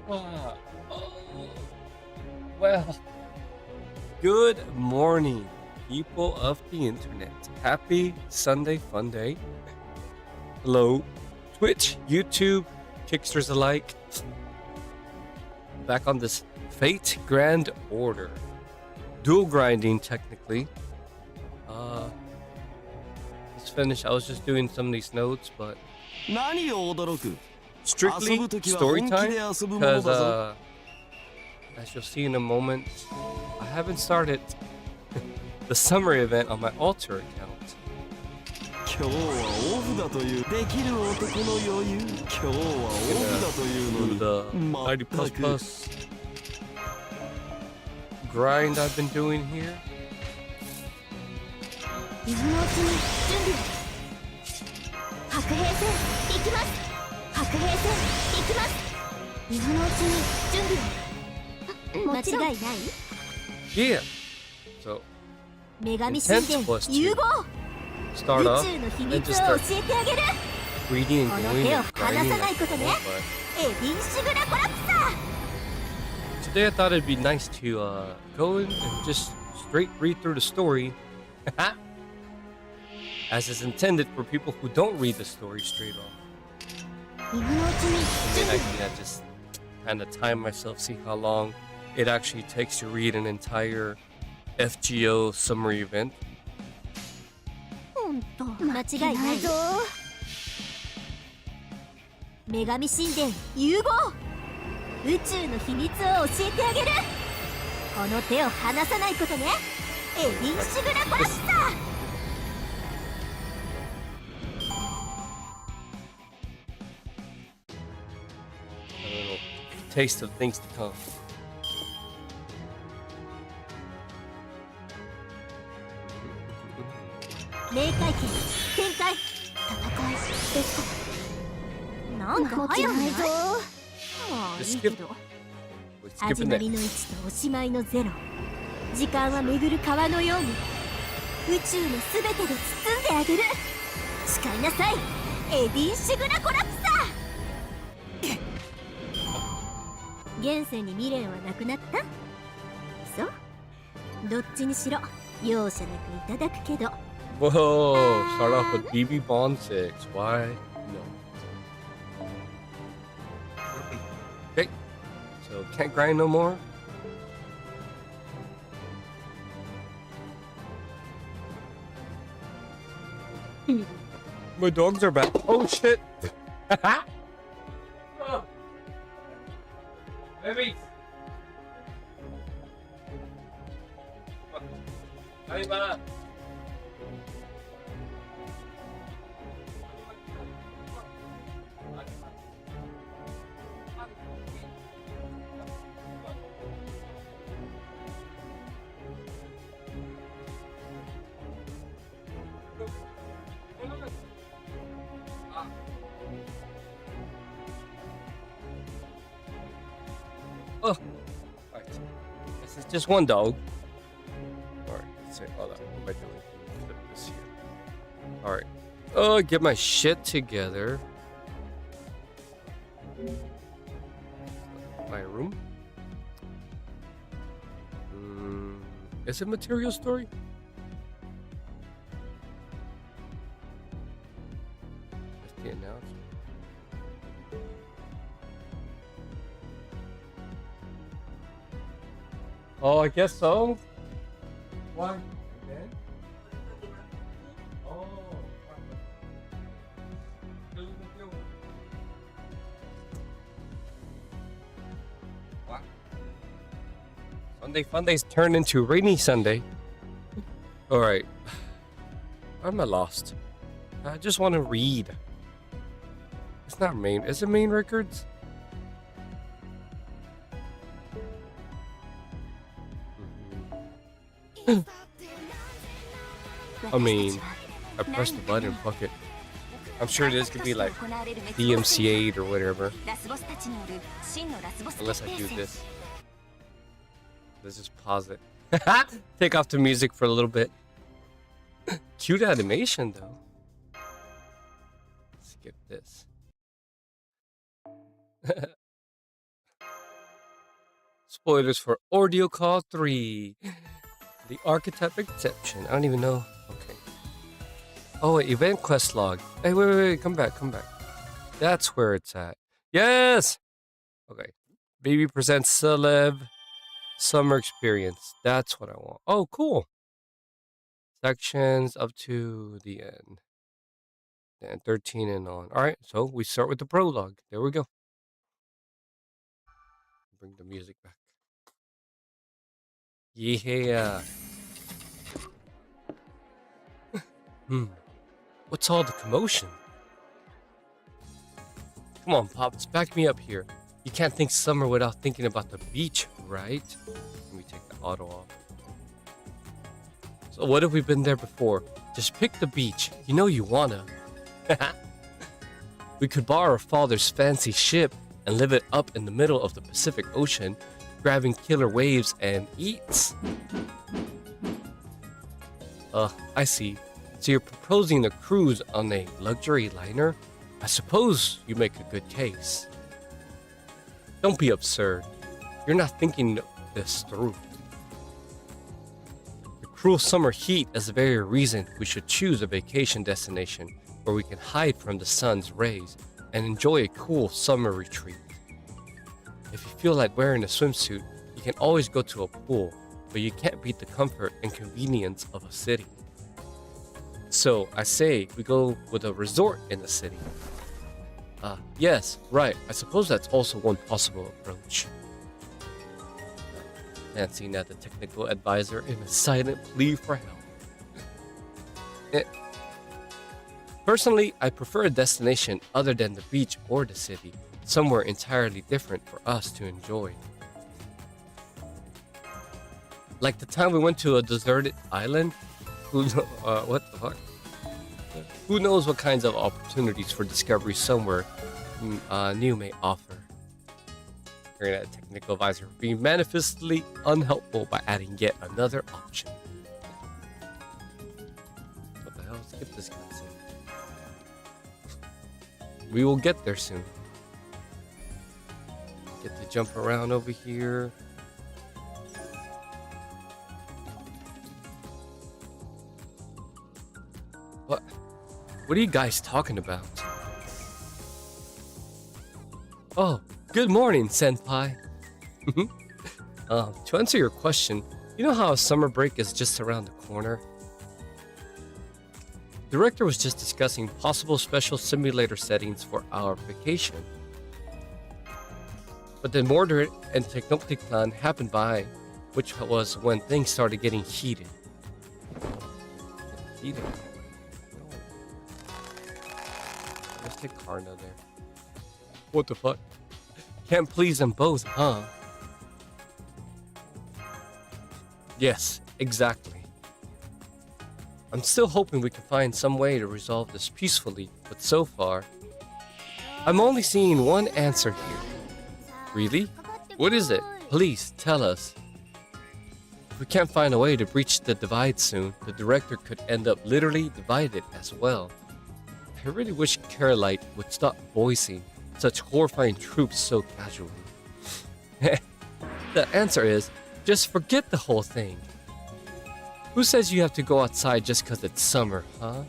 Ah, oh, well, good morning, people of the internet. Happy Sunday fun day. Hello, Twitch, YouTube, Kicksters alike. Back on this Fate Grand Order. Dual grinding, technically. Let's finish. I was just doing some of these notes, but strictly story time, because as you'll see in a moment, I haven't started the summer event on my altar account. Do the 90++ grind I've been doing here. Yeah. So intense plus 2. Start off and just start reading and going and grinding like but today I thought it'd be nice to go in and just straight read through the story as is intended for people who don't read the story straight off. And then I can just kind of time myself, see how long it actually takes to read an entire FGO summary event. A little taste of things to come. Just skip. We're skipping that. Whoa, start off with BB Bond 6. Why? No. Okay, so can't grind no more. My dogs are back. Oh shit! Oh. Baby! Arriba! Oh, alright. This is just one dog. Alright, let's see. Hold on. What am I doing? Flip this here. Alright. Oh, get my shit together. My room? Is it material story? That's the announcement. Oh, I guess so. Why? Again? Oh. Wow. Sunday fun days turn into rainy Sunday. All right. Why am I lost? I just want to read. It's not main. Is it main records? I mean, I pressed the button, fuck it. I'm sure this could be like DMCA'd or whatever. Unless I do this. Let's just pause it. Take off the music for a little bit. Cute animation though. Skip this. Spoilers for Audio Call 3. The Archetype Exception. I don't even know. Okay. Oh, wait, event quest log. Hey, wait, come back. That's where it's at. Yes! Okay. Baby presents celeb summer experience. That's what I want. Oh, cool. Sections up to the end. And 13 and on. Alright, so we start with the prologue. There we go. Bring the music back. Yeah. What's all the commotion? Come on, Pops, back me up here. You can't think summer without thinking about the beach, right? Let me take the auto off. So what if we've been there before? Just pick the beach. You know you wanna. We could borrow father's fancy ship and live it up in the middle of the Pacific Ocean, grabbing killer waves and eats. I see. So you're proposing a cruise on a luxury liner? I suppose you make a good case. Don't be absurd. You're not thinking this through. The cruel summer heat is the very reason we should choose a vacation destination where we can hide from the sun's rays and enjoy a cool summer retreat. If you feel like wearing a swimsuit, you can always go to a pool, but you can't beat the comfort and convenience of a city. So I say we go with a resort in the city. Yes, right. I suppose that's also one possible approach. Glancing at the technical advisor in a silent plea for help. Personally, I prefer a destination other than the beach or the city, somewhere entirely different for us to enjoy. Like the time we went to a deserted island. What the fuck? Who knows what kinds of opportunities for discovery somewhere new may offer. Hearing that technical advisor being manifestly unhelpful by adding yet another option. What the hell? Skip this cutscene. We will get there soon. Get to jump around over here. What are you guys talking about? Oh, good morning, Senpai. To answer your question, you know how a summer break is just around the corner? The director was just discussing possible special simulator settings for our vacation. But then Mordred and Technopticon happened by, which was when things started getting heated. Let's take Karna there. What the fuck? Can't please them both, huh? Yes, exactly. I'm still hoping we can find some way to resolve this peacefully, but so far, I'm only seeing one answer here. Really? What is it? Please, tell us. If we can't find a way to breach the divide soon, the director could end up literally divided as well. I really wish Carolite would stop voicing such horrifying troops so casually. The answer is, just forget the whole thing. Who says you have to go outside just because it's summer, huh?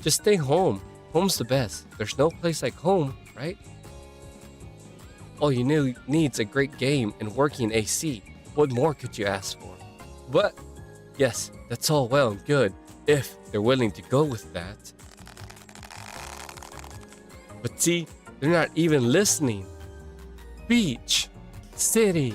Just stay home. Home's the best. There's no place like home, right? All you need's a great game and working AC. What more could you ask for? But, yes, that's all well and good, if they're willing to go with that. But see, they're not even listening. Beach. City.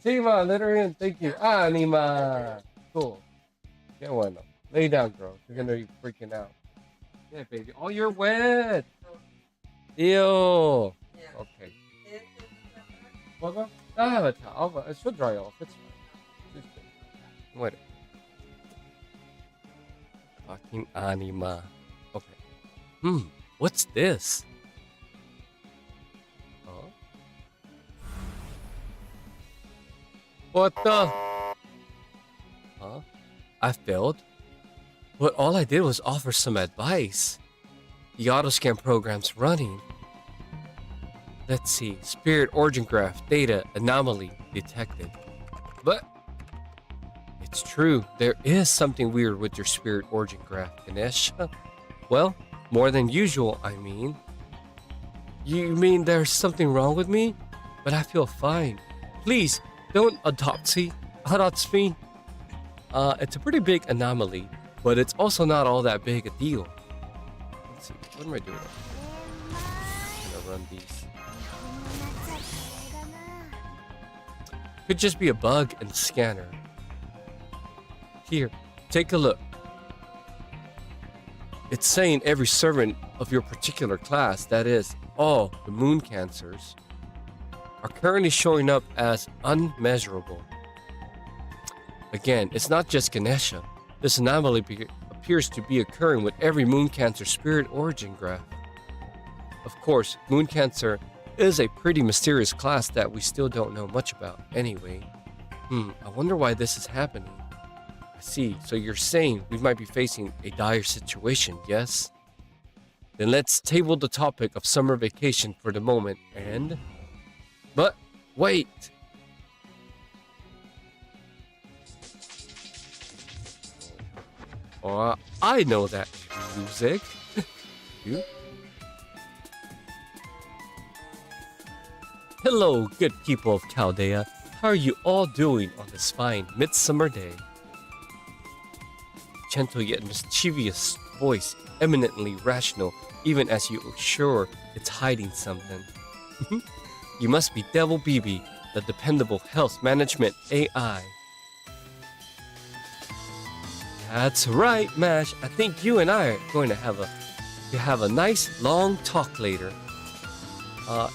Tima, literally, thank you. Anima. Cool. Get one. Lay down, girl. You're gonna be freaking out. Yeah, baby. Oh, you're wet. Ew. Okay. What? I have a towel. It should dry off. It's fine. Wait. Fucking anima. Okay. What's this? Huh? What the? Huh? I failed? But all I did was offer some advice. the autoscan program's running. Let's see. Spirit origin graph data anomaly detected. But it's true. There is something weird with your spirit origin graph, Ganesh. Well, more than usual, I mean. You mean there's something wrong with me? But I feel fine. Please, don't adopt me. It's a pretty big anomaly, but it's also not all that big a deal. Let's see, what am I doing? I'm gonna run these. Could just be a bug in the scanner. Here, take a look. It's saying every servant of your particular class, that is, all the moon cancers, are currently showing up as unmeasurable. Again, it's not just Ganesha. This anomaly appears to be occurring with every moon cancer spirit origin graph. Of course, moon cancer is a pretty mysterious class that we still don't know much about anyway. I wonder why this is happening. I see, so you're saying we might be facing a dire situation, yes? Then let's table the topic of summer vacation for the moment and... But, wait! Oh, I know that music. You? Hello, good people of Chaldea. How are you all doing on this fine midsummer day? Gentle yet mischievous voice, eminently rational, even as you are sure it's hiding something. You must be Devil BB, the dependable health management AI. That's right, Mash. I think you and I are going to have a nice long talk later.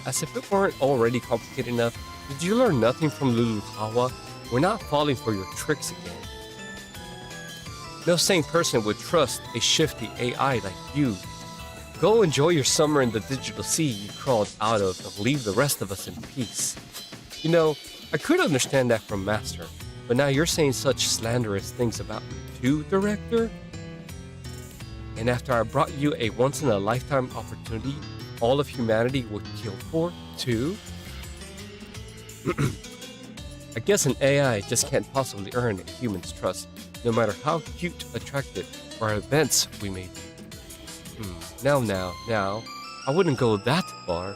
As if it weren't already complicated enough, did you learn nothing from Lulukawa? We're not falling for your tricks again. No sane person would trust a shifty AI like you. Go enjoy your summer in the digital sea you crawled out of and leave the rest of us in peace. You know, I could understand that from Master, but now you're saying such slanderous things about me too, Director? And after I brought you a once-in-a-lifetime opportunity all of humanity would kill for, too? I guess an AI just can't possibly earn a human's trust, no matter how cute, attractive, or advanced we may be. Now, I wouldn't go that far.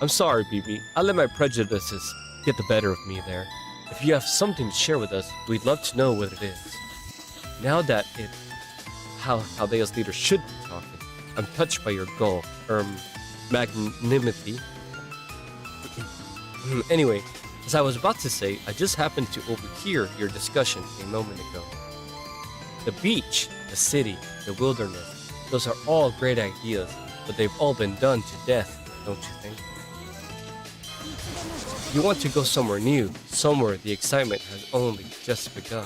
I'm sorry, BB. I let my prejudices get the better of me there. If you have something to share with us, we'd love to know what it is. Now that how Chaldea's leader should be talking, I'm touched by your magnanimity. Anyway, as I was about to say, I just happened to overhear your discussion a moment ago. The beach, the city, the wilderness, those are all great ideas, but they've all been done to death, don't you think? You want to go somewhere new, somewhere the excitement has only just begun.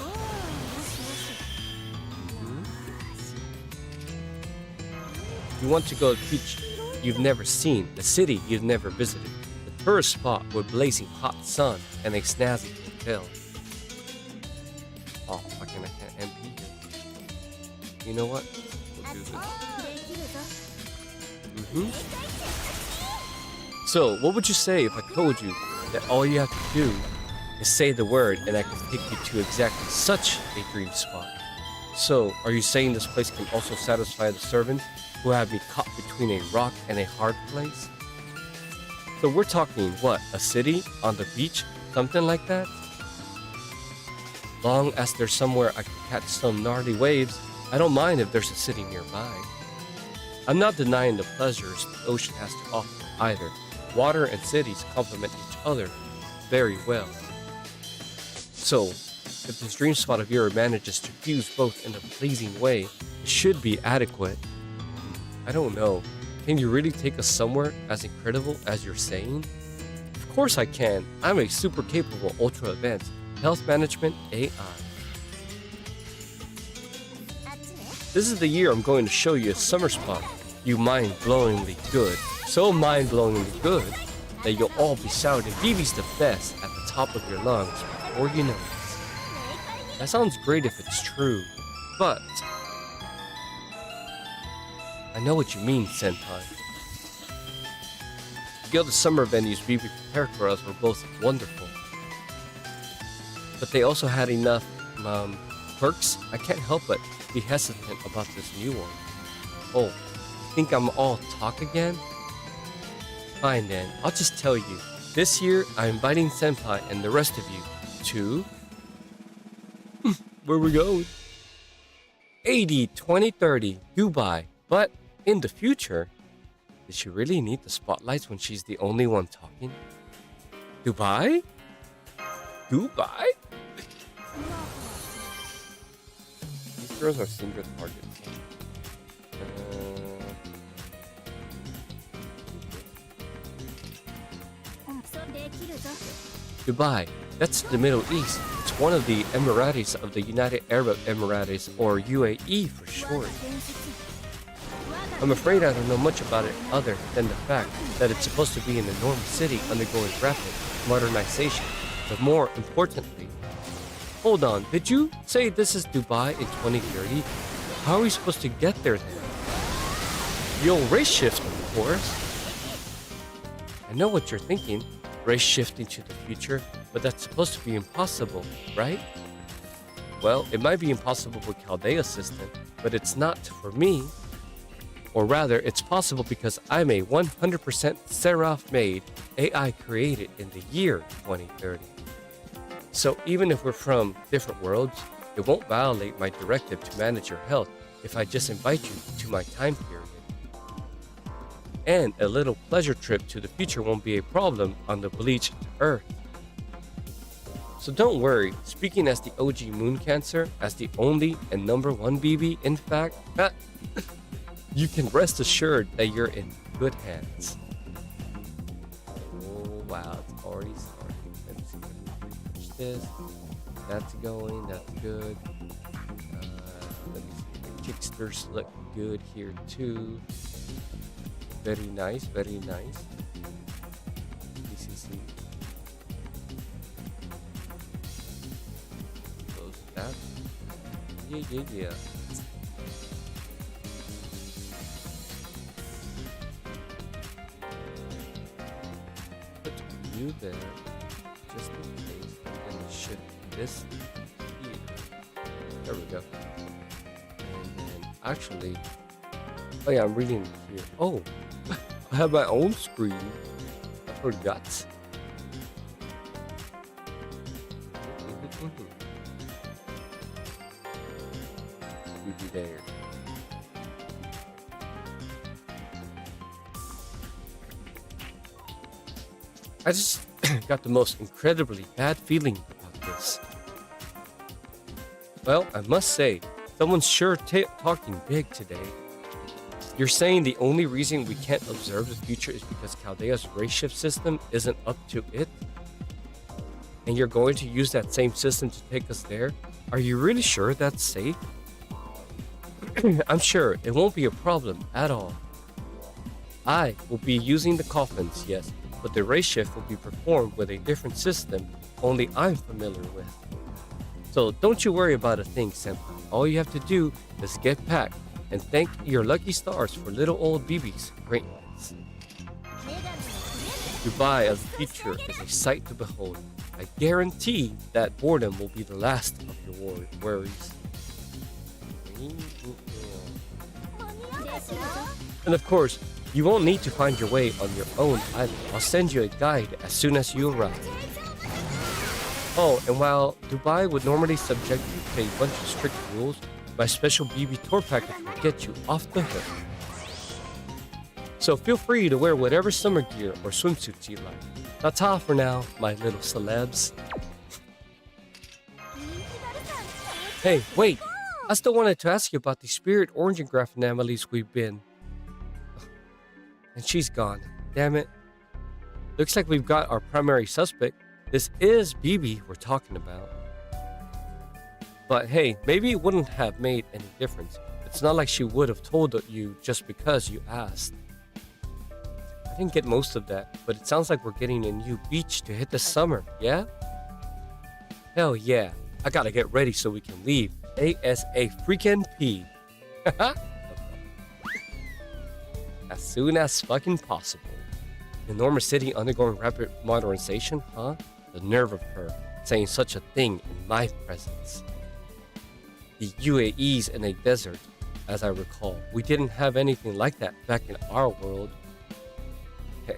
You want to go to a beach you've never seen, the city you've never visited, the tourist spot with blazing hot sun and a snazzy hotel. Oh, fucking I can't MP here. You know what? We'll do this. So, what would you say if I told you that all you have to do is say the word and I can take you to exactly such a dream spot? So, are you saying this place can also satisfy the servant who have me caught between a rock and a hard place? So we're talking, what, a city on the beach? Something like that? Long as there's somewhere I can catch some gnarly waves, I don't mind if there's a city nearby. I'm not denying the pleasures the ocean has to offer either. Water and cities complement each other very well. So, if this dream spot of yours manages to fuse both in a pleasing way, it should be adequate. I don't know. Can you really take us somewhere as incredible as you're saying? Of course I can. I'm a super capable, ultra advanced health management AI. This is the year I'm going to show you a summer spot. You mind-blowingly good. So mind-blowingly good that you'll all be shouting BB's the best at the top of your lungs before you know it. That sounds great if it's true, but I know what you mean, Senpai. The other summer venues BB prepared for us were both wonderful. But they also had enough perks. I can't help but be hesitant about this new one. Oh, think I'm all talk again? Fine then, I'll just tell you. This year, I'm inviting Senpai and the rest of you to... Where we going? 80-20-30 Dubai. But in the future, does she really need the spotlights when she's the only one talking? Dubai? Dubai? These girls are single targets. Dubai, that's the Middle East. It's one of the Emirates of the United Arab Emirates, or UAE for short. I'm afraid I don't know much about it other than the fact that it's supposed to be an enormous city undergoing rapid modernization. But more importantly, hold on, did you say this is Dubai in 2030? How are we supposed to get there then? You'll race shift, of course. I know what you're thinking. Race shifting to the future, but that's supposed to be impossible, right? Well, it might be impossible with Chaldea's system, but it's not for me. Or rather, it's possible because I'm a 100% Seraph-made AI created in the year 2030. So even if we're from different worlds, it won't violate my directive to manage your health if I just invite you to my time period. And a little pleasure trip to the future won't be a problem on the bleached Earth. So don't worry, speaking as the OG Moon Cancer, as the only and #1 BB, in fact, you can rest assured that you're in good hands. Oh wow, it's already starting. Let's see, push this. That's going, that's good. Let me see, the kicksters look good here too. Very nice, very nice. BCC. Close that. Yeah. Put you there, just in case. I'm gonna shift this here. There we go. And then actually, oh yeah, I'm reading here. Oh, I have my own screen. I forgot. You be there. I just got the most incredibly bad feeling about this. Well, I must say, someone's sure talking big today. You're saying the only reason we can't observe the future is because Chaldea's race shift system isn't up to it? And you're going to use that same system to take us there? Are you really sure that's safe? I'm sure it won't be a problem at all. I will be using the coffins, yes, but the race shift will be performed with a different system only I'm familiar with. So don't you worry about a thing, Senpai. All you have to do is get packed and thank your lucky stars for little old BB's greatness. Dubai as the future is a sight to behold. I guarantee that boredom will be the last of your worries. And of course, you won't need to find your way on your own either. I'll send you a guide as soon as you arrive. Oh, and while Dubai would normally subject you to a bunch of strict rules, my special BB tour package will get you off the hook. So feel free to wear whatever summer gear or swimsuits you like. Ta-ta for now, my little celebs. Hey, wait! I still wanted to ask you about the spirit orangograph anomalies we've been. And she's gone. Damn it. Looks like we've got our primary suspect. This is BB we're talking about. But hey, maybe it wouldn't have made any difference. It's not like she would have told you just because you asked. I didn't get most of that, but it sounds like we're getting a new beach to hit this summer, yeah? Hell yeah. I gotta get ready so we can leave. ASA freaking P. as soon as fucking possible. Enormous city undergoing rapid modernization, huh? The nerve of her saying such a thing in my presence. The UAE's in a desert, as I recall. We didn't have anything like that back in our world. Hey,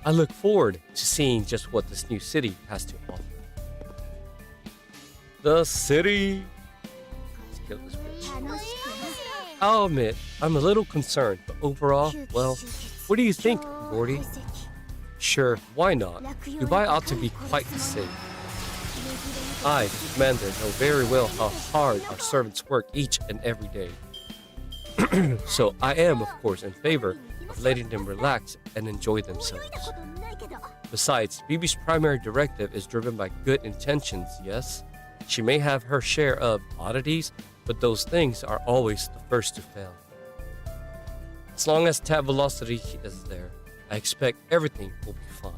I look forward to seeing just what this new city has to offer. The city! Let's kill this bitch. I'll admit, I'm a little concerned, but overall, well, what do you think, Gordy? Sure, why not? Dubai ought to be quite safe. I, the commander, know very well how hard our servants work each and every day. So I am, of course, in favor of letting them relax and enjoy themselves. Besides, Bibi's primary directive is driven by good intentions, yes? She may have her share of oddities, but those things are always the first to fail. As long as tab velocity is there, I expect everything will be fine.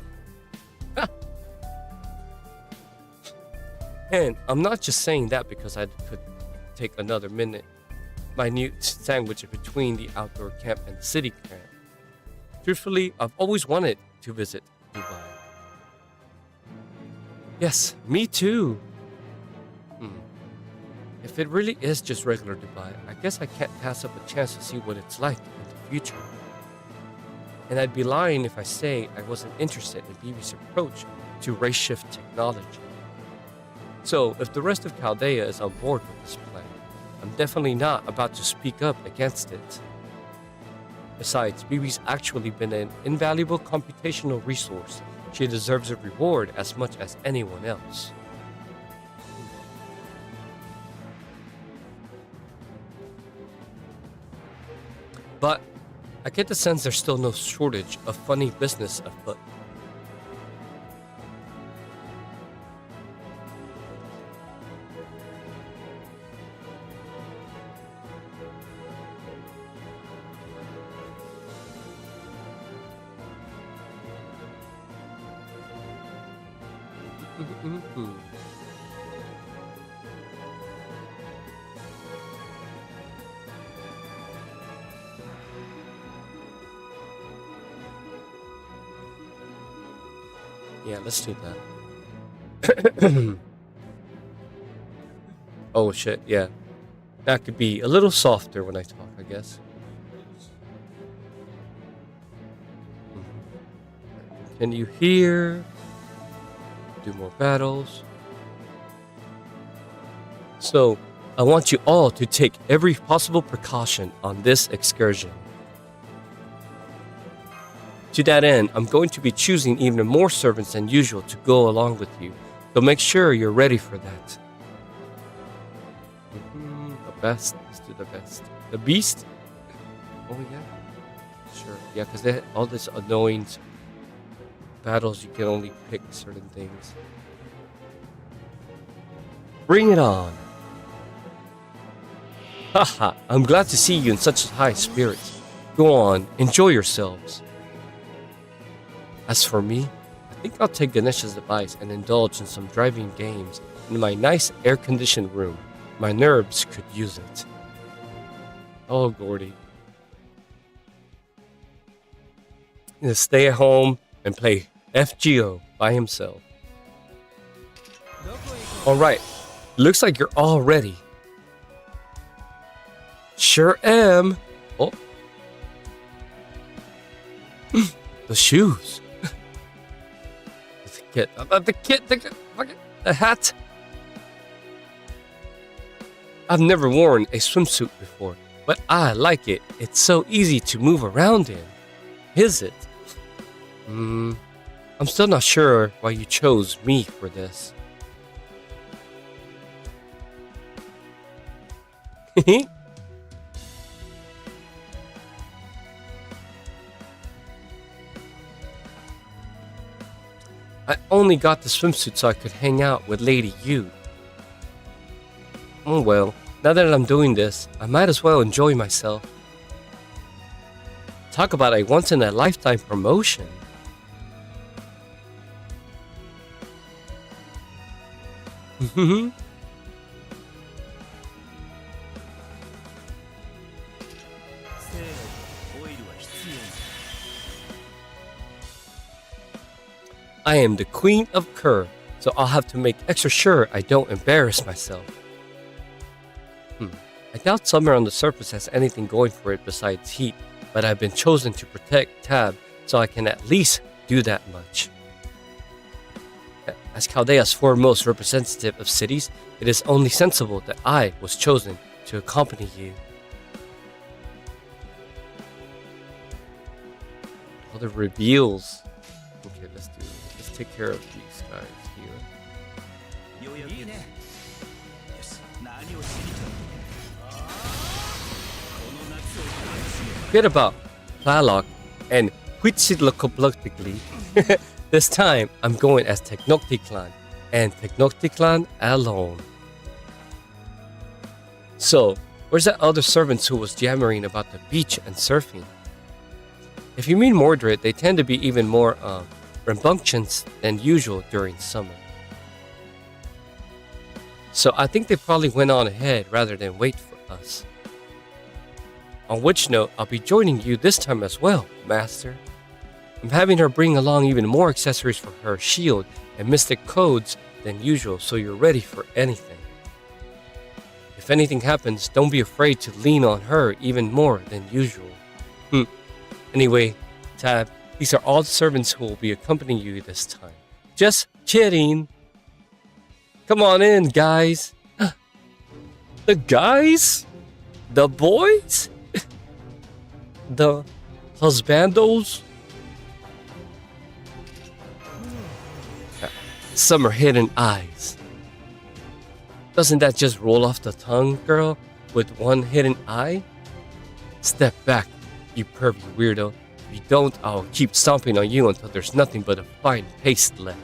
And I'm not just saying that because I could take another minute sandwich between the outdoor camp and the city camp. Truthfully, I've always wanted to visit Dubai. Yes, me too. If it really is just regular Dubai, I guess I can't pass up a chance to see what it's like in the future. And I'd be lying if I say I wasn't interested in Bibi's approach to race shift technology. So, if the rest of Chaldea is on board with this plan, I'm definitely not about to speak up against it. Besides, Bibi's actually been an invaluable computational resource. She deserves a reward as much as anyone else. But I get the sense there's still no shortage of funny business afoot. Yeah, let's do that. Oh shit, yeah. That could be a little softer when I talk, I guess. Can you hear? Do more battles. So, I want you all to take every possible precaution on this excursion. To that end, I'm going to be choosing even more servants than usual to go along with you, so make sure you're ready for that. The best. Let's do the best. The beast? Oh yeah. Sure. Yeah, because they had all this annoying battles, you can only pick certain things. Bring it on. Haha, I'm glad to see you in such high spirits. Go on, enjoy yourselves. As for me, I think I'll take Ganesha's advice and indulge in some driving games in my nice air-conditioned room. My nerves could use it. Oh, Gordy. He'll stay at home and play FGO by himself. Alright, looks like you're all ready. Sure am. Oh. The shoes. The hat. I've never worn a swimsuit before, but I like it. It's so easy to move around in. Is it? I'm still not sure why you chose me for this. I only got the swimsuit so I could hang out with Lady Yu. Oh well, now that I'm doing this, I might as well enjoy myself. Talk about a once-in-a-lifetime promotion. I am the Queen of Kerr, so I'll have to make extra sure I don't embarrass myself. I doubt summer on the surface has anything going for it besides heat, but I've been chosen to protect Tab, so I can at least do that much. As Chaldea's foremost representative of cities, it is only sensible that I was chosen to accompany you. All the reveals. Okay, let's take care of these guys here. Forget about Plaloc and Huitzilopochtli. This time, I'm going as Tenochtitlan, and Tenochtitlan alone. So, where's that other servant who was jammering about the beach and surfing? If you mean Mordred, they tend to be even more rambunctious than usual during summer. So I think they probably went on ahead rather than wait for us. On which note, I'll be joining you this time as well, Master. I'm having her bring along even more accessories for her shield and mystic codes than usual, so you're ready for anything. If anything happens, don't be afraid to lean on her even more than usual. Anyway, Tab, these are all the servants who will be accompanying you this time. Just kidding. Come on in, guys. The guys? The boys? The husbandos? Summer hidden eyes. Doesn't that just roll off the tongue, girl? With one hidden eye? Step back, you pervy weirdo. If you don't, I'll keep stomping on you until there's nothing but a fine paste left.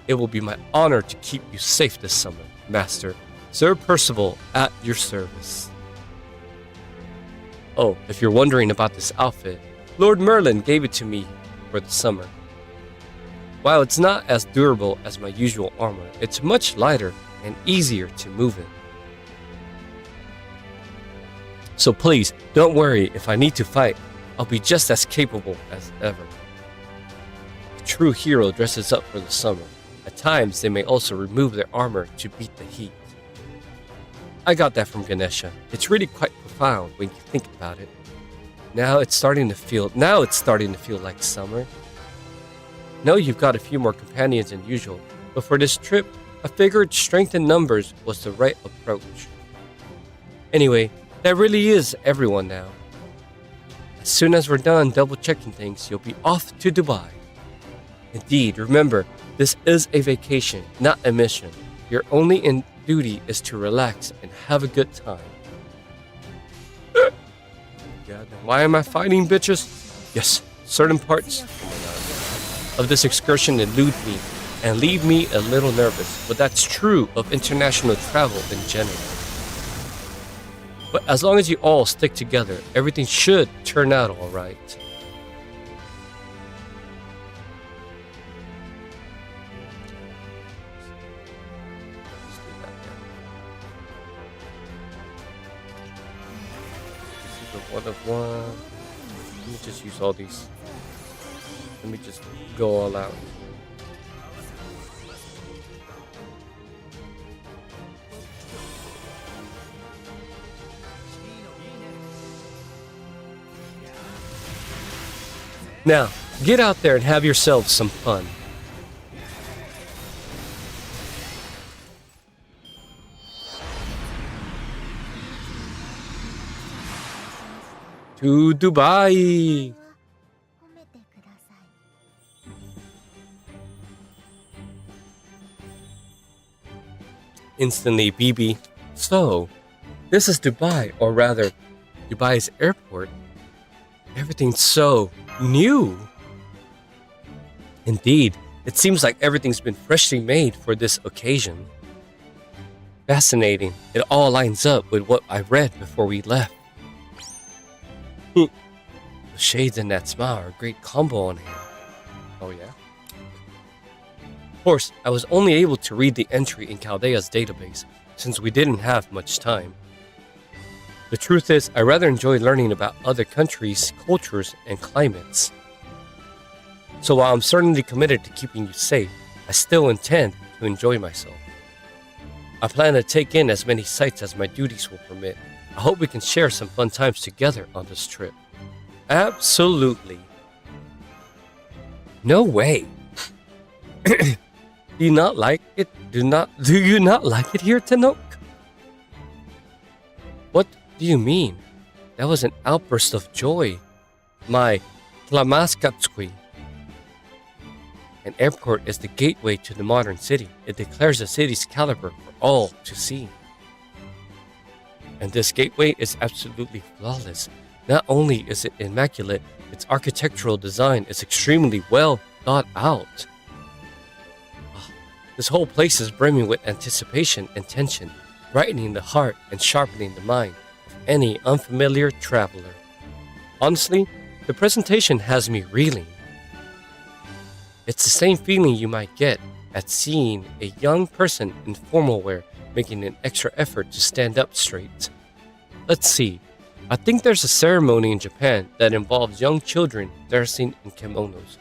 It will be my honor to keep you safe this summer, Master. Sir Percival, at your service. Oh, if you're wondering about this outfit, Lord Merlin gave it to me for the summer. While it's not as durable as my usual armor, it's much lighter and easier to move in. So please, don't worry, if I need to fight, I'll be just as capable as ever. A true hero dresses up for the summer. At times, they may also remove their armor to beat the heat. I got that from Ganesha. It's really quite profound when you think about it. Now it's starting to feel like summer. No, you've got a few more companions than usual, but for this trip, I figured strength in numbers was the right approach. Anyway, that really is everyone now. As soon as we're done double-checking things, you'll be off to Dubai. Indeed, remember, this is a vacation, not a mission. Your only duty is to relax and have a good time. God, why am I fighting, bitches? Yes, certain parts of this excursion elude me and leave me a little nervous, but that's true of international travel in general. But as long as you all stick together, everything should turn out all right. One of one. Let me just use all these. Let me just go all out. Now, get out there and have yourselves some fun. To Dubai! Instantly, BB. So, this is Dubai, or rather, Dubai's airport. Everything's so new. Indeed, it seems like everything's been freshly made for this occasion. Fascinating. It all lines up with what I read before we left. The shades and that smile are a great combo on here. Oh yeah? Of course, I was only able to read the entry in Chaldea's database, since we didn't have much time. The truth is, I rather enjoy learning about other countries, cultures, and climates. So while I'm certainly committed to keeping you safe, I still intend to enjoy myself. I plan to take in as many sights as my duties will permit. I hope we can share some fun times together on this trip. Absolutely. No way. Do you not like it? Do you not like it here, Tanok? What do you mean? That was an outburst of joy. My Klamaskatskui. An airport is the gateway to the modern city. It declares the city's caliber for all to see. And this gateway is absolutely flawless. Not only is it immaculate, its architectural design is extremely well thought out. This whole place is brimming with anticipation and tension, brightening the heart and sharpening the mind of any unfamiliar traveler. Honestly, the presentation has me reeling. It's the same feeling you might get at seeing a young person in formal wear making an extra effort to stand up straight. Let's see. I think there's a ceremony in Japan that involves young children dressing in kimonos.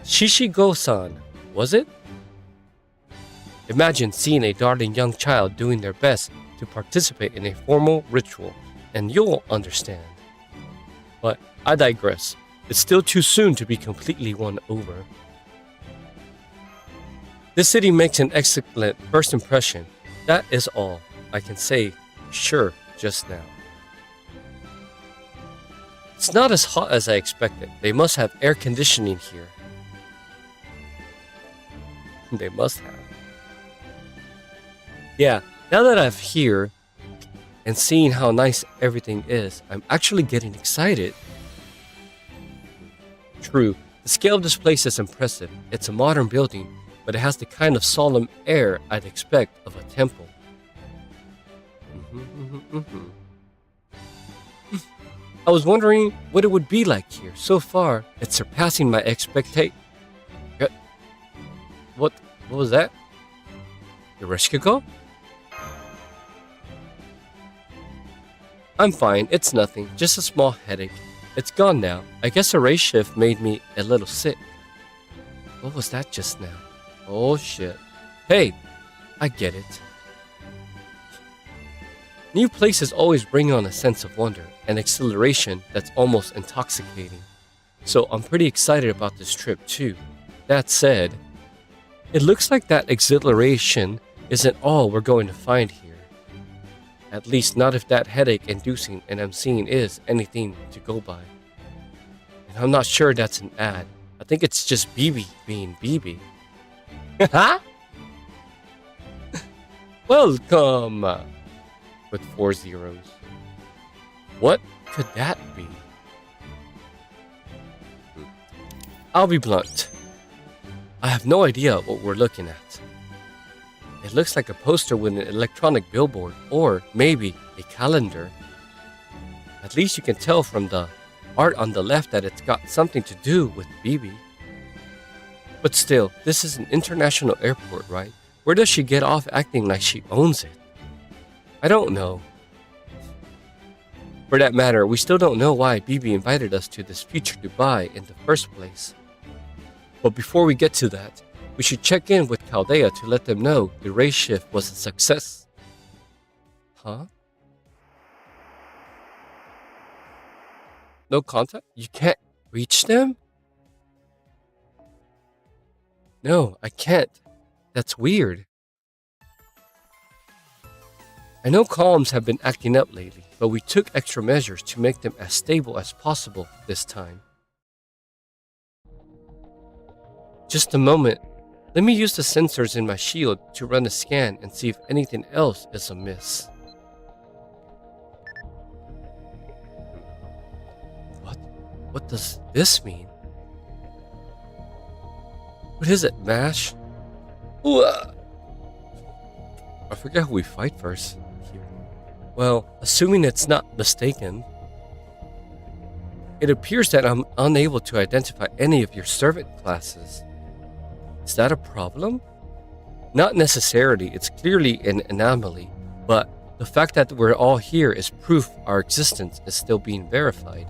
Shishigo-san, was it? Imagine seeing a darling young child doing their best to participate in a formal ritual, and you'll understand. But I digress. It's still too soon to be completely won over. This city makes an excellent first impression. That is all I can say sure just now. It's not as hot as I expected. They must have air conditioning here. They must have. Yeah, now that I'm here and seeing how nice everything is, I'm actually getting excited. True, the scale of this place is impressive. It's a modern building, but it has the kind of solemn air I'd expect of a temple. I was wondering what it would be like here. So far, it's surpassing my expectation. What was that? Yorishiko? I'm fine, it's nothing, just a small headache. It's gone now. I guess a race shift made me a little sick. What was that just now? Oh shit. Hey, I get it. New places always bring on a sense of wonder and exhilaration that's almost intoxicating. So I'm pretty excited about this trip too. That said, it looks like that exhilaration isn't all we're going to find here. At least not if that headache-inducing and I'm seeing is anything to go by. And I'm not sure that's an ad. I think it's just BB being BB. Welcome! With 4 zeros. What could that be? I'll be blunt. I have no idea what we're looking at. It looks like a poster with an electronic billboard, or maybe a calendar. At least you can tell from the art on the left that it's got something to do with BB. But still, this is an international airport, right? Where does she get off acting like she owns it? I don't know. For that matter, we still don't know why BB invited us to this future Dubai in the first place. But before we get to that, we should check in with Chaldea to let them know the race shift was a success. Huh? No contact? You can't reach them? No, I can't. That's weird. I know comms have been acting up lately, but we took extra measures to make them as stable as possible this time. Just a moment. Let me use the sensors in my shield to run a scan and see if anything else is amiss. What does this mean? What is it, MASH? Ooh, I forget who we fight first. Well, assuming it's not mistaken, it appears that I'm unable to identify any of your servant classes. Is that a problem? Not necessarily, it's clearly an anomaly, but the fact that we're all here is proof our existence is still being verified.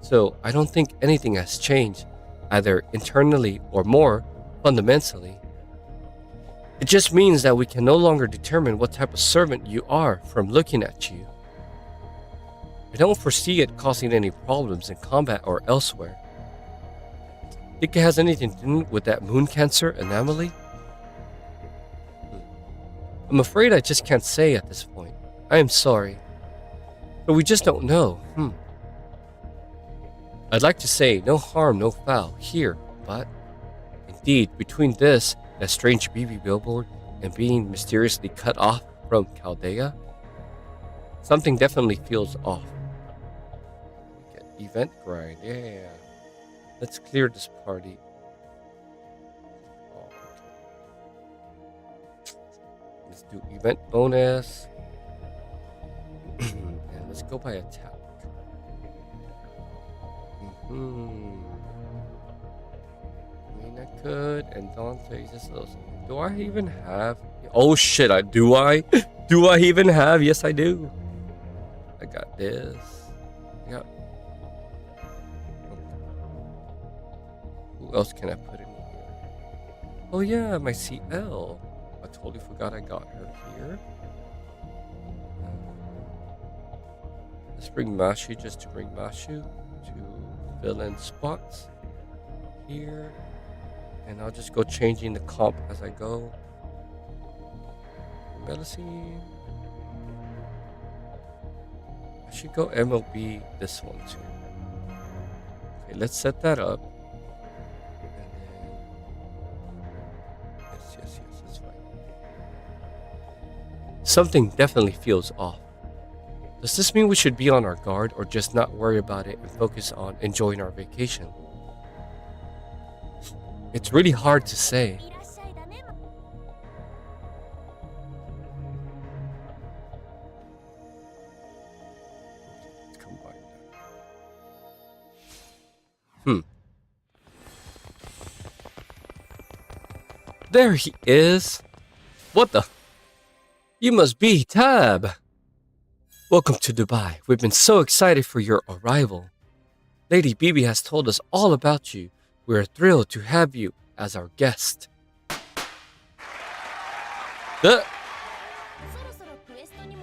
So I don't think anything has changed. either internally or more fundamentally. It just means that we can no longer determine what type of servant you are from looking at you. I don't foresee it causing any problems in combat or elsewhere. Think it has anything to do with that moon cancer anomaly? I'm afraid I just can't say at this point. I am sorry. But we just don't know. I'd like to say no harm, no foul here, but indeed, between this, that strange BB billboard, and being mysteriously cut off from Chaldea, something definitely feels off. Get event grind, yeah. Let's clear this party. Let's do event bonus. And let's go by attack. I mean, I could, and Dante just those. Do I even have? Oh shit! Do I? Do I even have? Yes, I do. I got this. Yep. Who else can I put in here? Oh yeah, my CL. I totally forgot I got her here. Let's bring Mashu just to bring Mashu to fill in spots here, and I'll just go changing the comp as I go. Medicine. I should go MLB this one too. Okay, let's set that up. And then yes, that's fine. Something definitely feels off. Does this mean we should be on our guard or just not worry about it and focus on enjoying our vacation? It's really hard to say. Let's combine that. There he is. What the? You must be Tab. Welcome to Dubai. We've been so excited for your arrival. Lady Bibi has told us all about you. We're thrilled to have you as our guest.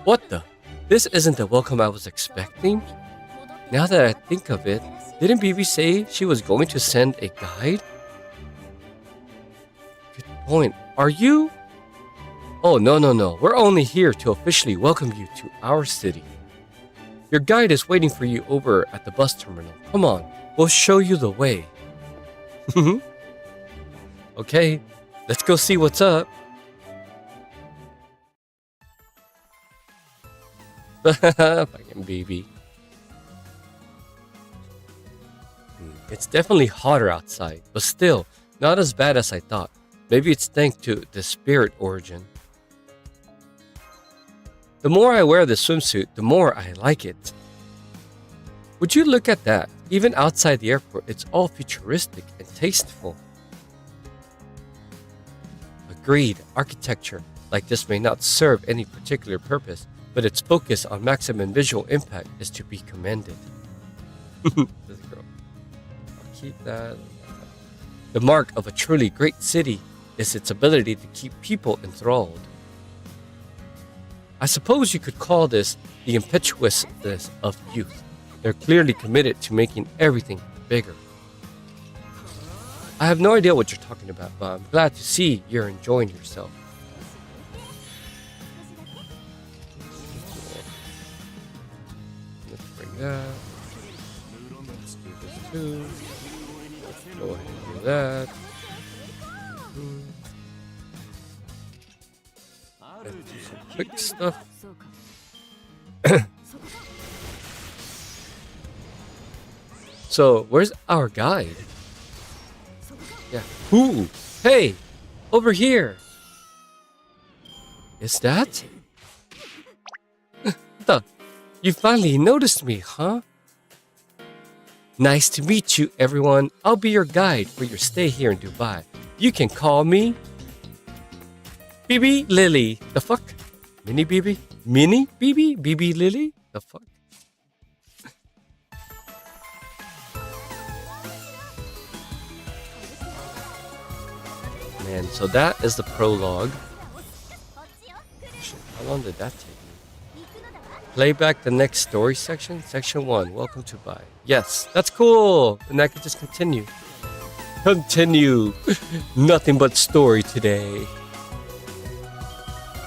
What the? This isn't the welcome I was expecting? Now that I think of it, didn't Bibi say she was going to send a guide? Good point. Are you? Oh, no. We're only here to officially welcome you to our city. Your guide is waiting for you over at the bus terminal. Come on, we'll show you the way. Okay, let's go see what's up. Fucking baby. It's definitely hotter outside, but still, not as bad as I thought. Maybe it's thanks to the spirit origin. The more I wear the swimsuit, the more I like it. Would you look at that? Even outside the airport, it's all futuristic and tasteful. Agreed, architecture like this may not serve any particular purpose, but its focus on maximum visual impact is to be commended. This girl. I'll keep that. The mark of a truly great city is its ability to keep people enthralled. I suppose you could call this the impetuousness of youth. They're clearly committed to making everything bigger. I have no idea what you're talking about, but I'm glad to see you're enjoying yourself. Let's bring that. Let's do this too. Let's go ahead and do that. Let's do some quick stuff. So, where's our guide? Yeah. Ooh! Hey! Over here! Is that? You finally noticed me, huh? Nice to meet you, everyone. I'll be your guide for your stay here in Dubai. You can call me BB Lily. The fuck? Mini BB? Mini BB? BB Lily? The fuck? man, so that is the prologue. Shit, how long did that take me? Play back the next story section. Section 1, welcome to Bai. Yes, that's cool. And I can just continue. Continue. Nothing but story today.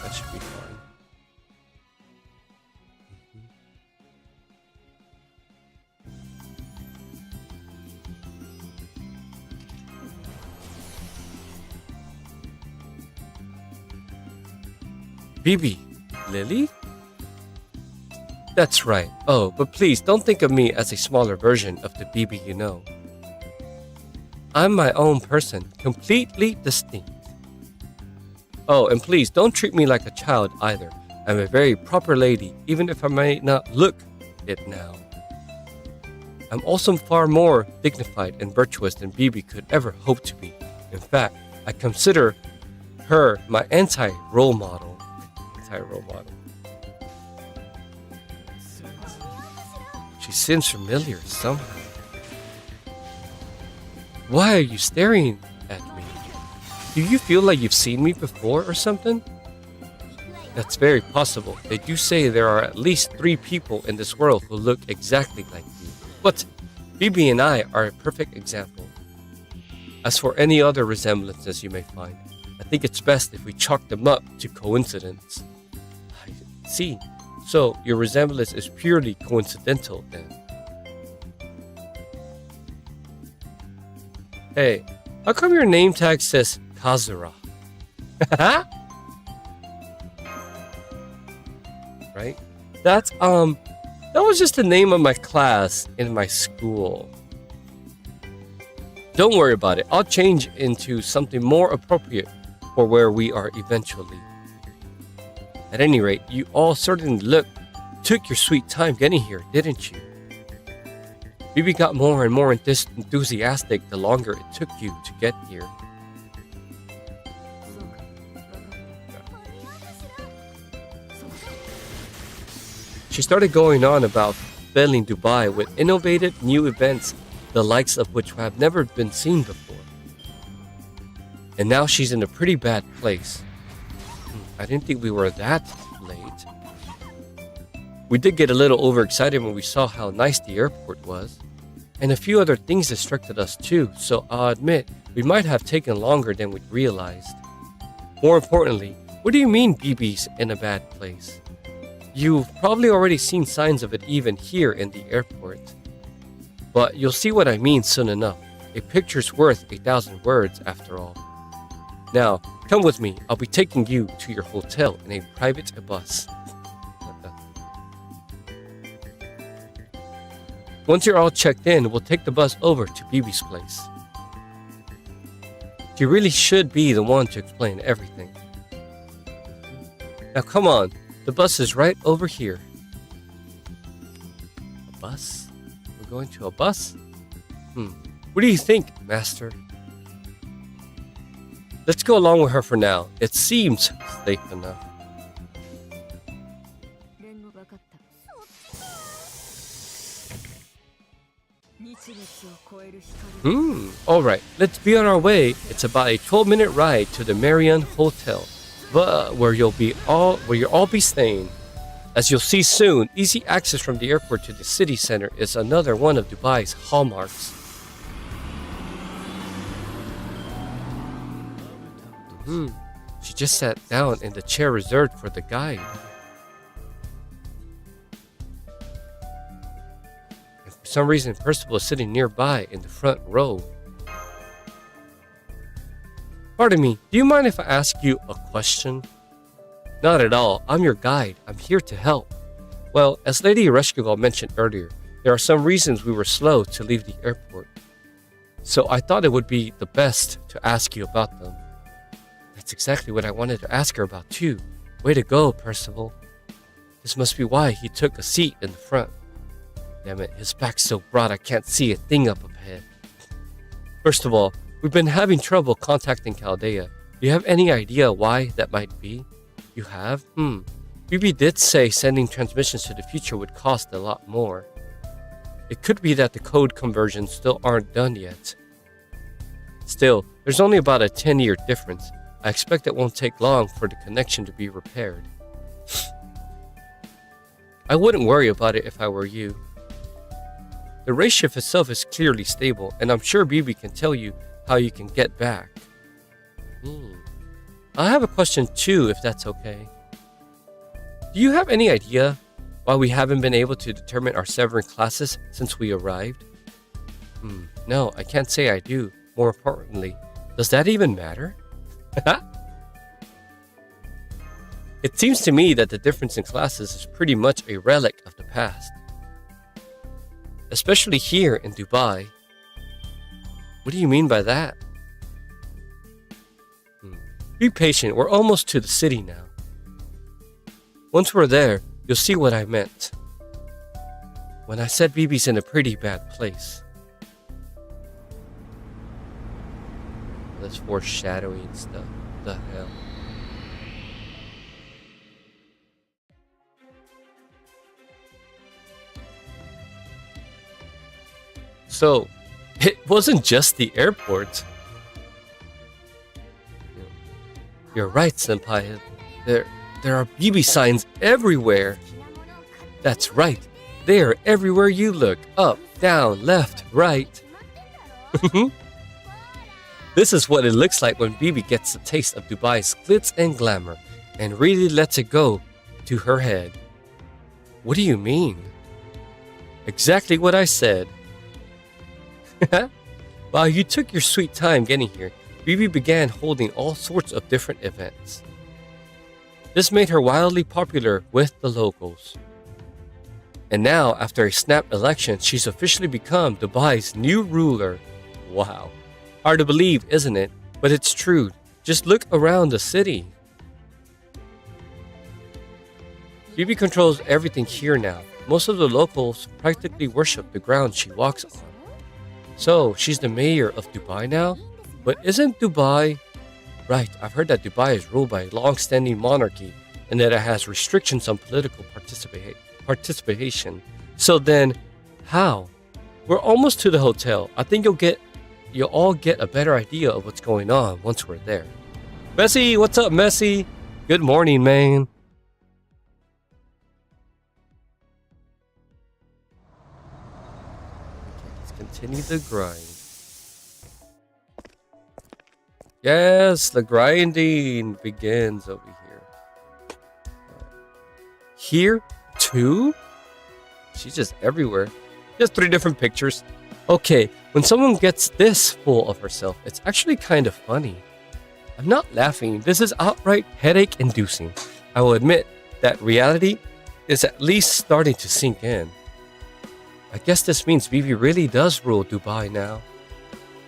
That should be fine. Bibi, Lily? That's right. Oh, but please don't think of me as a smaller version of the Bibi you know. I'm my own person, completely distinct. Oh, and please don't treat me like a child either. I'm a very proper lady, even if I may not look it now. I'm also far more dignified and virtuous than Bibi could ever hope to be. In fact, I consider her my anti-role model. She seems familiar somehow. Why are you staring at me? Do you feel like you've seen me before or something? That's very possible. They do say there are at least 3 people in this world who look exactly like you. But Bibi and I are a perfect example. As for any other resemblances you may find, I think it's best if we chalk them up to coincidence. I see. So your resemblance is purely coincidental then. Hey, how come your name tag says Kazura? Right? That was just the name of my class in my school. Don't worry about it. I'll change into something more appropriate for where we are eventually. At any rate, you all certainly took your sweet time getting here, didn't you? Bibi got more and more enthusiastic the longer it took you to get here. She started going on about filling Dubai with innovative new events, the likes of which have never been seen before. And now she's in a pretty bad place. I didn't think we were that late. We did get a little overexcited when we saw how nice the airport was. And a few other things distracted us too, so I'll admit, we might have taken longer than we realized. More importantly, what do you mean Bibi's in a bad place? You've probably already seen signs of it even here in the airport. But you'll see what I mean soon enough. A picture's worth 1,000 words after all. Now, come with me. I'll be taking you to your hotel in a private bus. Once you're all checked in, we'll take the bus over to Bibi's place. She really should be the one to explain everything. Now come on, the bus is right over here. A bus? We're going to a bus? What do you think, Master? Let's go along with her for now. It seems safe enough. Alright, let's be on our way. It's about a 12-minute ride to the Marion Hotel, where you'll all be staying. As you'll see soon, easy access from the airport to the city center is another one of Dubai's hallmarks. She just sat down in the chair reserved for the guide. And for some reason, Percival is sitting nearby in the front row. Pardon me, do you mind if I ask you a question? Not at all. I'm your guide. I'm here to help. Well, as Lady Ereshkigal mentioned earlier, there are some reasons we were slow to leave the airport. So I thought it would be the best to ask you about them. That's exactly what I wanted to ask her about too. Way to go, Percival. This must be why he took a seat in the front. Damn it, his back's so broad I can't see a thing up ahead. First of all, we've been having trouble contacting Chaldea. Do you have any idea why that might be? You have? Bibi did say sending transmissions to the future would cost a lot more. It could be that the code conversions still aren't done yet. Still, There's only about a 10-year difference. I expect it won't take long for the connection to be repaired. I wouldn't worry about it if I were you. The race shift itself is clearly stable, and I'm sure Bibi can tell you how you can get back. I have a question too, if that's okay. Do you have any idea why we haven't been able to determine our severing classes since we arrived? No, I can't say I do. More importantly, does that even matter? It seems to me that the difference in classes is pretty much a relic of the past. Especially here in Dubai. What do you mean by that? Be patient, we're almost to the city now. Once we're there, you'll see what I meant when I said Bibi's in a pretty bad place. That's foreshadowing stuff. What the hell? So, it wasn't just the airport. You're right, Senpai. There are BB signs everywhere. That's right. They are everywhere you look. Up, down, left, right. This is what it looks like when Bibi gets a taste of Dubai's glitz and glamour and really lets it go to her head. What do you mean? Exactly what I said. While you took your sweet time getting here, Bibi began holding all sorts of different events. This made her wildly popular with the locals. And now, after a snap election, she's officially become Dubai's new ruler. Wow. Hard to believe, isn't it? But it's true. Just look around the city. Bibi controls everything here now. Most of the locals practically worship the ground she walks on. So, she's the mayor of Dubai now? But isn't Dubai... Right, I've heard that Dubai is ruled by a long-standing monarchy and that it has restrictions on political participation. So then, how? We're almost to the hotel. I think you'll all get a better idea of what's going on once we're there. Messi, what's up, Messi? Good morning, man. Continue the grind. Yes, the grinding begins over here. Here, too? She's just everywhere. Just 3 different pictures. Okay, when someone gets this full of herself, it's actually kind of funny. I'm not laughing. This is outright headache-inducing. I will admit that reality is at least starting to sink in. I guess this means Bibi really does rule Dubai now.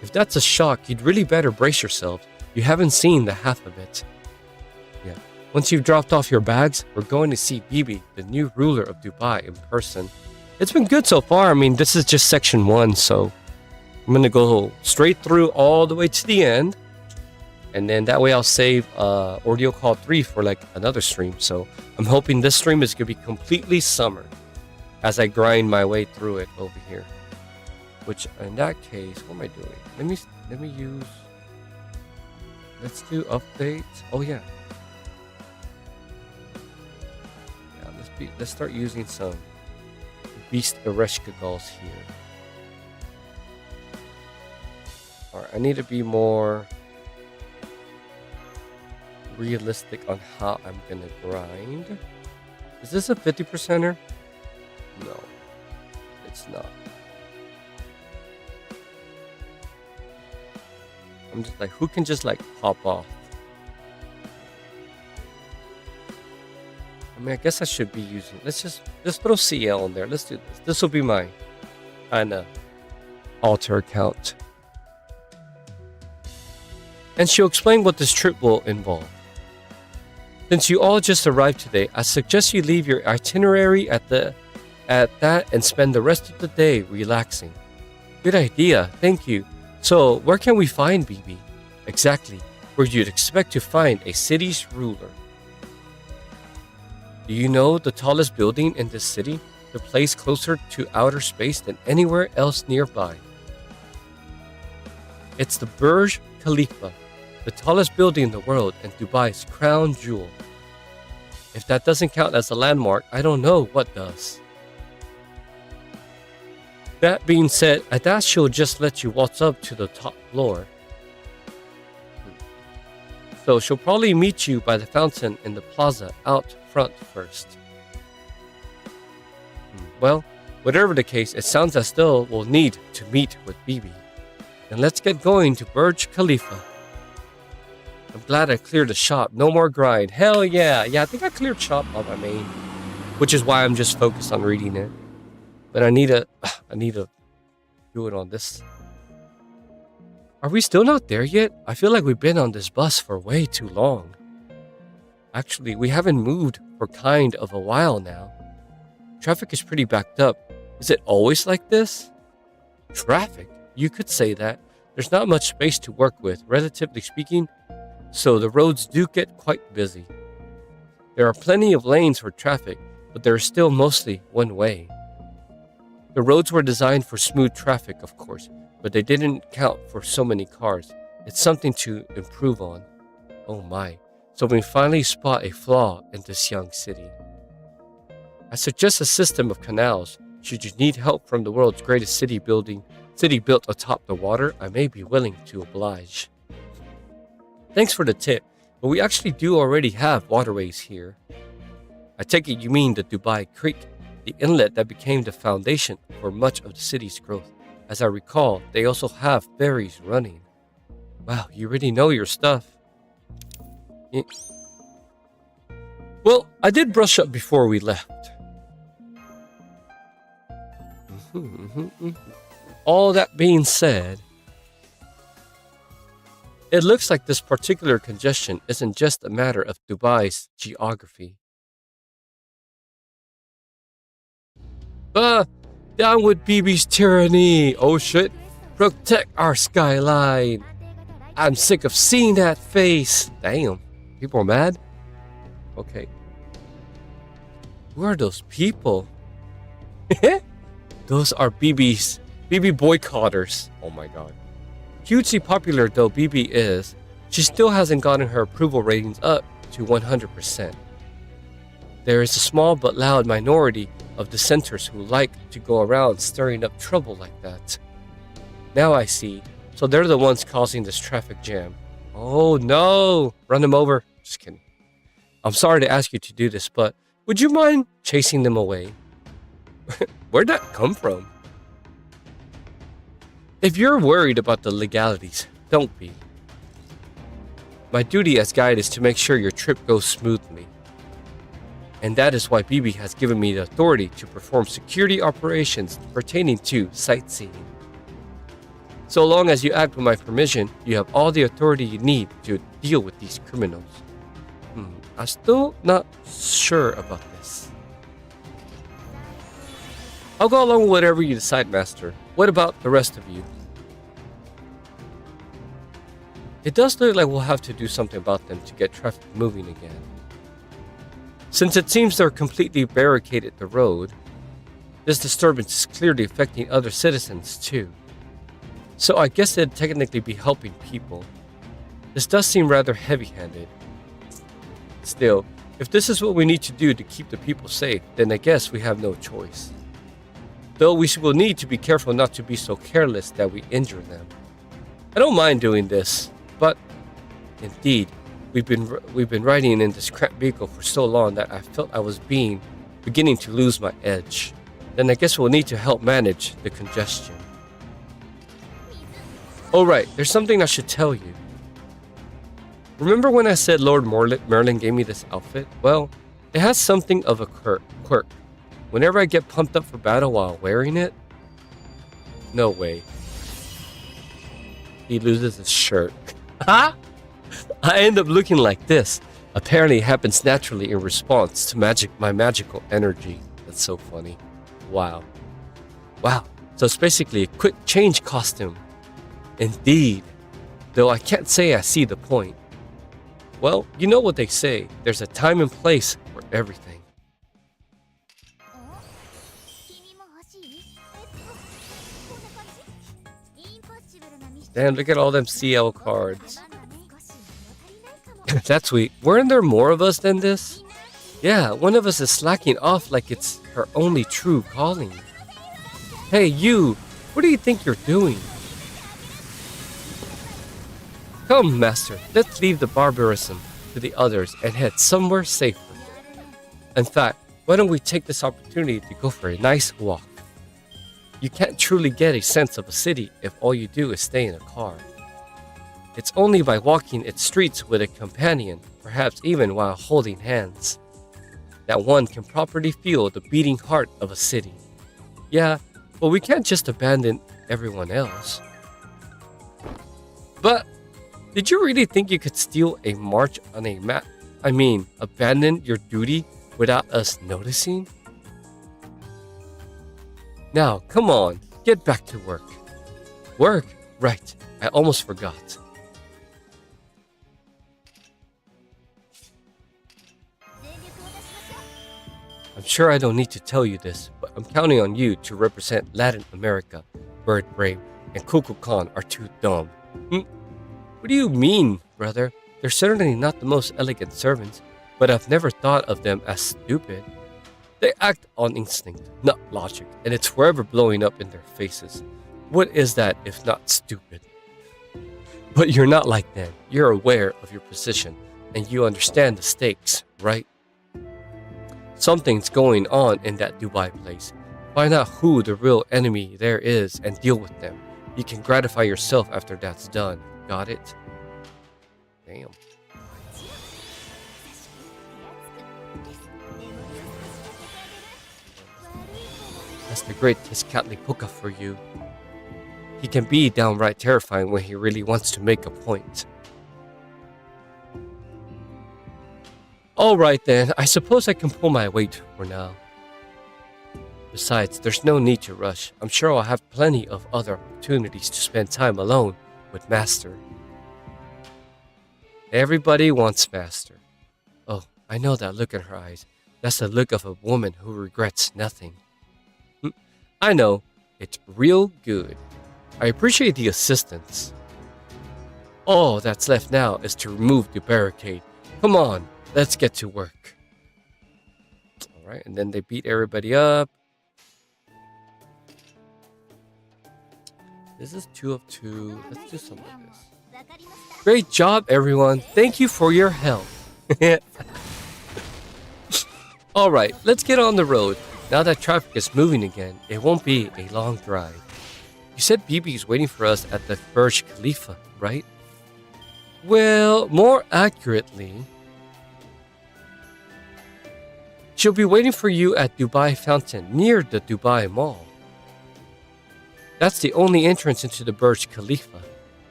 If that's a shock, you'd really better brace yourself. You haven't seen the half of it. Yeah. Once you've dropped off your bags, we're going to see Bibi, the new ruler of Dubai, in person. It's been good so far. I mean, this is just section 1, so I'm going to go straight through all the way to the end. And then that way I'll save Ordeal Call 3 for like another stream. So I'm hoping this stream is going to be completely summer as I grind my way through it over here. Which in that case, what am I doing? Let me use. Let's do updates. Oh yeah. Yeah. Let's start using some Beast Ereshka Gulls here. All right. I need to be more realistic on how I'm gonna grind. Is this a 50%er? No, it's not. I'm just like, who can just like pop off? I mean, I guess I should be using, let's throw CL in there. Let's do this. This will be my kind of alter account. And she'll explain what this trip will involve. Since you all just arrived today, I suggest you leave your itinerary at that and spend the rest of the day relaxing. Good idea, thank you. So, where can we find Bibi? Exactly, where you'd expect to find a city's ruler. Do you know the tallest building in this city? The place closer to outer space than anywhere else nearby. It's the Burj Khalifa, the tallest building in the world and Dubai's crown jewel. If that doesn't count as a landmark, I don't know what does. That being said, I doubt she'll just let you waltz up to the top floor. So she'll probably meet you by the fountain in the plaza out front first. Well, whatever the case, it sounds as though we'll need to meet with Bibi. Then let's get going to Burj Khalifa. I'm glad I cleared the shop. No more grind. Hell yeah. Yeah, I think I cleared shop on my main. Which is why I'm just focused on reading it. But I need to do it on this. Are we still not there yet? I feel like we've been on this bus for way too long. Actually, we haven't moved for kind of a while now. Traffic is pretty backed up. Is it always like this? Traffic? You could say that. There's not much space to work with, relatively speaking, so the roads do get quite busy. There are plenty of lanes for traffic, but there is still mostly one way. The roads were designed for smooth traffic, of course, but they didn't count for so many cars. It's something to improve on. Oh my. So we finally spot a flaw in this young city. I suggest a system of canals. Should you need help from the world's greatest city built atop the water, I may be willing to oblige. Thanks for the tip, but we actually do already have waterways here. I take it you mean the Dubai Creek, the inlet that became the foundation for much of the city's growth. As I recall, they also have ferries running. Wow, you really know your stuff. Yeah. Well, I did brush up before we left. All that being said, it looks like this particular congestion isn't just a matter of Dubai's geography. Down with Bibi's tyranny. Oh shit. Protect our skyline. I'm sick of seeing that face. Damn. People are mad? Okay. Who are those people? Those are Bibi boycotters. Oh my god. Hugely popular though Bibi is, she still hasn't gotten her approval ratings up to 100%. There is a small but loud minority of dissenters who like to go around stirring up trouble like that. Now I see. So they're the ones causing this traffic jam. Oh no! Run them over. Just kidding. I'm sorry to ask you to do this, but would you mind chasing them away? Where'd that come from? If you're worried about the legalities, don't be. My duty as guide is to make sure your trip goes smoothly. And that is why Bibi has given me the authority to perform security operations pertaining to sightseeing. So long as you act with my permission, you have all the authority you need to deal with these criminals. I'm still not sure about this. I'll go along with whatever you decide, Master. What about the rest of you? It does look like we'll have to do something about them to get traffic moving again. Since it seems they're completely barricaded the road, this disturbance is clearly affecting other citizens too. So I guess they'd technically be helping people. This does seem rather heavy-handed. Still, if this is what we need to do to keep the people safe, then I guess we have no choice. Though we will need to be careful not to be so careless that we injure them. I don't mind doing this, but indeed, we've been riding in this cramped vehicle for so long that I felt I was beginning to lose my edge. Then I guess we'll need to help manage the congestion. Oh right, there's something I should tell you. Remember when I said Lord Merlin gave me this outfit? Well, it has something of a quirk. Whenever I get pumped up for battle while wearing it, no way. He loses his shirt. I end up looking like this. Apparently it happens naturally in response to my magical energy. That's so funny. Wow. So it's basically a quick change costume. Indeed. Though I can't say I see the point. Well, you know what they say. There's a time and place for everything. Damn, look at all them CL cards. That's sweet. Weren't there more of us than this? Yeah, one of us is slacking off like it's her only true calling. Hey, you! What do you think you're doing? Come, master, let's leave the barbarism to the others and head somewhere safer. In fact, why don't we take this opportunity to go for a nice walk? You can't truly get a sense of a city if all you do is stay in a car. It's only by walking its streets with a companion, perhaps even while holding hands, that one can properly feel the beating heart of a city. Yeah, but we can't just abandon everyone else. But, did you really think you could steal a march on a map? Abandon your duty without us noticing? Now, come on, get back to work. Work? Right, I almost forgot. I'm sure I don't need to tell you this, but I'm counting on you to represent Latin America. Bird Brave and Kukulkan are too dumb. What do you mean, brother? They're certainly not the most elegant servants, but I've never thought of them as stupid. They act on instinct, not logic, and it's forever blowing up in their faces. What is that if not stupid? But you're not like them. You're aware of your position, and you understand the stakes, right? Something's going on in that Dubai place. Find out who the real enemy there is and deal with them. You can gratify yourself after that's done. Got it? Damn. That's the great Tezcatlipoca for you. He can be downright terrifying when he really wants to make a point. Alright then, I suppose I can pull my weight for now. Besides, there's no need to rush. I'm sure I'll have plenty of other opportunities to spend time alone with Master. Everybody wants Master. Oh, I know that look in her eyes. That's the look of a woman who regrets nothing. I know, it's real good. I appreciate the assistance. All that's left now is to remove the barricade. Come on, let's get to work. Alright, and then they beat everybody up. This is 2 of 2. Let's do some of this. Great job, everyone. Thank you for your help. Alright, let's get on the road. Now that traffic is moving again, it won't be a long drive. You said Bibi is waiting for us at the Burj Khalifa, right? Well, more accurately, she'll be waiting for you at Dubai Fountain, near the Dubai Mall. That's the only entrance into the Burj Khalifa.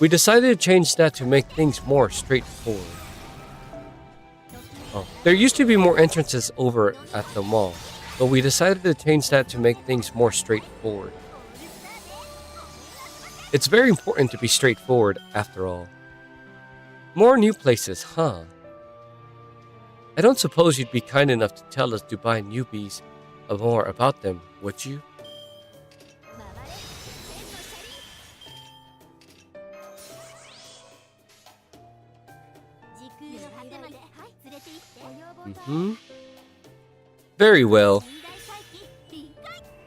We decided to change that to make things more straightforward. There used to be more entrances over at the mall, but we decided to change that to make things more straightforward. It's very important to be straightforward after all. More new places, huh? I don't suppose you'd be kind enough to tell us Dubai newbies more about them, would you? Very well.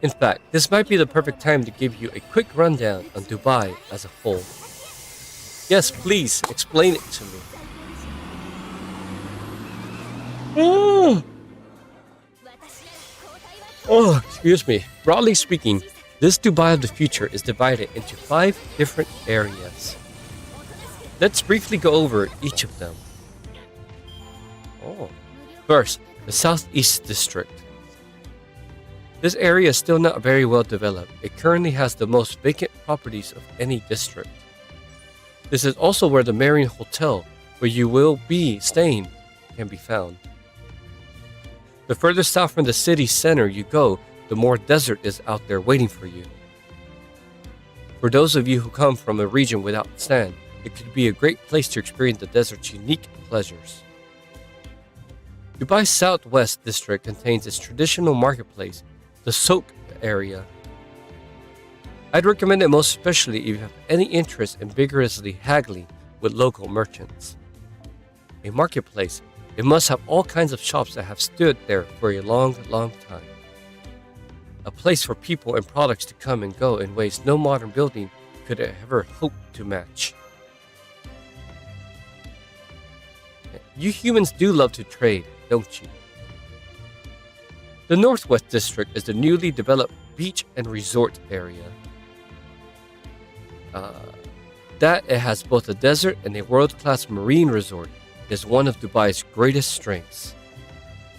In fact, this might be the perfect time to give you a quick rundown on Dubai as a whole. Yes, please, explain it to me. Excuse me. Broadly speaking, this Dubai of the future is divided into 5 different areas. Let's briefly go over each of them. First, the Southeast District. This area is still not very well developed. It currently has the most vacant properties of any district. This is also where the Marion Hotel, where you will be staying, can be found. The further south from the city center you go, the more desert is out there waiting for you. For those of you who come from a region without sand, it could be a great place to experience the desert's unique pleasures. Dubai's southwest district contains its traditional marketplace, the souk area. I'd recommend it most especially if you have any interest in vigorously haggling with local merchants. A marketplace, it must have all kinds of shops that have stood there for a long, long time. A place for people and products to come and go in ways no modern building could ever hope to match. You humans do love to trade, don't you? The Northwest District is the newly developed beach and resort area. That it has both a desert and a world-class marine resort is one of Dubai's greatest strengths.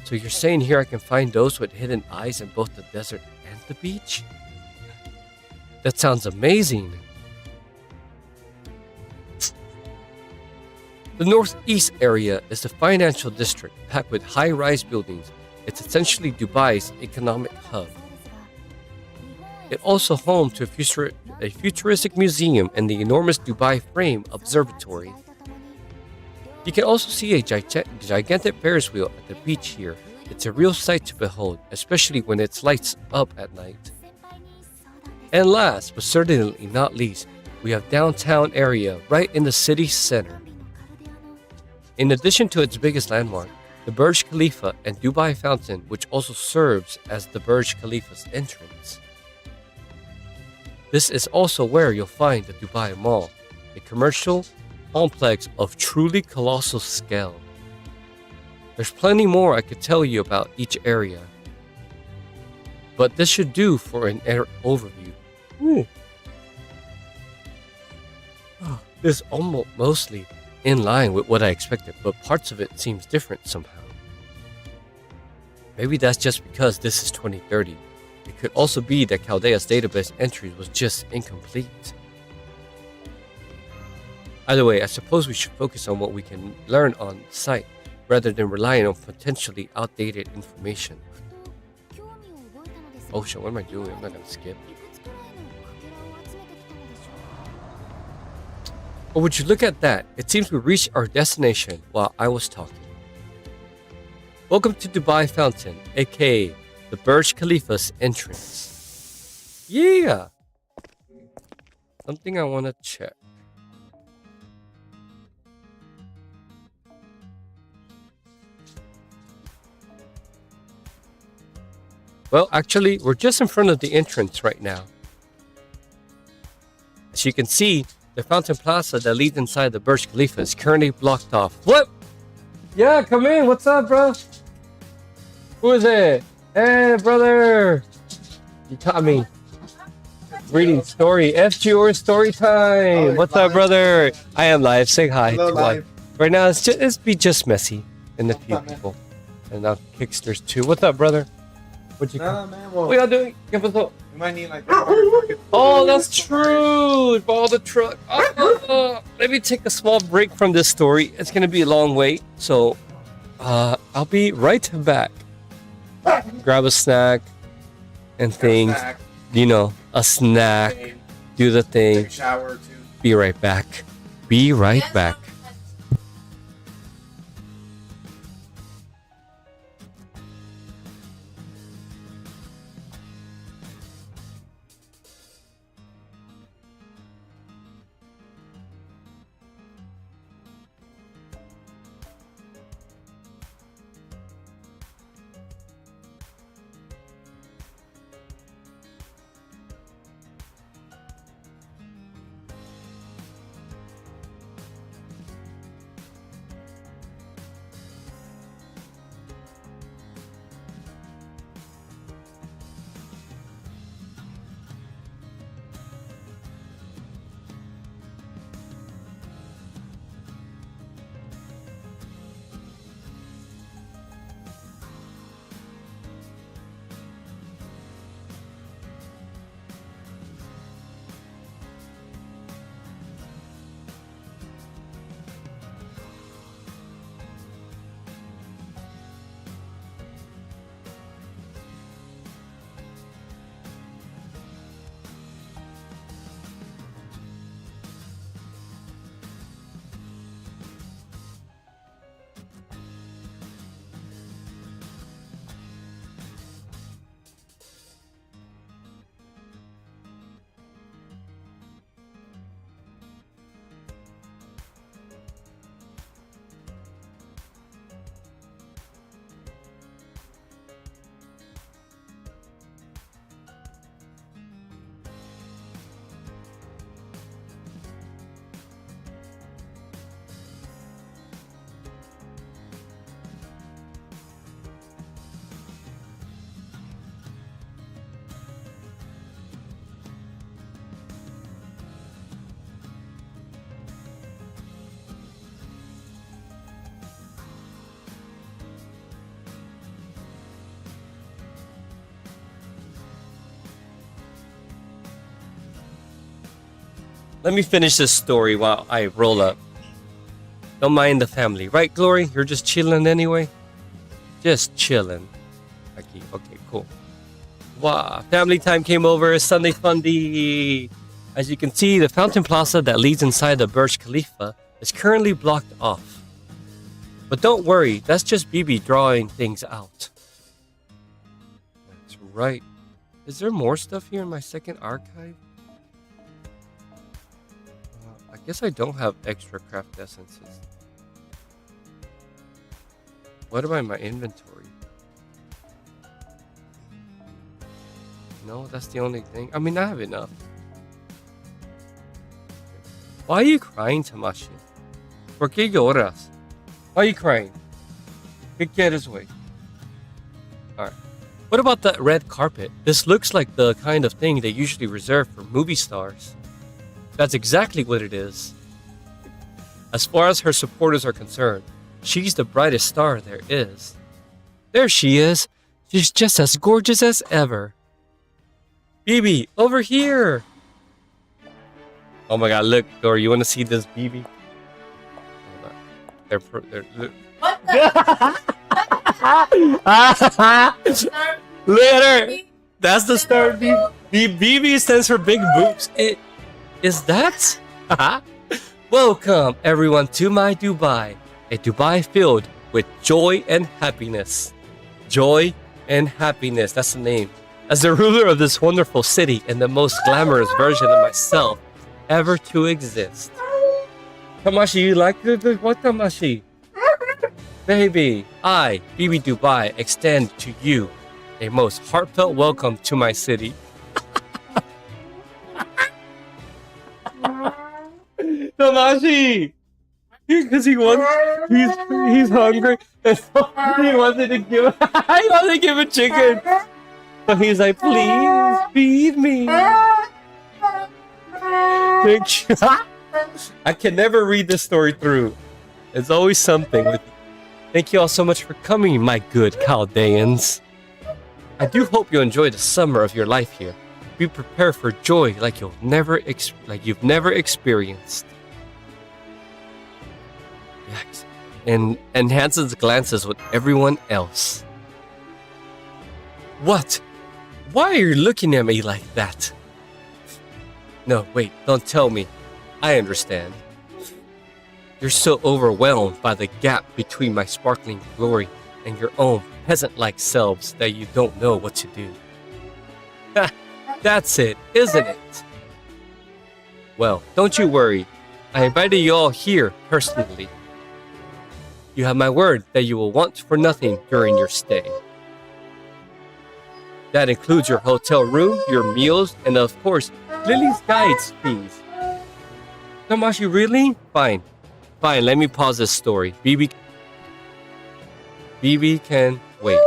So you're saying here I can find those with hidden eyes in both the desert and the beach? That sounds amazing. The northeast area is the financial district packed with high-rise buildings. It's essentially Dubai's economic hub. It's also home to a futuristic museum and the enormous Dubai Frame Observatory. You can also see a gigantic Ferris wheel at the beach here. It's a real sight to behold, especially when it lights up at night. And last, but certainly not least, we have downtown area right in the city center. In addition to its biggest landmark, the Burj Khalifa and Dubai Fountain, which also serves as the Burj Khalifa's entrance. This is also where you'll find the Dubai Mall, a commercial complex of truly colossal scale. There's plenty more I could tell you about each area, but this should do for an overview. This is almost mostly in line with what I expected, but parts of it seems different somehow. Maybe that's just because this is 2030. It could also be that Chaldea's database entry was just incomplete. Either way, I suppose we should focus on what we can learn on site rather than relying on potentially outdated information. Oh shit, what am I doing? I'm not gonna skip. Oh, would you look at that? It seems we reached our destination while I was talking. Welcome to Dubai Fountain, aka the Burj Khalifa's entrance. Yeah! Something I want to check. Well, actually, we're just in front of the entrance right now. As you can see, the fountain plaza that leads inside the Burj Khalifa is currently blocked off. What? Yeah, come in. What's up, bro? Who is it? Hey, brother. You caught me reading story. FGO Story time. What's up, brother? I am live. Say hi. Hello, live. Right now, it's be just messy and a few people. And now Kicksters too. What's up, brother? What'd you call? Man, well, What y'all doing? Give us up. we might need like Oh, that's true. All the truck. Let me take a small break from this story. It's gonna be a long wait, so I'll be right back. Grab a snack and things. You know, a snack. Do the thing. Take a shower or two. Be right back. Be right back. Let me finish this story while I roll up. Don't mind the family, right, Glory? You're just chilling anyway? Just chilling. Okay, cool. Wow, family time came over. Sunday Fundy. As you can see, the fountain plaza that leads inside the Burj Khalifa is currently blocked off. But don't worry, that's just BB drawing things out. That's right. Is there more stuff here in my second archive? I guess I don't have extra craft essences. What about my inventory? No, that's the only thing. I mean, I have enough. Why are you crying, Tamashi? ¿Por qué lloras? Why are you crying? Get his way. Alright. What about that red carpet? This looks like the kind of thing they usually reserve for movie stars. That's exactly what it is. As far as her supporters are concerned, she's the brightest star there is. There she is. She's just as gorgeous as ever. BB, over here! Oh my god, look, Dory, you want to see this BB? They're What the? Look at her! That's the star BB. BB stands for big boobs. Is that? Welcome, everyone, to my Dubai. A Dubai filled with joy and happiness. Joy and happiness, that's the name. As the ruler of this wonderful city and the most glamorous version of myself ever to exist. Tamashi, you like what, Tamashi? Baby, I, BB Dubai, extend to you a most heartfelt welcome to my city. Tamashi! Because he's hungry and so he wanted to give a chicken. But he's like, please feed me. Thank you. I can never read this story through. There's always something with you. Thank you all so much for coming, my good Chaldeans. I do hope you enjoy the summer of your life here. Be prepared for joy like you've never experienced. Yes. And enhances glances with everyone else. What? Why are you looking at me like that? No, wait, don't tell me. I understand. You're so overwhelmed by the gap between my sparkling glory and your own peasant-like selves that you don't know what to do. That's it, isn't it? Well, don't you worry. I invited you all here personally. You have my word that you will want for nothing during your stay. That includes your hotel room, your meals, and of course, Lily's guides fees. Tamashi, really? Fine. Fine, let me pause this story. BB can wait.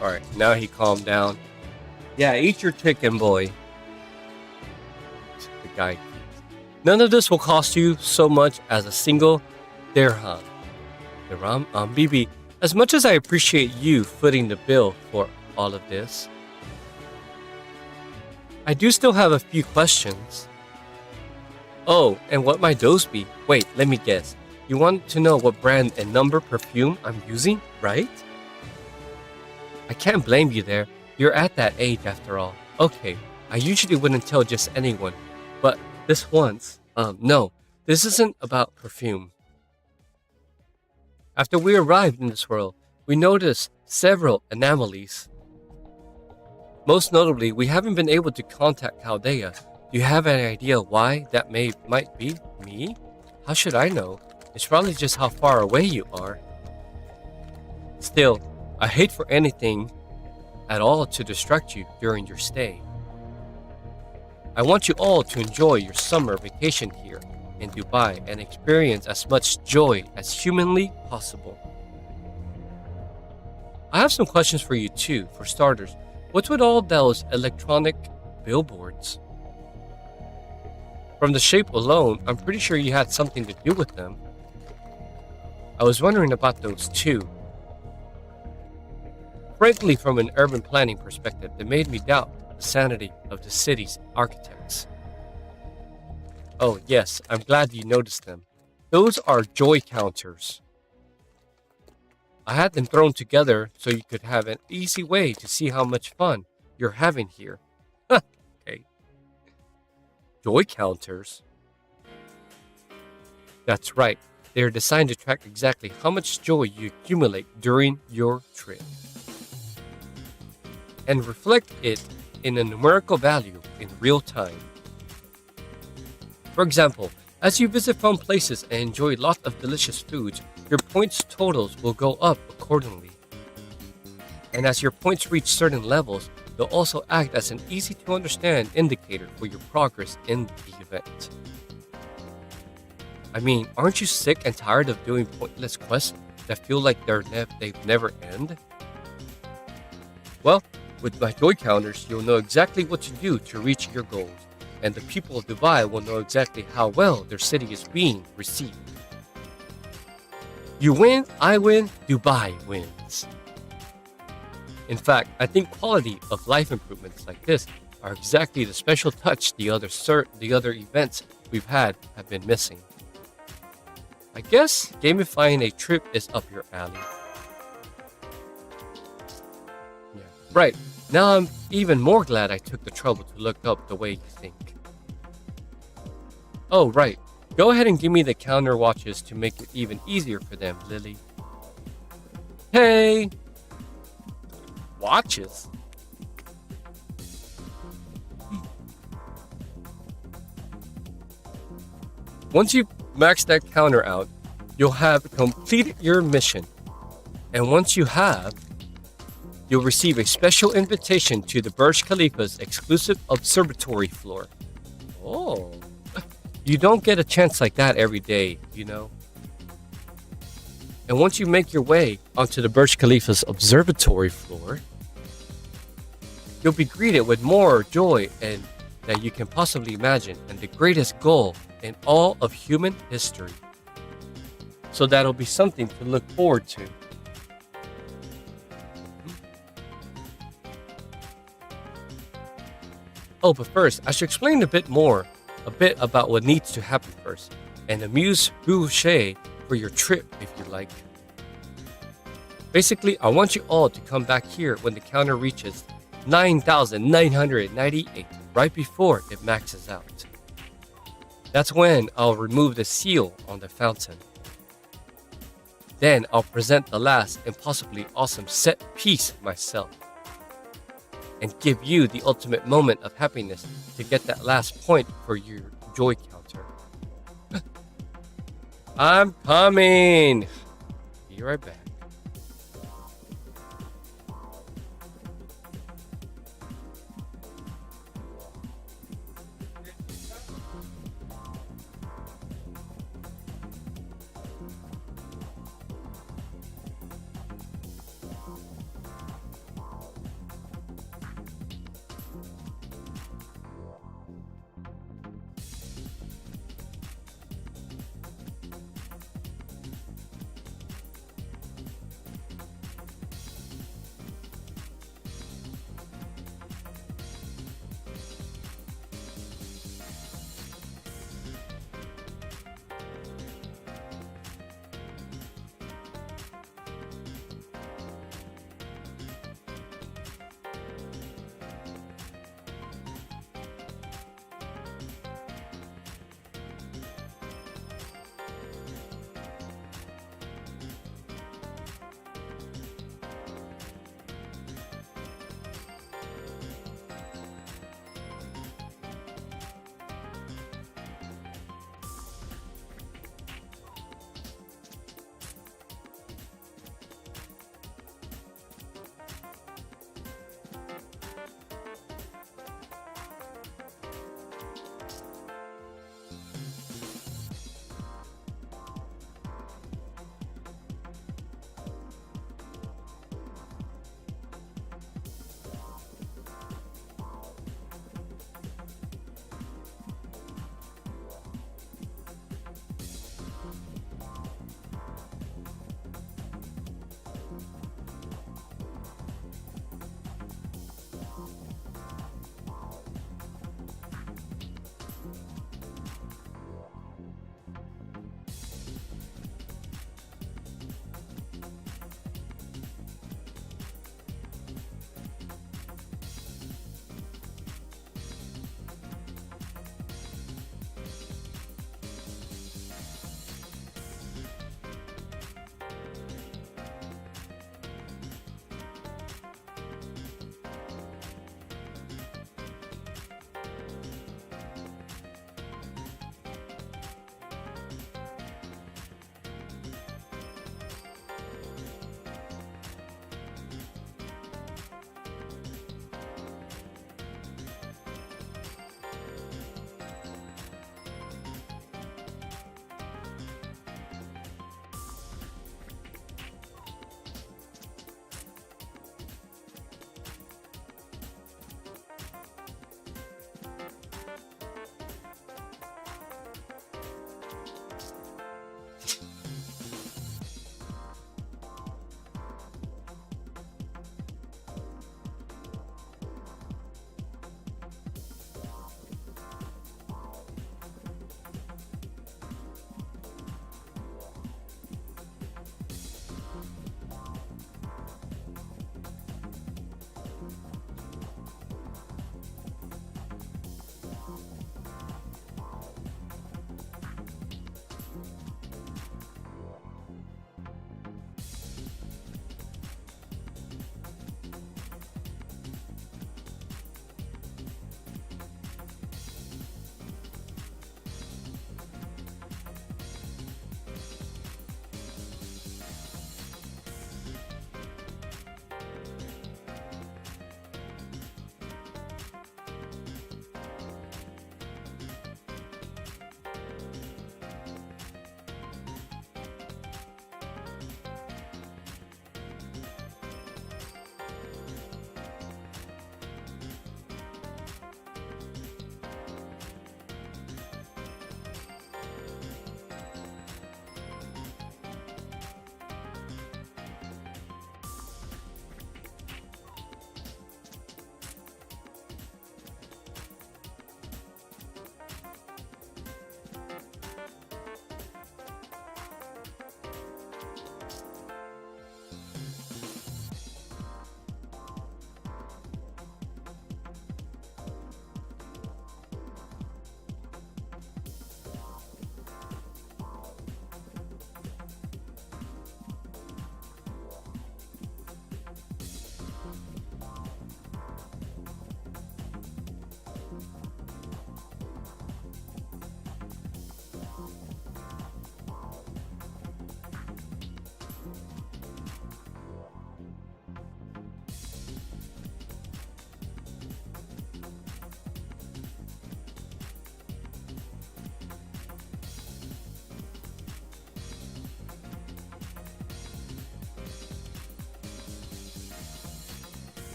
Alright, now he calmed down. Yeah, eat your chicken, boy. The guy. None of this will cost you so much as a single dirham. Dirham, Bibi. As much as I appreciate you footing the bill for all of this, I do still have a few questions. Oh, and what might those be? Wait, let me guess. You want to know what brand and number perfume I'm using, right? I can't blame you there. You're at that age after all. Okay, I usually wouldn't tell just anyone, but this once, no, this isn't about perfume. After we arrived in this world, we noticed several anomalies. Most notably, we haven't been able to contact Chaldea. Do you have any idea why that might be? Me? How should I know? It's probably just how far away you are. Still, I hate for anything at all to distract you during your stay. I want you all to enjoy your summer vacation here in Dubai and experience as much joy as humanly possible. I have some questions for you too. For starters, what's with all those electronic billboards? From the shape alone, I'm pretty sure you had something to do with them. I was wondering about those too. Frankly, from an urban planning perspective, they made me doubt the sanity of the city's architects. Oh yes, I'm glad you noticed them. Those are joy counters. I had them thrown together so you could have an easy way to see how much fun you're having here. Okay. Joy counters? That's right. They are designed to track exactly how much joy you accumulate during your trip and reflect it in a numerical value in real time. For example, as you visit fun places and enjoy lots of delicious foods, your points totals will go up accordingly. And as your points reach certain levels, they'll also act as an easy to understand indicator for your progress in the event. I mean, aren't you sick and tired of doing pointless quests that feel like they've never end? Well, with my joy counters, you'll know exactly what to do to reach your goals, and the people of Dubai will know exactly how well their city is being received. You win, I win, Dubai wins. In fact, I think quality of life improvements like this are exactly the special touch the other events we've had have been missing. I guess gamifying a trip is up your alley. Yeah, right. Now I'm even more glad I took the trouble to look up the way you think. Oh, right. Go ahead and give me the counter watches to make it even easier for them, Lily. Hey! Watches? Once you max that counter out, you'll have completed your mission. And once you have, you'll receive a special invitation to the Burj Khalifa's exclusive observatory floor. Oh, you don't get a chance like that every day, you know. And once you make your way onto the Burj Khalifa's observatory floor, you'll be greeted with more joy and that you can possibly imagine and the greatest goal in all of human history. So that'll be something to look forward to. Oh, but first, I should explain a bit about what needs to happen first, and amuse-bouche for your trip if you like. Basically, I want you all to come back here when the counter reaches 9,998, right before it maxes out. That's when I'll remove the seal on the fountain. Then I'll present the last and possibly awesome set piece myself, and give you the ultimate moment of happiness to get that last point for your joy counter. I'm coming! Be right back.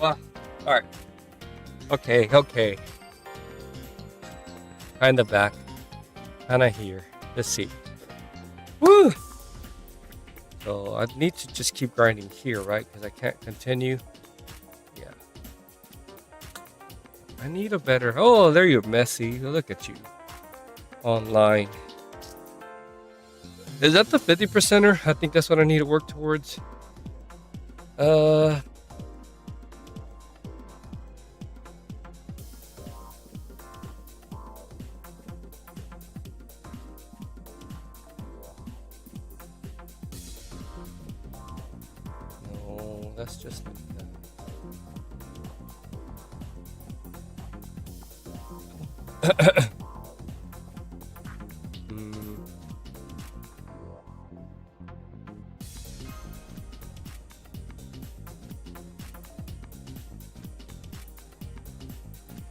Well, all right. Okay. Kind of back, kind of here. Let's see. Woo! So I need to just keep grinding here, right? Because I can't continue. Yeah. I need a better. Oh, there you're messy. Look at you. Online. Is that the 50%er? I think that's what I need to work towards. No, that's just like that.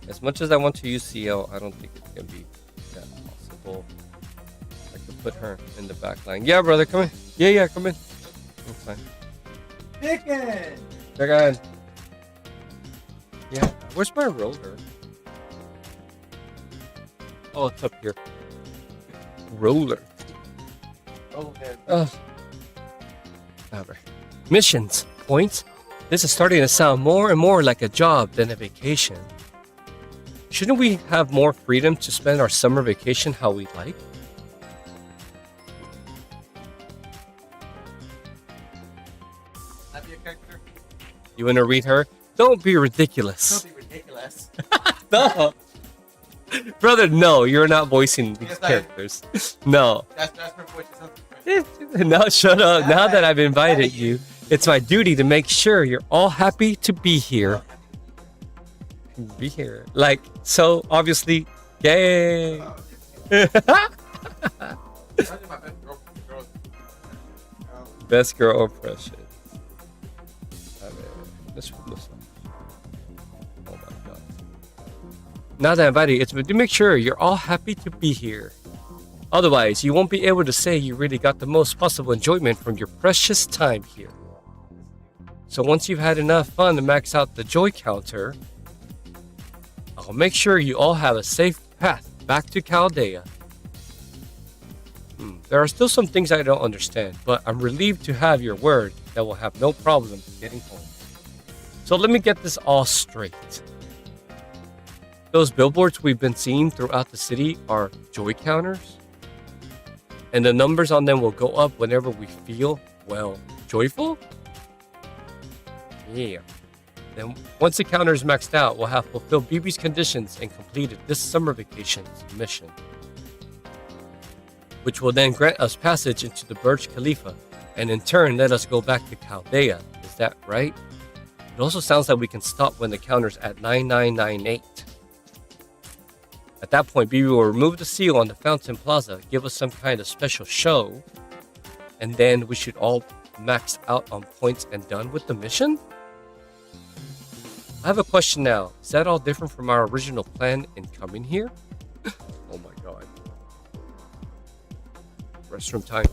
As much as I want to use CL, I don't think it's gonna be that possible. I could put her in the back line. Yeah, brother, come in. Yeah, come in. I'm fine. Chicken! Chicken! Yeah, where's my roller? Oh, it's up here. Roller. Okay. Louder. Missions. Points. This is starting to sound more and more like a job than a vacation. Shouldn't we have more freedom to spend our summer vacation how we like? That be a character? You want to read her? Don't be ridiculous. Don't be ridiculous. No. Brother, no, you're not voicing these Yes, characters. No. That's her voice. Something. No, shut up. Now that I've invited you, it's my duty to make sure you're all happy to be here. Be here. Like, so obviously, yay. Best girl impression. Let's oh my god. Now that I invited you, it's to make sure you're all happy to be here. Otherwise, you won't be able to say you really got the most possible enjoyment from your precious time here. So once you've had enough fun to max out the joy counter, I'll make sure you all have a safe path back to Chaldea. There are still some things I don't understand, but I'm relieved to have your word that we'll have no problem getting home. So let me get this all straight. Those billboards we've been seeing throughout the city are joy counters? And the numbers on them will go up whenever we feel, well, joyful? Yeah. Then once the counter is maxed out, we'll have fulfilled BB's conditions and completed this summer vacation's mission, which will then grant us passage into the Burj Khalifa and in turn let us go back to Chaldea. Is that right? It also sounds like we can stop when the counter's at 9998. At that point, BB will remove the seal on the Fountain Plaza, give us some kind of special show, and then we should all max out on points and done with the mission? I have a question now. Is that all different from our original plan in coming here? Oh my god. Restroom time.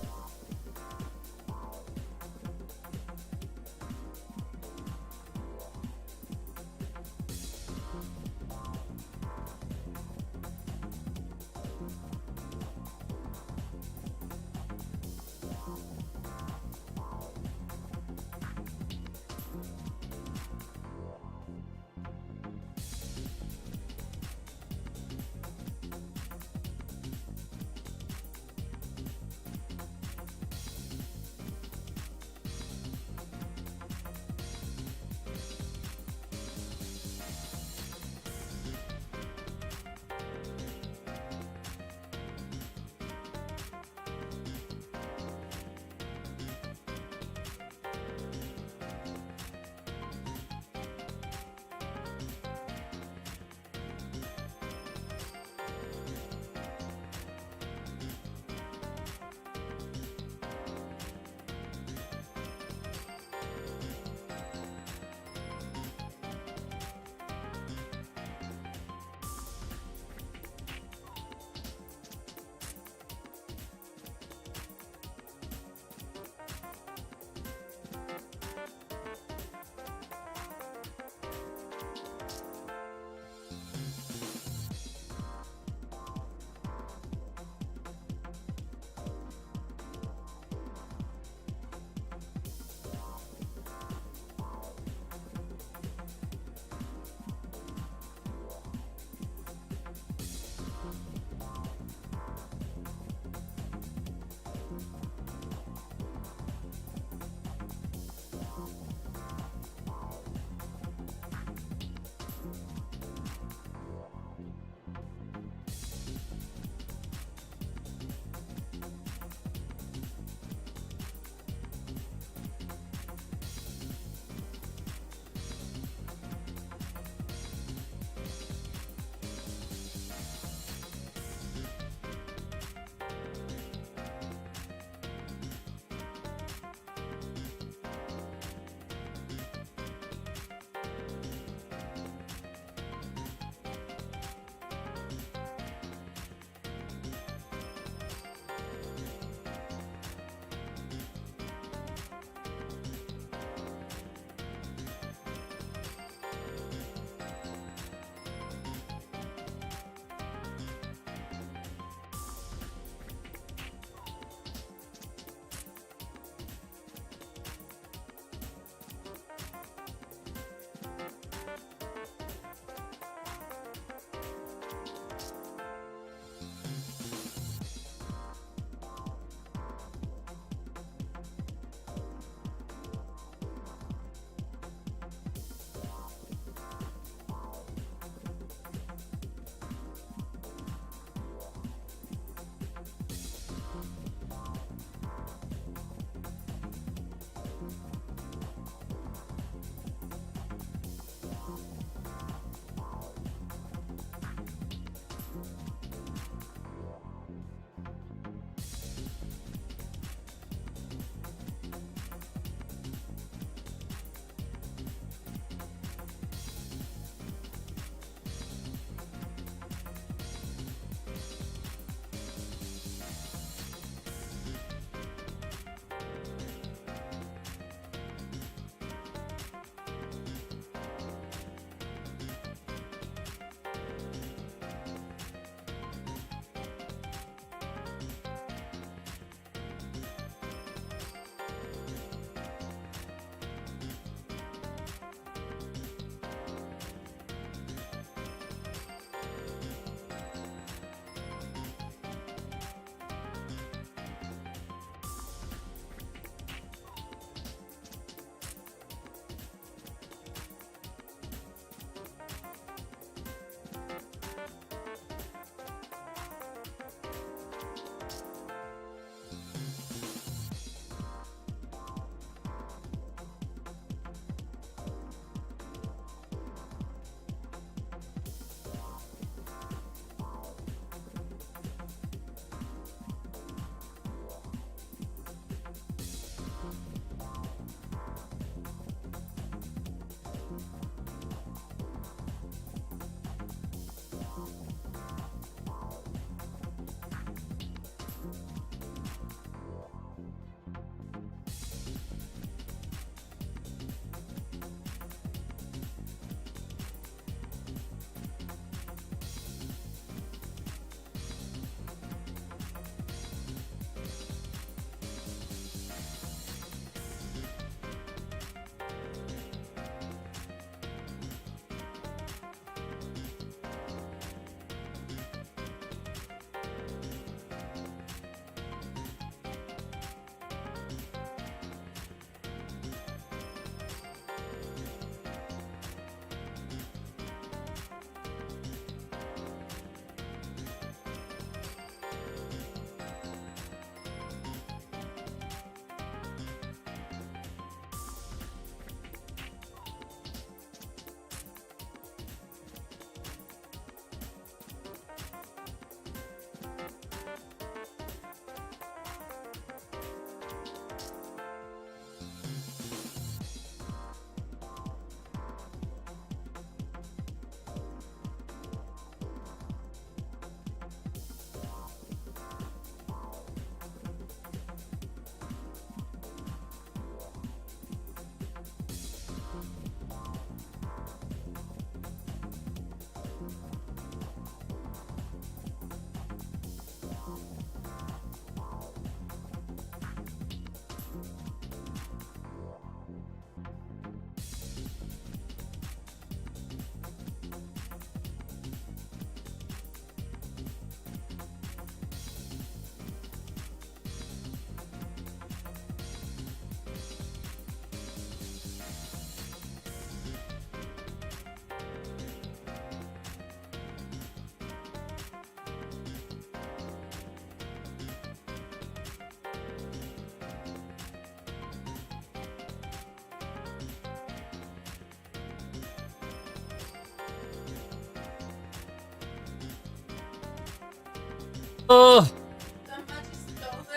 Oh,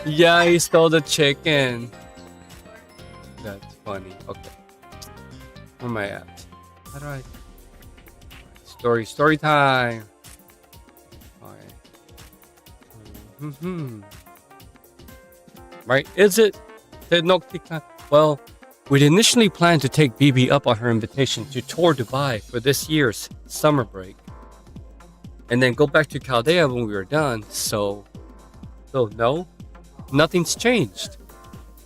yeah, he stole the chicken. That's funny. Okay. Where am I at? How do I... Story time. Alright. Right, is it? Well, we'd initially planned to take BB up on her invitation to tour Dubai for this year's summer break. And then go back to Chaldea when we were done, so no, nothing's changed.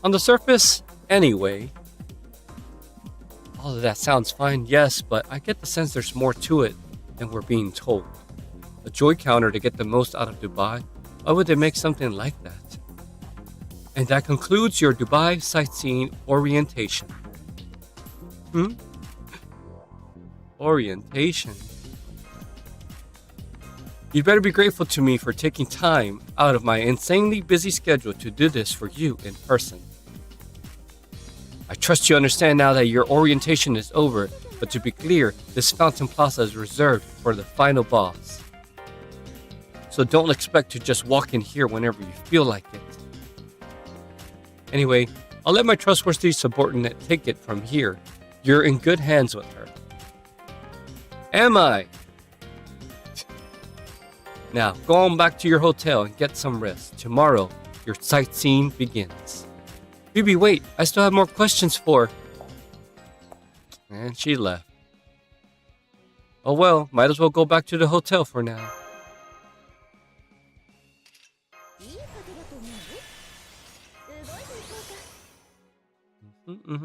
On the surface, anyway. All of that sounds fine, yes, but I get the sense there's more to it than we're being told. A joy counter to get the most out of Dubai? Why would they make something like that? And that concludes your Dubai sightseeing orientation. Orientation. You'd better be grateful to me for taking time out of my insanely busy schedule to do this for you in person. I trust you understand now that your orientation is over, but to be clear, this Fountain Plaza is reserved for the final boss. So don't expect to just walk in here whenever you feel like it. Anyway, I'll let my trustworthy subordinate take it from here. You're in good hands with her. Am I? Now, go on back to your hotel and get some rest. Tomorrow, your sightseeing begins. Phoebe, wait, I still have more questions for... And she left. Oh well, might as well go back to the hotel for now. Then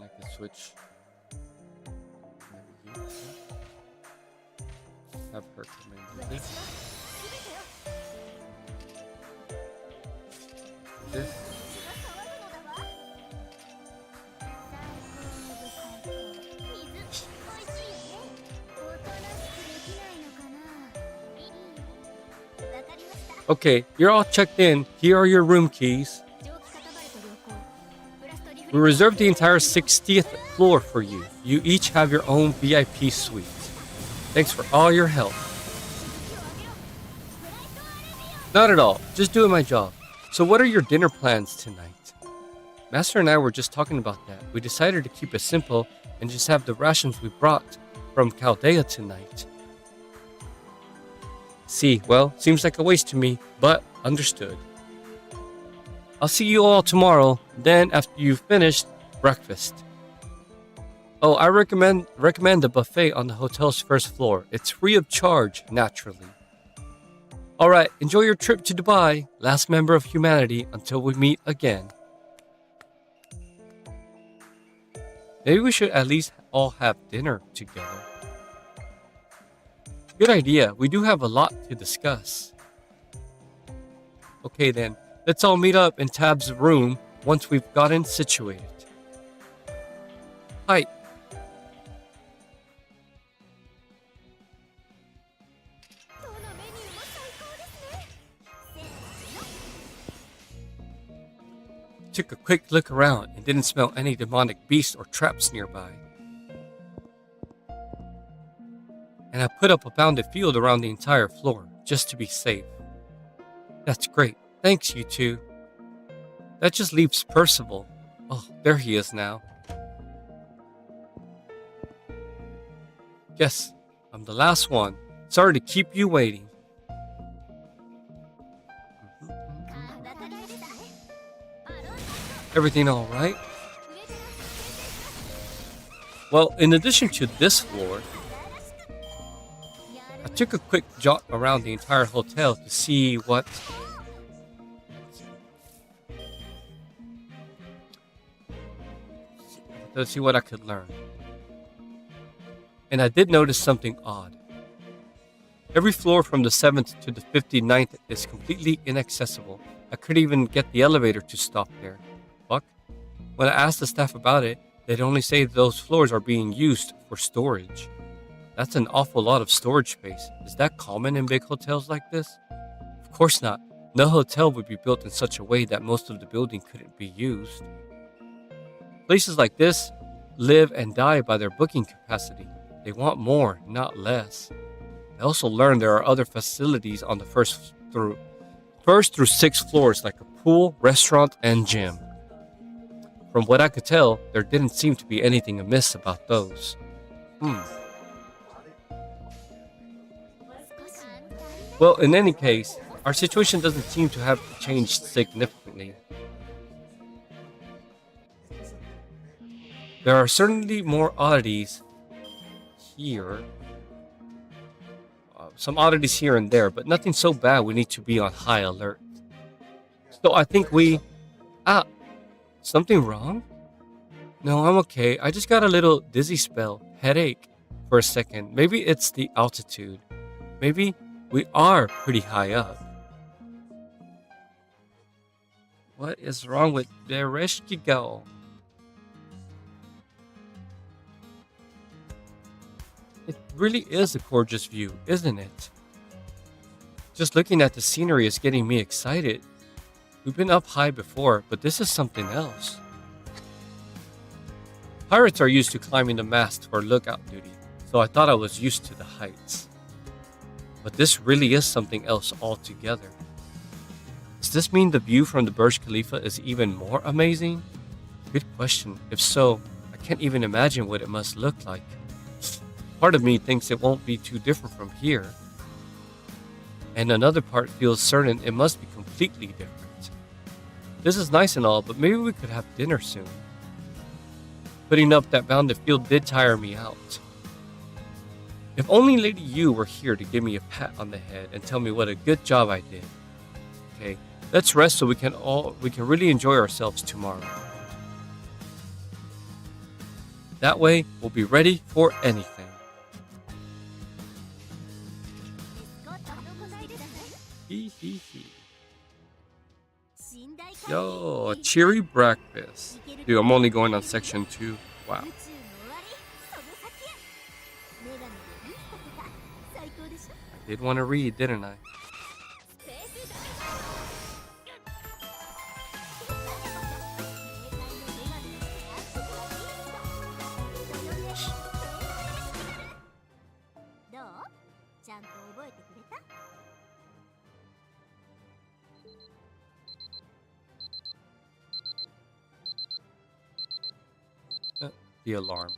I can switch. Have her come in with this. This. Okay, you're all checked in. Here are your room keys. We reserved the entire 60th floor for you. You each have your own VIP suite. Thanks for all your help. Not at all. Just doing my job. So what are your dinner plans tonight? Master and I were just talking about that. We decided to keep it simple and just have the rations we brought from Chaldea tonight. See, well, seems like a waste to me, but understood. I'll see you all tomorrow, then after you've finished breakfast. Oh, I recommend the buffet on the hotel's first floor. It's free of charge, naturally. Alright, enjoy your trip to Dubai, last member of humanity, until we meet again. Maybe we should at least all have dinner together. Good idea, we do have a lot to discuss. Okay then, let's all meet up in Tab's room once we've gotten situated. Hi. Took a quick look around and didn't smell any demonic beasts or traps nearby. And I put up a bounded field around the entire floor, just to be safe. That's great. Thanks, you two. That just leaves Percival. Oh, there he is now. Yes, I'm the last one. Sorry to keep you waiting. Everything all right? Well, in addition to this floor, I took a quick jaunt around the entire hotel to see what... Let's see what I could learn. And I did notice something odd. Every floor from the 7th to the 59th is completely inaccessible. I couldn't even get the elevator to stop there. Fuck. When I asked the staff about it, they'd only say those floors are being used for storage. That's an awful lot of storage space. Is that common in big hotels like this? Of course not. No hotel would be built in such a way that most of the building couldn't be used. Places like this live and die by their booking capacity. They want more, not less. I also learned there are other facilities on the first through 6th floors, like a pool, restaurant, and gym. From what I could tell, there didn't seem to be anything amiss about those. Well, in any case, our situation doesn't seem to have changed significantly. There are certainly more oddities here. Some oddities here and there, but nothing so bad we need to be on high alert. So I think we... something wrong? No, I'm okay. I just got a little dizzy spell, headache for a second. Maybe it's the altitude. Maybe we are pretty high up. What is wrong with Bereshkigal? It really is a gorgeous view, isn't it? Just looking at the scenery is getting me excited. We've been up high before, but this is something else. Pirates are used to climbing the mast for lookout duty, so I thought I was used to the heights. But this really is something else altogether. Does this mean the view from the Burj Khalifa is even more amazing? Good question. If so, I can't even imagine what it must look like. Part of me thinks it won't be too different from here. And another part feels certain it must be completely different. This is nice and all, but maybe we could have dinner soon. Putting up that bounded field did tire me out. If only Lady Yu were here to give me a pat on the head and tell me what a good job I did. Okay, let's rest so we can really enjoy ourselves tomorrow. That way, we'll be ready for anything. Hee hee hee. Yo, a cheery breakfast. Dude, I'm only going on section 2. Wow. I did want to read, didn't I? The alarm.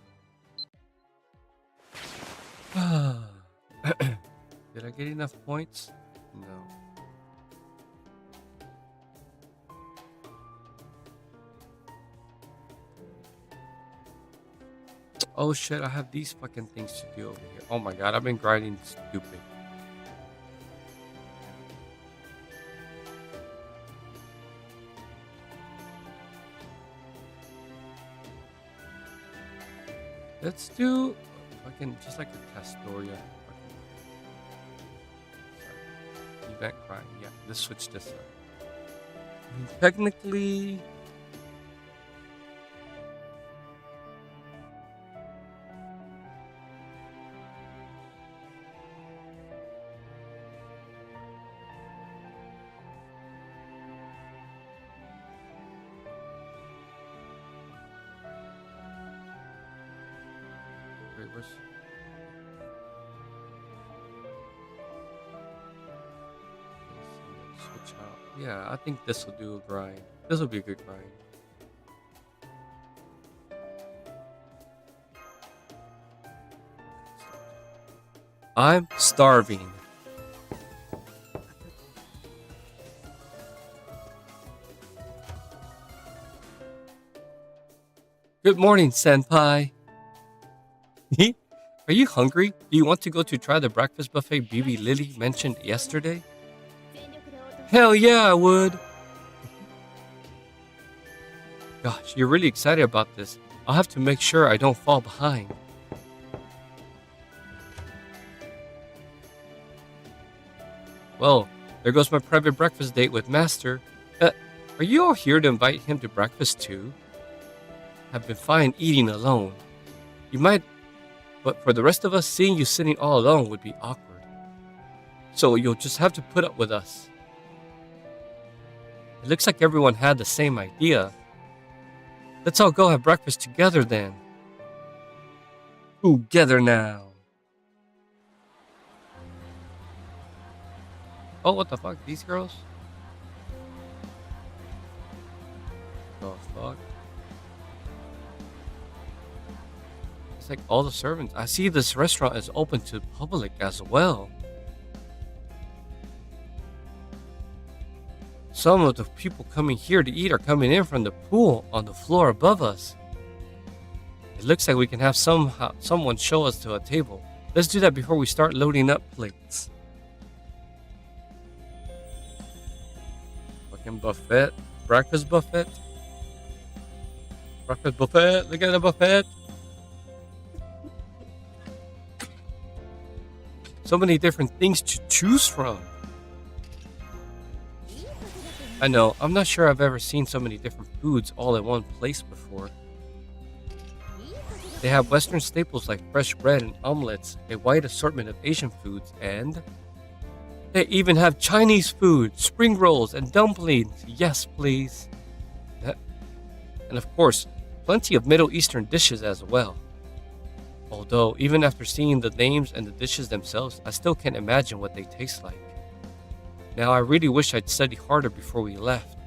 Did I get enough points? No. Oh shit, I have these fucking things to do over here. Oh my god, I've been grinding stupid. Let's do fucking just like a Castoria. Event crime. Yeah, let's switch this up. Technically, wait, where's... Switch out. Yeah, I think this will do a grind. This will be a good grind. I'm starving. Good morning, senpai. Are you hungry? Do you want to go to try the breakfast buffet BB Lily mentioned yesterday? Hell yeah, I would. Gosh, you're really excited about this. I'll have to make sure I don't fall behind. Well, there goes my private breakfast date with Master. Are you all here to invite him to breakfast too? I've been fine eating alone. You might, but for the rest of us, seeing you sitting all alone would be awkward. So you'll just have to put up with us. It looks like everyone had the same idea. Let's all go have breakfast together then. Together now. Oh, what the fuck? These girls? The fuck? It's like all the servants. I see this restaurant is open to public as well. Some of the people coming here to eat are coming in from the pool on the floor above us. It looks like we can have someone show us to a table. Let's do that before we start loading up plates. Fucking buffet. Breakfast buffet. Breakfast buffet. Look at the buffet. So many different things to choose from. I know, I'm not sure I've ever seen so many different foods all in one place before. They have Western staples like fresh bread and omelets, a wide assortment of Asian foods, and they even have Chinese food, spring rolls, and dumplings. Yes, please. And of course, plenty of Middle Eastern dishes as well. Although, even after seeing the names and the dishes themselves, I still can't imagine what they taste like. Now, I really wish I'd studied harder before we left.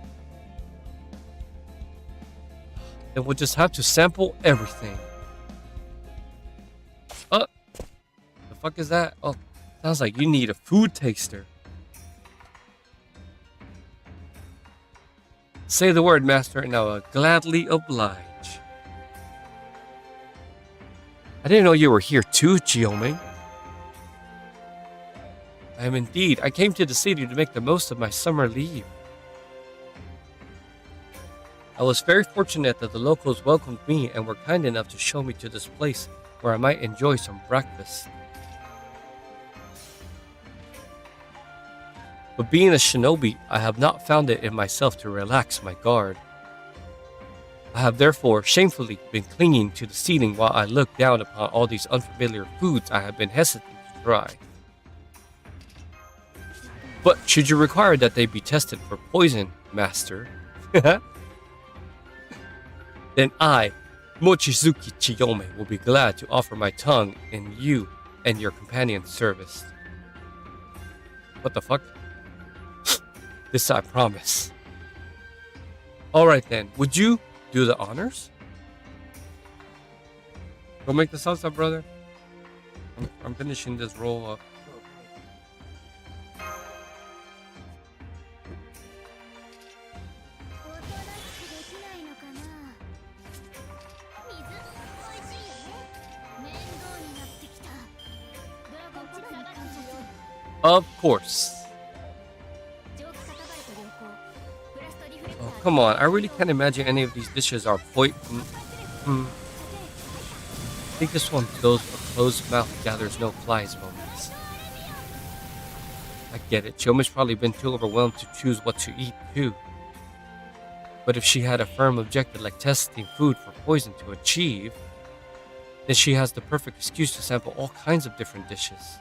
Then we'll just have to sample everything. Oh, the fuck is that? Oh, sounds like you need a food taster. Say the word, master, and I will gladly oblige. I didn't know you were here too, Chiome. I am indeed. I came to the city to make the most of my summer leave. I was very fortunate that the locals welcomed me and were kind enough to show me to this place where I might enjoy some breakfast. But being a shinobi, I have not found it in myself to relax my guard. I have therefore shamefully been clinging to the ceiling while I look down upon all these unfamiliar foods I have been hesitant to try. But should you require that they be tested for poison, master, then I, Mochizuki Chiyome, will be glad to offer my tongue in you and your companion's service. What the fuck? This I promise. Alright then, would you do the honors? Go make the salsa, brother. I'm finishing this roll up. Of course. Oh, come on. I really can't imagine any of these dishes are I think this one goes for closed mouth gathers no flies moments. I get it. Chiome's probably been too overwhelmed to choose what to eat too. But if she had a firm objective like testing food for poison to achieve, then she has the perfect excuse to sample all kinds of different dishes.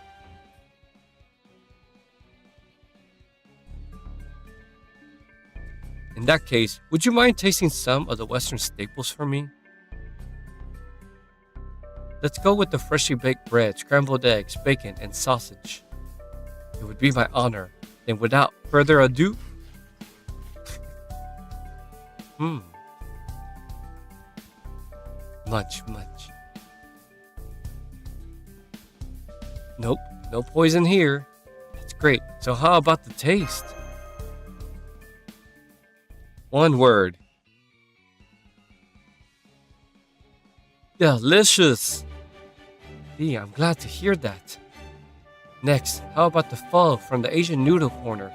In that case, would you mind tasting some of the Western staples for me? Let's go with the freshly baked bread, scrambled eggs, bacon, and sausage. It would be my honor. Then without further ado... Munch. Nope, no poison here. That's great. So how about the taste? One word. Delicious. Gee, I'm glad to hear that. Next, how about the pho from the Asian noodle corner?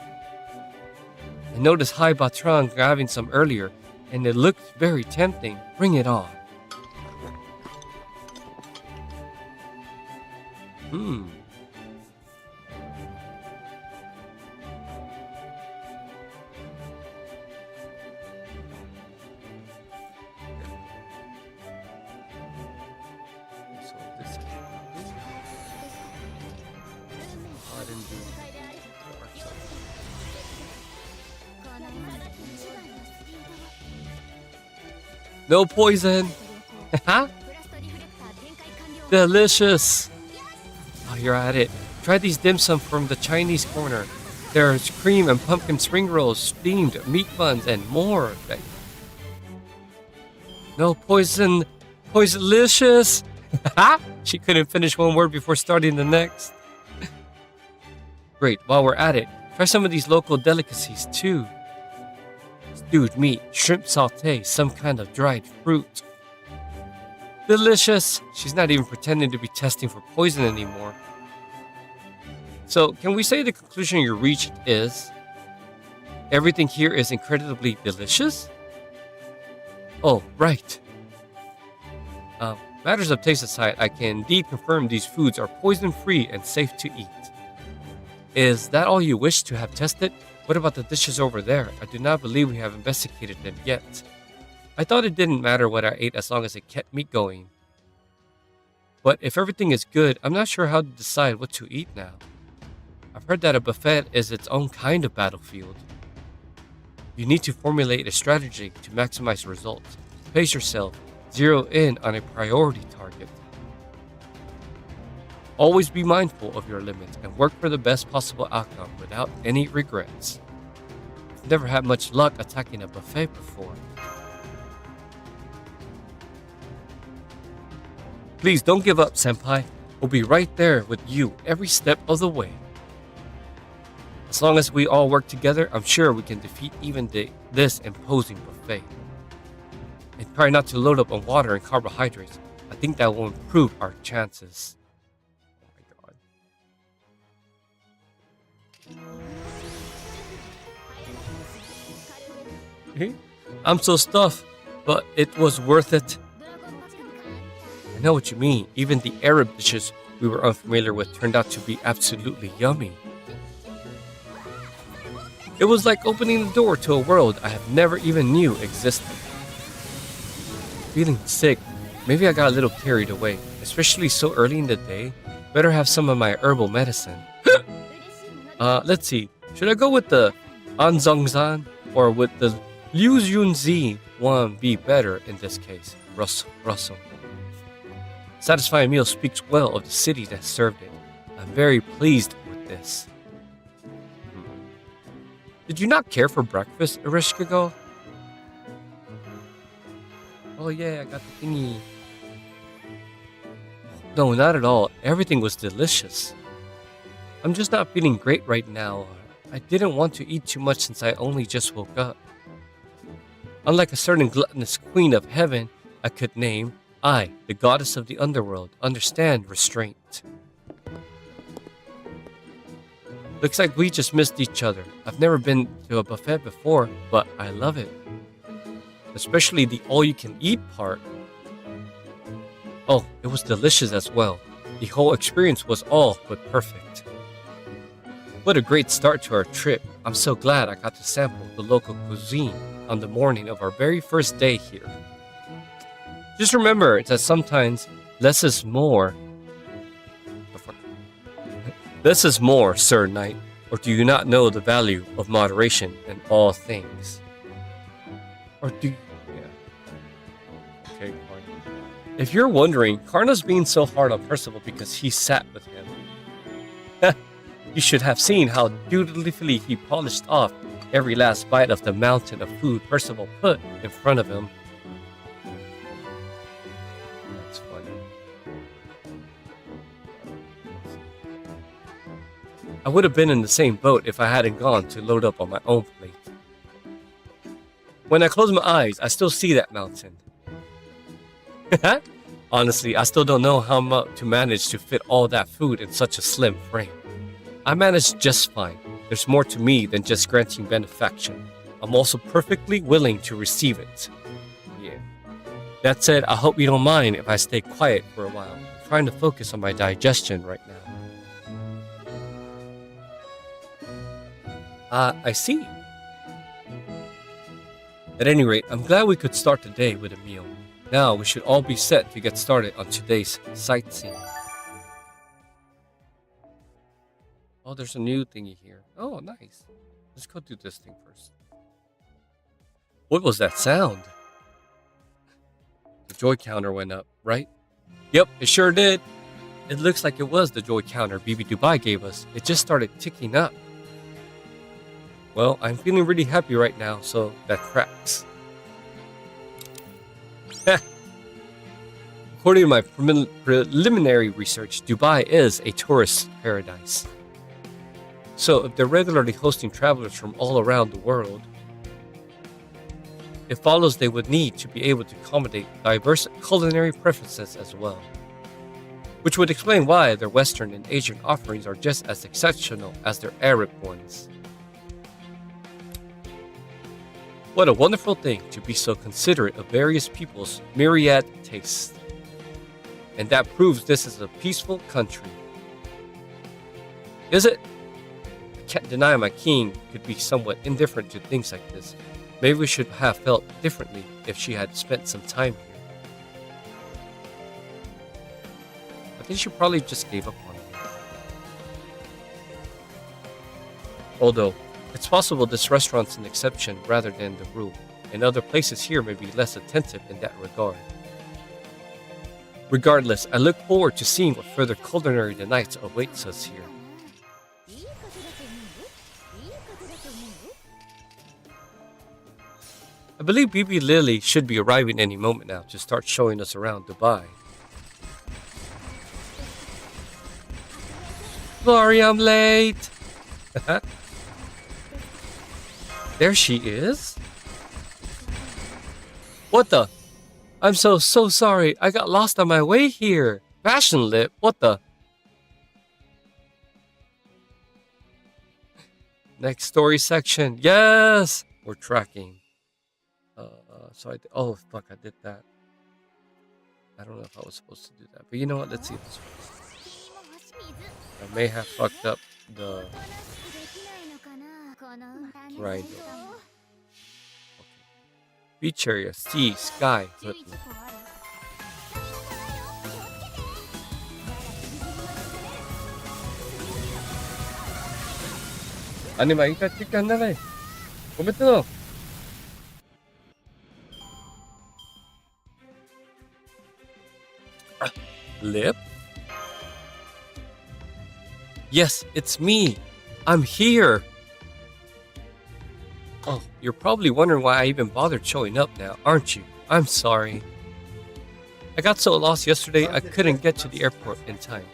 I noticed Hai Batran grabbing some earlier, and it looked very tempting. Bring it on. No poison. Delicious! Oh, you're at it. Try these dim sum from the Chinese corner. There's cream and pumpkin spring rolls, steamed meat buns, and more. No poison. Poisonlicious! She couldn't finish one word before starting the next. Great, while we're at it, try some of these local delicacies too. Stewed meat, shrimp sauté, some kind of dried fruit. Delicious! She's not even pretending to be testing for poison anymore. So, can we say the conclusion you reached is everything here is incredibly delicious? Oh, right. Matters of taste aside, I can indeed confirm these foods are poison-free and safe to eat. Is that all you wish to have tested? What about the dishes over there? I do not believe we have investigated them yet. I thought it didn't matter what I ate as long as it kept me going. But if everything is good, I'm not sure how to decide what to eat now. I've heard that a buffet is its own kind of battlefield. You need to formulate a strategy to maximize results. Pace yourself. Zero in on a priority target. Always be mindful of your limits and work for the best possible outcome without any regrets. I've never had much luck attacking a buffet before. Please don't give up, Senpai. We'll be right there with you every step of the way. As long as we all work together, I'm sure we can defeat even this imposing buffet. And try not to load up on water and carbohydrates. I think that will improve our chances. Oh my god. I'm so stuffed, but it was worth it. I know what you mean. Even the Arab dishes we were unfamiliar with turned out to be absolutely yummy. It was like opening the door to a world I have never even knew existed. Feeling sick, maybe I got a little carried away, especially so early in the day. Better have some of my herbal medicine. Let's see. Should I go with the Anzongzan or with the Liu Junzi one be better in this case? Russell. Satisfying meal speaks well of the city that served it. I'm very pleased with this. Did you not care for breakfast, Ereshkigal? Oh yeah, I got the thingy. No, not at all. Everything was delicious. I'm just not feeling great right now. I didn't want to eat too much since I only just woke up. Unlike a certain gluttonous queen of heaven I could name, I, the goddess of the underworld, understand restraint. Looks like we just missed each other. I've never been to a buffet before, but I love it. Especially the all-you-can-eat part. Oh, it was delicious as well. The whole experience was all but perfect. What a great start to our trip. I'm so glad I got to sample the local cuisine on the morning of our very first day here. Just remember that sometimes less is more. Less is more, Sir Knight. Or do you not know the value of moderation in all things? Or do you... Yeah. Okay, fine. If you're wondering, Karna's being so hard on Percival because he sat with him. You should have seen how dutifully he polished off every last bite of the mountain of food Percival put in front of him. That's funny. I would have been in the same boat if I hadn't gone to load up on my own plate. When I close my eyes, I still see that mountain. Honestly, I still don't know how to manage to fit all that food in such a slim frame. I managed just fine. There's more to me than just granting benefaction. I'm also perfectly willing to receive it. Yeah. That said, I hope you don't mind if I stay quiet for a while. I'm trying to focus on my digestion right now. I see. At any rate, I'm glad we could start the day with a meal. Now we should all be set to get started on today's sightseeing. Oh, there's a new thingy here. Oh, nice. Let's go do this thing first. What was that sound? The joy counter went up, right? Yep, it sure did. It looks like it was the joy counter BB Dubai gave us. It just started ticking up. Well, I'm feeling really happy right now, so that tracks. According to my preliminary research, Dubai is a tourist paradise. So if they're regularly hosting travelers from all around the world, it follows they would need to be able to accommodate diverse culinary preferences as well. Which would explain why their Western and Asian offerings are just as exceptional as their Arab ones. What a wonderful thing to be so considerate of various people's myriad tastes. And that proves this is a peaceful country. Is it? I can't deny my king could be somewhat indifferent to things like this. Maybe we should have felt differently if she had spent some time here. I think she probably just gave up on me. Although, it's possible this restaurant's an exception rather than the rule, and other places here may be less attentive in that regard. Regardless, I look forward to seeing what further culinary delights awaits us here. I believe BB Lily should be arriving any moment now to start showing us around Dubai. Sorry I'm late! There she is? What the? I'm so sorry. I got lost on my way here. Fashion lip? What the? Next story section. Yes! We're tracking. Oh fuck, I did that. I don't know if I was supposed to do that. But you know what? Let's see this first. I may have fucked up the grind. Okay. Beach area, sea, sky, footnote. Ani makita chicken na eh. Kumita no. Lip? Yes, it's me. I'm here. Oh, you're probably wondering why I even bothered showing up now, aren't you? I'm sorry. I got so lost yesterday I couldn't get to the airport in time.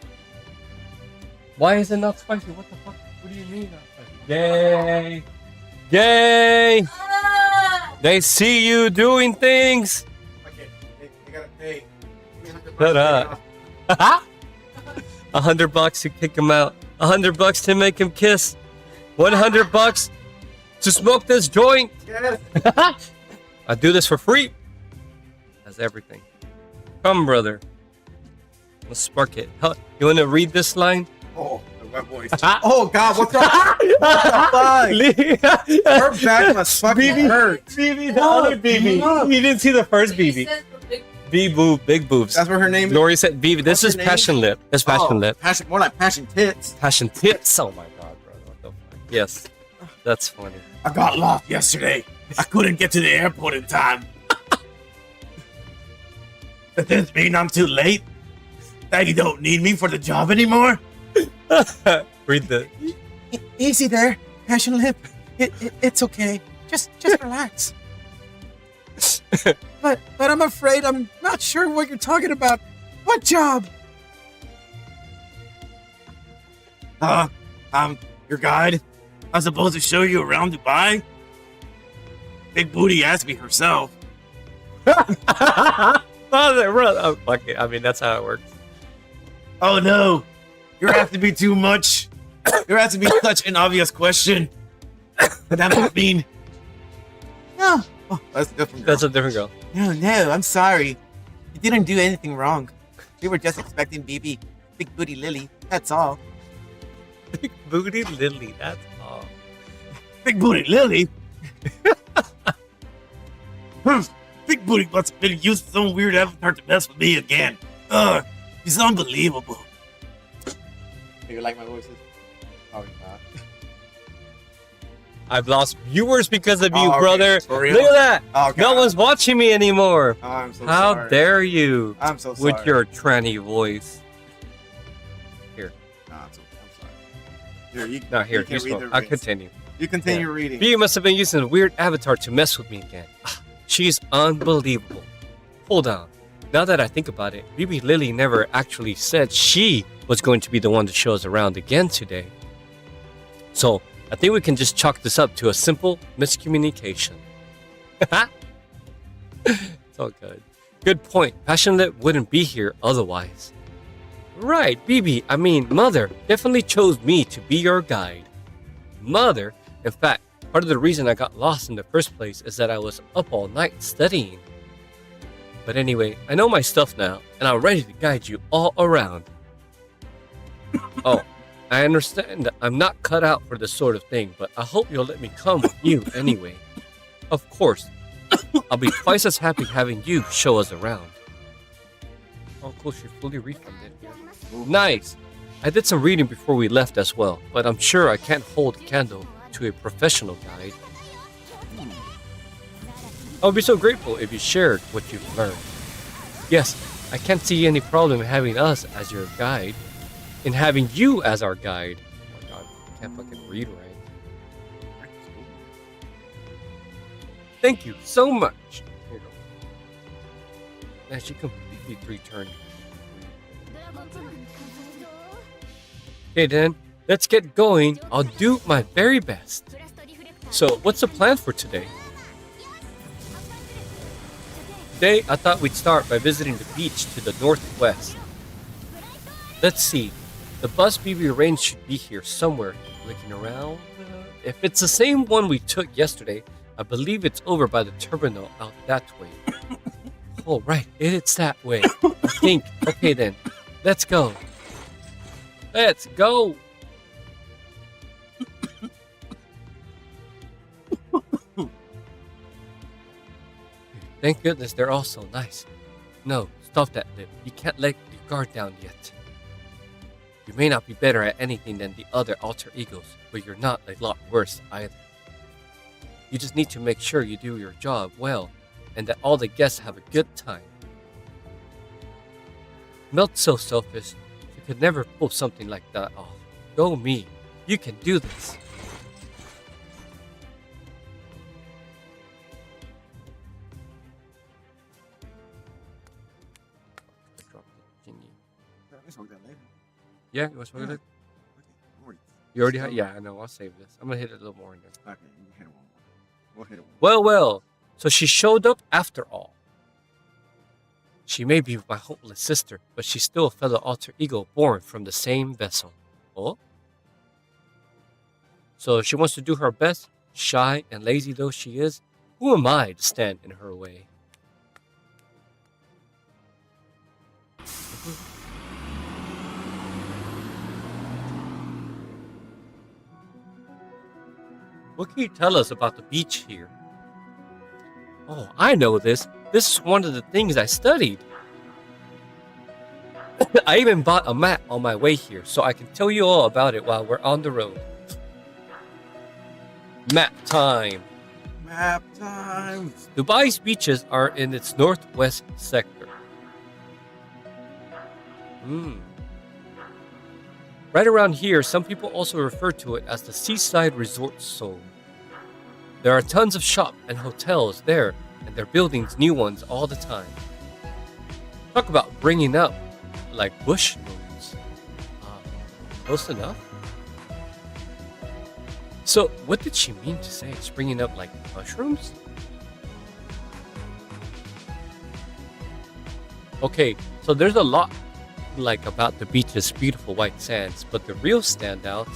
Why is it not spicy? What the fuck? What do you mean not spicy? Yay! Yay! They see you doing things! Okay, they gotta pay. Shut up. $100 to kick him out. $100 to make him kiss. $100 to smoke this joint. Yes. I do this for free. That's everything. Come, brother. Let's spark it. You want to read this line? Oh, my voice. Oh God, what's up? What the fuck? Her back must fucking hurt. BB, the other BB. You didn't see the first BB. B-boob, big boobs. That's what her name is. Glory said BB. This is passion lip. That's passion lip. Passion, more like passion tits. Passion tits. Oh my god, bro. What the fuck? Yes. That's funny. I got lost yesterday. I couldn't get to the airport in time. Does this mean I'm too late? That you don't need me for the job anymore? Read the... Easy there, passion lip. It's okay. Just relax. But I'm afraid I'm not sure what you're talking about. What job? Your guide. I'm supposed to show you around Dubai. Big Booty asked me herself. Oh, fuck it. I mean, that's how it works. Oh no, you have to be too much. There has to be such an obvious question. But that must mean. No. Oh, that's a different girl. That's a different girl. No, I'm sorry. You didn't do anything wrong. We were just expecting BB, Big Booty Lily. That's all. Big Booty Lily. That's all. Big Booty Lily? Big Booty must have been using some weird avatar to mess with me again. He's unbelievable. Do you like my voices? Probably not. I've lost viewers because of you, Oh, okay. brother. For real? Look at that. Okay. No one's watching me anymore. Oh, I'm so How sorry. dare you I'm so sorry. with your tranny voice. Here. Nah, it's okay. I'm sorry. Here, you, No, here. you can Here's read one. the I'll rest. continue. You continue reading. B must have been using a weird avatar to mess with me again. She's unbelievable. Hold on. Now that I think about it, BB Lily never actually said she was going to be the one to show us around again today. So, I think we can just chalk this up to a simple miscommunication. It's all good. Good point. Passionate wouldn't be here otherwise. Right, BB, I mean, Mother definitely chose me to be your guide. Mother? In fact, part of the reason I got lost in the first place is that I was up all night studying. But anyway, I know my stuff now, and I'm ready to guide you all around. Oh, I understand that I'm not cut out for this sort of thing, but I hope you'll let me come with you anyway. Of course, I'll be twice as happy having you show us around. Oh, cool, she fully refunded here. Nice! I did some reading before we left as well, but I'm sure I can't hold a candle to a professional guide. I would be so grateful if you shared what you've learned. Yes, I can't see any problem in having us as your guide. In having you as our guide. Oh my god, I can't fucking read right. Thank you so much. Here you go. Man, she completely returned. Okay then, let's get going. I'll do my very best. So, what's the plan for today? Today, I thought we'd start by visiting the beach to the northwest. Let's see. The bus BB arranged should be here somewhere. Looking around. If it's the same one we took yesterday, I believe it's over by the terminal out that way. Oh, right. It's that way. I think. Okay then. Let's go. Let's go. Thank goodness they're all so nice. No, stop that lip. You can't let your guard down yet. You may not be better at anything than the other alter egos, but you're not a lot worse either. You just need to make sure you do your job well, and that all the guests have a good time. Not so selfish. You could never pull something like that off. Go me. You can do this. Yeah, you want to smoke it? You already have? Yeah, I know. I'll save this. I'm going to hit it a little more in there. Okay, you hit one more. We'll hit it one Well, more. well. So she showed up after all. She may be my hopeless sister, but she's still a fellow alter ego born from the same vessel. Oh? So she wants to do her best, shy and lazy though she is. Who am I to stand in her way? What can you tell us about the beach here? Oh, I know this. This is one of the things I studied. I even bought a map on my way here, so I can tell you all about it while we're on the road. Map time. Map time. Dubai's beaches are in its northwest sector. Right around here, some people also refer to it as the seaside resort zone. There are tons of shops and hotels there, and they're building new ones all the time. Talk about bringing up like bush notes. Close enough? So, what did she mean to say? Springing up like mushrooms? Okay, so there's a lot like about the beach's beautiful white sands, but the real standout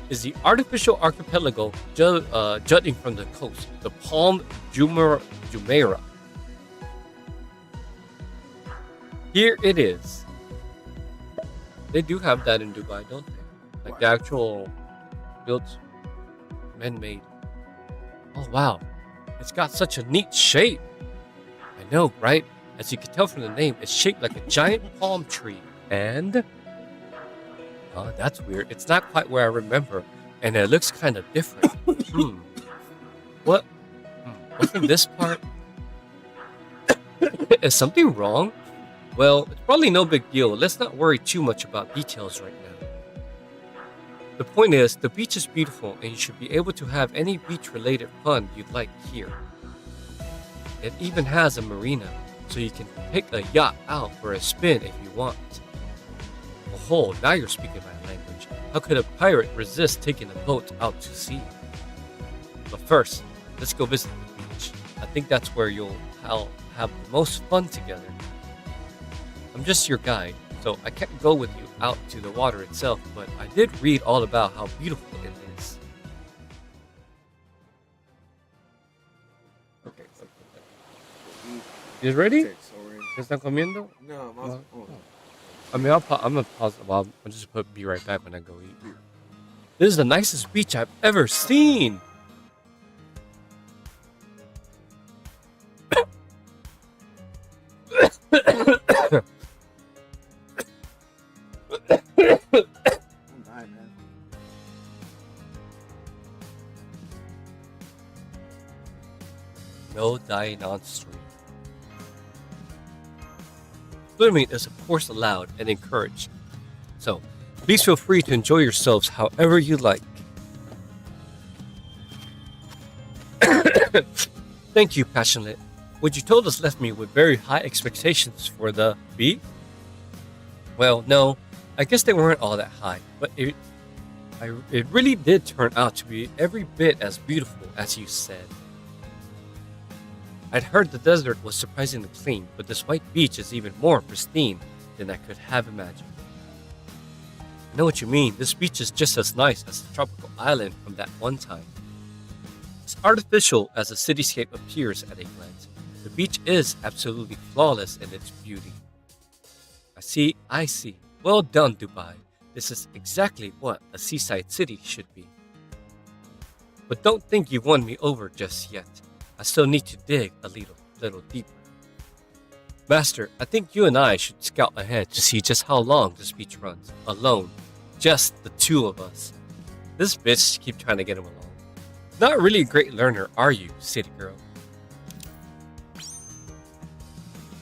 is the artificial archipelago jutting from the coast, the Palm Jumeirah. Here it is. They do have that in Dubai, don't they? Like the actual built, man-made. Oh wow, it's got such a neat shape. I know, right? As you can tell from the name, it's shaped like a giant palm tree. And... oh, that's weird. It's not quite where I remember. and it looks kind of different. What? Wasn't this part? Is something wrong? Well, it's probably no big deal. Let's not worry too much about details right now. The point is, the beach is beautiful and you should be able to have any beach-related fun you'd like here. It even has a marina, so you can take a yacht out for a spin if you want. Oh, now you're speaking my language. How could a pirate resist taking a boat out to sea? But first, let's go visit the beach. I think that's where you'll have the most fun together. I'm just your guide, so I can't go with you out to the water itself, but I did read all about how beautiful it is. Okay. You ready? Okay, sorry. ¿Ya están comiendo? No, I'm I mean, I'm gonna pause. Well, I'll just be right back when I go eat. This is the nicest beach I've ever seen. I'm dying, man. No dying on stream. Swimming is of course allowed and encouraged, so please feel free to enjoy yourselves however you like. Thank you, Passionate. What you told us left me with very high expectations for the beach. Well, no, I guess they weren't all that high, but it really did turn out to be every bit as beautiful as you said. I'd heard the desert was surprisingly clean, but this white beach is even more pristine than I could have imagined. I know what you mean. This beach is just as nice as the tropical island from that one time. As artificial as the cityscape appears at a glance, the beach is absolutely flawless in its beauty. I see. Well done, Dubai. This is exactly what a seaside city should be. But don't think you've won me over just yet. I still need to dig a little deeper. Master, I think you and I should scout ahead to see just how long this beach runs. Alone. Just the two of us. This bitch keep trying to get him along. Not really a great learner, are you, city girl?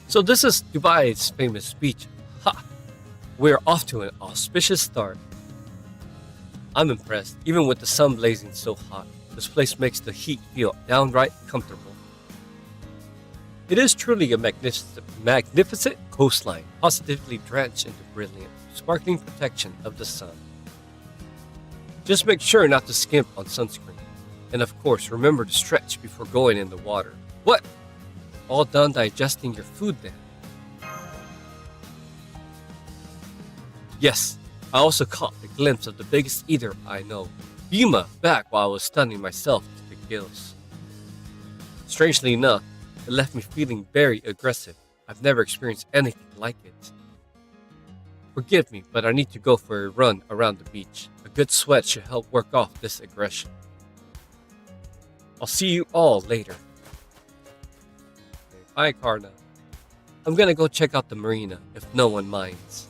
So this is Dubai's famous beach. Ha! We're off to an auspicious start. I'm impressed, even with the sun blazing so hot. This place makes the heat feel downright comfortable. It is truly a magnificent coastline, positively drenched in the brilliant, sparkling protection of the sun. Just make sure not to skimp on sunscreen. And of course, remember to stretch before going in the water. What? All done digesting your food then? Yes, I also caught a glimpse of the biggest eater I know, Yuma, back while I was stunning myself to the gills. Strangely enough, it left me feeling very aggressive. I've never experienced anything like it. Forgive me, but I need to go for a run around the beach. A good sweat should help work off this aggression. I'll see you all later. Bye, Karna. I'm gonna go check out the marina, if no one minds.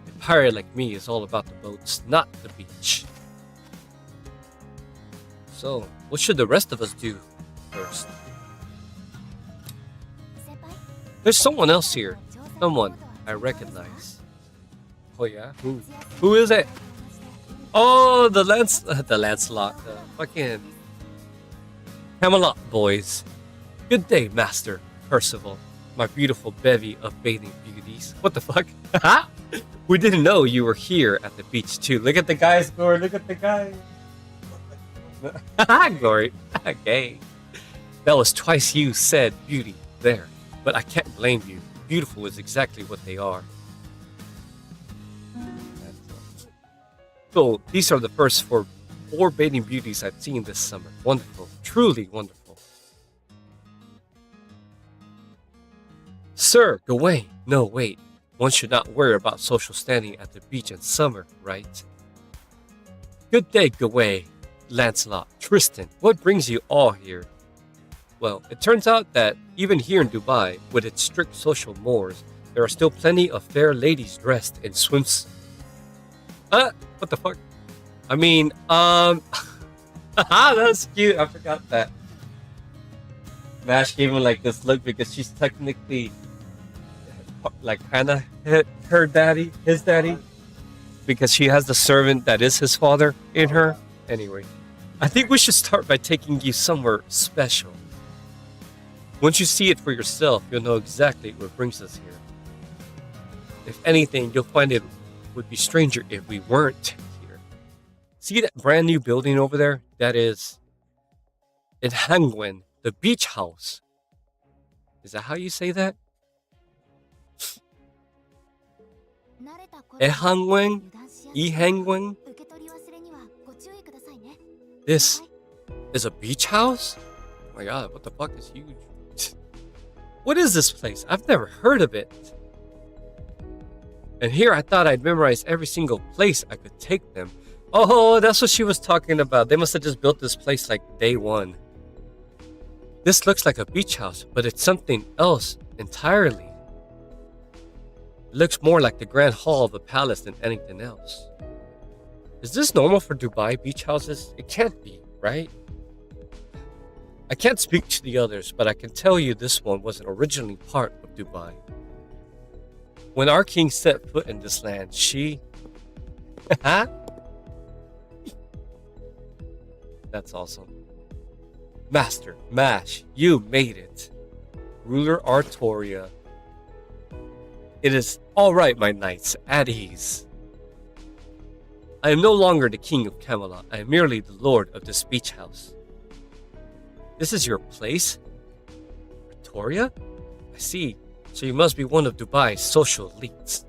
A pirate like me is all about the boats, not the beach. So, what should the rest of us do first? There's someone else here. Someone I recognize. Oh yeah? Who is it? Oh, the Lancelot. The fucking Camelot boys. Good day, Master Percival. My beautiful bevy of bathing beauties. What the fuck? We didn't know you were here at the beach too. Look at the guys, Glory. Look at the guys. Glory. Okay. That was twice you said beauty there. But I can't blame you. Beautiful is exactly what they are. So these are the first four bathing beauties I've seen this summer. Wonderful. Truly wonderful. Sir, Gawain. No, wait. One should not worry about social standing at the beach in summer, right? Good day, Gawain, Lancelot, Tristan. What brings you all here? Well, it turns out that even here in Dubai, with its strict social mores, there are still plenty of fair ladies dressed in swimsuits. What the fuck? I mean, that's cute. I forgot that. Mash gave him like this look because she's technically like kind of her daddy, his daddy, because she has the servant that is his father in her. Anyway, I think we should start by taking you somewhere special. Once you see it for yourself, you'll know exactly what brings us here. If anything, you'll find it would be stranger if we weren't here. See that brand new building over there? That is in Hangwen, the beach house. Is that how you say that? Ehangwen? Ehangwen? This is a beach house? Oh my god, what the fuck is huge? What is this place? I've never heard of it. And here I thought I'd memorize every single place I could take them. Oh, that's what she was talking about. They must have just built this place like day one. This looks like a beach house, but it's something else entirely. It looks more like the grand hall of a palace than anything else. Is this normal for Dubai beach houses? It can't be, right? I can't speak to the others, but I can tell you this one wasn't originally part of Dubai. When our king set foot in this land, she... That's awesome. Master, Mash, you made it. Ruler Artoria. It is all right, my knights, at ease. I am no longer the king of Camelot. I am merely the lord of this beach house. This is your place? Artoria? I see. So you must be one of Dubai's social elites.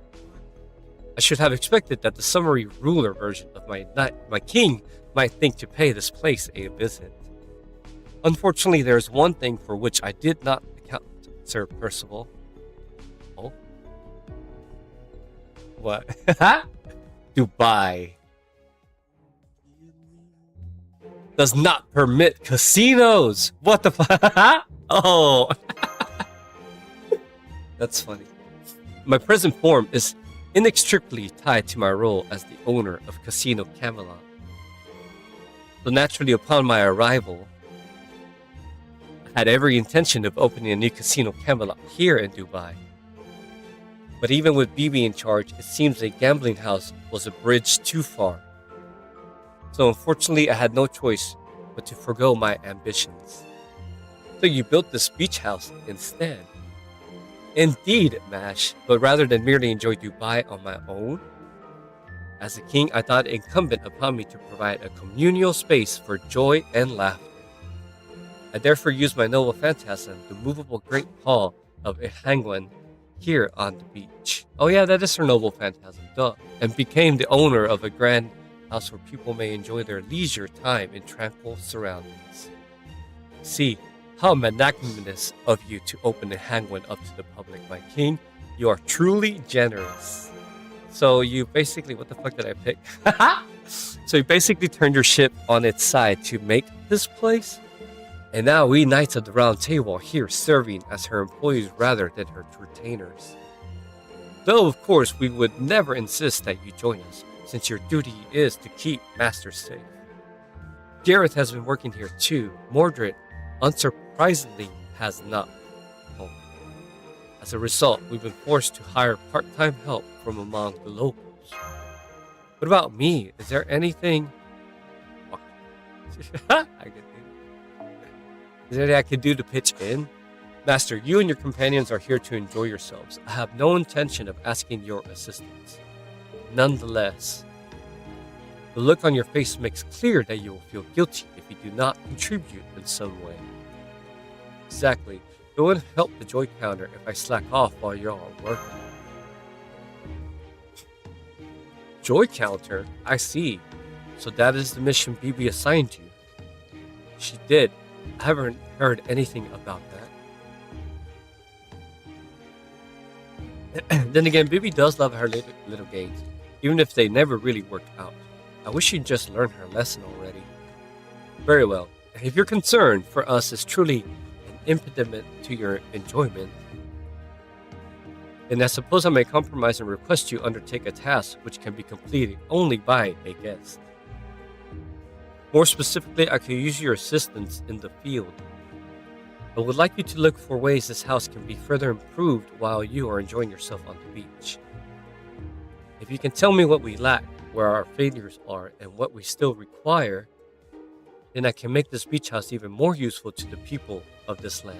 I should have expected that the summary ruler version of my king might think to pay this place a visit. Unfortunately, there is one thing for which I did not account, Sir Percival. Oh? What? Dubai does not permit casinos. What the fuck? Oh. That's funny. My present form is inextricably tied to my role as the owner of Casino Camelot. So naturally, upon my arrival, I had every intention of opening a new Casino Camelot here in Dubai. But even with Bibi in charge, it seems a gambling house was a bridge too far. So unfortunately, I had no choice but to forgo my ambitions. So you built this beach house instead. Indeed, Mash, but rather than merely enjoy Dubai on my own, as a king, I thought it incumbent upon me to provide a communal space for joy and laughter. I therefore used my noble phantasm, the movable great hall of Ehangwen, here on the beach. Oh yeah, that is her noble phantasm, duh. And became the owner of a grand house where people may enjoy their leisure time in tranquil surroundings. See, how magnanimous of you to open Ehangwen up to the public, my king. You are truly generous. So you basically, what the fuck did I pick? So you basically turned your ship on its side to make this place? And now we Knights of the Round Table are here serving as her employees rather than her retainers. Though, of course, we would never insist that you join us, since your duty is to keep Master safe. Gareth has been working here too. Mordred, unsurprisingly, has not. As a result, we've been forced to hire part-time help from among the locals. What about me? Is there anything... Is there anything I can do to pitch in? Master, you and your companions are here to enjoy yourselves. I have no intention of asking your assistance. Nonetheless, the look on your face makes clear that you will feel guilty if you do not contribute in some way. Exactly. It wouldn't help the joy counter if I slack off while you're all working. Joy counter? I see. So that is the mission Bibi assigned you. She did. I haven't heard anything about that. Then again, Bibi does love her little games, even if they never really work out. I wish she'd just learned her lesson already. Very well. If your concern for us is truly an impediment to your enjoyment, then I suppose I may compromise and request you undertake a task which can be completed only by a guest. More specifically, I could use your assistance in the field. I would like you to look for ways this house can be further improved while you are enjoying yourself on the beach. If you can tell me what we lack, where our failures are, and what we still require, then I can make this beach house even more useful to the people of this land.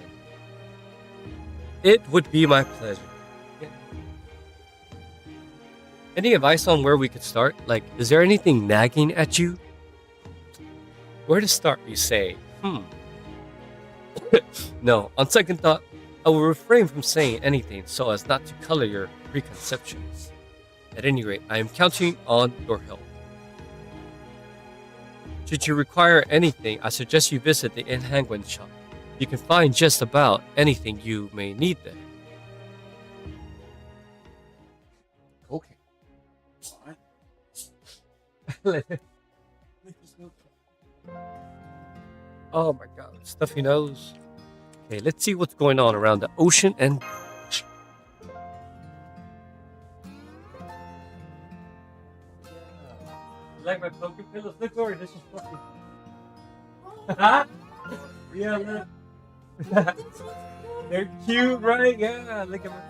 It would be my pleasure. Any advice on where we could start? Like, is there anything nagging at you? Where to start, you say? No, on second thought, I will refrain from saying anything so as not to color your preconceptions. At any rate, I am counting on your help. Should you require anything, I suggest you visit the Nhangwen shop. You can find just about anything you may need there. Okay. Oh my god, stuffy nose. Okay, let's see what's going on around the ocean and beach. You like my poker pillows? Look, Lori, this is fucking. Huh? Yeah, look. They're cute, right? Yeah, look at my.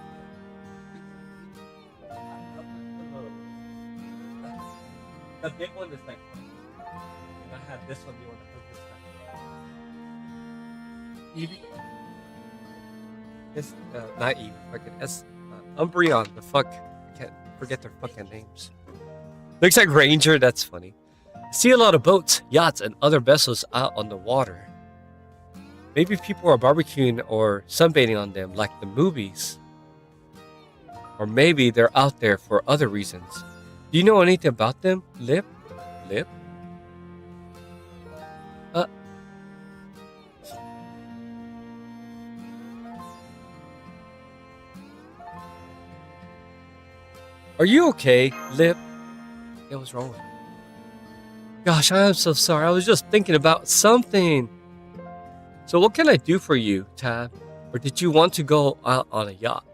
The big one is like. And I had this one, the one that was this time. Evie? It's not Evie, fucking Umbreon, the fuck. I can't forget their fucking names. Looks like Ranger, that's funny. I see a lot of boats, yachts, and other vessels out on the water. Maybe people are barbecuing or sunbathing on them like the movies. Or maybe they're out there for other reasons. Do you know anything about them? Lip? Are you okay, Lip? Yeah, what's wrong with you? Gosh, I am so sorry. I was just thinking about something. So what can I do for you, Tab? Or did you want to go out on a yacht?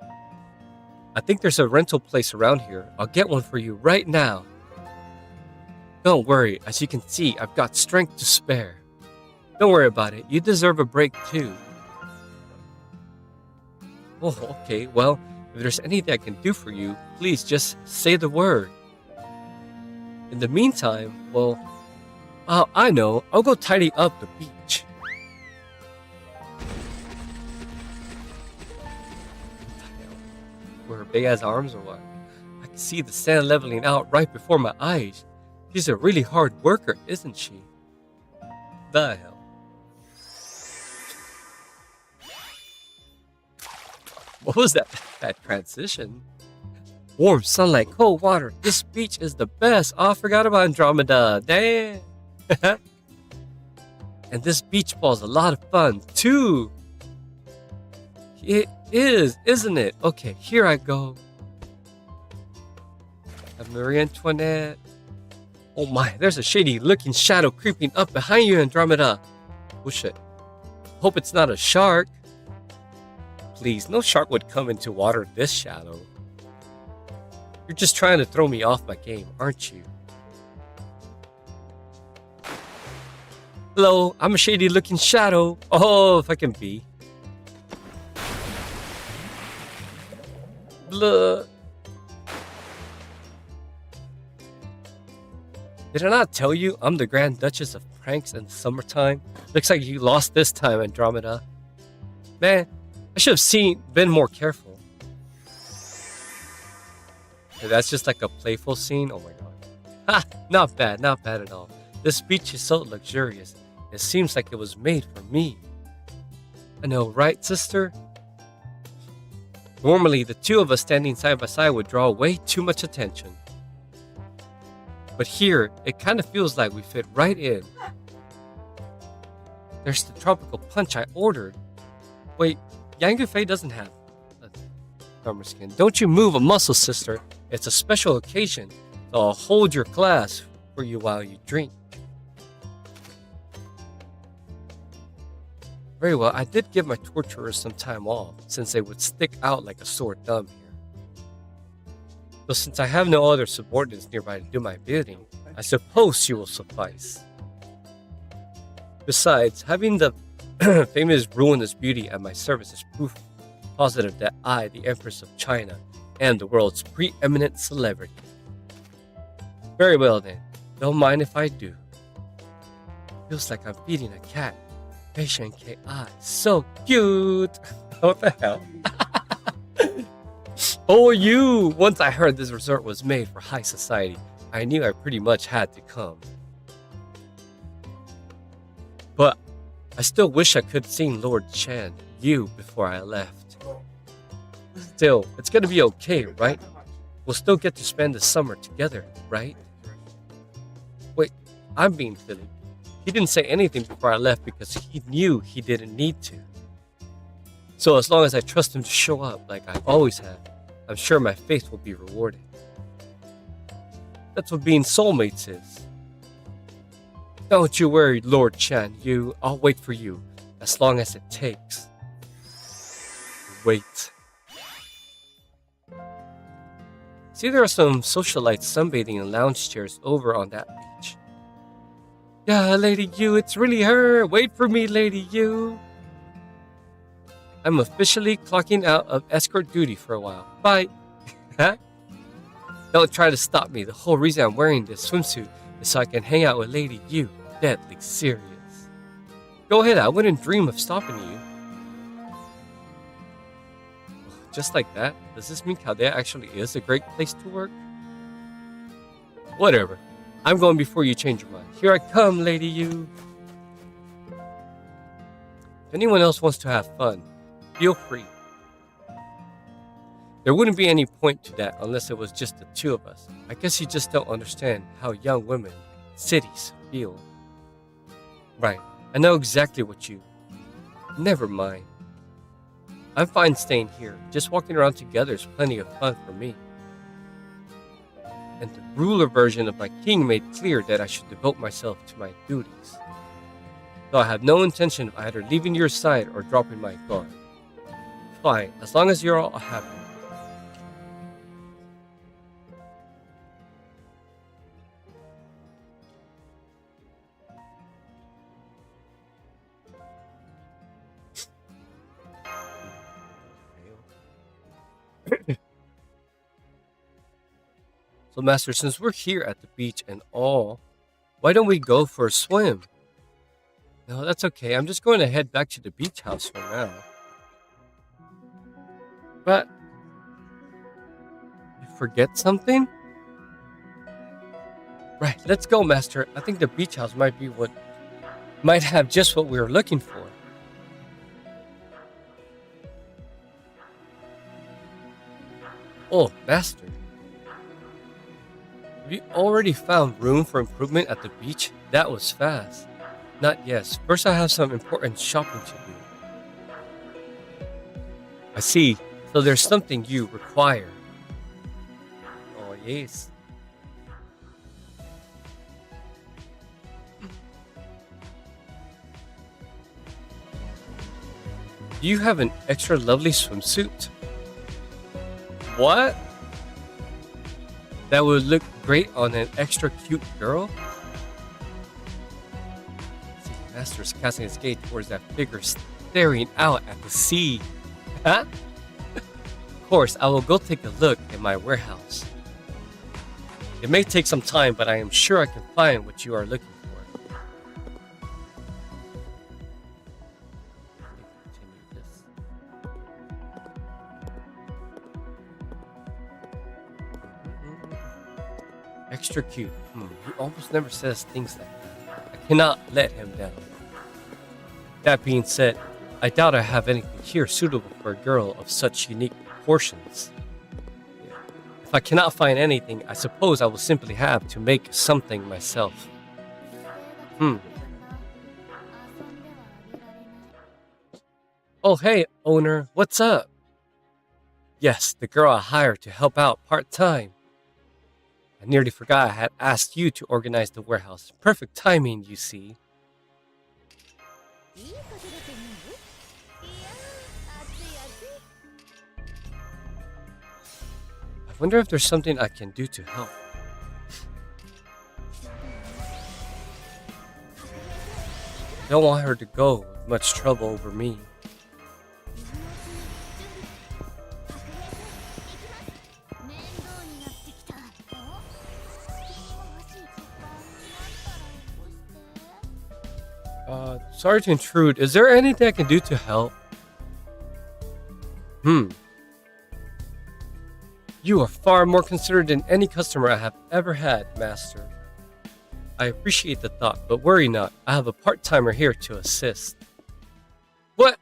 I think there's a rental place around here. I'll get one for you right now. Don't worry. As you can see, I've got strength to spare. Don't worry about it. You deserve a break too. Oh, okay. Well, if there's anything I can do for you, please just say the word. In the meantime, well, I know. I'll go tidy up the beach. With her big ass arms or what? I can see the sand leveling out right before my eyes. She's a really hard worker, isn't she? The hell. What was that transition? Warm sunlight, cold water. This beach is the best. Oh, I forgot about Andromeda. Damn. And this beach ball is a lot of fun, too. It is, isn't it? Okay, here I go. Marie Antoinette. Oh my, there's a shady looking shadow creeping up behind you, Andromeda. Oh shit. Hope it's not a shark. Please, no shark would come into water this shallow. You're just trying to throw me off my game, aren't you? Hello, I'm a shady looking shadow. Oh, if I can be. Blah. Did I not tell you I'm the Grand Duchess of Pranks in the summertime? Looks like you lost this time, Andromeda. Man, I should have been more careful. Okay, that's just like a playful scene. Oh my god. Ha! Not bad at all. This beach is so luxurious. It seems like it was made for me. I know, right, sister? Normally, the two of us standing side by side would draw way too much attention. But here, it kind of feels like we fit right in. There's the tropical punch I ordered. Wait, Yang Fei doesn't have a summer skin. Don't you move a muscle, sister. It's a special occasion, so I'll hold your glass for you while you drink. Very well, I did give my torturers some time off, since they would stick out like a sore thumb here. So since I have no other subordinates nearby to do my bidding, I suppose she will suffice. Besides, having the famous ruinous beauty at my service is proof positive that I, the Empress of China, am the world's preeminent celebrity. Very well then, don't mind if I do. Feels like I'm feeding a cat. Patient KI, so cute! What the hell? Oh, you! Once I heard this resort was made for high society, I knew I pretty much had to come. But I still wish I could see Lord Chan, you, before I left. Still, it's gonna be okay, right? We'll still get to spend the summer together, right? Wait, I'm being silly. He didn't say anything before I left because he knew he didn't need to. So as long as I trust him to show up like I always have, I'm sure my faith will be rewarded. That's what being soulmates is. Don't you worry, Lord Chan, I'll wait for you, as long as it takes. Wait. See, there are some socialites sunbathing in lounge chairs over on that beach. Yeah, Lady Yu, it's really her. Wait for me, Lady Yu. I'm officially clocking out of escort duty for a while. Bye. Don't try to stop me. The whole reason I'm wearing this swimsuit is so I can hang out with Lady Yu. Deadly serious. Go ahead, I wouldn't dream of stopping you. Just like that? Does this mean Chaldea actually is a great place to work? Whatever. I'm going before you change your mind. Here I come, Lady Yu. If anyone else wants to have fun, feel free. There wouldn't be any point to that unless it was just the two of us. I guess you just don't understand how young women, cities, feel. Right, I know exactly what you... Never mind. I'm fine staying here. Just walking around together is plenty of fun for me. And the ruler version of my king made clear that I should devote myself to my duties. So I have no intention of either leaving your side or dropping my guard. Fine, as long as you're all happy. So, Master, since we're here at the beach and all, why don't we go for a swim? No, that's okay. I'm just going to head back to the beach house for now. But you forget something? Right, let's go, Master. I think the beach house might have just what we were looking for. Oh, Master. Have you already found room for improvement at the beach? That was fast. Not yet. First, I have some important shopping to do. I see. So there's something you require. Oh, yes. Do you have an extra lovely swimsuit? What? That would look great on an extra cute girl? See, the master is casting his gaze towards that figure staring out at the sea. Huh? Of course, I will go take a look in my warehouse. It may take some time, but I am sure I can find what you are looking for. Continue this. Extra cute. He almost never says things like that. I cannot let him down. That being said, I doubt I have anything here suitable for a girl of such unique proportions. If I cannot find anything, I suppose I will simply have to make something myself. Oh, hey, owner, what's up? Yes, the girl I hired to help out part-time. I nearly forgot I had asked you to organize the warehouse. Perfect timing, you see. I wonder if there's something I can do to help. Don't want her to go with much trouble over me. Sorry to intrude. Is there anything I can do to help? You are far more considerate than any customer I have ever had, Master. I appreciate the thought, but worry not. I have a part-timer here to assist. What?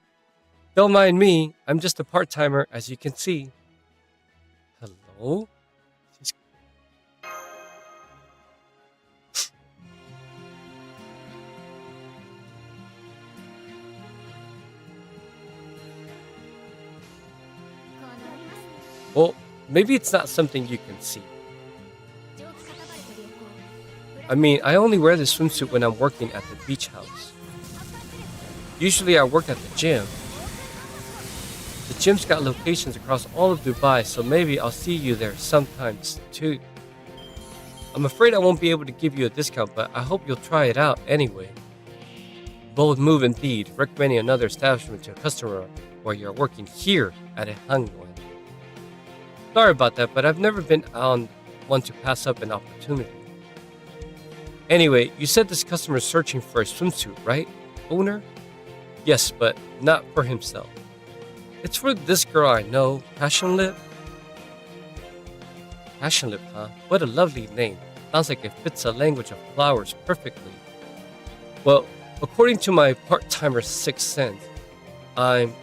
Don't mind me. I'm just a part-timer, as you can see. Hello? Well, maybe it's not something you can see. I mean, I only wear this swimsuit when I'm working at the beach house. Usually I work at the gym. The gym's got locations across all of Dubai, so maybe I'll see you there sometimes too. I'm afraid I won't be able to give you a discount, but I hope you'll try it out anyway. Bold move indeed, recommending another establishment to a customer while you're working here at a Hangwan. Sorry about that, but I've never been on one to pass up an opportunity. Anyway, you said this customer is searching for a swimsuit, right, owner? Yes, but not for himself. It's for this girl I know, Passion Lip. Passion Lip, huh? What a lovely name. Sounds like it fits the language of flowers perfectly. Well, according to my part-timer's sixth sense, I'm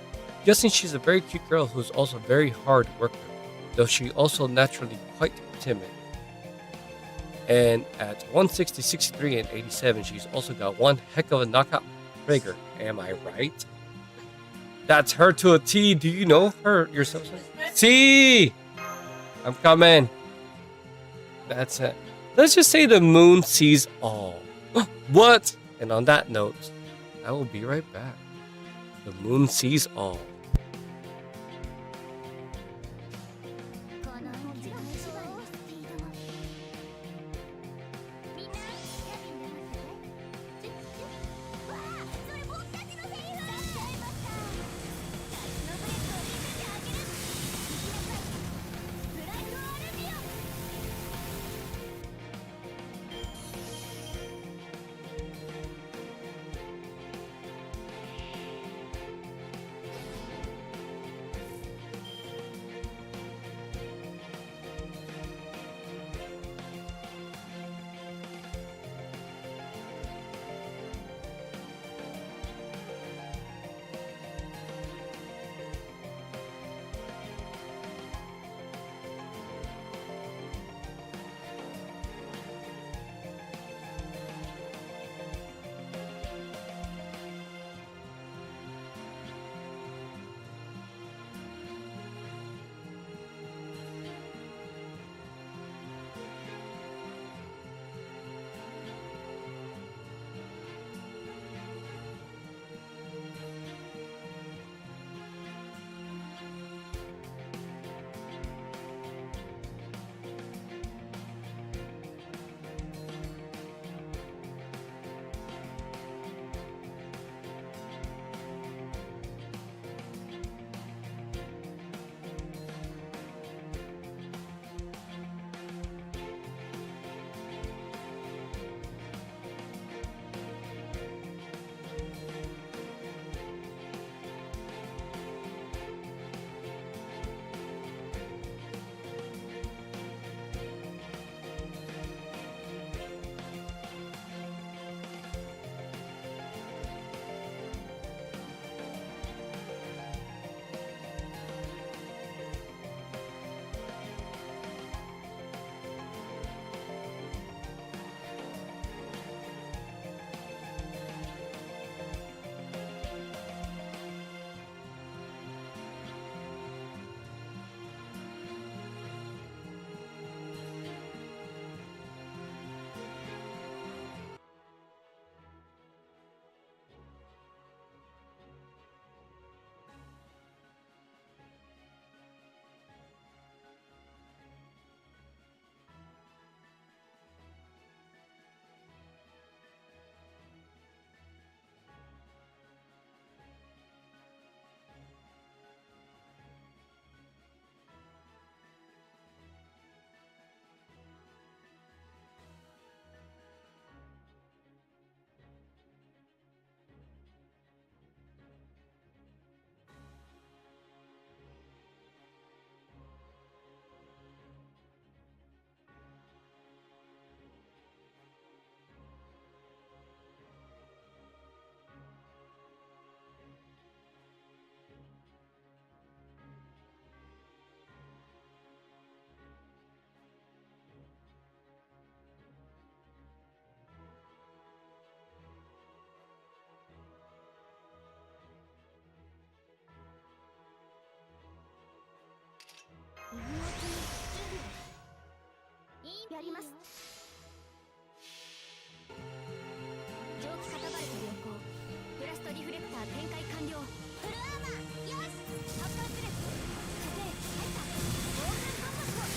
guessing she's a very cute girl who's also a very hard worker, though she also naturally quite timid. And at 160, 63, and 87, she's also got one heck of a knockout trigger. Am I right? That's her to a T. Do you know her yourself? See, I'm coming. That's it. Let's just say the moon sees all. What? And on that note, I will be right back. The moon sees all. ります。蒸気カタパルト良好。ブラストディフレクター展開完了。フルアーマーよし。発艦する。射程入った。防寒コンパスを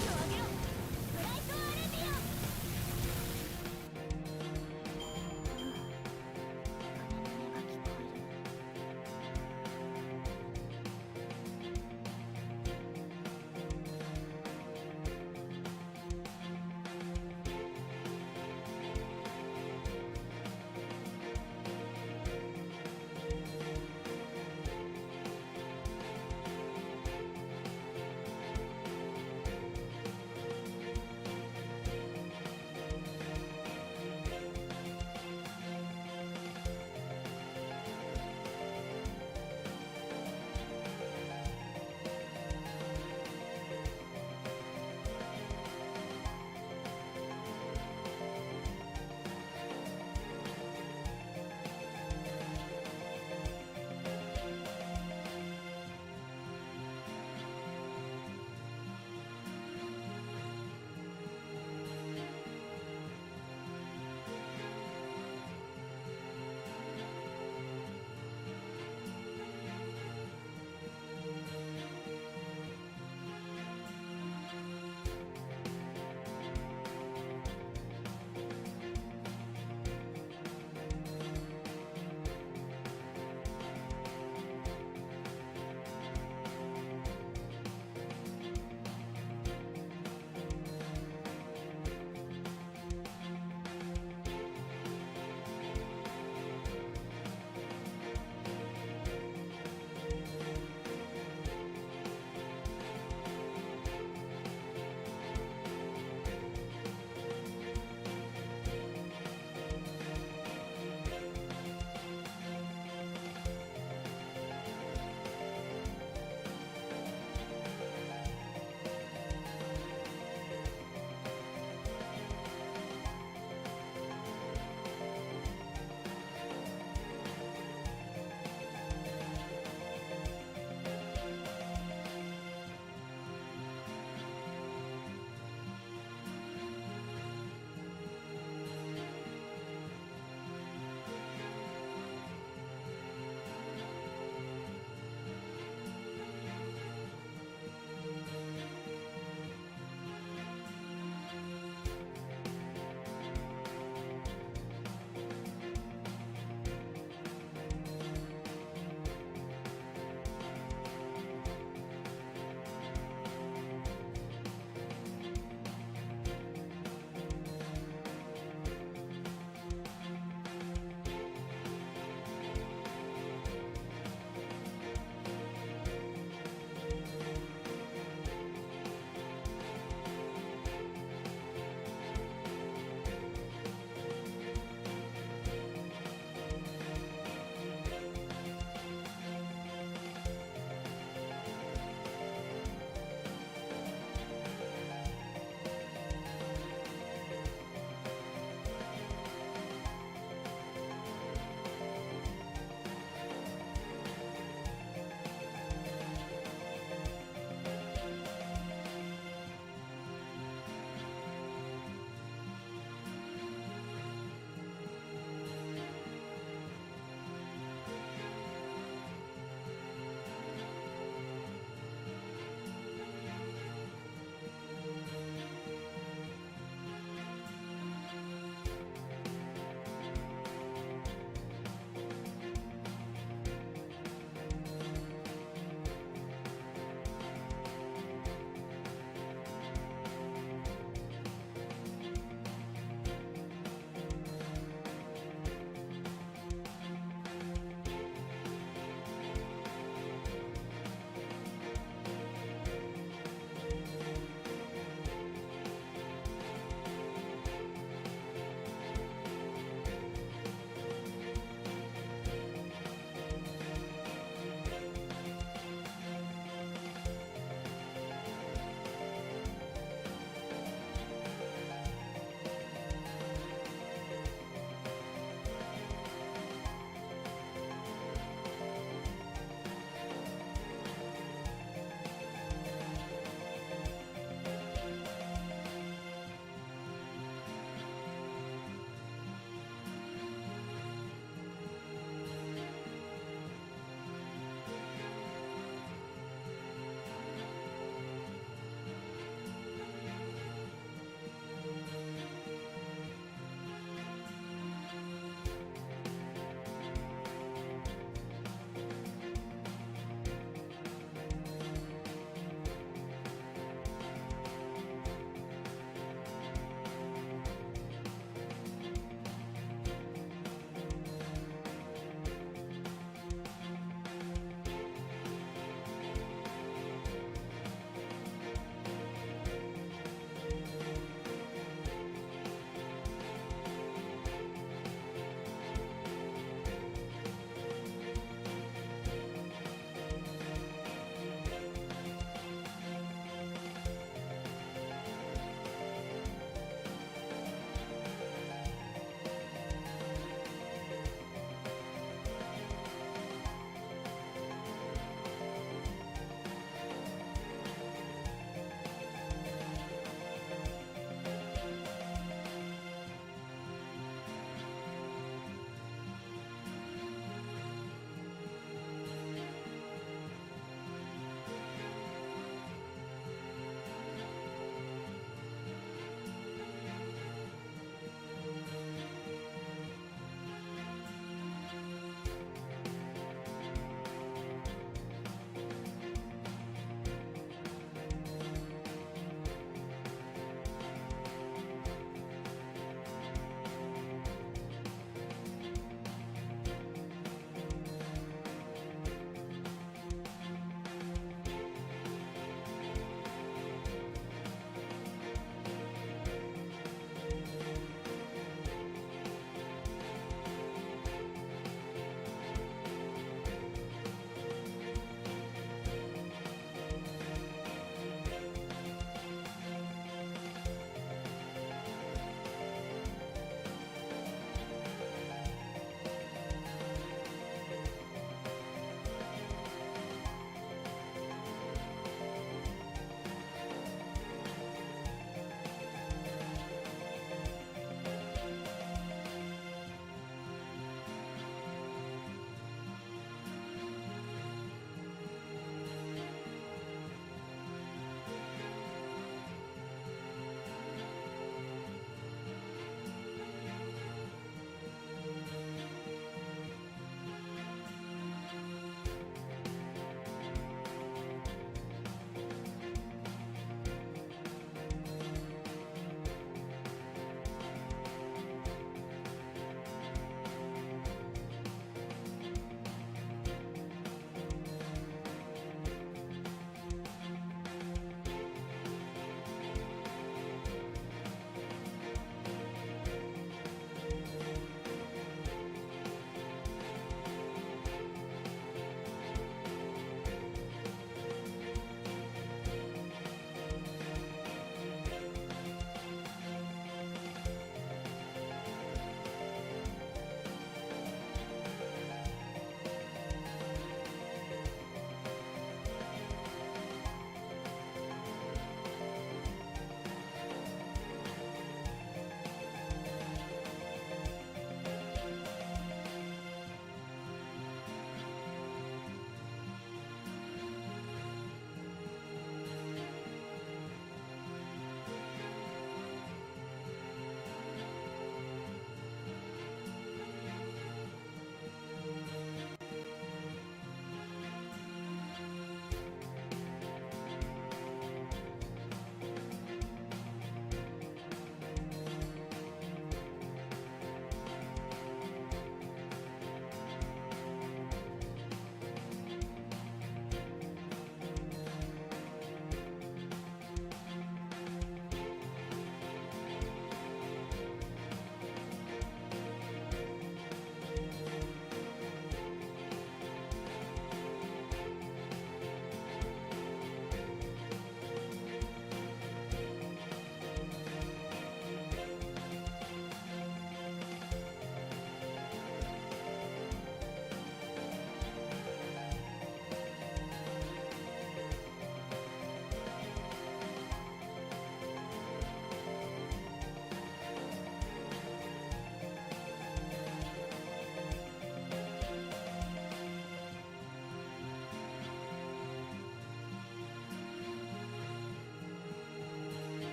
火を上げろ。ブライトアレビオン。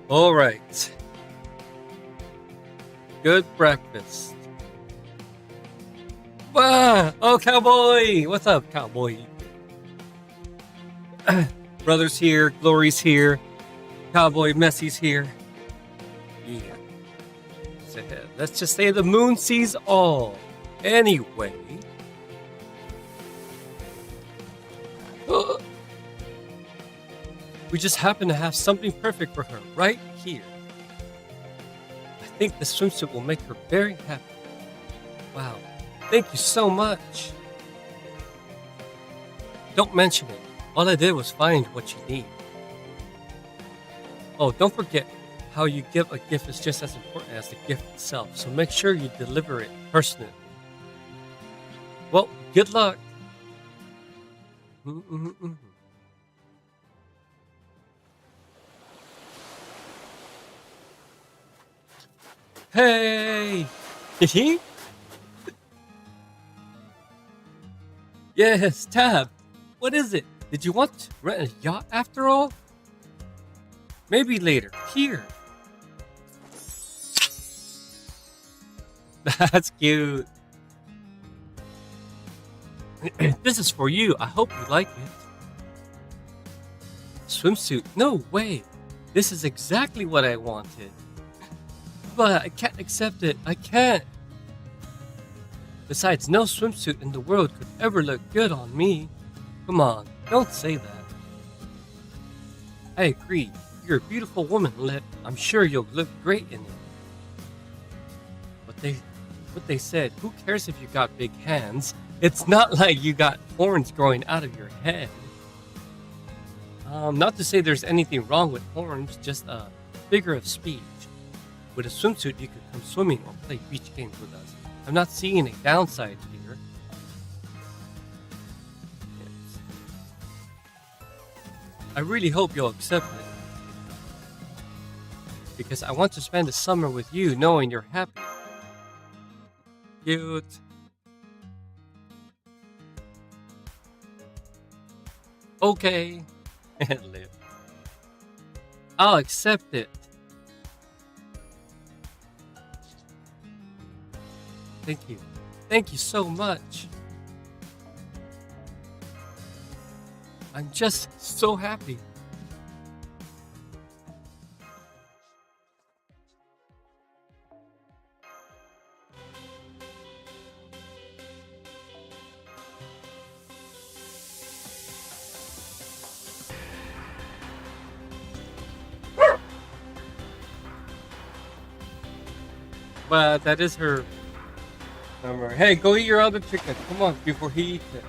All right. Good breakfast. Wow! Oh, cowboy! What's up, cowboy? Brother's here, Glory's here, cowboy Messy's here. Yeah. So, let's just say the moon sees all. Anyway. We just happen to have something perfect for her right here. I think the swimsuit will make her very happy. Wow. Thank you so much. Don't mention it. All I did was find what you need. Oh, don't forget, how you give a gift is just as important as the gift itself, so make sure you deliver it personally. Well, good luck. Hey! Yes, Tab. What is it? Did you want to rent a yacht after all? Maybe later. Here. That's cute. This is for you. I hope you like it. Swimsuit? No way. This is exactly what I wanted. But I can't accept it. I can't. Besides, no swimsuit in the world could ever look good on me. Come on, don't say that. I agree. You're a beautiful woman, Lip. I'm sure you'll look great in it. What they said, who cares if you got big hands? It's not like you got horns growing out of your head. Not to say there's anything wrong with horns, just a figure of speech. With a swimsuit, you could come swimming or play beach games with us. I'm not seeing a downside here. Yes. I really hope you'll accept it. Because I want to spend the summer with you knowing you're happy. Cute. Okay. Live. I'll accept it. Thank you. Thank you so much. I'm just so happy. But that is her number. Hey, go eat your other chicken. Come on, before he eats it.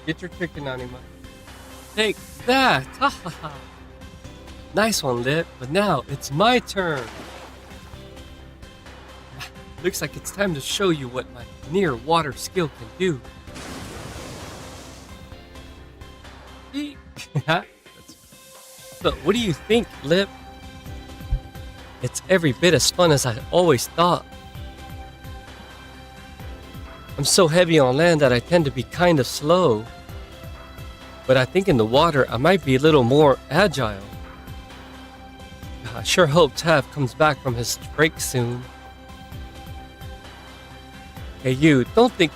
Get your chicken, Anima. Take that! Ha ha ha! Nice one, Lit. But now it's my turn. Looks like it's time to show you what my near water skill can do. So, what do you think, Lip? It's every bit as fun as I always thought. I'm so heavy on land that I tend to be kind of slow. But I think in the water I might be a little more agile. I sure hope Tav comes back from his break soon. Hey you, don't think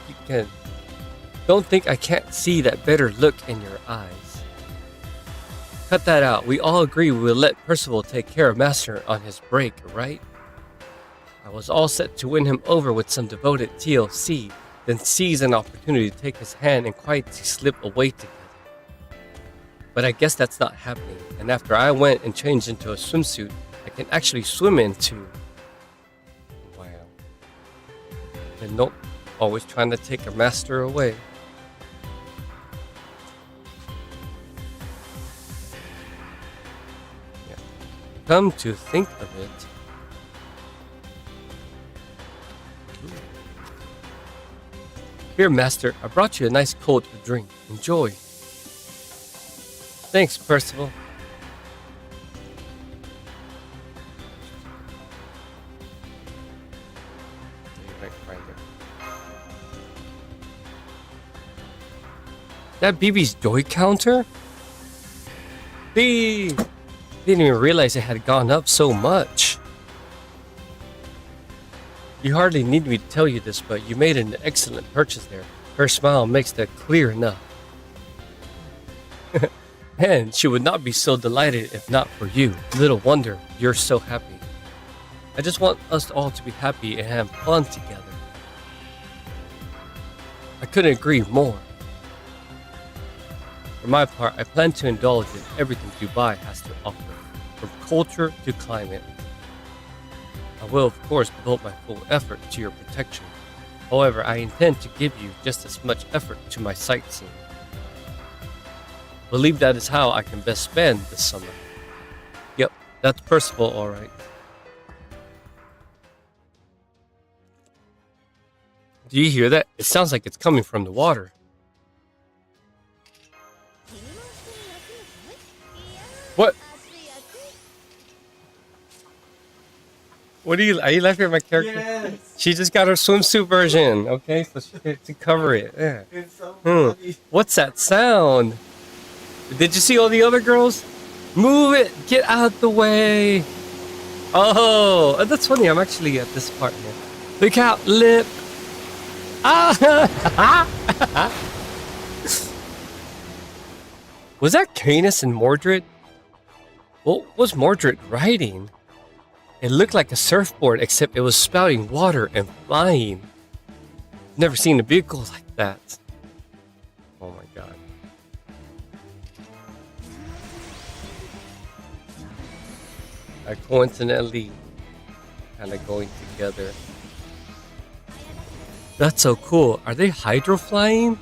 I can't see that better look in your eyes. Cut that out. We all agree we will let Percival take care of Master on his break, right? I was all set to win him over with some devoted TLC, then seize an opportunity to take his hand and quietly slip away together. But I guess that's not happening, and after I went and changed into a swimsuit, I can actually swim into... Wow. And nope, always trying to take a master away. Yeah. Come to think of it... Here, Master, I brought you a nice cold drink. Enjoy. Thanks, Percival. That BB's joy counter? B! Didn't even realize it had gone up so much. You hardly need me to tell you this, but you made an excellent purchase there. Her smile makes that clear enough. And she would not be so delighted if not for you. Little wonder you're so happy. I just want us all to be happy and have fun together. I couldn't agree more. For my part, I plan to indulge in everything Dubai has to offer, from culture to climate. I will, of course, devote my full effort to your protection. However, I intend to give you just as much effort to my sightseeing. Believe that is how I can best spend this summer. Yep, that's Percival, alright. Do you hear that? It sounds like it's coming from the water. What? What are you laughing at my character? Yes. She just got her swimsuit version, okay? So she had to cover it. Yeah. It's so funny. What's that sound? Did you see all the other girls? Move it! Get out the way! Oh, that's funny. I'm actually at this part here. Look out, lip! Ah! Was that Canis and Mordred? What was Mordred riding? It looked like a surfboard, except it was spouting water and flying. Never seen a vehicle like that. Oh my god. I coincidentally kind of going together. That's so cool. Are they hydroflying?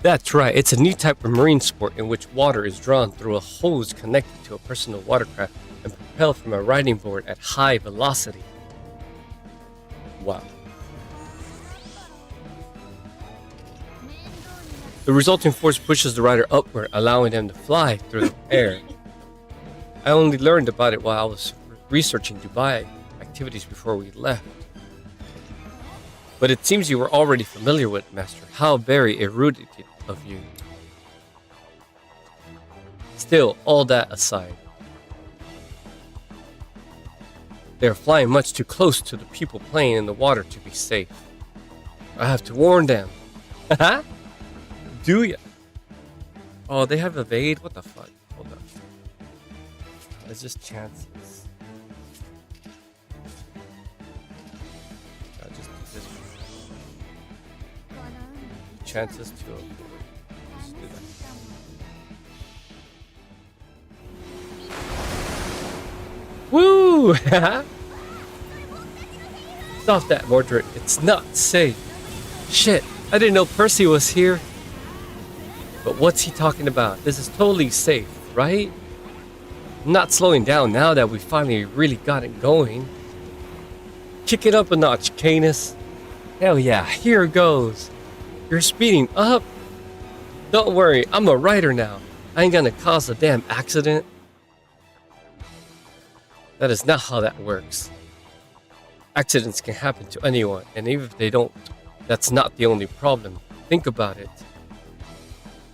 That's right, it's a new type of marine sport in which water is drawn through a hose connected to a personal watercraft and propelled from a riding board at high velocity. Wow. The resulting force pushes the rider upward, allowing them to fly through the air. I only learned about it while I was researching Dubai activities before we left. But it seems you were already familiar with it, Master. How very erudite of you. Still, all that aside, they're flying much too close to the people playing in the water to be safe. I have to warn them. Do ya? Oh, they have evade? What the fuck? Hold up. It's just chances. I'll just do this one. Chances to avoid. Let's do that. Woo! Stop that, Mordred. It's not safe. Shit, I didn't know Percy was here. But what's he talking about? This is totally safe, right? I'm not slowing down now that we finally really got it going. Kick it up a notch, Canis. Hell yeah, here goes. You're speeding up? Don't worry, I'm a rider now. I ain't gonna cause a damn accident. That is not how that works. Accidents can happen to anyone, and even if they don't, that's not the only problem. Think about it.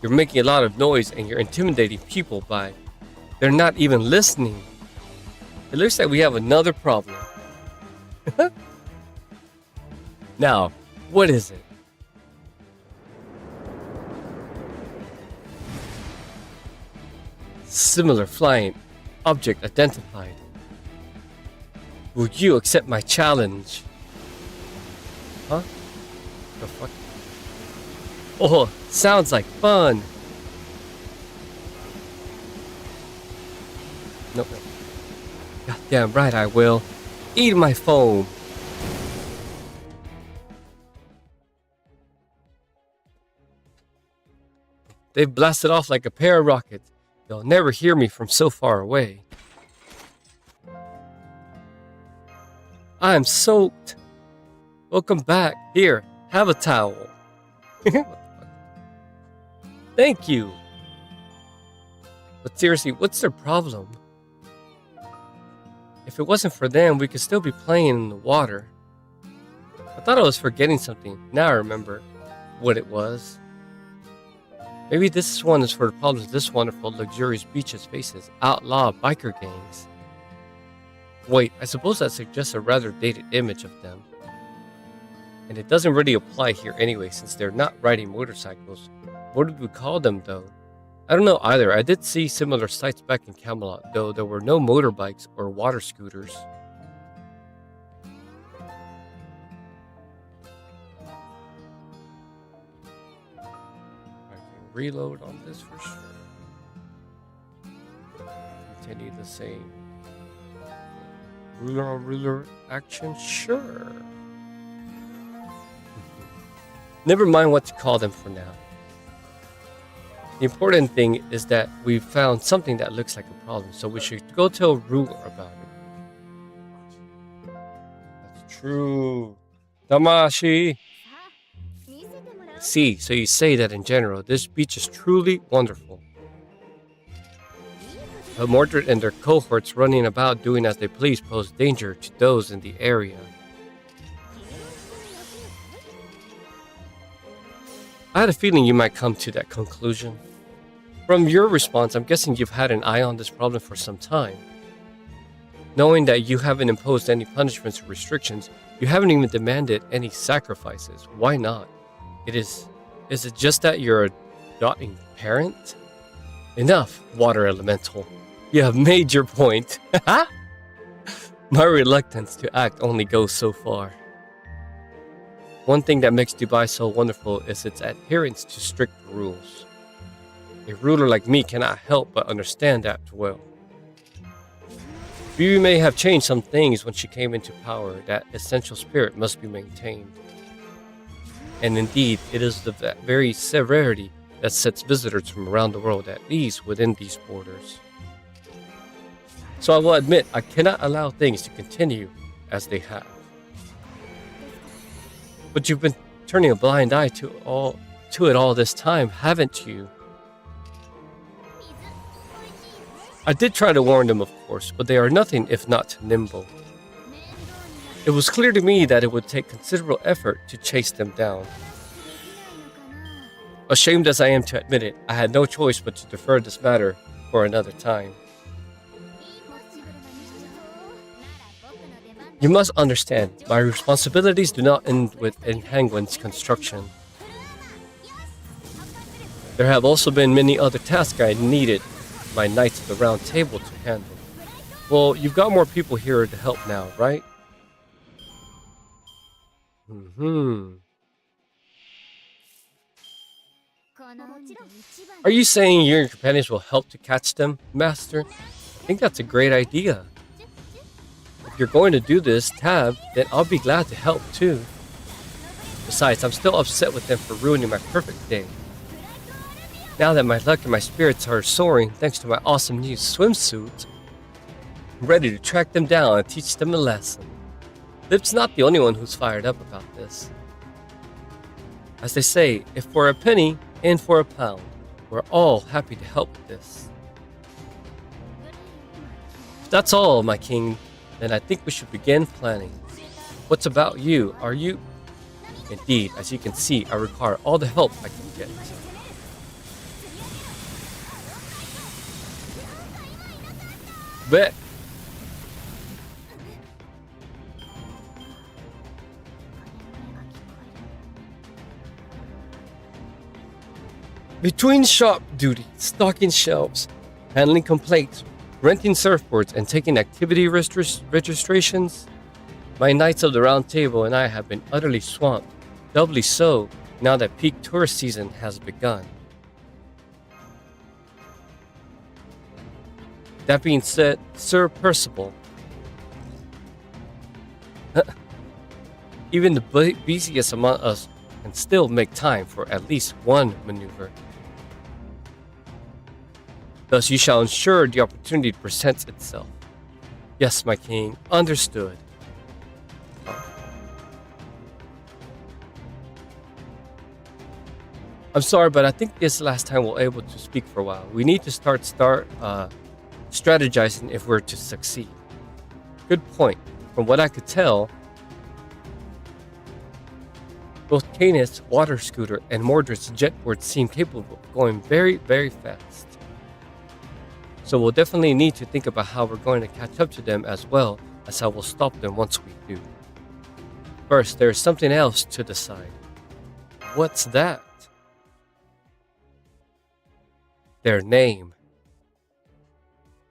You're making a lot of noise and you're intimidating people by... They're not even listening. It looks like we have another problem. Now, what is it? Similar flying object identified. Would you accept my challenge? Huh? The fuck? Oh, sounds like fun. Nope. Goddamn right I will. Eat my foam. They've blasted off like a pair of rockets. They'll never hear me from so far away. I'm soaked. Welcome back. Here, have a towel. Thank you. But seriously, what's their problem? If it wasn't for them, we could still be playing in the water. I thought I was forgetting something. Now I remember what it was. Maybe this one is for the problems this wonderful, luxurious beaches faces. Outlaw biker gangs. Wait, I suppose that suggests a rather dated image of them. And it doesn't really apply here anyway, since they're not riding motorcycles. What would we call them, though? I don't know either. I did see similar sights back in Camelot, though there were no motorbikes or water scooters. I can reload on this for sure. Continue the same. Ruler on ruler action? Sure. Never mind what to call them for now. The important thing is that we've found something that looks like a problem, so we should go tell ruler about it. That's true. Damashi! See, so you say that in general, this beach is truly wonderful. But Mordred and their cohorts running about doing as they please pose danger to those in the area. I had a feeling you might come to that conclusion. From your response, I'm guessing you've had an eye on this problem for some time. Knowing that you haven't imposed any punishments or restrictions, you haven't even demanded any sacrifices. Why not? Is it just that you're a doting parent? Enough, water elemental. You have made your point. My reluctance to act only goes so far. One thing that makes Dubai so wonderful is its adherence to strict rules. A ruler like me cannot help but understand that well. Bibi may have changed some things when she came into power. That essential spirit must be maintained. And indeed, it is the very severity that sets visitors from around the world at ease within these borders. So I will admit, I cannot allow things to continue as they have. But you've been turning a blind eye to it all this time, haven't you? I did try to warn them, of course, but they are nothing if not nimble. It was clear to me that it would take considerable effort to chase them down. Ashamed as I am to admit it, I had no choice but to defer this matter for another time. You must understand, my responsibilities do not end with Enhangwen's construction. There have also been many other tasks I needed my Knights of the Round Table to handle. Well, you've got more people here to help now, right? Are you saying you and your companions will help to catch them, Master? I think that's a great idea. If you're going to do this, Tab, then I'll be glad to help too. Besides, I'm still upset with them for ruining my perfect day. Now that my luck and my spirits are soaring thanks to my awesome new swimsuit, I'm ready to track them down and teach them a lesson. Lip's not the only one who's fired up about this. As they say, if for a penny, in for a pound, we're all happy to help with this. If that's all, my king, then I think we should begin planning. What's about you? Are you... Indeed, as you can see, I require all the help I can get. Bet. Between shop duty, stocking shelves, handling complaints, renting surfboards, and taking activity registrations, my Knights of the Round Table and I have been utterly swamped, doubly so now that peak tourist season has begun. That being said, Sir Percival, even the busiest among us can still make time for at least one maneuver. Thus you shall ensure the opportunity presents itself. Yes, my king, understood. I'm sorry, but I think this is the last time we're able to speak for a while. We need to start strategizing if we're to succeed. Good point. From what I could tell, Both Kane's water scooter and Mordred's jetboard seem capable of going very, very fast. So we'll definitely need to think about how we're going to catch up to them as well as how we'll stop them once we do. First, there's something else to decide. What's that? Their name.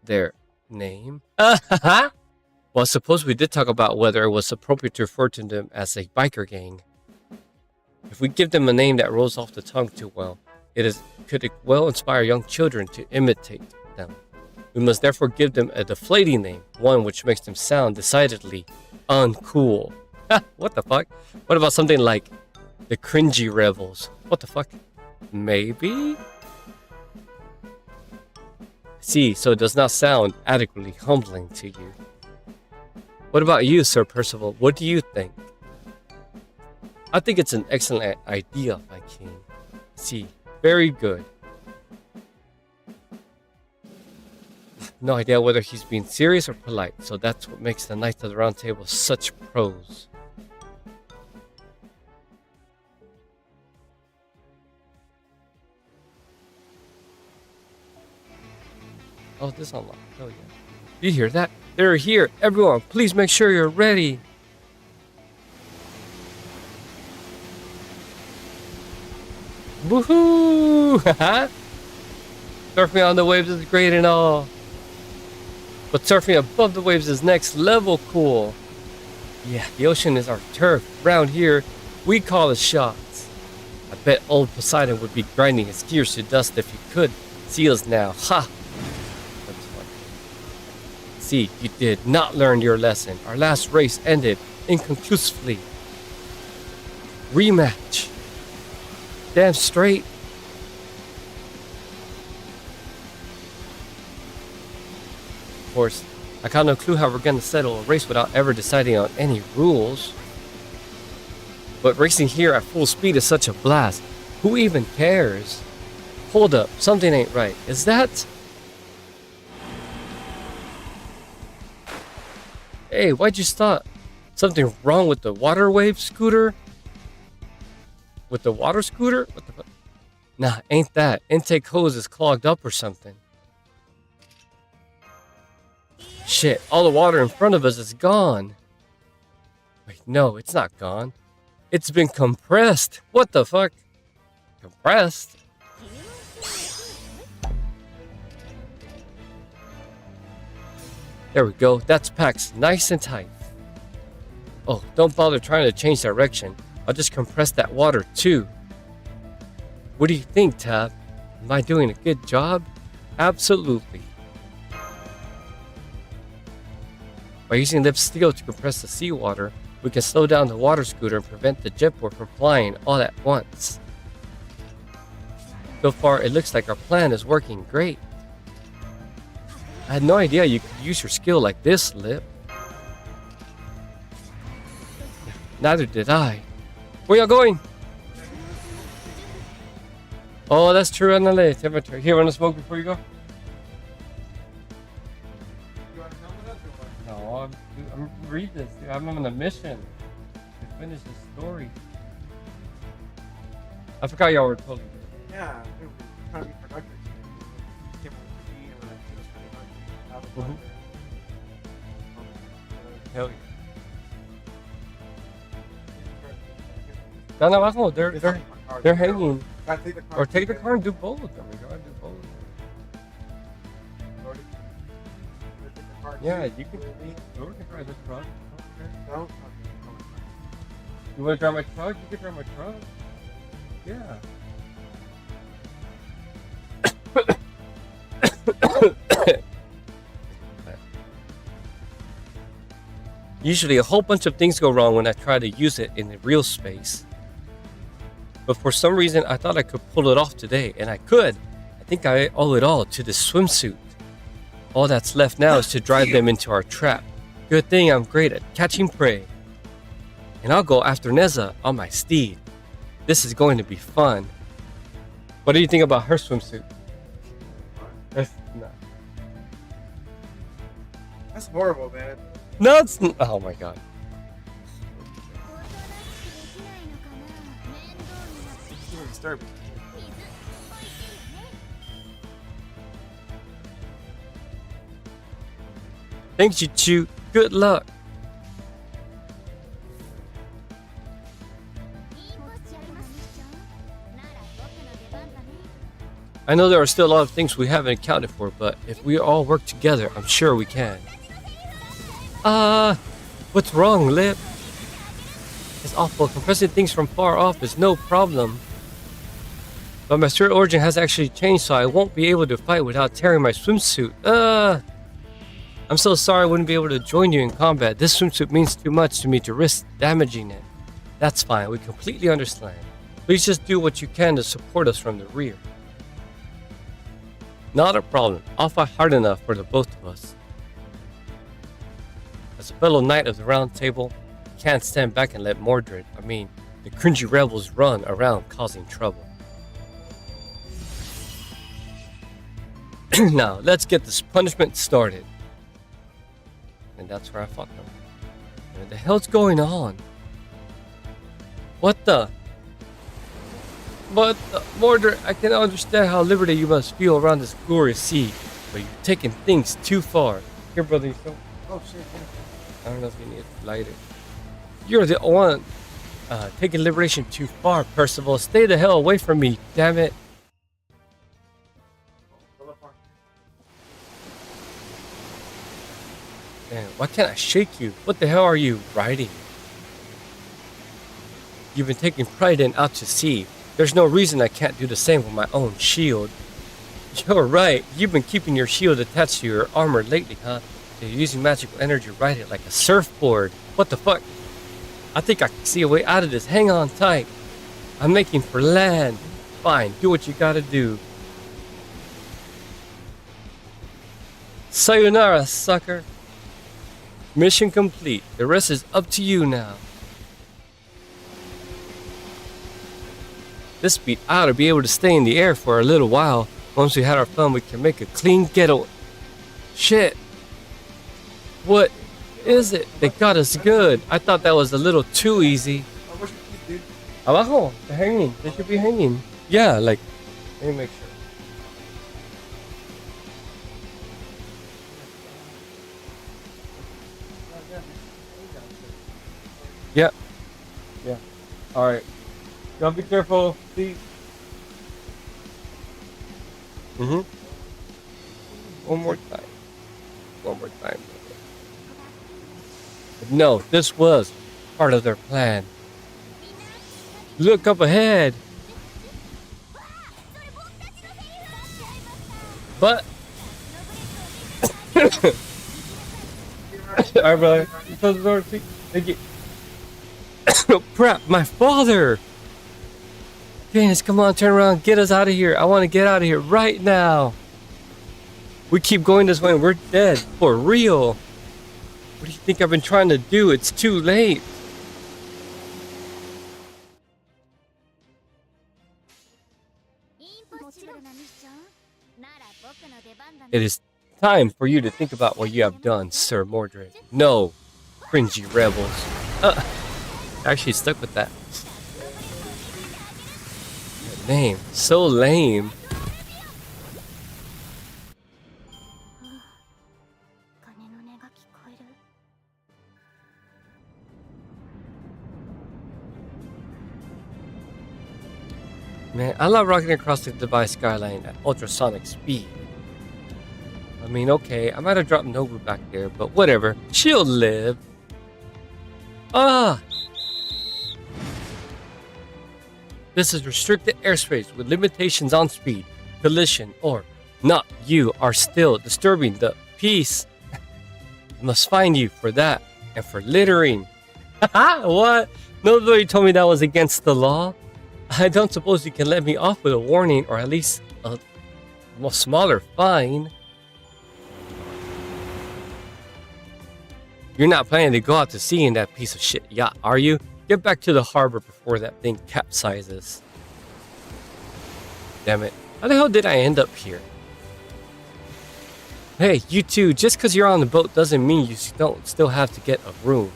Their name? Well, suppose we did talk about whether it was appropriate to refer to them as a biker gang. If we give them a name that rolls off the tongue too well, could it well inspire young children to imitate them. We must therefore give them a deflating name, one which makes them sound decidedly uncool. What the fuck? What about something like the Cringy Rebels? What the fuck? Maybe? See, so it does not sound adequately humbling to you. What about you, Sir Percival? What do you think? I think it's an excellent idea, my king. See, very good. No idea whether he's being serious or polite, so that's what makes the Knights of the Round Table such pros. Oh, this unlocked. Oh yeah. You hear that? They're here. Everyone, please make sure you're ready. Woohoo! Surfing on the waves is great and all, but surfing above the waves is next level cool. Yeah, the ocean is our turf. Round here, we call it shots. I bet old Poseidon would be grinding his gears to dust if he could see us now. Ha! That's funny. See, you did not learn your lesson. Our last race ended inconclusively. Rematch. Damn straight. Of course, I got no clue how we're gonna settle a race without ever deciding on any rules. But racing here at full speed is such a blast. Who even cares? Hold up, something ain't right. Is that... Hey, why'd you stop? Something wrong with the water wave scooter? With the water scooter? What the fuck? Nah, ain't that. Intake hose is clogged up or something. Shit, all the water in front of us is gone. Wait, no, it's not gone. It's been compressed. What the fuck? Compressed? There we go. That's packed nice and tight. Oh, don't bother trying to change direction. I'll just compress that water too. What do you think, Tab? Am I doing a good job? Absolutely. By using lip steel to compress the seawater, we can slow down the water scooter and prevent the jetboard from flying all at once. So far, it looks like our plan is working great. I had no idea you could use your skill like this, Lip. Neither did I. Where y'all going? Oh, that's true on the list. Here, want to smoke before you go? No, I'm read this. Dude. I'm on a mission to finish this story. I forgot y'all were totally good. Yeah, we're trying to be productive. Came up with the and it was pretty hard to have a fun there. Hell yeah. Down abajo, they're hanging. Gotta take the car. Or take the car and do both of them. We gotta do both. Yeah, you can drive the truck. Don't. You wanna drive my truck? You can drive my truck. Yeah. Usually a whole bunch of things go wrong when I try to use it in the real space. But for some reason I thought I could pull it off today, and I could. I think I owe it all to this swimsuit. All that's left now is to drive them into our trap. Good thing I'm great at catching prey. And I'll go after Neza on my steed. This is going to be fun. What do you think about her swimsuit? That's horrible, man. No, it's oh my god. disturbing. 水美味しいよね。 Thanks, you two. Good luck. いいもしやります。なら僕の出番だね。 I know there are still a lot of things we haven't accounted for, but if we all work together, I'm sure we can. What's wrong, Lip? It's awful. Compressing things from far off is no problem. But my spirit origin has actually changed, so I won't be able to fight without tearing my swimsuit. I'm so sorry I wouldn't be able to join you in combat. This swimsuit means too much to me to risk damaging it. That's fine. We completely understand. Please just do what you can to support us from the rear. Not a problem. I'll fight hard enough for the both of us. As a fellow knight of the Round Table, I can't stand back and let Mordred, the cringy rebels run around causing trouble. Now, let's get this punishment started. And that's where I fucked them. What the hell's going on? What the? Mordred, I can understand how liberated you must feel around this glorious sea, but you're taking things too far. Here, brother, you feel? Oh shit, yeah. I don't know if you need to light it. You're the one taking liberation too far, Percival. Stay the hell away from me, damn it. Man, why can't I shake you? What the hell are you riding? You've been taking pride in out to sea. There's no reason I can't do the same with my own shield. You're right. You've been keeping your shield attached to your armor lately, huh? You're using magical energy to ride it like a surfboard. What the fuck? I think I can see a way out of this. Hang on tight. I'm making for land. Fine, do what you gotta do. Sayonara, sucker. Mission complete. The rest is up to you now. This speed, I ought to be able to stay in the air for a little while. Once we had our fun, we can make a clean getaway. Shit. What is it? They got us good. I thought that was a little too easy. Oh, where's your keys, dude? Abajo. They're hanging. They should be hanging. Yeah, like, let me make sure. Yeah. Yeah. Alright. Y'all be careful. See. One more time. One more time. But no, this was part of their plan. Look up ahead. But alright, brother. You close the door, please. Thank you. Oh, crap, my father! Venus, come on, turn around, get us out of here. I want to get out of here right now. We keep going this way and we're dead. For real. What do you think I've been trying to do? It's too late. It is time for you to think about what you have done, Sir Mordred. No, cringy rebels. Actually stuck with that. That name, so lame. Man, I love rocking across the Dubai skyline at ultrasonic speed. I mean, okay, I might have dropped Nobu back there, but whatever. She'll live. Ah! This is restricted airspace with limitations on speed, collision, or not. You are still disturbing the peace. I must find you for that and for littering. What? Nobody told me that was against the law. I don't suppose you can let me off with a warning or at least a smaller fine. You're not planning to go out to sea in that piece of shit yacht, are you? Get back to the harbor before that thing capsizes. Damn it. How the hell did I end up here? Hey, you two, just because you're on the boat doesn't mean you don't still have to get a room.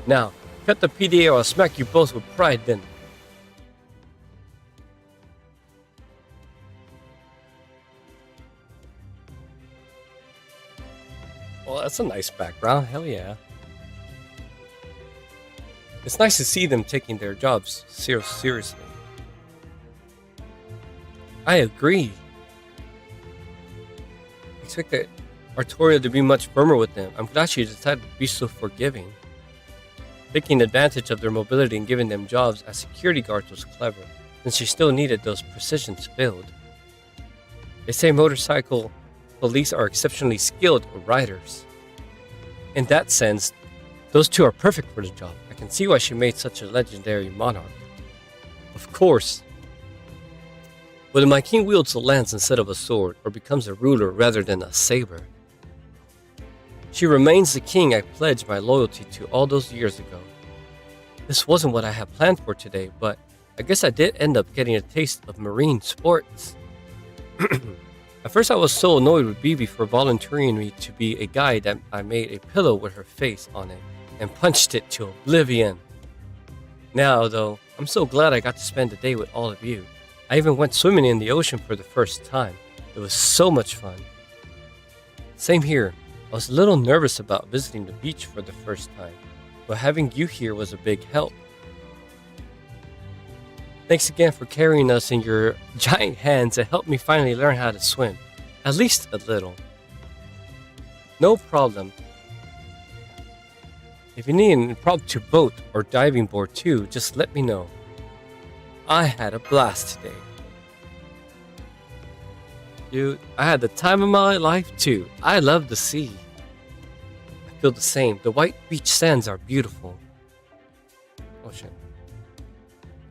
Now, cut the PDA or I'll smack you both with pride then. that's a nice background. Hell yeah. It's nice to see them taking their jobs seriously. I agree. I expected Artoria to be much firmer with them. I'm glad she decided to be so forgiving. Taking advantage of their mobility and giving them jobs as security guards was clever, since she still needed those positions filled. They say motorcycle police are exceptionally skilled riders. In that sense, those two are perfect for the job. I can see why she made such a legendary monarch. Of course. Whether my king wields a lance instead of a sword, or becomes a ruler rather than a saber, she remains the king I pledged my loyalty to all those years ago. This wasn't what I had planned for today, but I guess I did end up getting a taste of marine sports. At first I was so annoyed with Bibi for volunteering me to be a guide that I made a pillow with her face on it and punched it to oblivion. Now though, I'm so glad I got to spend the day with all of you. I even went swimming in the ocean for the first time. It was so much fun. Same here. I was a little nervous about visiting the beach for the first time, but having you here was a big help. Thanks again for carrying us in your giant hands and helped me finally learn how to swim. At least a little. No problem. If you need an impromptu boat or diving board too, just let me know. I had a blast today. Dude, I had the time of my life too. I love the sea. I feel the same. The white beach sands are beautiful. Oh shit.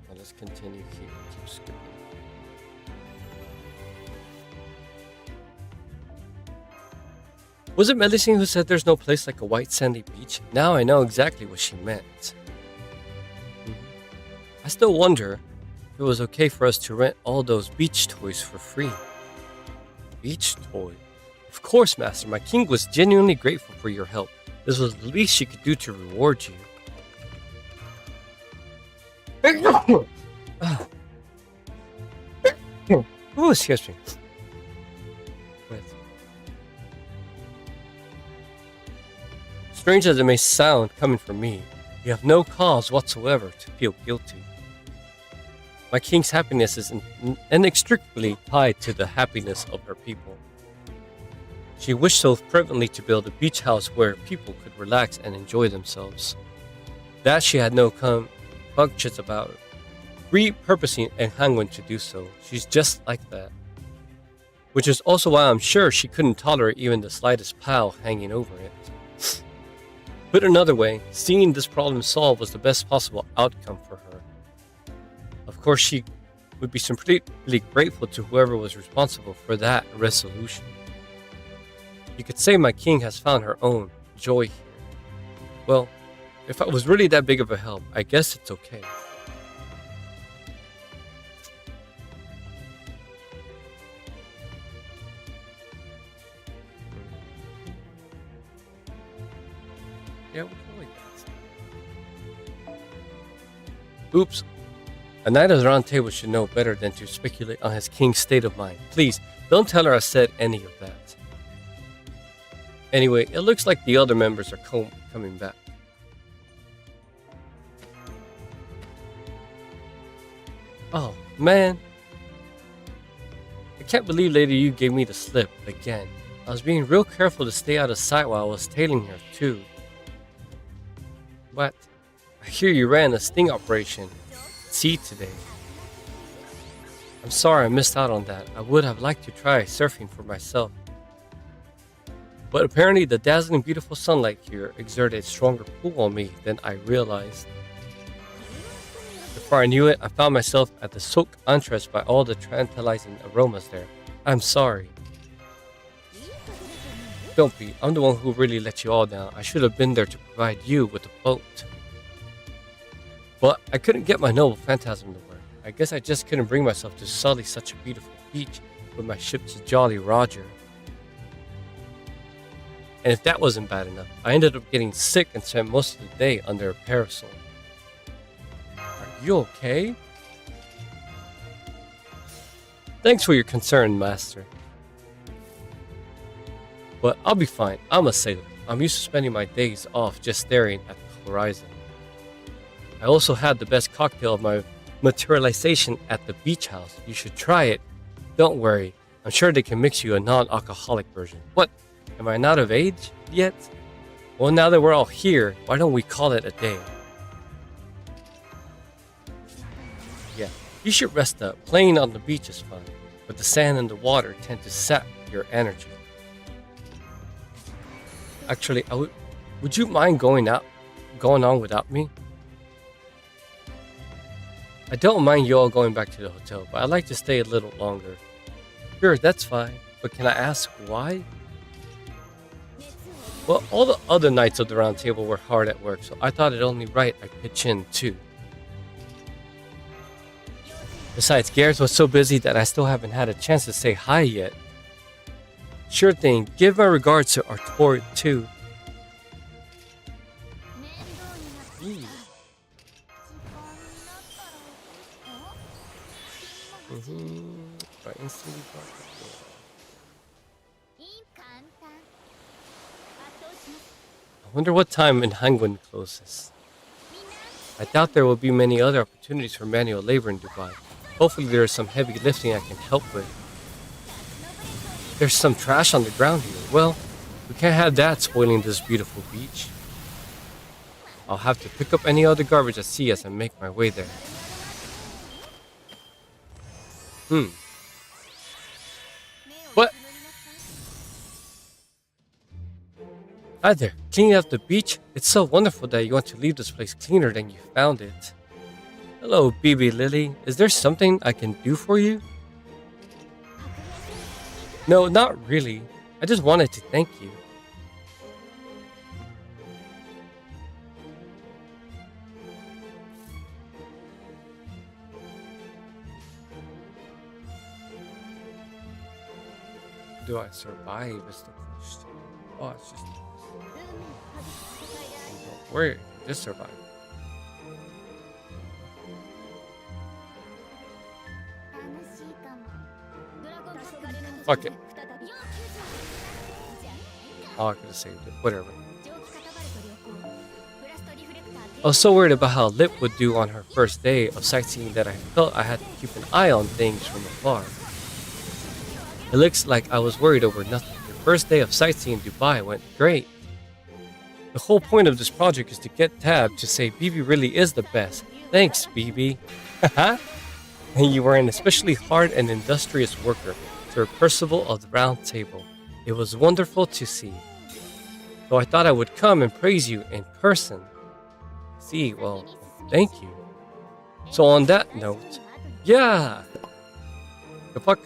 Well, let's continue here. Keep skipping. Was it Medicine who said there's no place like a white sandy beach? Now I know exactly what she meant. I still wonder if it was okay for us to rent all those beach toys for free. Beach toy? Of course, Master. My king was genuinely grateful for your help. This was the least she could do to reward you. Oh, excuse me. Wait. Strange as it may sound coming from me, you have no cause whatsoever to feel guilty. My king's happiness is inextricably tied to the happiness of her people. She wished so fervently to build a beach house where people could relax and enjoy themselves. That she had no compunctions about repurposing and Hangwen to do so. She's just like that. Which is also why I'm sure she couldn't tolerate even the slightest pile hanging over it. Put another way, seeing this problem solved was the best possible outcome for her. Of course, she would be completely grateful to whoever was responsible for that resolution. You could say my king has found her own joy here. Well, if I was really that big of a help, I guess it's okay. Yeah, we can like that. Oops. A knight of the round table should know better than to speculate on his king's state of mind. Please, don't tell her I said any of that. Anyway, it looks like the other members are coming back. Oh, man. I can't believe Lady Yu gave me the slip again. I was being real careful to stay out of sight while I was tailing her, too. What? I hear you ran a sting operation. Sea today. I'm sorry I missed out on that. I would have liked to try surfing for myself. But apparently the dazzling beautiful sunlight here exerted a stronger pull on me than I realized. Before I knew it, I found myself at the soak entrance by all the tantalizing aromas there. I'm sorry. Don't be. I'm the one who really let you all down. I should have been there to provide you with a boat. But I couldn't get my noble phantasm to work. I guess I just couldn't bring myself to sully such a beautiful beach with my ship's Jolly Roger. And if that wasn't bad enough, I ended up getting sick and spent most of the day under a parasol. Are you okay? Thanks for your concern, Master. But I'll be fine. I'm a sailor. I'm used to spending my days off just staring at the horizon. I also had the best cocktail of my materialization at the beach house. You should try it. Don't worry, I'm sure they can mix you a non-alcoholic version. What? Am I not of age yet? Well, now that we're all here, why don't we call it a day? Yeah, you should rest up. Playing on the beach is fun, but the sand and the water tend to sap your energy. Actually, would you mind going on without me? I don't mind you all going back to the hotel, but I'd like to stay a little longer. Sure, that's fine, but can I ask why? Well, all the other knights of the round table were hard at work, so I thought it only right I pitch in too. Besides, Gareth was so busy that I still haven't had a chance to say hi yet. Sure thing, give my regards to Artur too. I instantly brought it there. I wonder what time in Hangwan closes. I doubt there will be many other opportunities for manual labor in Dubai. Hopefully there is some heavy lifting I can help with. There's some trash on the ground here. Well, we can't have that spoiling this beautiful beach. I'll have to pick up any other garbage I see as I make my way there. What? Hi there, cleaning up the beach? It's so wonderful that you want to leave this place cleaner than you found it. Hello, BB Lily. Is there something I can do for you? No, not really. I just wanted to thank you. Do I survive is the question. Oh, it's just... Don't worry, just survive. Fuck it. Oh, I could have saved it. Whatever. I was so worried about how Lip would do on her first day of sightseeing that I felt I had to keep an eye on things from afar. It looks like I was worried over nothing. The first day of sightseeing Dubai went great. The whole point of this project is to get Tab to say BB really is the best. Thanks, BB. Haha. And you were an especially hard and industrious worker, Sir Percival of the Round Table. It was wonderful to see. So I thought I would come and praise you in person. See, well, thank you. So on that note, yeah. The fuck?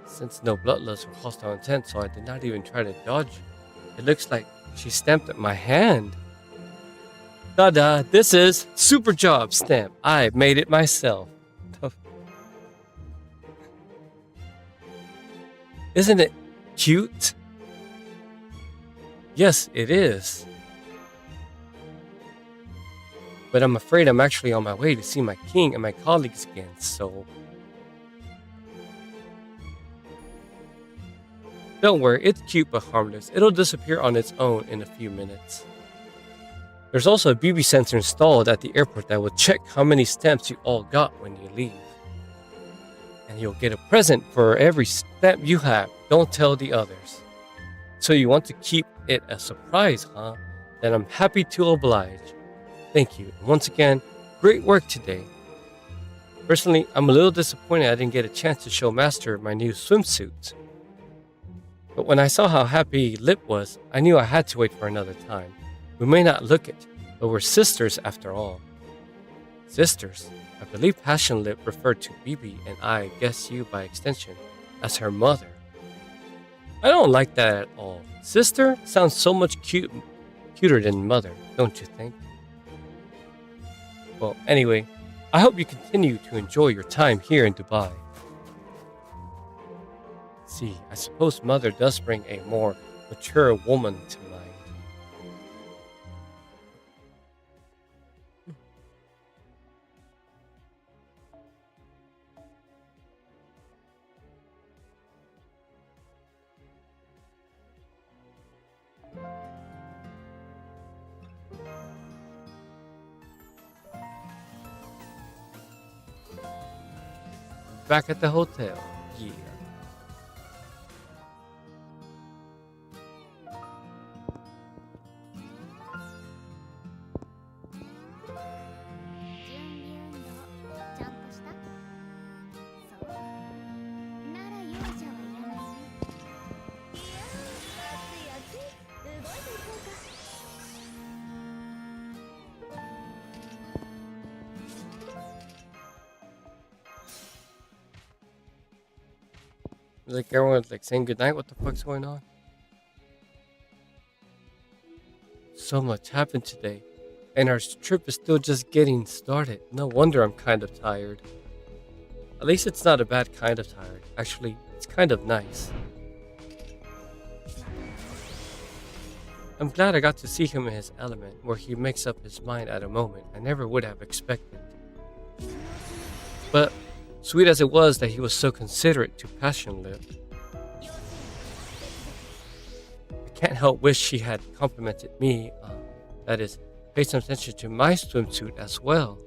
Since no bloodlust or hostile intent, so I did not even try to dodge you. It looks like she stamped at my hand. Ta-da, this is Super Job Stamp. I made it myself. Isn't it cute? Yes, it is. But I'm afraid I'm actually on my way to see my king and my colleagues again, so... Don't worry, it's cute but harmless. It'll disappear on its own in a few minutes. There's also a BB sensor installed at the airport that will check how many stamps you all got when you leave. And you'll get a present for every stamp you have. Don't tell the others. So you want to keep it a surprise, huh? Then I'm happy to oblige. Thank you. And once again, great work today. Personally, I'm a little disappointed I didn't get a chance to show Master my new swimsuit. But when I saw how happy Lip was, I knew I had to wait for another time. We may not look it, but we're sisters after all. Sisters? I believe Passion Lip referred to BB and I guess you by extension as her mother. I don't like that at all. Sister sounds so much cuter than mother, don't you think? Well, anyway, I hope you continue to enjoy your time here in Dubai. See, I suppose mother does bring a more mature woman to mind. back at the hotel. Yeah. Like everyone's like saying goodnight. What the fuck's going on? So much happened today, and our trip is still just getting started. No wonder I'm kind of tired. At least it's not a bad kind of tired. Actually, it's kind of nice. I'm glad I got to see him in his element, where he makes up his mind at a moment I never would have expected. But sweet as it was that he was so considerate to passion-lived, I can't help wish he had complimented me, that is, paid some attention to my swimsuit as well.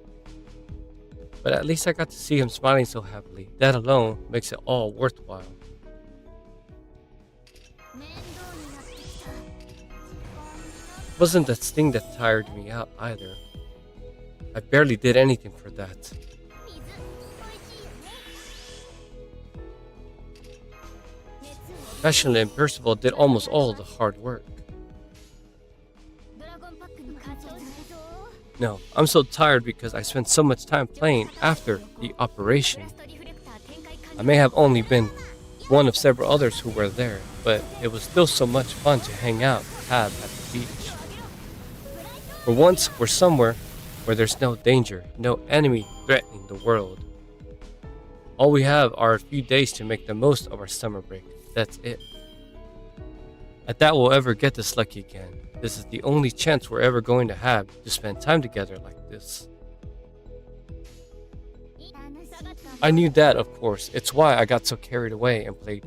But at least I got to see him smiling so happily. That alone makes it all worthwhile. It wasn't the sting that tired me out either. I barely did anything for that. Passionate and Percival did almost all the hard work. No, I'm so tired because I spent so much time playing after the operation. I may have only been one of several others who were there, but it was still so much fun to hang out and have at the beach. For once, we're somewhere where there's no danger, no enemy threatening the world. All we have are a few days to make the most of our summer break. That's it. I doubt we'll ever get this lucky again. This is the only chance we're ever going to have to spend time together like this. I knew that, of course. It's why I got so carried away and played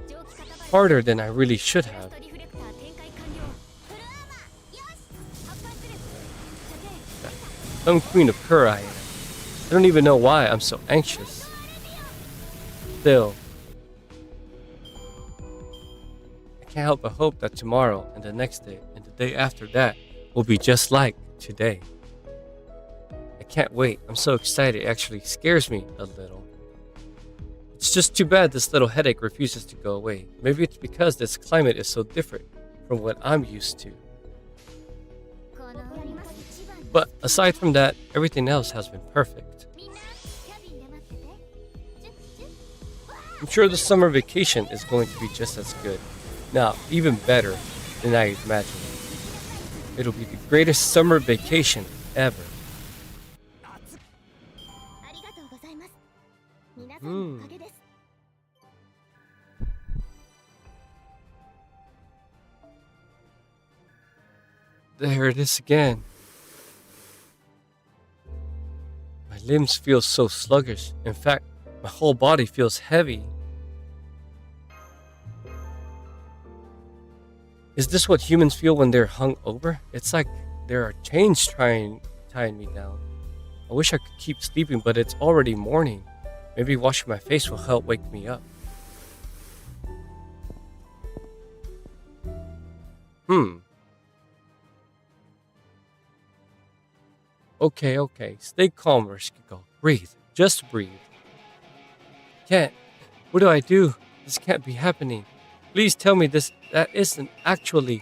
harder than I really should have. Some queen of her I am. I don't even know why I'm so anxious. Still, I can't help but hope that tomorrow and the next day and the day after that will be just like today. I can't wait. I'm so excited it actually scares me a little. It's just too bad this little headache refuses to go away. Maybe it's because this climate is so different from what I'm used to. But aside from that, everything else has been perfect. I'm sure the summer vacation is going to be just as good. Now, even better than I imagined. It'll be the greatest summer vacation ever. There it is again. My limbs feel so sluggish. In fact, my whole body feels heavy. Is this what humans feel when they're hung over? It's like there are chains tying me down. I wish I could keep sleeping, but it's already morning. Maybe washing my face will help wake me up. Okay. Stay calm, Rishiko. Breathe. Just breathe. Can't. What do I do? This can't be happening. Please tell me that isn't actually.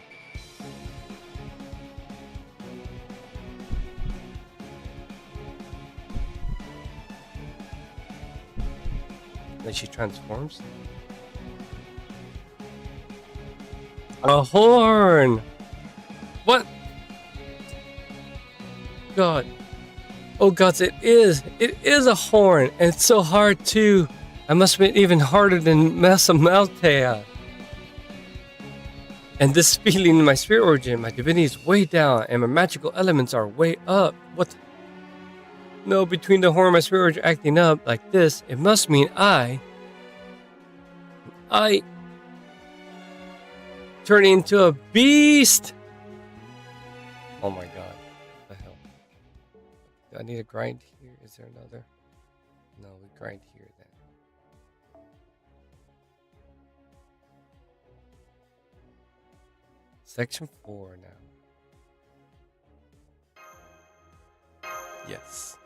Then she transforms. A horn! What? God. Oh gods, it is a horn, and it's so hard too. I must have been even harder than Masamaltea. And this feeling in my spirit origin, my divinity is way down, and my magical elements are way up. What? No, between the horn and my spirit origin acting up like this, it must mean I turn into a beast. Oh my god. What the hell? Do I need a grind here? Is there another? No, we grind here then. Section 4 now. Yes.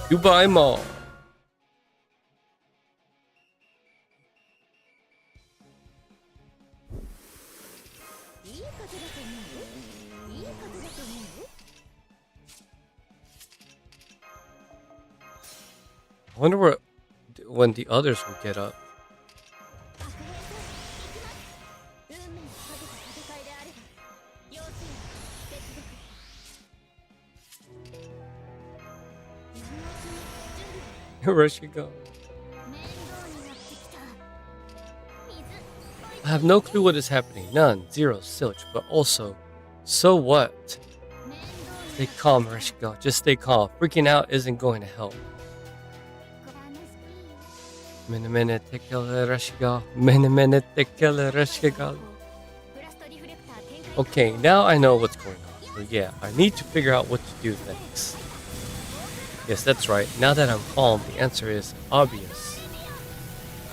Dubai Mall. いいことだと思う。いいことだと思う。 I wonder when the others will get up. 運命にかけた戦いであれば要するに接続。今のうちに準備を。 Where should go? 面倒になってきた。水。 I have no clue what is happening. None. Zero. Zilch. But also, so what? 面倒に Stay calm, Rashiko. Just stay calm. Freaking out isn't going to help. 楽しい。 Mene tequila Rashiko. Mene tequila Rashiko. ブラストリフレクター展開。 Okay, now I know what's going on. So yeah, I need to figure out what to do next. Yes, that's right. Now that I'm calm, the answer is obvious.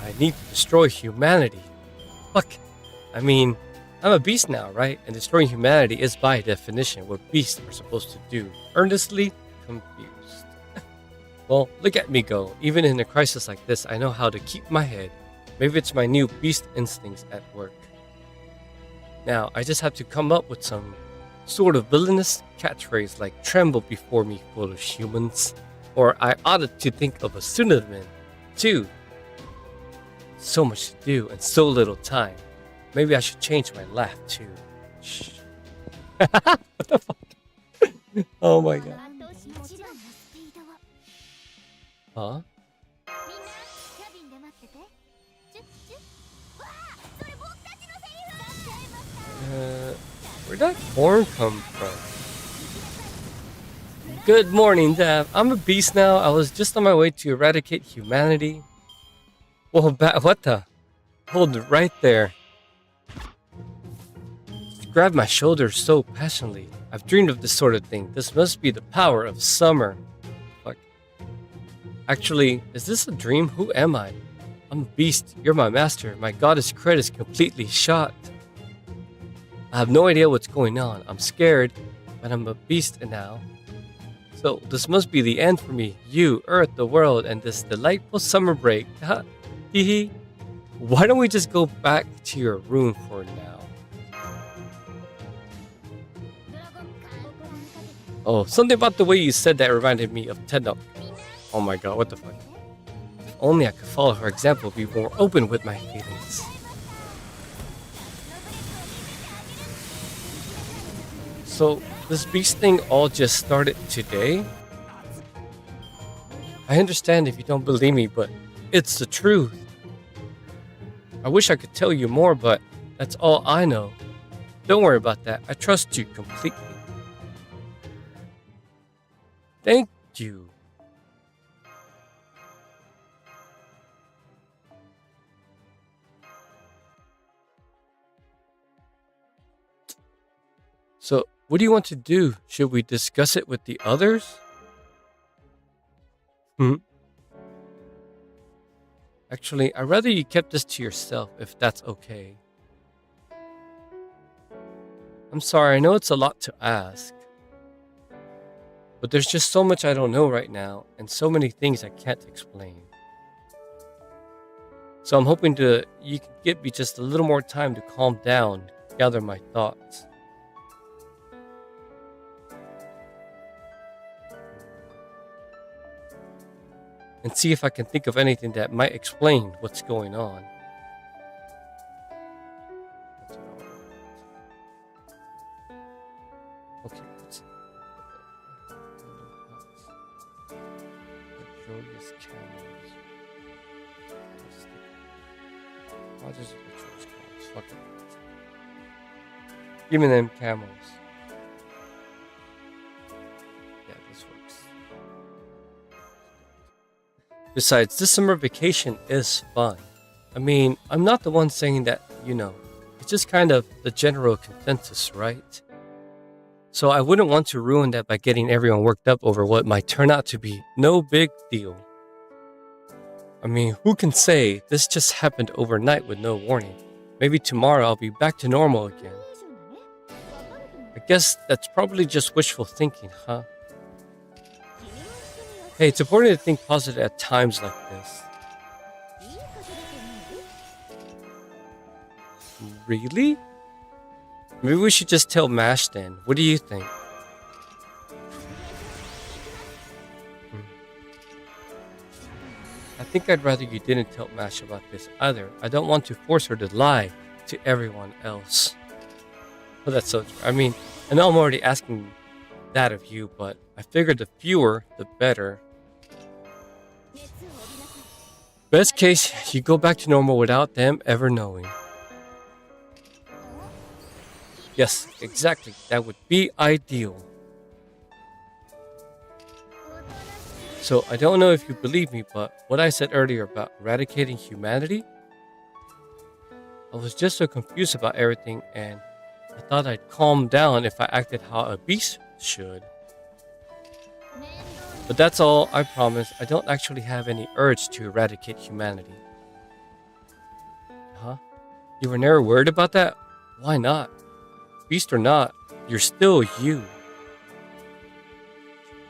I need to destroy humanity. Fuck. I mean, I'm a beast now, right? And destroying humanity is by definition what beasts are supposed to do. Earnestly confused. Well, look at me go. Even in a crisis like this, I know how to keep my head. Maybe it's my new beast instincts at work. Now, I just have to come up with some sort of villainous catchphrase like "tremble before me, foolish humans." Or I ought to think of a pseudonym, too. So much to do and so little time. Maybe I should change my laugh, too. Shh. What the fuck? Oh my god. 一番のスピードを。 Huh? みんなキャビンで待ってて。チュッチュッ。わあ、それ僕たちのセリフだっちゃいました。 Where'd that horn come from? Good morning, Dad. I'm a beast now. I was just on my way to eradicate humanity. Well, what the? Hold it right there. Grabbed my shoulder so passionately. I've dreamed of this sort of thing. This must be the power of summer. Fuck. Actually, is this a dream? Who am I? I'm a beast. You're my master. My goddess cred is completely shot. I have no idea what's going on. I'm scared, but I'm a beast now. So this must be the end for me. You, Earth, the world, and this delightful summer break. Ha, hee hee. Why don't we just go back to your room for now? ドラゴンカーをご覧にかけて。 Oh, something about the way you said that reminded me of Tendo. Oh my god, what the fuck? If only I could follow her example, be more open with my feelings. So, this beast thing all just started today? I understand if you don't believe me, but it's the truth. I wish I could tell you more, but that's all I know. Don't worry about that. I trust you completely. Thank you. So, what do you want to do? Should we discuss it with the others? Actually, I'd rather you kept this to yourself, if that's okay. I'm sorry, I know it's a lot to ask. But there's just so much I don't know right now, and so many things I can't explain. So I'm hoping you can give me just a little more time to calm down, gather my thoughts. And see if I can think of anything that might explain what's going on. Okay, let's see. Luxurious camels. I'll just luxurious camels. Fuck it. Give me them camels. Yeah, this works. Besides, this summer vacation is fun. I mean, I'm not the one saying that, it's just kind of the general consensus, right? So I wouldn't want to ruin that by getting everyone worked up over what might turn out to be no big deal. I mean, who can say this just happened overnight with no warning? Maybe tomorrow I'll be back to normal again. I guess that's probably just wishful thinking, huh? Hey, it's important to think positive at times like this. Really? Maybe we should just tell Mash then. What do you think? I think I'd rather you didn't tell Mash about this either. I don't want to force her to lie to everyone else. Oh, that's so true. I mean, I know I'm already asking that of you, but I figured the fewer, the better. Best case, you go back to normal without them ever knowing. Yes, exactly. That would be ideal. So, I don't know if you believe me, but what I said earlier about eradicating humanity? I was just so confused about everything, and I thought I'd calm down if I acted how a beast should. But that's all, I promise. I don't actually have any urge to eradicate humanity. Huh? You were never worried about that? Why not? Beast or not, you're still you.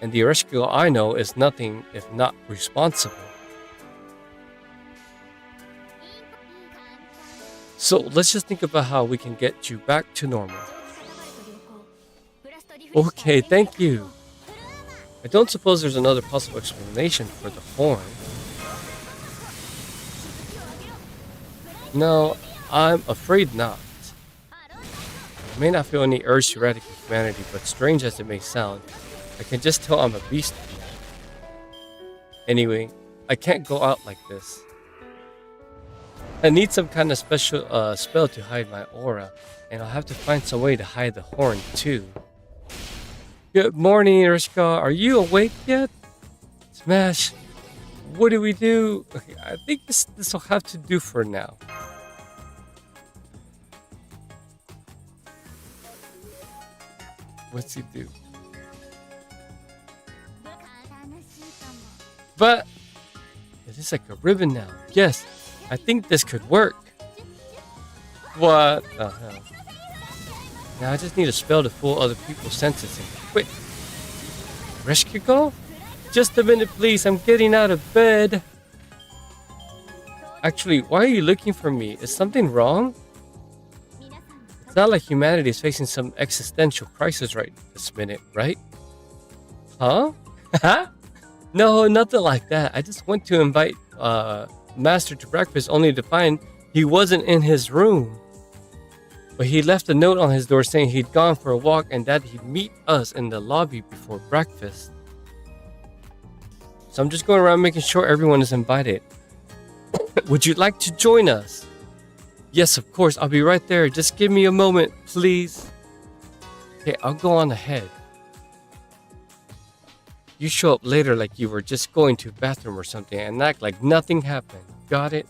And the FGO I know is nothing if not responsible. So let's just think about how we can get you back to normal. Okay, thank you. I don't suppose there's another possible explanation for the horn. No, I'm afraid not. I may not feel any urge to eradicate humanity, but strange as it may sound, I can just tell I'm a beast. Anyway, I can't go out like this. I need some kind of special spell to hide my aura, and I'll have to find some way to hide the horn too. Good morning, Erishka. Are you awake yet? Smash. What do we do? Okay, I think this will have to do for now. What's he do? But it is like a ribbon now. Yes, I think this could work. What the hell? Now I just need a spell to fool other people's senses and quick. Rescue go? Just a minute, please. I'm getting out of bed. Actually, why are you looking for me? Is something wrong? It's not like humanity is facing some existential crisis right this minute, right? Huh? No, nothing like that. I just went to invite Master to breakfast only to find he wasn't in his room. But he left a note on his door saying he'd gone for a walk and that he'd meet us in the lobby before breakfast. So I'm just going around making sure everyone is invited. Would you like to join us? Yes, of course. I'll be right there. Just give me a moment, please. Okay, I'll go on ahead. You show up later like you were just going to the bathroom or something and act like nothing happened. Got it?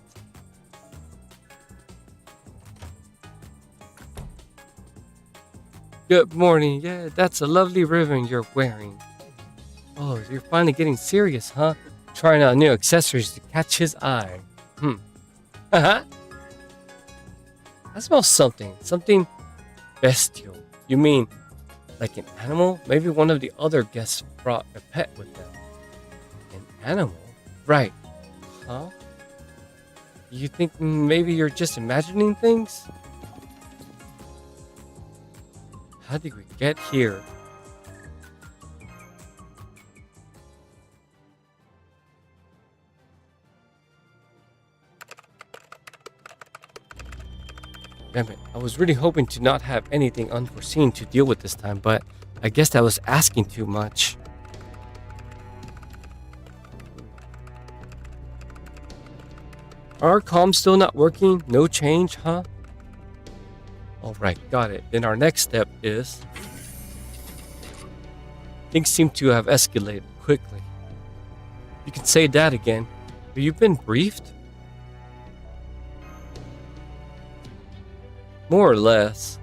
Good morning. Yeah, that's a lovely ribbon you're wearing. Oh, you're finally getting serious, huh? Trying out new accessories to catch his eye. Haha. I smell something. Something bestial. You mean like an animal? Maybe one of the other guests brought a pet with them. An animal? Right. Huh? You think maybe you're just imagining things? How did we get here? Damn it, I was really hoping to not have anything unforeseen to deal with this time, but I guess that was asking too much. Are our comms still not working? No change, huh? Alright, got it. Then our next step is... Things seem to have escalated quickly. You can say that again. Have you been briefed? More or less.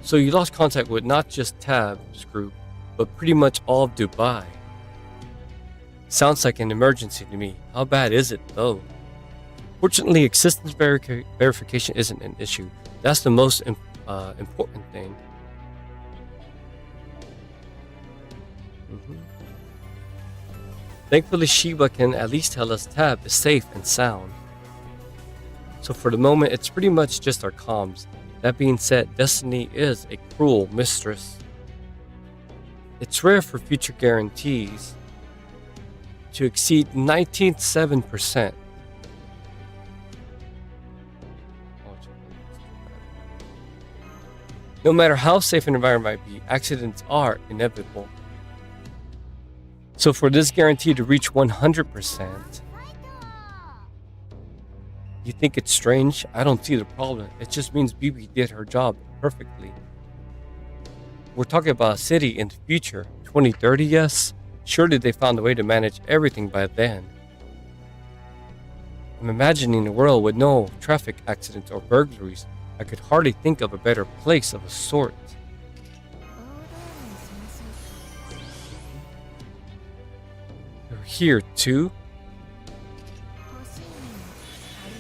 So you lost contact with not just Tab's group, but pretty much all of Dubai. Sounds like an emergency to me. How bad is it though? Fortunately, existence verification isn't an issue. That's the most important thing. Thankfully, Shiba can at least tell us Tab is safe and sound. So for the moment, it's pretty much just our comms. That being said, Destiny is a cruel mistress. It's rare for future guarantees to exceed 97%. No matter how safe an environment might be, accidents are inevitable. So for this guarantee to reach 100%, you think it's strange? I don't see the problem. It just means BB did her job perfectly. We're talking about a city in the future, 2030, yes? Surely they found a way to manage everything by then. I'm imagining a world with no traffic accidents or burglaries. I could hardly think of a better place of a sort. You're here too?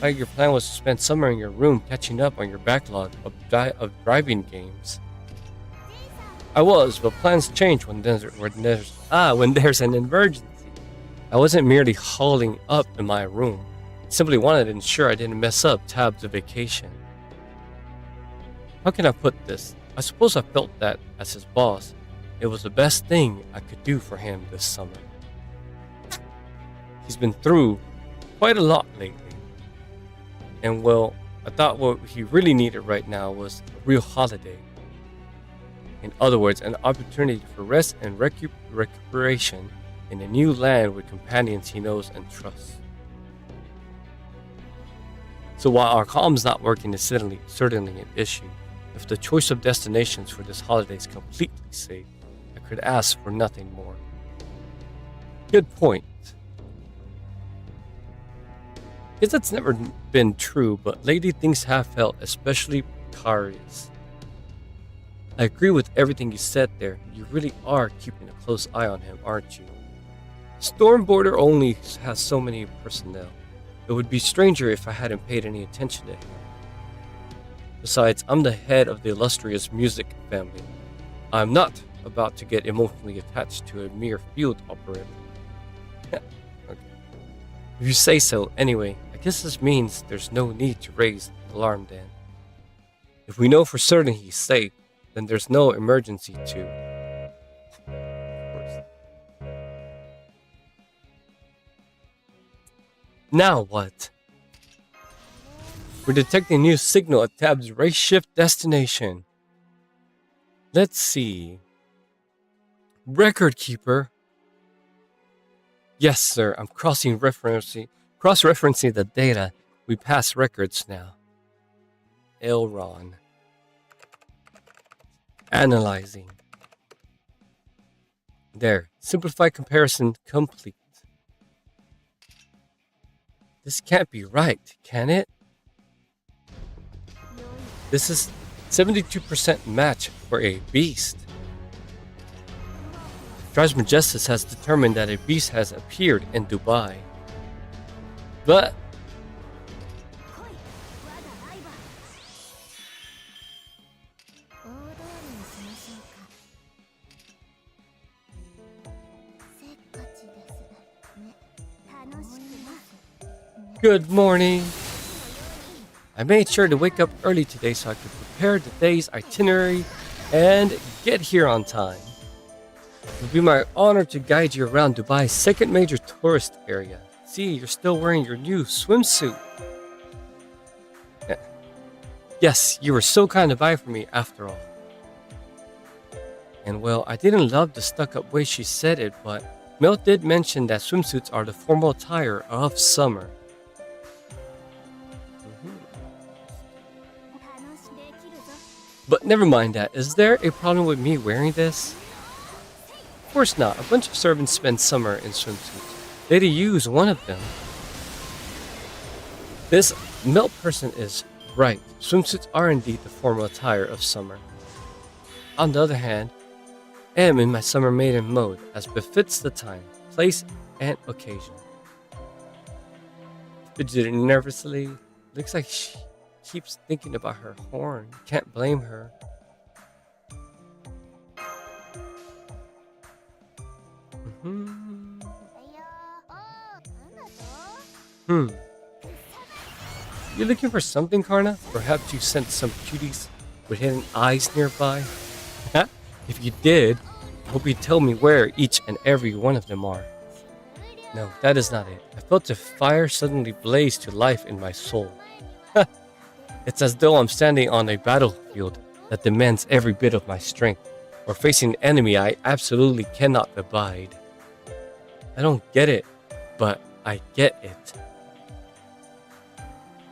Like your plan was to spend summer in your room catching up on your backlog of driving games. I was, but plans change when there's an emergency. I wasn't merely hauling up in my room. Simply wanted to ensure I didn't mess up Tab's vacation. How can I put this? I suppose I felt that, as his boss, it was the best thing I could do for him this summer. He's been through quite a lot lately. And well, I thought what he really needed right now was a real holiday. In other words, an opportunity for rest and recuperation in a new land with companions he knows and trusts. So while our comms not working is certainly an issue, if the choice of destinations for this holiday is completely safe, I could ask for nothing more. Good point. Guess that's never been true, but lately things have felt especially precarious. I agree with everything you said there. You really are keeping a close eye on him, aren't you? Storm Border only has so many personnel. It would be stranger if I hadn't paid any attention to him. Besides, I'm the head of the illustrious music family. I'm not about to get emotionally attached to a mere field operator. Okay. If you say so, anyway, I guess this means there's no need to raise the alarm then. If we know for certain he's safe, then there's no emergency to. Of course. Now what? We're detecting a new signal at Tab's race shift destination. Let's see. Record keeper. Yes, sir. I'm cross-referencing the data. We pass records now. Elron. Analyzing. There. Simplified comparison complete. This can't be right, can it? This is 72% match for a beast. Tribesman Justice has determined that a beast has appeared in Dubai. But good morning. I made sure to wake up early today so I could prepare the day's itinerary and get here on time. It will be my honor to guide you around Dubai's second major tourist area. See, you're still wearing your new swimsuit. Yes, you were so kind to buy for me after all. And well, I didn't love the stuck-up way she said it, but Mel did mention that swimsuits are the formal attire of summer. But never mind that. Is there a problem with me wearing this? Of course not. A bunch of servants spend summer in swimsuits. They'd use one of them. This Melt person is right. Swimsuits are indeed the formal attire of summer. On the other hand, am in my summer maiden mode, as befits the time, place, and occasion. Fidgeted nervously. Looks like she keeps thinking about her horn. Can't blame her. Hmm. You looking for something, Karna? Perhaps you sent some cuties with hidden eyes nearby? If you did, I hope you tell me where each and every one of them are. No, that is not it. I felt a fire suddenly blaze to life in my soul. It's as though I'm standing on a battlefield that demands every bit of my strength, or facing an enemy I absolutely cannot abide. I don't get it, but I get it.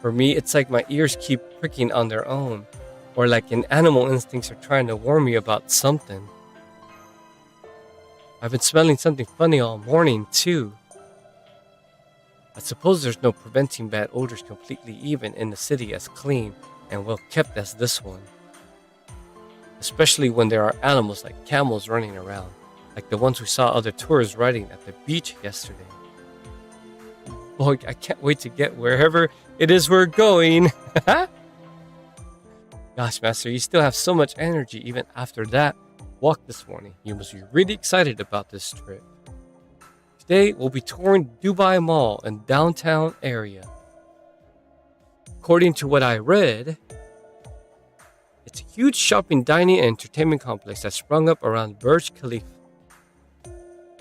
For me, it's like my ears keep pricking on their own, or like an animal instincts are trying to warn me about something. I've been smelling something funny all morning, too. I suppose there's no preventing bad odors completely even in the city as clean and well kept as this one. Especially when there are animals like camels running around, like the ones we saw other tourists riding at the beach yesterday. Boy, I can't wait to get wherever it is we're going. Gosh, Master, you still have so much energy even after that walk this morning. You must be really excited about this trip. Today, we'll be touring Dubai Mall in downtown area. According to what I read, it's a huge shopping, dining, and entertainment complex that sprung up around Burj Khalifa.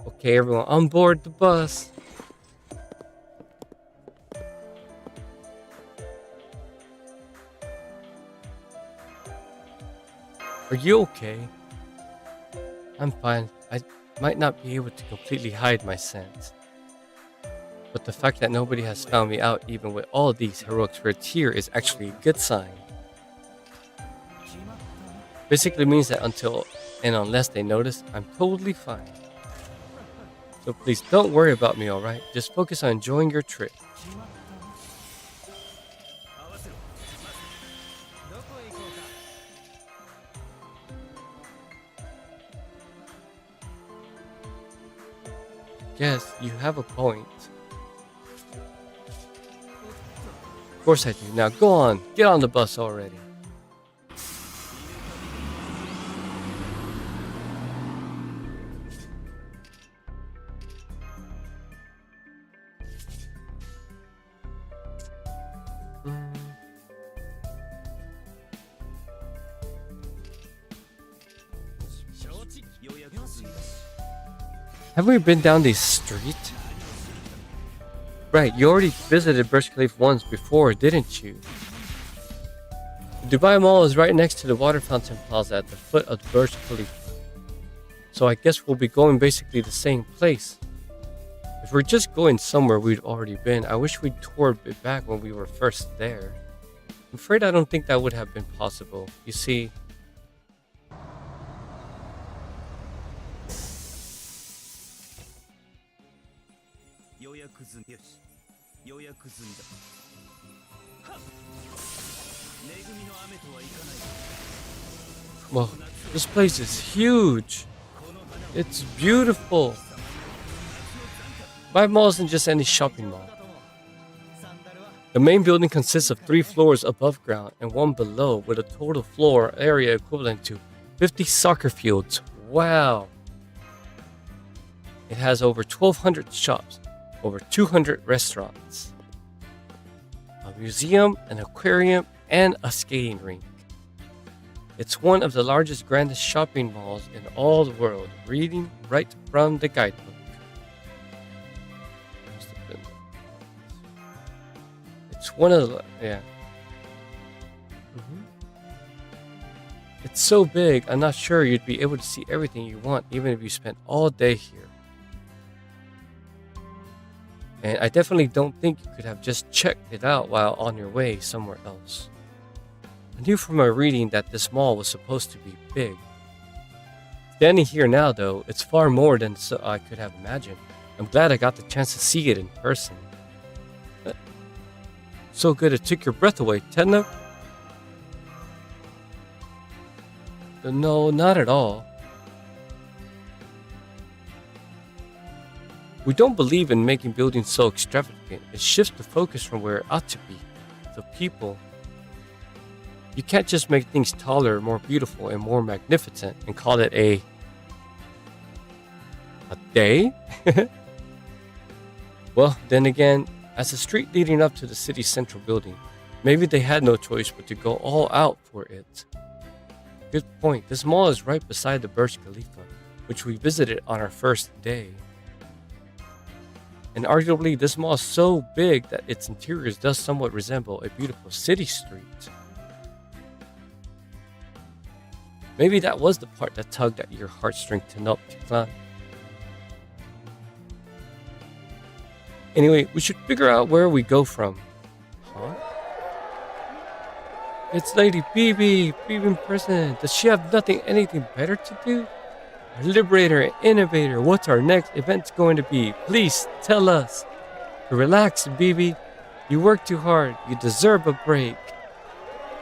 Okay, everyone on board the bus. Are you okay? I'm fine. I might not be able to completely hide my scent, but the fact that nobody has found me out even with all these heroic spirits here is actually a good sign. Basically means that until and unless they notice, I'm totally fine. So please don't worry about me, alright? Just focus on enjoying your trip. Yes, you have a point. Of course I do. Now go on, get on the bus already. Haven't we been down this street? Right, you already visited Burj Khalifa once before, didn't you? The Dubai Mall is right next to the water fountain plaza at the foot of the Burj Khalifa. So I guess we'll be going basically the same place. If we're just going somewhere we'd already been, I wish we'd toured it back when we were first there. I'm afraid I don't think that would have been possible. You see, well, this place is huge. It's beautiful. My mall isn't just any shopping mall. The main building consists of 3 floors above ground and 1 below, with a total floor area equivalent to 50 soccer fields. Wow! It has over 1,200 shops, over 200 restaurants, a museum, an aquarium, and a skating rink. It's one of the largest, grandest shopping malls in all the world, reading right from the guidebook. It's one of the, yeah. It's so big, I'm not sure you'd be able to see everything you want, even if you spent all day here. And I definitely don't think you could have just checked it out while on your way somewhere else. I knew from my reading that this mall was supposed to be big. Standing here now, though, it's far more than I could have imagined. I'm glad I got the chance to see it in person. So good it took your breath away, Tedna? No, not at all. We don't believe in making buildings so extravagant. It shifts the focus from where it ought to be. The people. You can't just make things taller, more beautiful, and more magnificent and call it a day? Well, then again, as the street leading up to the city's central building, maybe they had no choice but to go all out for it. Good point. This mall is right beside the Burj Khalifa, which we visited on our first day. And arguably, this mall is so big that its interiors does somewhat resemble a beautiful city street. Maybe that was the part that tugged at your heartstring to help you climb. Anyway, we should figure out where we go from. Huh? It's Lady Bibi in person. Does she have anything better to do? Our liberator and innovator, what's our next event going to be? Please tell us. Relax, Bibi. You work too hard. You deserve a break.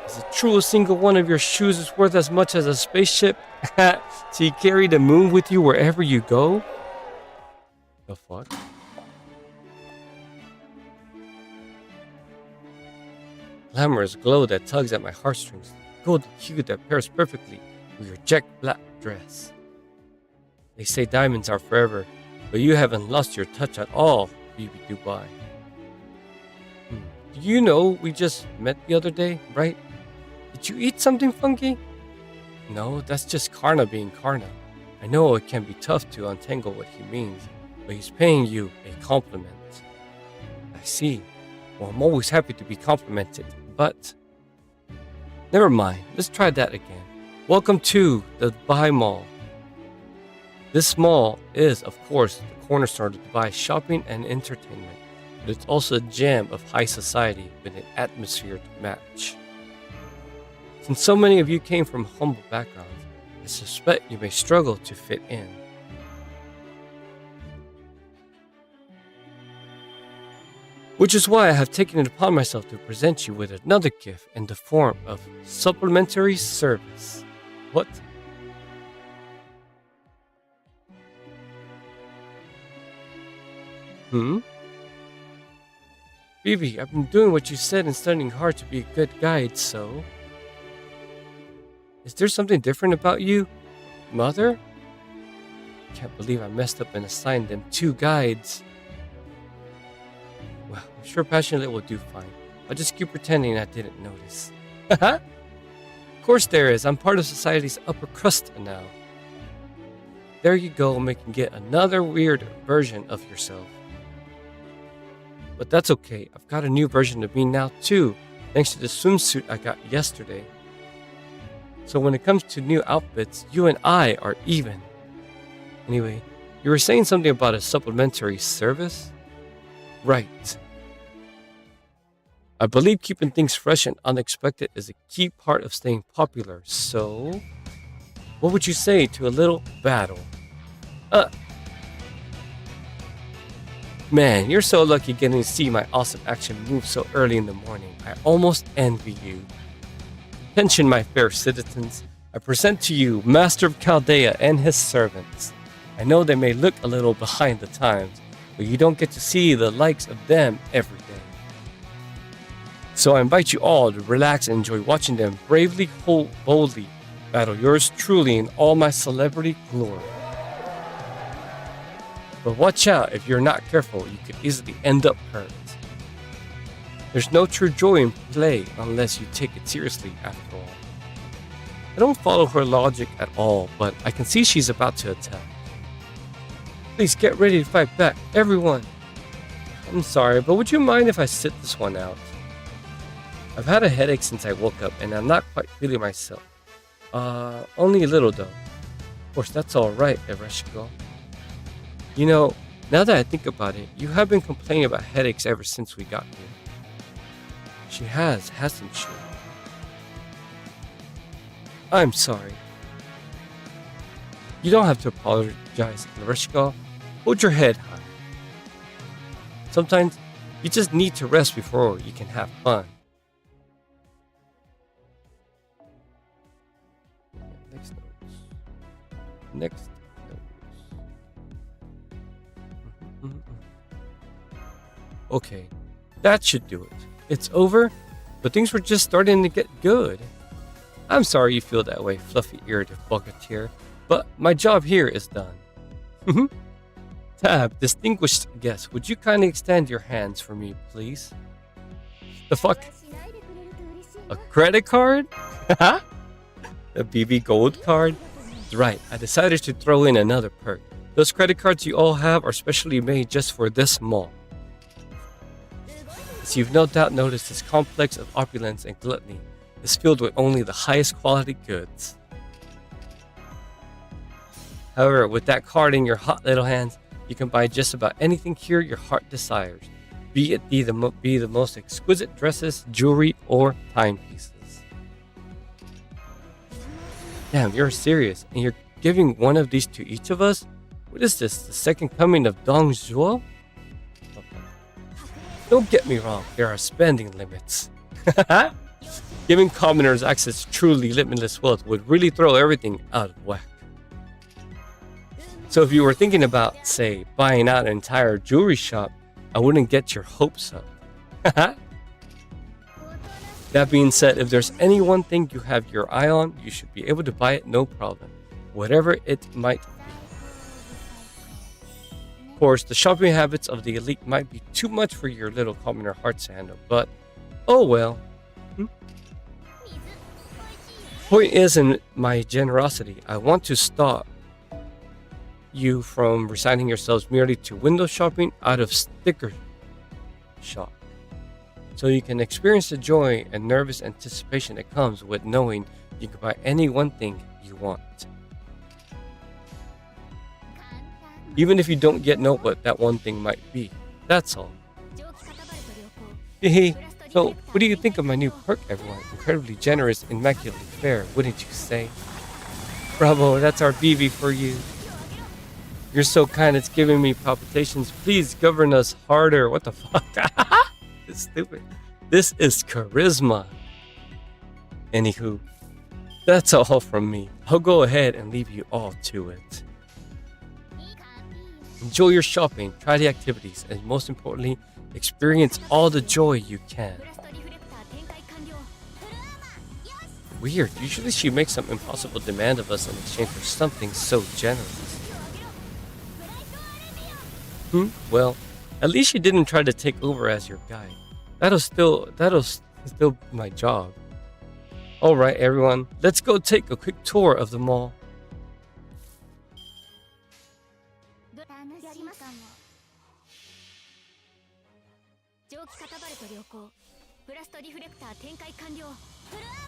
Is it true a single one of your shoes is worth as much as a spaceship? So you carry the moon with you wherever you go? The fuck? Glamorous glow that tugs at my heartstrings. Golden hue that pairs perfectly with your jet black dress. They say diamonds are forever, but you haven't lost your touch at all, Bibi Dubai. Do you know we just met the other day, right? Did you eat something funky? No, that's just Karna being Karna. I know it can be tough to untangle what he means, but he's paying you a compliment. I see. Well, I'm always happy to be complimented, but never mind. Let's try that again. Welcome to the Dubai Mall. This mall is, of course, the cornerstone of Dubai shopping and entertainment, but it's also a gem of high society with an atmosphere to match. Since so many of you came from humble backgrounds, I suspect you may struggle to fit in. Which is why I have taken it upon myself to present you with another gift in the form of supplementary service. What? Bibi, I've been doing what you said and studying hard to be a good guide, so... Is there something different about you, Mother? Can't believe I messed up and assigned them 2 guides. Well, I'm sure Passionate will do fine. I'll just keep pretending I didn't notice. Of course there is. I'm part of society's upper crust now. There you go, making yet another weird version of yourself. But that's okay. I've got a new version of me now too, thanks to the swimsuit I got yesterday. So when it comes to new outfits, you and I are even. Anyway, you were saying something about a supplementary service? Right. I believe keeping things fresh and unexpected is a key part of staying popular, so... What would you say to a little battle? Man, you're so lucky getting to see my awesome action move so early in the morning. I almost envy you. Attention, my fair citizens. I present to you Master of Chaldea and his servants. I know they may look a little behind the times, but you don't get to see the likes of them every day. So I invite you all to relax and enjoy watching them bravely, boldly battle yours truly in all my celebrity glory. But watch out, if you're not careful, you could easily end up hurt. There's no true joy in play unless you take it seriously after all. I don't follow her logic at all, but I can see she's about to attack. Please get ready to fight back, everyone. I'm sorry, but would you mind if I sit this one out? I've had a headache since I woke up and I'm not quite feeling myself. Only a little though. Of course, that's alright, Ereshkigal. You know, now that I think about it, you have been complaining about headaches ever since we got here. She has, hasn't she? I'm sorry. You don't have to apologize, Ereshkigal. Hold your head high. Sometimes you just need to rest before you can have fun. Next notes. Next notes. Mm-mm. Okay, that should do it. It's over, but things were just starting to get good. I'm sorry you feel that way, fluffy eared bucketeer, but my job here is done. Tab, distinguished guest, would you kindly extend your hands for me, please? The fuck? A credit card? A BB Gold card? Right, I decided to throw in another perk. Those credit cards you all have are specially made just for this mall. As you've no doubt noticed, this complex of opulence and gluttony is filled with only the highest quality goods. However, with that card in your hot little hands, you can buy just about anything here your heart desires, be it be the most exquisite dresses, jewelry, or timepieces. Damn, you're serious, and you're giving one of these to each of us? What is this, the second coming of Dong Zhuo? Okay. Don't get me wrong, there are spending limits. Giving commoners access to truly limitless wealth would really throw everything out of whack. So if you were thinking about, say, buying out an entire jewelry shop, I wouldn't get your hopes up. That being said, if there's any one thing you have your eye on, you should be able to buy it no problem, whatever it might be. Of course, the shopping habits of the elite might be too much for your little commoner hearts to handle, but oh well. Point is, in my generosity, I want to stop you from resigning yourselves merely to window shopping out of sticker shock, so you can experience the joy and nervous anticipation that comes with knowing you can buy any one thing you want. Even if you don't yet know what that one thing might be, that's all. Hey, so what do you think of my new perk, everyone? Incredibly generous, immaculately fair, wouldn't you say? Bravo, that's our BB for you. You're so kind, it's giving me palpitations. Please govern us harder. What the fuck? It's stupid. This is charisma. Anywho, that's all from me. I'll go ahead and leave you all to it. Enjoy your shopping, try the activities, and most importantly, experience all the joy you can. Weird, usually she makes some impossible demand of us in exchange for something so generous. Well, at least she didn't try to take over as your guide. That'll still be my job. Alright everyone, let's go take a quick tour of the mall.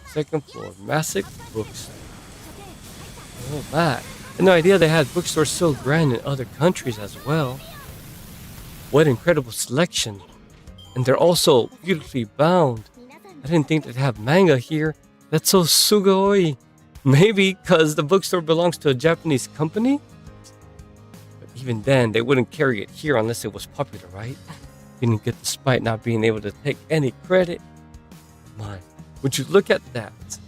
Second floor, massive bookstore. Oh, that. I had no idea they had bookstores so grand in other countries as well. What incredible selection. And they're also beautifully bound. I didn't think they'd have manga here. That's so sugoi. Maybe because the bookstore belongs to a Japanese company? But even then, they wouldn't carry it here unless it was popular, right? Didn't get despite not being able to take any credit. My, would you look at that?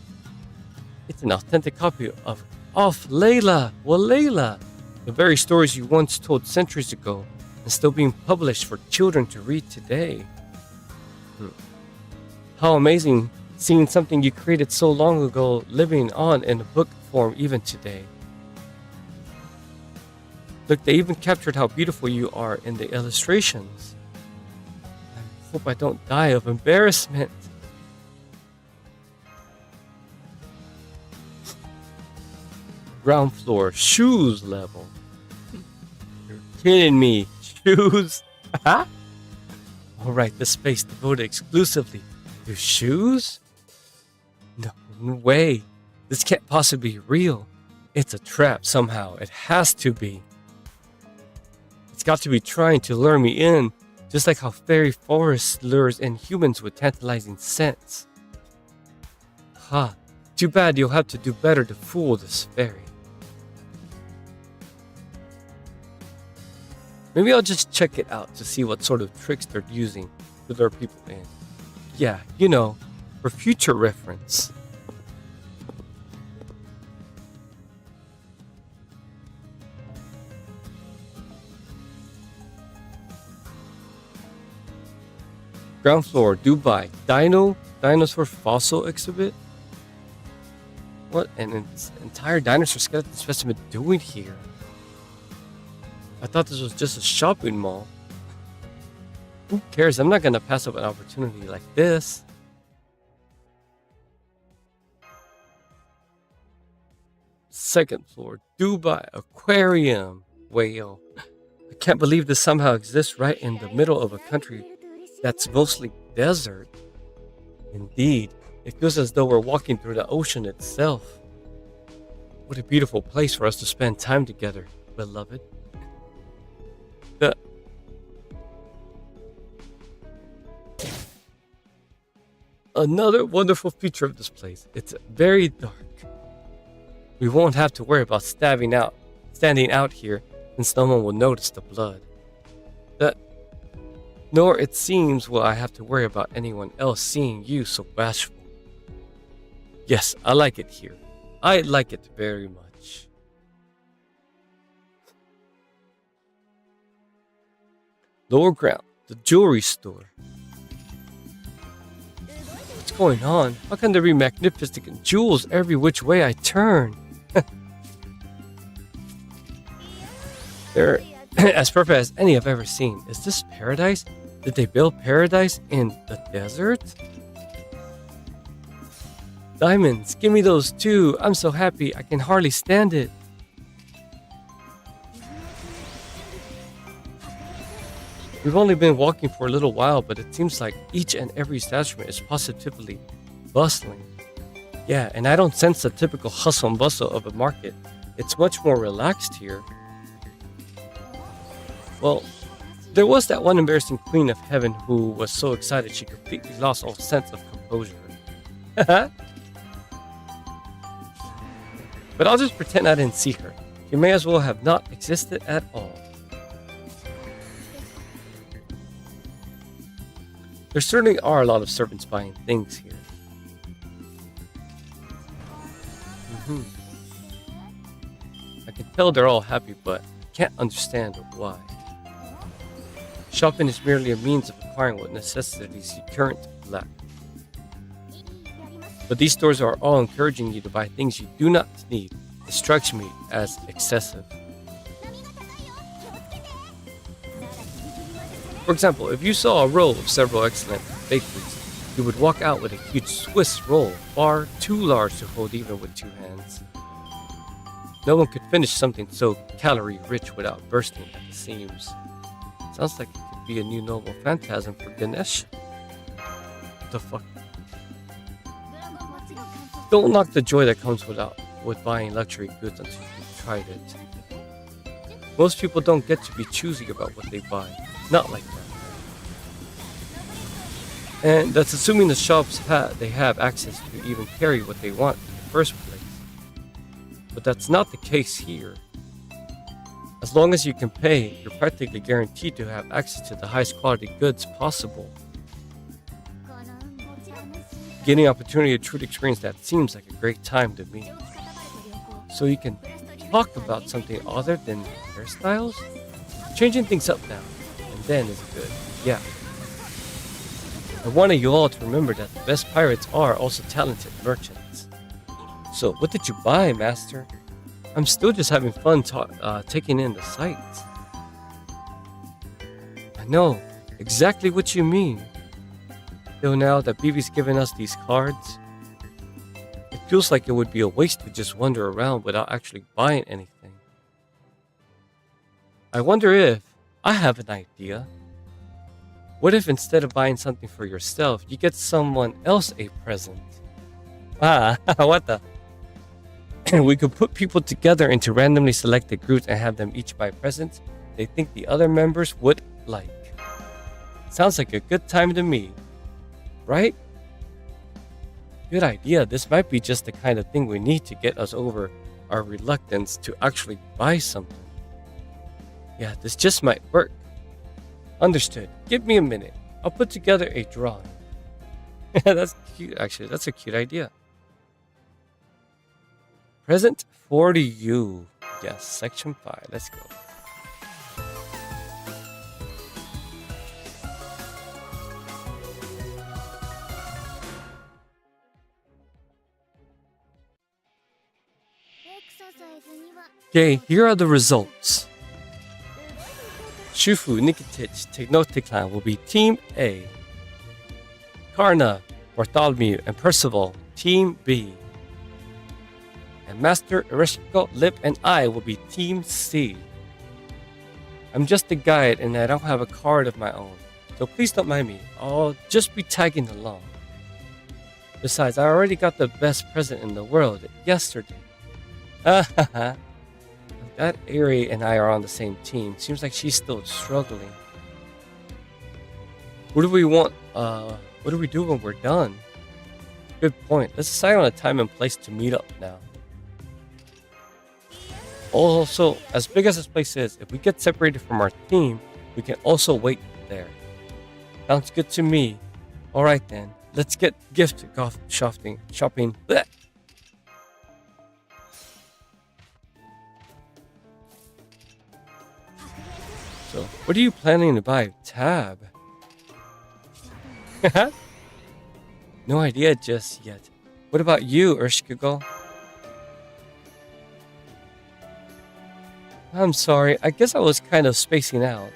It's an authentic copy of Off Layla, Walayla, the very stories you once told centuries ago and still being published for children to read today. How amazing seeing something you created so long ago living on in a book form even today. Look, they even captured how beautiful you are in the illustrations. I hope I don't die of embarrassment. Ground floor, shoes level. You're kidding me. Shoes? Huh? Alright, the space devoted exclusively to shoes? No way. This can't possibly be real. It's a trap somehow. It has to be. It's got to be trying to lure me in, just like how fairy forest lures in humans with tantalizing scents. Ha, too bad you'll have to do better to fool this fairy. Maybe I'll just check it out to see what sort of tricks they're using to lure people in. Yeah, you know, for future reference. Ground floor, Dubai. Dinosaur fossil exhibit? What an entire dinosaur skeleton specimen doing here? I thought this was just a shopping mall. Who cares? I'm not gonna pass up an opportunity like this. Second floor, Dubai Aquarium. Whale. I can't believe this somehow exists right in the middle of a country that's mostly desert. Indeed, it feels as though we're walking through the ocean itself. What a beautiful place for us to spend time together, beloved. Another wonderful feature of this place. It's very dark. We won't have to worry about standing out here, since no one will notice the blood. Nor it seems will I have to worry about anyone else seeing you so bashful. Yes, I like it here. I like it very much. Lower ground, the jewelry store. What's going on? How can there be magnificent jewels every which way I turn? They're as perfect as any I've ever seen. Is this paradise? Did they build paradise in the desert? Diamonds, give me those too. I'm so happy, I can hardly stand it. We've only been walking for a little while, but it seems like each and every establishment is positively bustling. Yeah, and I don't sense the typical hustle and bustle of a market. It's much more relaxed here. Well, there was that one embarrassing queen of heaven who was so excited she completely lost all sense of composure. But I'll just pretend I didn't see her. She may as well have not existed at all. There certainly are a lot of servants buying things here. I can tell they're all happy, but I can't understand why. Shopping is merely a means of acquiring what necessities you currently lack. But these stores are all encouraging you to buy things you do not need. It strikes me as excessive. For example, if you saw a row of several excellent bakeries, you would walk out with a huge Swiss roll, far too large to hold even with two hands. No one could finish something so calorie-rich without bursting at the seams. Sounds like it could be a new noble phantasm for Ganesh. What the fuck? Don't knock the joy that comes with buying luxury goods until you've tried it. Most people don't get to be choosy about what they buy. Not like that. And that's assuming the shops they have access to even carry what they want in the first place. But that's not the case here. As long as you can pay, you're practically guaranteed to have access to the highest quality goods possible. Getting an opportunity to truly experience that seems like a great time to me. So you can talk about something other than hairstyles? Changing things up now and then is good, yeah. I wanted you all to remember that the best pirates are also talented merchants. So, what did you buy, Master? I'm still just having fun taking in the sights. I know exactly what you mean. Though now that BB's given us these cards, it feels like it would be a waste to just wander around without actually buying anything. I wonder if I have an idea. What if instead of buying something for yourself, you get someone else a present? What the? We could put people together into randomly selected groups and have them each buy presents they think the other members would like. Sounds like a good time to me, right? Good idea. This might be just the kind of thing we need to get us over our reluctance to actually buy something. Yeah, this just might work. Understood. Give me a minute. I'll put together a drawing. That's cute, actually. That's a cute idea. Present for you. Yes, section 5. Let's go. Okay, here are the results. Shufu, Nikitich, Technoticlan will be Team A. Karna, Bartholomew, and Percival, Team B. And Master, Ereshkigal, Lip, and I will be Team C. I'm just a guide and I don't have a card of my own, so please don't mind me. I'll just be tagging along. Besides, I already got the best present in the world yesterday. Hahaha. That Ari and I are on the same team. Seems like she's still struggling. What do we want? What do we do when we're done? Good point. Let's decide on a time and place to meet up now. Also, as big as this place is, if we get separated from our team, we can also wait there. Sounds good to me. Alright then, let's get gift shopping. Blech. So, what are you planning to buy? Tab. No idea just yet. What about you, Ershkigal? I'm sorry, I guess I was kind of spacing out.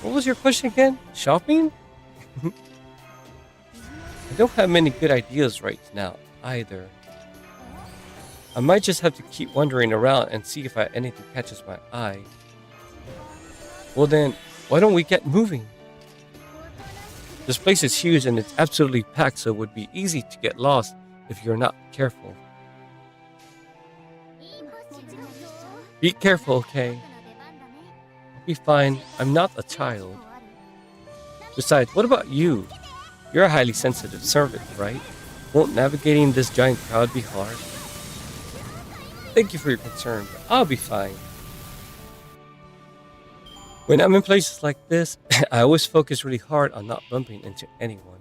What was your question again? Shopping? I don't have many good ideas right now, either. I might just have to keep wandering around and see if anything catches my eye. Well then, why don't we get moving? This place is huge and it's absolutely packed, so it would be easy to get lost if you're not careful. Be careful, okay? I'll be fine. I'm not a child. Besides, what about you? You're a highly sensitive servant, right? Won't navigating this giant crowd be hard? Thank you for your concern, but I'll be fine. When I'm in places like this, I always focus really hard on not bumping into anyone.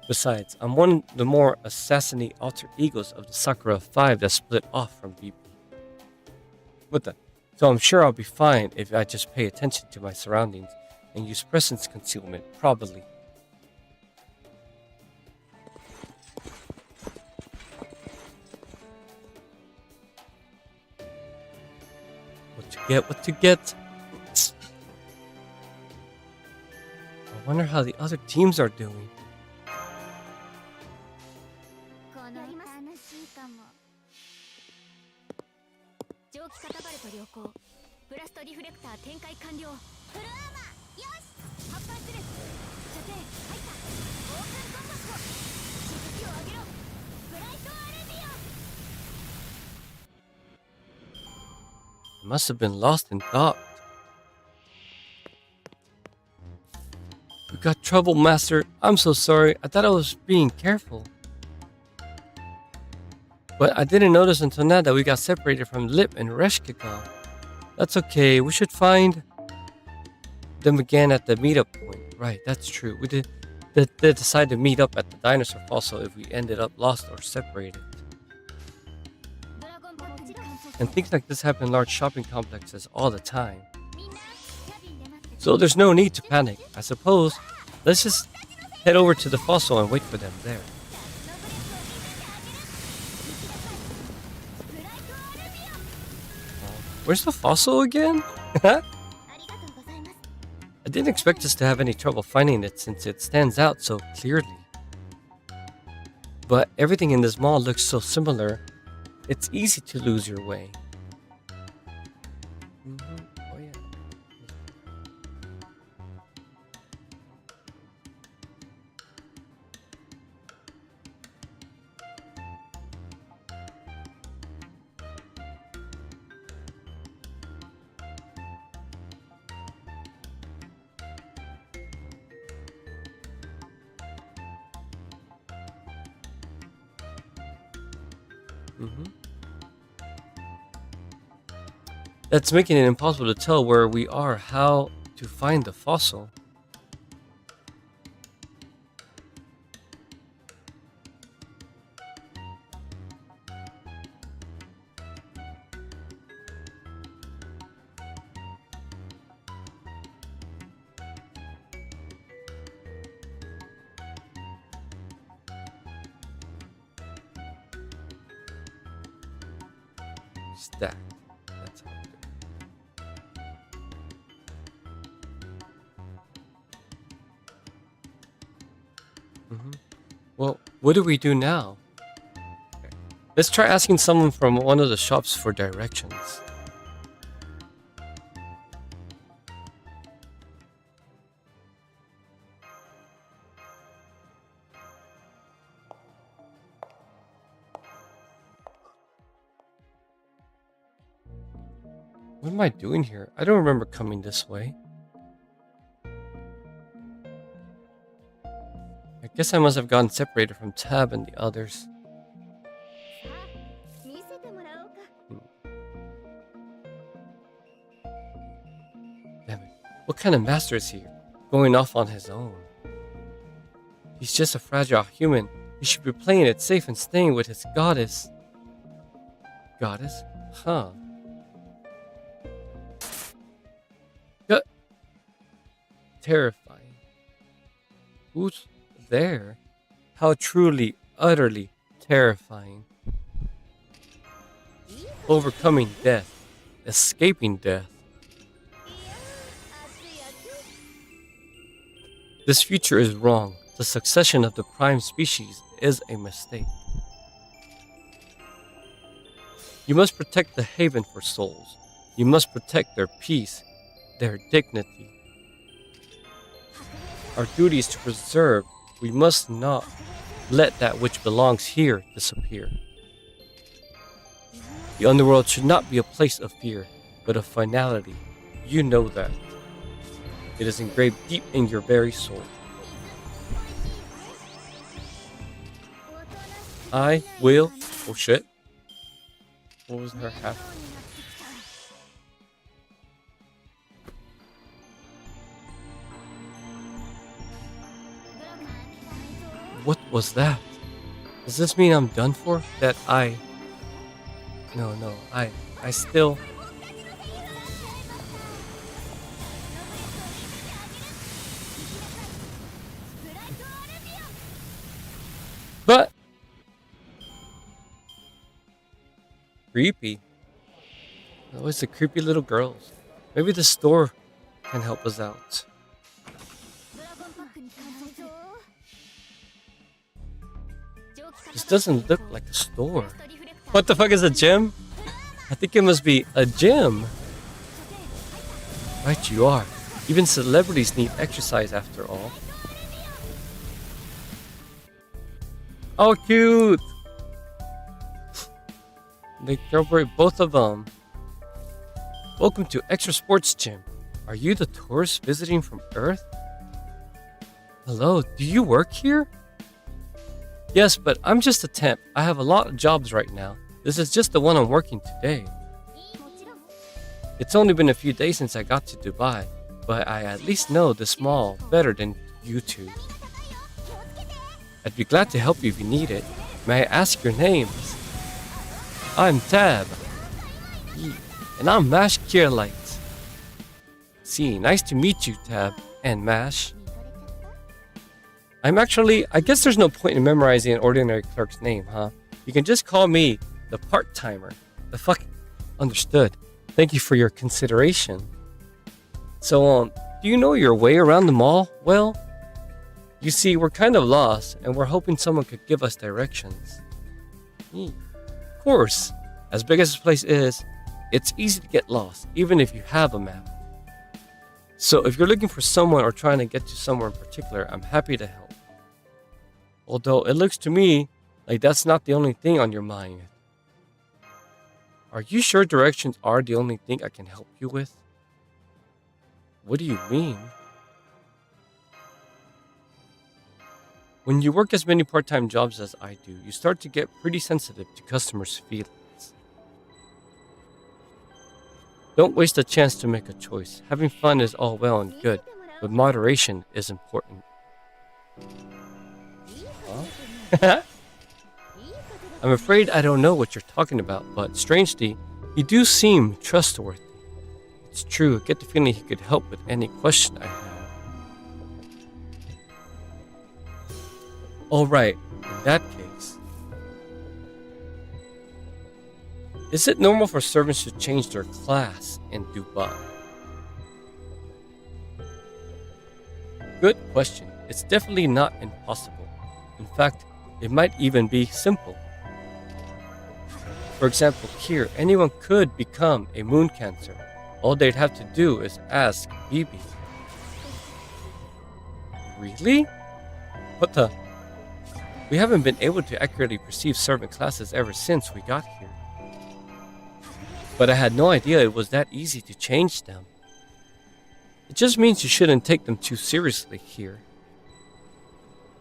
Besides, I'm one of the more assassinate alter egos of the Sakura 5 that split off from BP. What the? So I'm sure I'll be fine if I just pay attention to my surroundings and use presence concealment properly. What to get? I wonder how the other teams are doing. I must have been lost in thought. We got trouble, Master. I'm so sorry. I thought I was being careful. But I didn't notice until now that we got separated from Lip and Reshkigal. That's okay. We should find them again at the meetup point. Right, that's true. We did decide to meet up at the dinosaur fossil if we ended up lost or separated. And things like this happen in large shopping complexes all the time. So there's no need to panic. I suppose let's just head over to the fossil and wait for them there. Where's the fossil again? I didn't expect us to have any trouble finding it since it stands out so clearly. But everything in this mall looks so similar, it's easy to lose your way. Oh yeah. That's making it impossible to tell where we are, how to find the fossil. Stack. That's how we do it. Well, what do we do now? Okay. Let's try asking someone from one of the shops for directions. What am I doing here? I don't remember coming this way. I guess I must have gotten separated from Tab and the others. さあ見せてもらおうか Damn it. What kind of master is he? Going off on his own. He's just a fragile human. He should be playing it safe and staying with his goddess. Goddess? Huh. Terrifying. Who's there? How truly, utterly terrifying. Overcoming death. Escaping death. いや熱い熱い This future is wrong. The succession of the prime species is a mistake. You must protect the haven for souls. You must protect their peace, their dignity. Our duty is to preserve. We must not let that which belongs here disappear. The underworld should not be a place of fear, but of finality. You know that. It is engraved deep in your very soul. I will. Oh shit. What was her half? What was that? Does this mean I'm done for? That I... No, I still... But... Creepy. Always the creepy little girls. Maybe the store can help us out. ドラゴンパックに感想 This doesn't look like a store. What the fuck is a gym? I think it must be a gym. Right you are. Even celebrities need exercise after all. Oh, cute! They incorporate both of them. Welcome to Extra Sports Gym. Are you the tourist visiting from Earth? Hello, do you work here? Yes, but I'm just a temp. I have a lot of jobs right now. This is just the one I'm working today. もちろん It's only been a few days since I got to Dubai, but I at least know this mall better than you two. I'd be glad to help you if you need it. May I ask your names? I'm Tab. And I'm Mash Kierlight. See, nice to meet you, Tab and Mash. I'm actually, I guess there's no point in memorizing an ordinary clerk's name, huh? You can just call me the part-timer. The fuck? Understood. Thank you for your consideration. So, do you know your way around the mall? Well, you see, we're kind of lost, and we're hoping someone could give us directions. Of course. As big as this place is, it's easy to get lost, even if you have a map. So if you're looking for someone or trying to get to somewhere in particular, I'm happy to help. Although it looks to me like that's not the only thing on your mind. Are you sure directions are the only thing I can help you with? What do you mean? When you work as many part-time jobs as I do, you start to get pretty sensitive to customers' feelings. Don't waste a chance to make a choice. Having fun is all well and good, but moderation is important. Huh? I'm afraid I don't know what you're talking about, but strangely, you do seem trustworthy. It's true, I get the feeling he could help with any question I have. Alright, in that case. Is it normal for servants to change their class in Dubai? Good question. It's definitely not impossible. In fact, it might even be simple. For example, here, anyone could become a moon cancer. All they'd have to do is ask Bibi. Really? What the? We haven't been able to accurately perceive servant classes ever since we got here. But I had no idea it was that easy to change them. It just means you shouldn't take them too seriously here.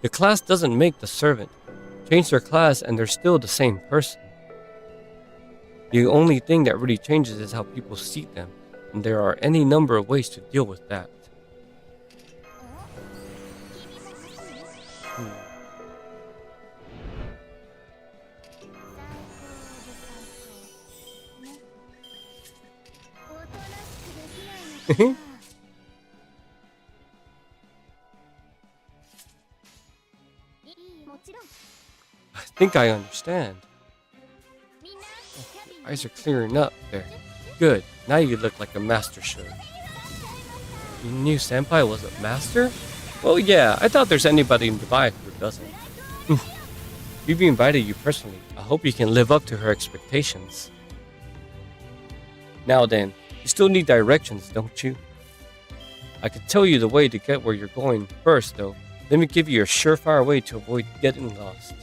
The class doesn't make the servant. Change their class and they're still the same person. The only thing that really changes is how people see them, and there are any number of ways to deal with that. I think I understand. Your eyes are clearing up there. Good. Now you look like a master should. You knew Senpai was a master? Well, yeah. I thought there's anybody in Dubai who doesn't. Bibi invited you personally. I hope you can live up to her expectations. Now then, you still need directions, don't you? I could tell you the way to get where you're going first, though. Let me give you a surefire way to avoid getting lost.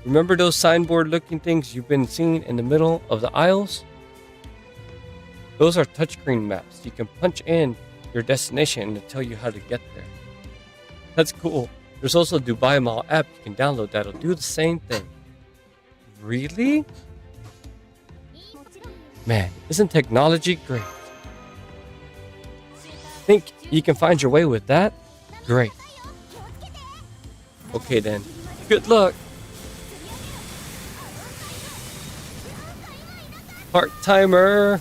Remember those signboard-looking things you've been seeing in the middle of the aisles? Those are touchscreen maps. You can punch in your destination and it'll tell you how to get there. That's cool. There's also a Dubai Mall app you can download that'll do the same thing. Really? Man, isn't technology great? Think you can find your way with that? Great. Okay then. Good luck. Part-timer.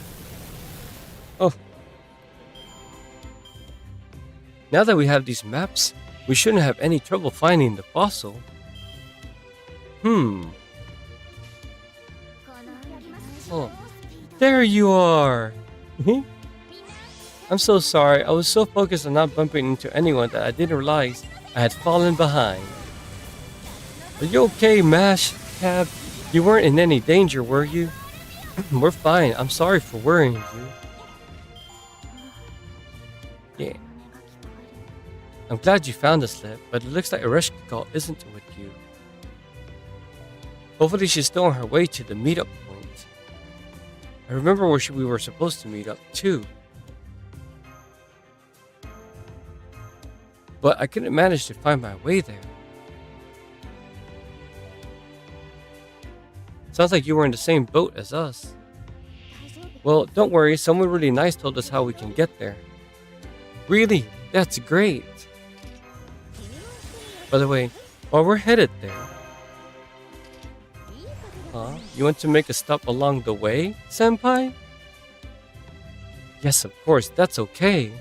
Oh. Now that we have these maps, we shouldn't have any trouble finding the fossil. Oh. There you are. I'm so sorry. I was so focused on not bumping into anyone that I didn't realize I had fallen behind. Are you okay, Mash? Cab? You weren't in any danger, were you? We're fine. I'm sorry for worrying you. Yeah. I'm glad you found the slip, but it looks like Ereshkigal isn't with you. Hopefully she's still on her way to the meetup point. I remember where we were supposed to meet up, too. But I couldn't manage to find my way there. Sounds like you were in the same boat as us. Well, don't worry, someone really nice told us how we can get there. Really? That's great. By the way, while we're headed there... Huh? You want to make a stop along the way, Senpai? Yes, of course, that's okay.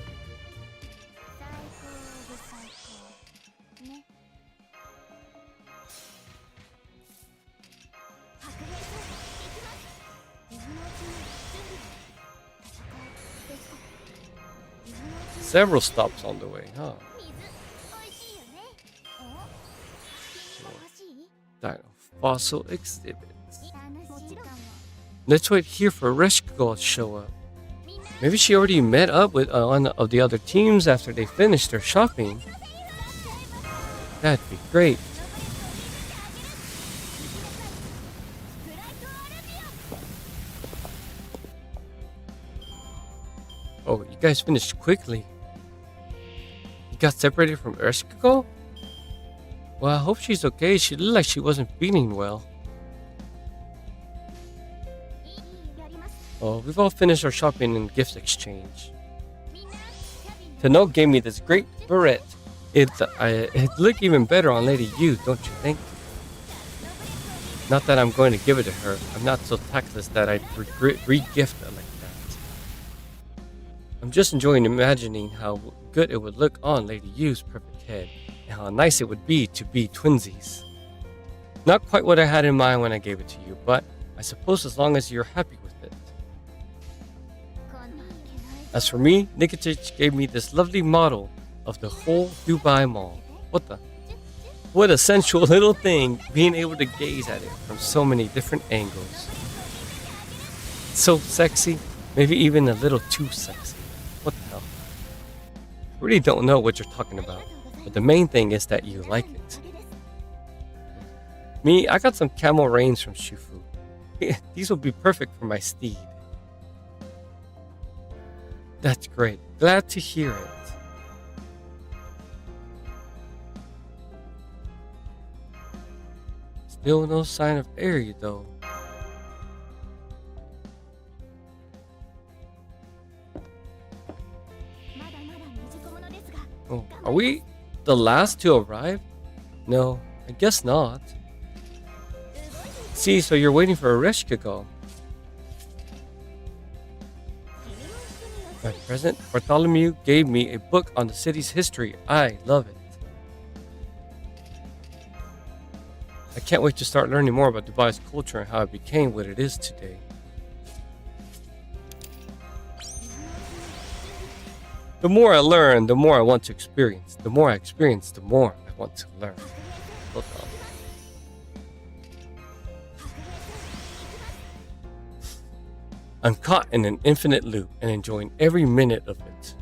Several stops on the way, huh? Dino fossil exhibits. Let's wait here for Reshkigal to show up. Maybe she already met up with one of the other teams after they finished their shopping. That'd be great. Oh, you guys finished quickly. You got separated from Ereshkigal? Well, I hope she's okay. She looked like she wasn't feeling well. Oh, we've all finished our shopping and gift exchange. Tano gave me this great beret. It looked even better on Lady Yu, don't you think? Not that I'm going to give it to her. I'm not so tactless that I'd re-gift it like that. I'm just enjoying imagining how good it would look on Lady Yu's perfect head, and how nice it would be to be twinsies. Not quite what I had in mind when I gave it to you, but I suppose as long as you're happy with it. こんな As for me, Nikitich gave me this lovely model of the whole Dubai Mall. What the? What a sensual little thing, being able to gaze at it from so many different angles. So sexy, maybe even a little too sexy. What the hell? I really don't know what you're talking about, but the main thing is that you like it. Me, I got some camel reins from Shufu. These will be perfect for my steed. That's great. Glad to hear it. Still no sign of Eri though. Oh, are we the last to arrive? No, I guess not. See, so you're waiting for a Reshkigal. My present, Bartholomew gave me a book on the city's history. I love it. I can't wait to start learning more about Dubai's culture and how it became what it is today. The more I learn, the more I want to experience. The more I experience, the more I want to learn. Hold on. I'm caught in an infinite loop and enjoying every minute of it.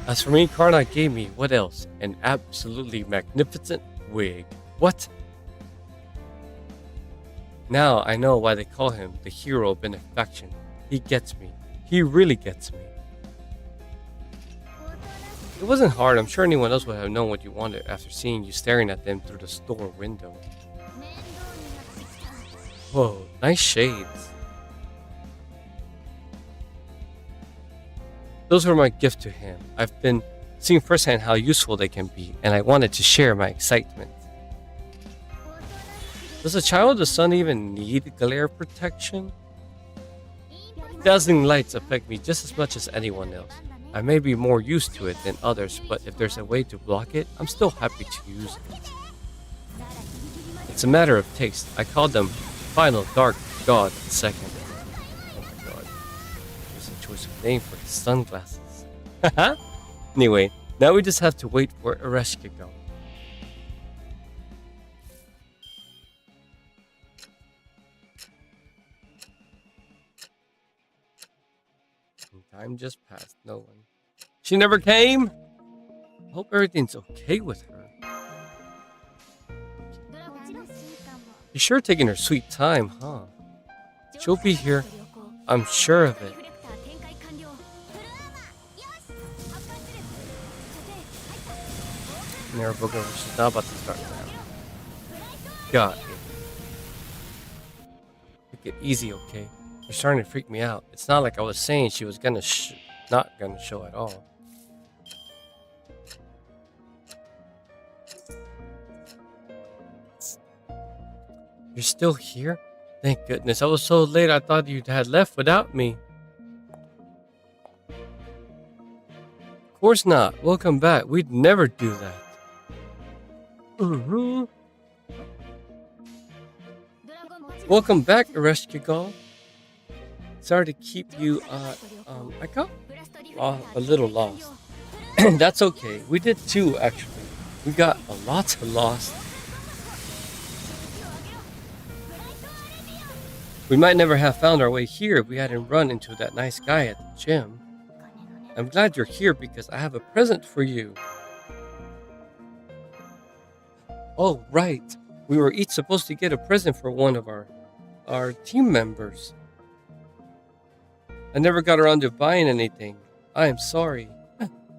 As for me, Karnak gave me, what else? An absolutely magnificent wig. What? Now I know why they call him the hero of benefaction. He gets me. He really gets me. It wasn't hard. I'm sure anyone else would have known what you wanted after seeing you staring at them through the store window. Whoa, nice shades. Those were my gift to him. I've been seeing firsthand how useful they can be, and I wanted to share my excitement. Does a child of the sun even need glare protection? Dazzling lights affect me just as much as anyone else. I may be more used to it than others, but if there's a way to block it, I'm still happy to use it. It's a matter of taste. I call them Final Dark God second. Oh my god. There's a choice of name for his sunglasses. Haha. Anyway, now we just have to wait for Ereshkigal. Time just passed. No one. She never came? I hope everything's okay with her. She's sure taking her sweet time, huh? She'll be here. I'm sure of it. Never broken. She's not about to start now. God. Take it easy, okay? You're starting to freak me out. It's not like I was saying she was not gonna show at all. You're still here? Thank goodness. I was so late I thought you had left without me. Of course not. Welcome back. We'd never do that. Welcome back, Ereshkigal. Sorry to keep you, I got a little lost. That's okay. We did too, actually. We got a lot lost. We might never have found our way here if we hadn't run into that nice guy at the gym. I'm glad you're here because I have a present for you. Oh, right. We were each supposed to get a present for one of our team members. I never got around to buying anything. I am sorry.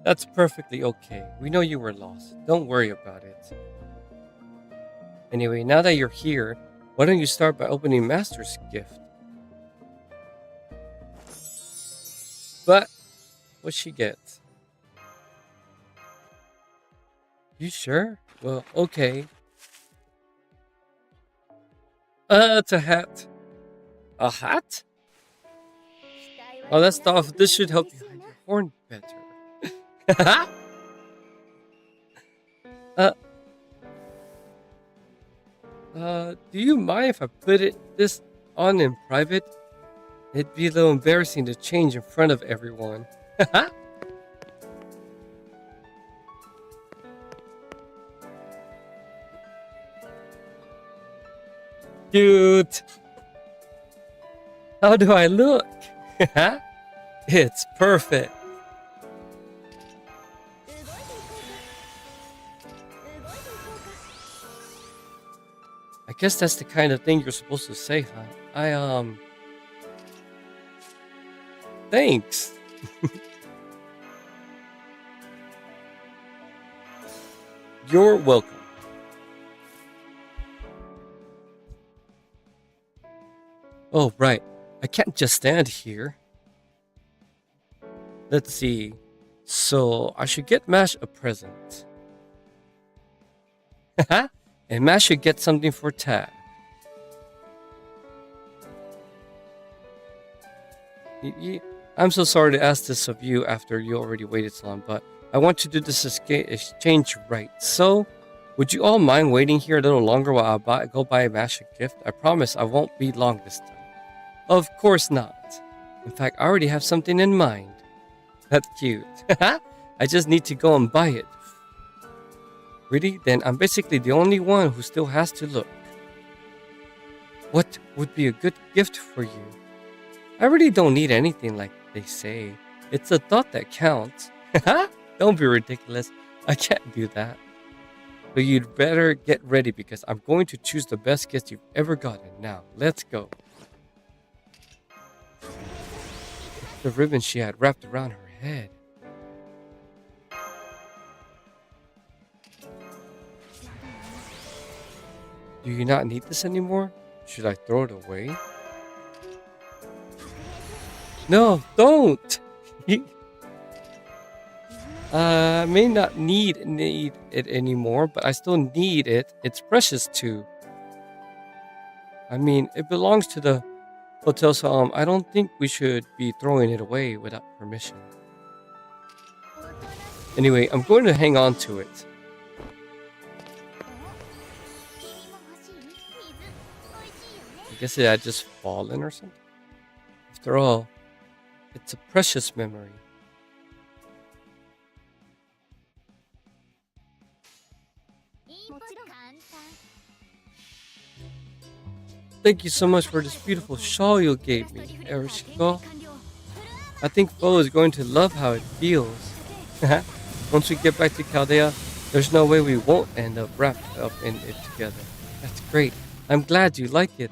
That's perfectly okay. We know you were lost. Don't worry about it. Anyway, now that you're here, why don't you start by opening Master's gift? But what'd she get? You sure? Well, okay. It's a hat. A hat? Oh, that's tough. This should help you hide your horn better. Do you mind if I put this on in private? It'd be a little embarrassing to change in front of everyone. Cute. How do I look? It's perfect. I guess that's the kind of thing you're supposed to say, huh? Thanks. You're welcome. Oh, right. I can't just stand here. Let's see. So, I should get Mash a present. Haha. And Mash should get something for Tad. I'm so sorry to ask this of you after you already waited so long, but I want to do this exchange right. So, would you all mind waiting here a little longer while I go buy Mash a gift? I promise I won't be long this time. Of course not. In fact, I already have something in mind. That's cute. I just need to go and buy it. Really? Then I'm basically the only one who still has to look. What would be a good gift for you? I really don't need anything like they say. It's the thought that counts. Don't be ridiculous. I can't do that. But you'd better get ready because I'm going to choose the best gift you've ever gotten. Now, let's go. The ribbon she had wrapped around her head. Do you not need this anymore? Should I throw it away? No, don't! I may not need it anymore, but I still need it. It's precious too. I mean, it belongs to the hotel, so I don't think we should be throwing it away without permission. Anyway, I'm going to hang on to it. I guess it had just fallen or something. After all, it's a precious memory. Thank you so much for this beautiful shawl you gave me, Erishiko. I think Fo is going to love how it feels. Once we get back to Chaldea, there's no way we won't end up wrapped up in it together. That's great. I'm glad you like it.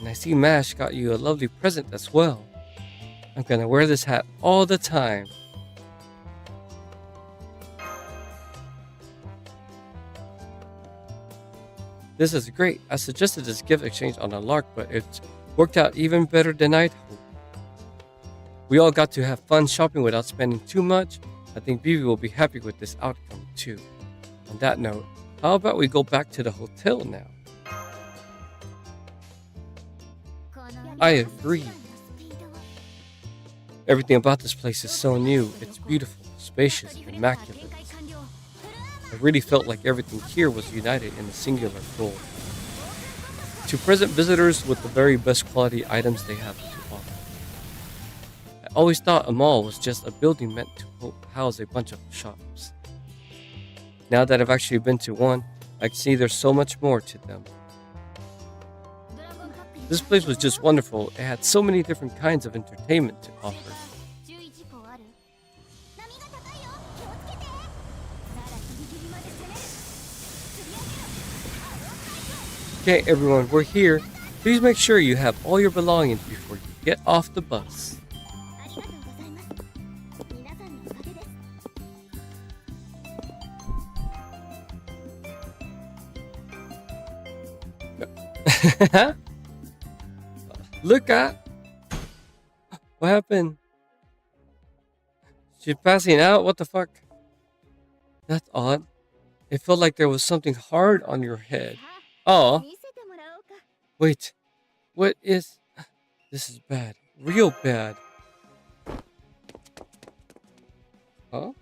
And I see Mash got you a lovely present as well. I'm gonna wear this hat all the time. This is great. I suggested this gift exchange on a lark, but it's worked out even better than I'd hoped. We all got to have fun shopping without spending too much. I think Vivi will be happy with this outcome too. On that note, how about we go back to the hotel now? I agree. Everything about this place is so new. It's beautiful, spacious, immaculate. I really felt like everything here was united in a singular goal. To present visitors with the very best quality items they have to offer. I always thought a mall was just a building meant to house a bunch of shops. Now that I've actually been to one, I can see there's so much more to them. This place was just wonderful. It had so many different kinds of entertainment to offer. Okay, everyone, we're here. Please make sure you have all your belongings before you get off the bus. Look at what happened. She's passing out. What the fuck? That's odd. It felt like there was something hard on your head. Oh, wait. What is? This is bad. Real bad. Huh?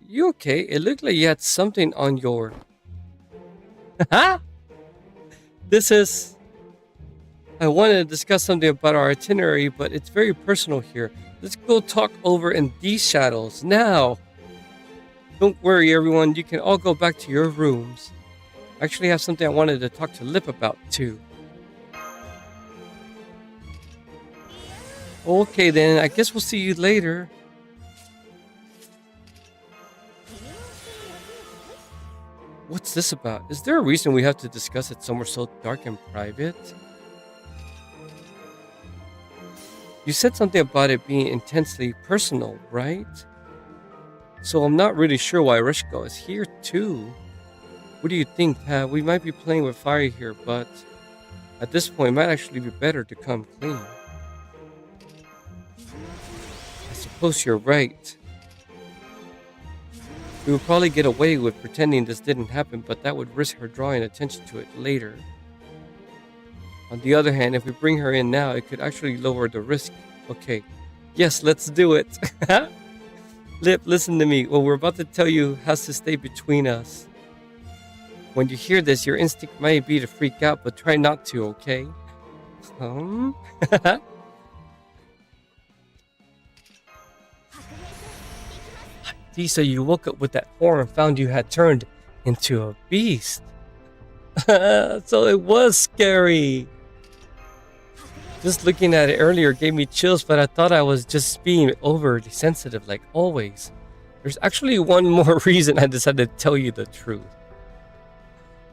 You okay? It looked like you had something on your This is... I wanted to discuss something about our itinerary, but it's very personal here. Let's go talk over in these shadows now. Don't worry, everyone. You can all go back to your rooms. I actually have something I wanted to talk to Lip about, too. Okay, then. I guess we'll see you later. What's this about? Is there a reason we have to discuss it somewhere so dark and private? You said something about it being intensely personal, right? So I'm not really sure why Rishko is here too. What do you think? We might be playing with fire here, but at this point it might actually be better to come clean. I suppose you're right. We would probably get away with pretending this didn't happen, but that would risk her drawing attention to it later. On the other hand, if we bring her in now, it could actually lower the risk. Okay, yes, let's do it. Lip, listen to me. What we're about to tell you has to stay between us. When you hear this, your instinct might be to freak out, but try not to, okay? So you woke up with that horror and found you had turned into a beast. So it was scary. Just looking at it earlier gave me chills, but I thought I was just being overly sensitive like always. There's actually one more reason I decided to tell you the truth.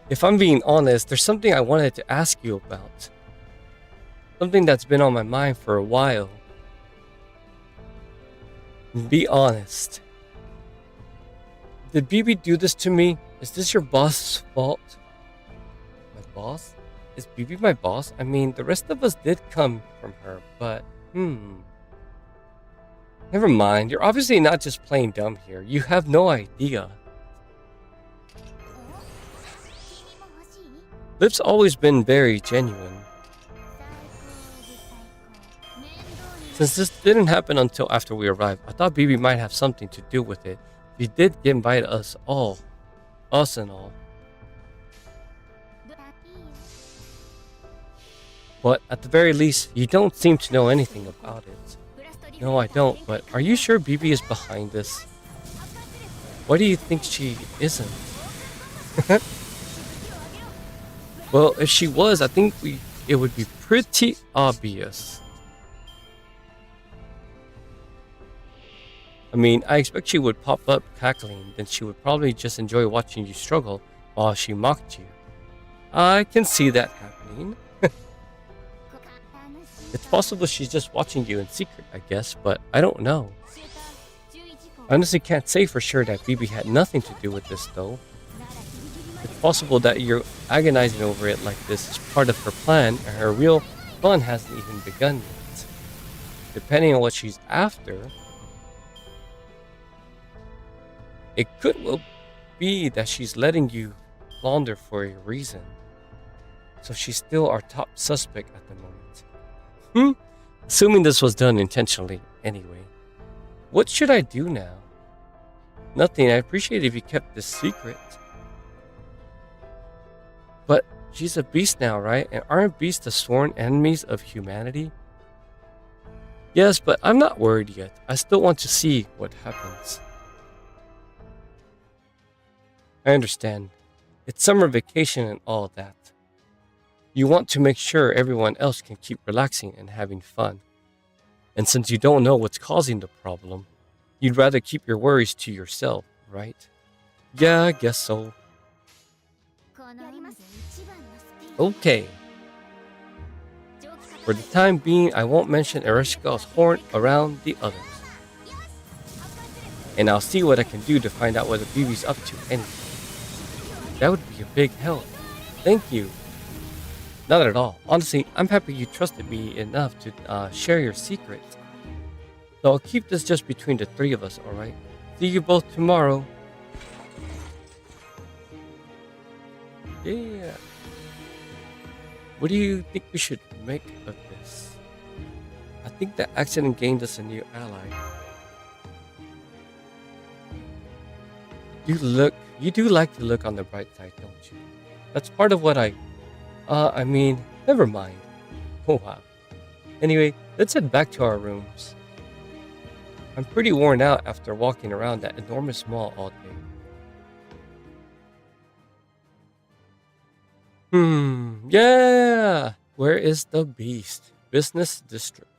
If I'm being honest, there's something I wanted to ask you about. Something that's been on my mind for a while. Be honest. Did BB do this to me? Is this your boss's fault? My boss? Is BB my boss? I mean, the rest of us did come from her, but... Never mind, you're obviously not just playing dumb here. You have no idea. Lip's always been very genuine. Since this didn't happen until after we arrived, I thought BB might have something to do with it. He did invite us all. Us and all. But at the very least, you don't seem to know anything about it. No, I don't, but are you sure BB is behind this? Why do you think she isn't? Well, if she was, I think it would be pretty obvious. I mean, I expect she would pop up cackling, then she would probably just enjoy watching you struggle while she mocked you. I can see that happening. It's possible she's just watching you in secret, I guess, but I don't know. I honestly can't say for sure that BB had nothing to do with this, though. It's possible that you're agonizing over it like this is part of her plan, and her real fun hasn't even begun yet. Depending on what she's after, it could well be that she's letting you launder for a reason. So she's still our top suspect at the moment. Assuming this was done intentionally, anyway. What should I do now? Nothing. I appreciate if you kept this secret. But she's a beast now, right? And aren't beasts the sworn enemies of humanity? Yes, but I'm not worried yet. I still want to see what happens. I understand. It's summer vacation and all that. You want to make sure everyone else can keep relaxing and having fun. And since you don't know what's causing the problem, you'd rather keep your worries to yourself, right? Yeah, I guess so. Okay. For the time being, I won't mention Ereshkigal's horn around the others. And I'll see what I can do to find out what the BB's up to anyway. That would be a big help. Thank you. Not at all. Honestly, I'm happy you trusted me enough to share your secret. So I'll keep this just between the three of us, alright? See you both tomorrow. Yeah. What do you think we should make of this? I think that accident gained us a new ally. You do like to look on the bright side, don't you? That's part of what never mind. Oh wow. Anyway, let's head back to our rooms. I'm pretty worn out after walking around that enormous mall all day. Yeah! Where is the beast? Business district.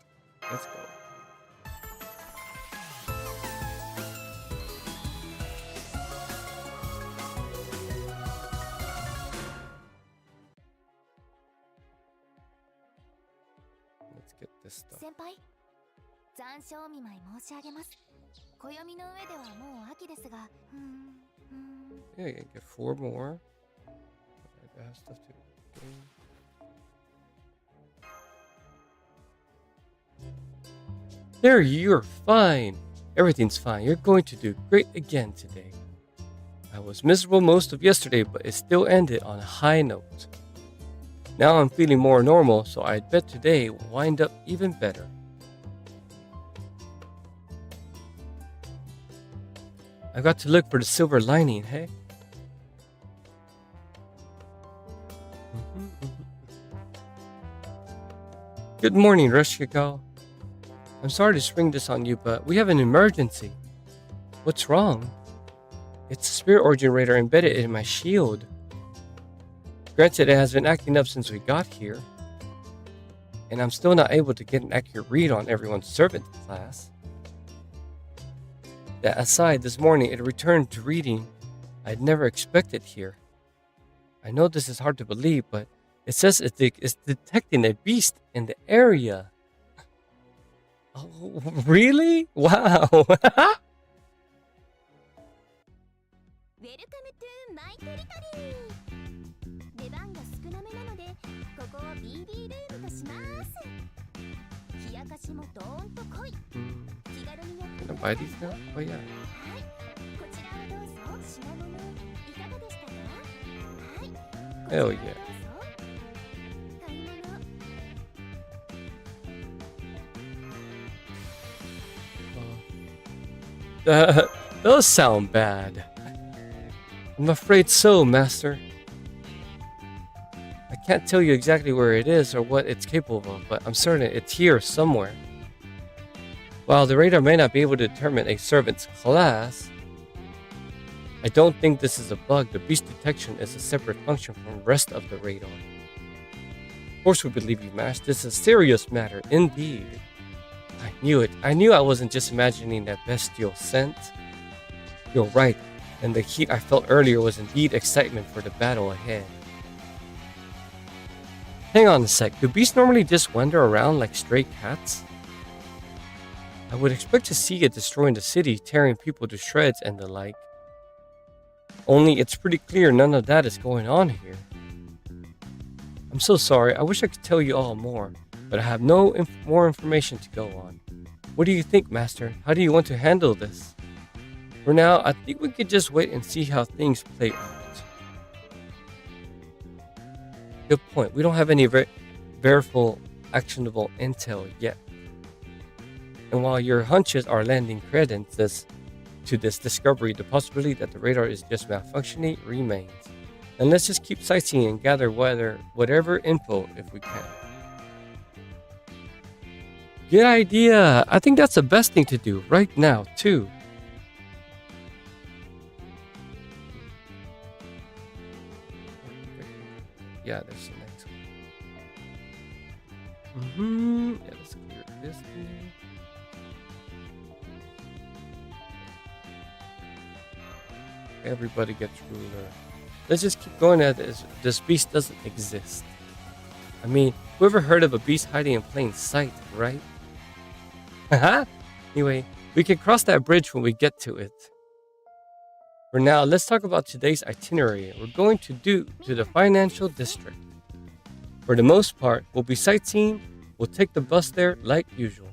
Let's go. Let's get this stuff. 先輩、残暑お見舞い申し上げます。暦の上ではもう秋ですが、Yeah, you get 4 more. I have stuff to do. There, you're fine. Everything's fine. You're going to do great again today. I was miserable most of yesterday, but it still ended on a high note. Now I'm feeling more normal, so I bet today will wind up even better. I've got to look for the silver lining, hey? Good morning, Rushiko. I'm sorry to spring this on you, but we have an emergency. What's wrong? It's a spirit origin radar embedded in my shield. Granted, it has been acting up since we got here, and I'm still not able to get an accurate read on everyone's servant class. That aside, this morning it returned to reading I'd never expected here. I know this is hard to believe, but it says it's detecting a beast in the area. Oh, really? Wow. ウェルカムトゥマイテリトリー。出番が少なめなので、ここを BB ルームとします。冷やかしもドーンと濃い。気軽にやってく Can だ I さ buy い。 these now? Oh yeah. はい、こちらをどうぞ。品物いかがでしたか？はい。こちらを Hell どう yeah. ぞ。買い物。That does sound bad. I'm afraid so, Master. I can't tell you exactly where it is or what it's capable of, but I'm certain it's here somewhere. While the radar may not be able to determine a servant's class, I don't think this is a bug. The beast detection is a separate function from the rest of the radar. Of course we believe you, Master. This is a serious matter, indeed. I knew it. I knew I wasn't just imagining that bestial scent. You're right, and the heat I felt earlier was indeed excitement for the battle ahead. Hang on a sec, do beasts normally just wander around like stray cats? I would expect to see it destroying the city, tearing people to shreds and the like. Only it's pretty clear none of that is going on here. I'm so sorry, I wish I could tell you all more, but I have no more information to go on. What do you think, Master? How do you want to handle this? For now, I think we could just wait and see how things play out. Good point. We don't have any verifiable, actionable intel yet. And while your hunches are lending credence to this discovery, the possibility that the radar is just malfunctioning remains. And let's just keep sightseeing and gather whatever info if we can. Good idea. I think that's the best thing to do right now, too. Yeah, there's the next one. Yeah, let's clear this thing. Everybody gets ruler. Let's just keep going at this. This beast doesn't exist. I mean, whoever heard of a beast hiding in plain sight, right? Haha! Anyway, we can cross that bridge when we get to it. For now, let's talk about today's itinerary. We're going to the financial district. For the most part, we'll be sightseeing. We'll take the bus there like usual.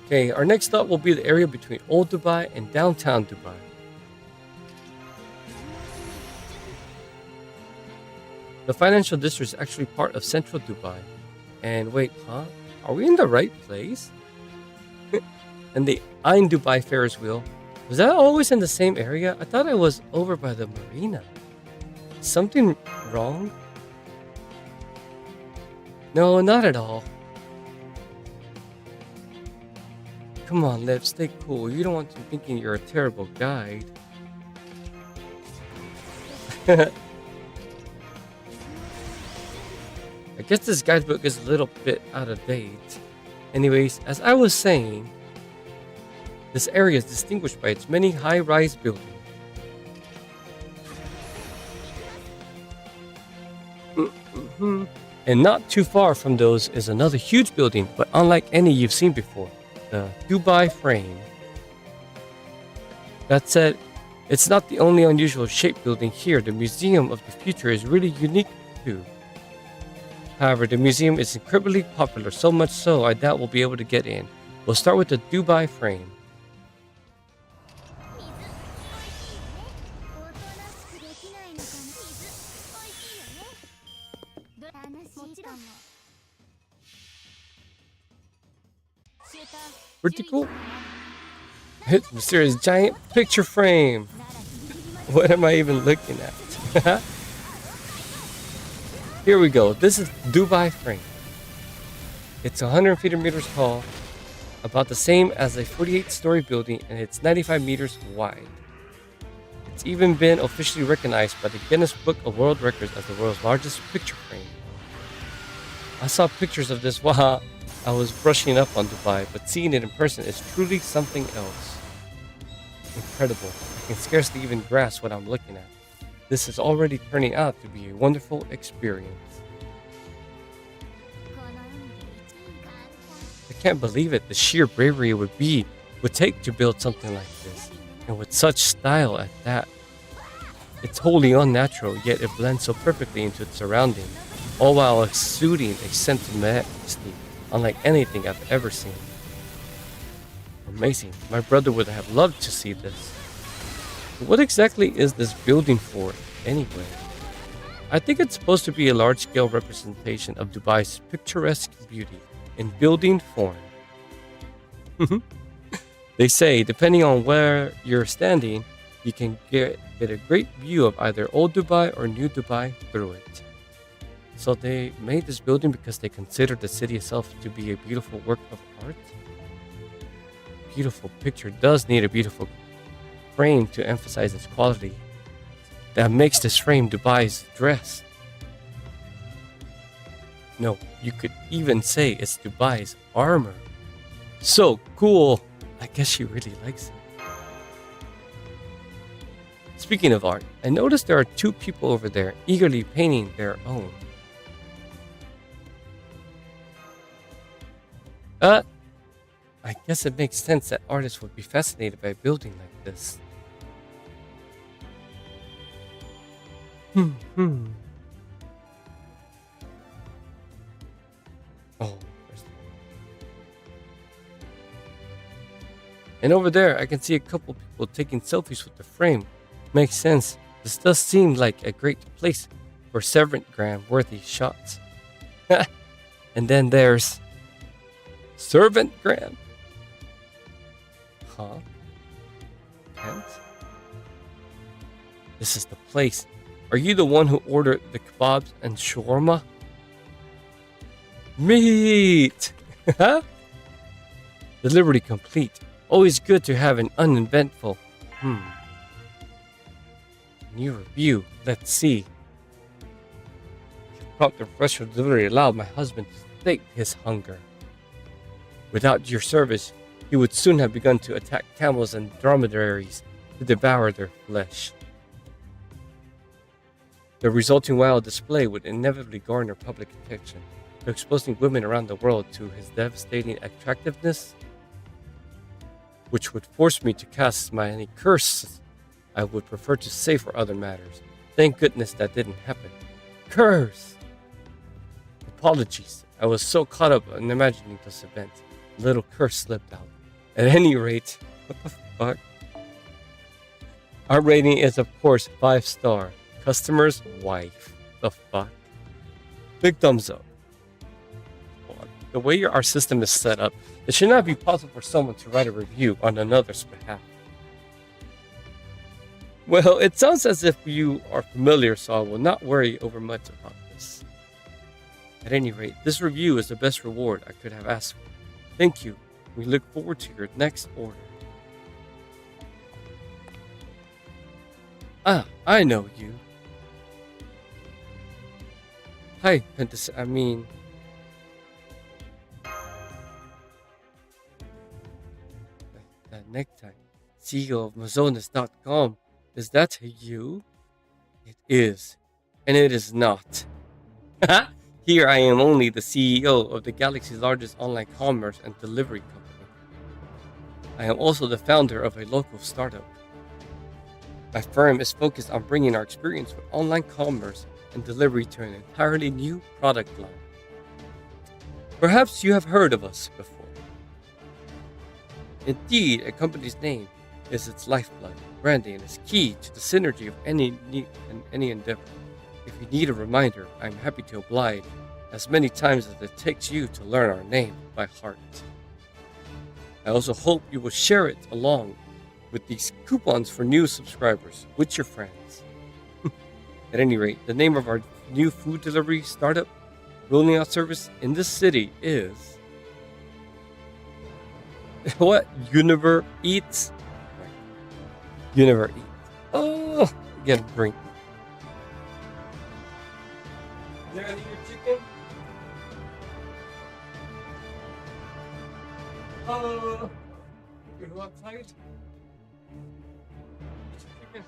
Okay, our next stop will be the area between Old Dubai and downtown Dubai. The financial district is actually part of central Dubai. And wait, huh? Are we in the right place? And the Ein Dubai Ferris wheel. Was that always in the same area? I thought I was over by the marina. Something wrong? No, not at all. Come on, Liv, stay cool. You don't want them thinking you're a terrible guide. I guess this guidebook is a little bit out of date. Anyways, as I was saying, this area is distinguished by its many high-rise buildings. And not too far from those is another huge building, but unlike any you've seen before, the Dubai Frame. That said, it's not the only unusual shaped building here. The Museum of the Future is really unique too. However, the museum is incredibly popular, so much so I doubt we'll be able to get in. We'll start with the Dubai Frame. 水おとなしくできないのかな。水美味しいよね。楽しいかも。 Pretty cool. It's mysterious giant picture frame. What am I even looking at? Here we go. This is Dubai Frame. It's 150 meters tall, about the same as a 48-story building, and it's 95 meters wide. It's even been officially recognized by the Guinness Book of World Records as the world's largest picture frame. I saw pictures of this while I was brushing up on Dubai, but seeing it in person is truly something else. Incredible. I can scarcely even grasp what I'm looking at. This is already turning out to be a wonderful experience. I can't believe it, the sheer bravery it would take to build something like this, and with such style at that. It's wholly unnatural, yet it blends so perfectly into its surroundings, all while exuding a sense of majesty unlike anything I've ever seen. Amazing. My brother would have loved to see this. What exactly is this building for, anyway? I think it's supposed to be a large-scale representation of Dubai's picturesque beauty in building form. They say, depending on where you're standing, you can get a great view of either old Dubai or new Dubai through it. So they made this building because they considered the city itself to be a beautiful work of art? Beautiful picture does need a beautiful frame to emphasize its quality. That makes this frame Dubai's dress. No, you could even say it's Dubai's armor. So cool! I guess she really likes it. Speaking of art, I noticed there are two people over there eagerly painting their own. I guess it makes sense that artists would be fascinated by a building like this. Oh, where's the... And over there, I can see a couple people taking selfies with the frame. Makes sense. This does seem like a great place for servant-gram-worthy shots. And then there's... Servant-gram? Huh? And? This is the place. Are you the one who ordered the kebabs and shawarma? Meat! Delivery complete. Always good to have an uneventful. New review. Let's see. Prompt and fresh delivery allowed my husband to sate his hunger. Without your service, he would soon have begun to attack camels and dromedaries to devour their flesh. The resulting wild display would inevitably garner public attention, to exposing women around the world to his devastating attractiveness, which would force me to cast my any curse I would prefer to save for other matters. Thank goodness that didn't happen. Curse! Apologies, I was so caught up in imagining this event. A little curse slipped out. At any rate, what the fuck? Our rating is of course 5-star. Customer's wife. The fuck? Big thumbs up. The way our system is set up, it should not be possible for someone to write a review on another's behalf. Well, it sounds as if you are familiar, so I will not worry over much about this. At any rate, this review is the best reward I could have asked for. Thank you. We look forward to your next order. Ah, I know you. Hi, the necktie. CEO of Mazonas.com. Is that you? It is. And it is not. Here I am only the CEO of the galaxy's largest online commerce and delivery company. I am also the founder of a local startup. My firm is focused on bringing our experience with online commerce and delivery to an entirely new product line. Perhaps you have heard of us before. Indeed, a company's name is its lifeblood. Branding is key to the synergy of any endeavor. If you need a reminder, I'm happy to oblige as many times as it takes you to learn our name by heart. I also hope you will share it along with these coupons for new subscribers with your friends. At any rate, the name of our new food delivery startup rolling out service in this city is... What? Univer Eats? Univer Eats. Oh, get a drink. Is there any your chicken? Oh, you go outside? Chicken.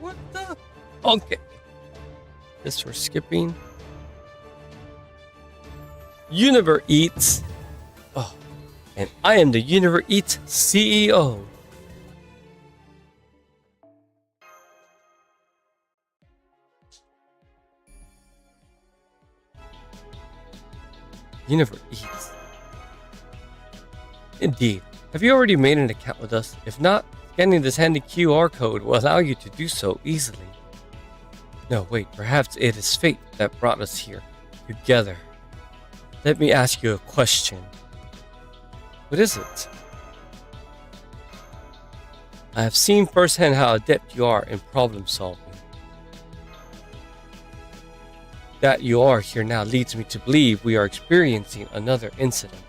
What the? Okay. This we're skipping. Univer Eats. Oh, and I am the Univer Eats CEO. Univer Eats. Indeed. Have you already made an account with us? If not, scanning this handy QR code will allow you to do so easily. No, wait, perhaps it is fate that brought us here, together. Let me ask you a question. What is it? I have seen firsthand how adept you are in problem solving. That you are here now leads me to believe we are experiencing another incident.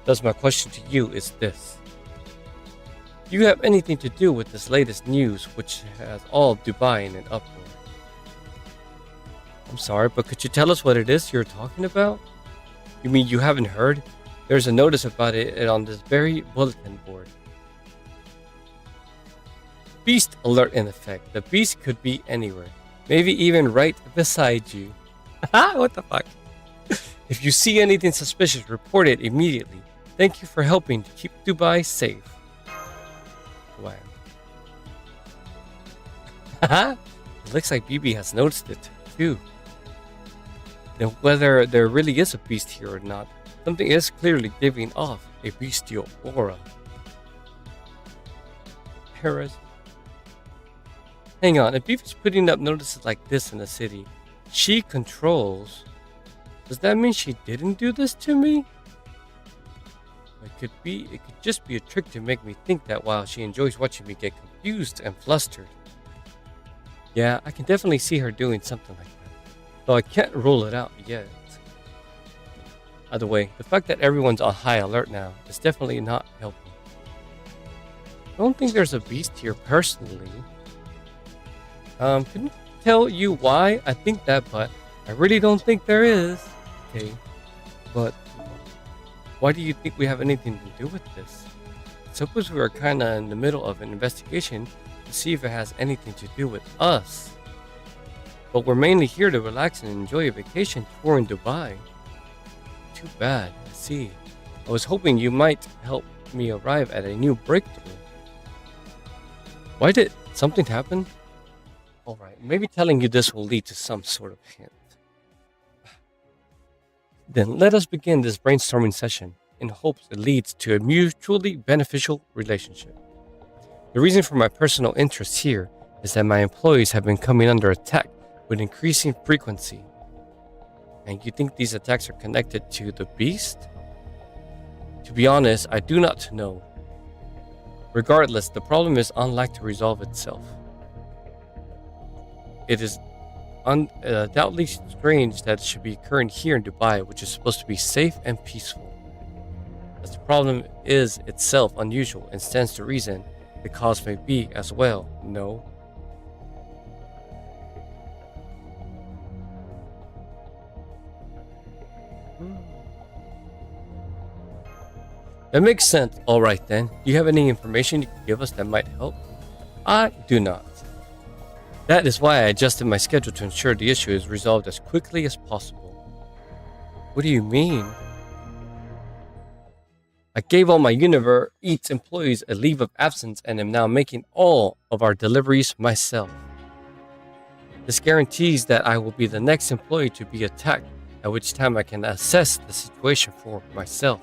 Thus, my question to you is this. Do you have anything to do with this latest news which has all Dubai in an uproar? I'm sorry, but could you tell us what it is you're talking about? You mean you haven't heard? There's a notice about it on this very bulletin board. Beast alert in effect. The beast could be anywhere. Maybe even right beside you. What the fuck? If you see anything suspicious, report it immediately. Thank you for helping to keep Dubai safe. Wow. It looks like BB has noticed it too. Now, whether there really is a beast here or not, something is clearly giving off a bestial aura. Paris. Hang on, if BB's putting up notices like this in the city, she controls. Does that mean she didn't do this to me? It could just be a trick to make me think that while she enjoys watching me get confused and flustered. Yeah, I can definitely see her doing something like that, though I can't rule it out yet. Either way, the fact that everyone's on high alert now is definitely not helping. I don't think there's a beast here personally. Couldn't tell you why I think that, but I really don't think there is. Okay, but why do you think we have anything to do with this? Suppose we are kinda in the middle of an investigation to see if it has anything to do with us. But we're mainly here to relax and enjoy a vacation tour in Dubai. Too bad, I see. I was hoping you might help me arrive at a new breakthrough. Why did something happen? Alright, maybe telling you this will lead to some sort of hint. Then let us begin this brainstorming session in hopes it leads to a mutually beneficial relationship. The reason for my personal interest here is that my employees have been coming under attack with increasing frequency. And you think these attacks are connected to the beast? To be honest, I do not know. Regardless, the problem is unlikely to resolve itself. It is undoubtedly strange that it should be occurring here in Dubai, which is supposed to be safe and peaceful. As the problem is itself unusual and stands to reason, the cause may be as well. No. That makes sense. Alright then. Do you have any information you can give us that might help? I do not. That is why I adjusted my schedule to ensure the issue is resolved as quickly as possible. What do you mean? I gave all my Univer Eats employees a leave of absence and am now making all of our deliveries myself. This guarantees that I will be the next employee to be attacked, at which time I can assess the situation for myself.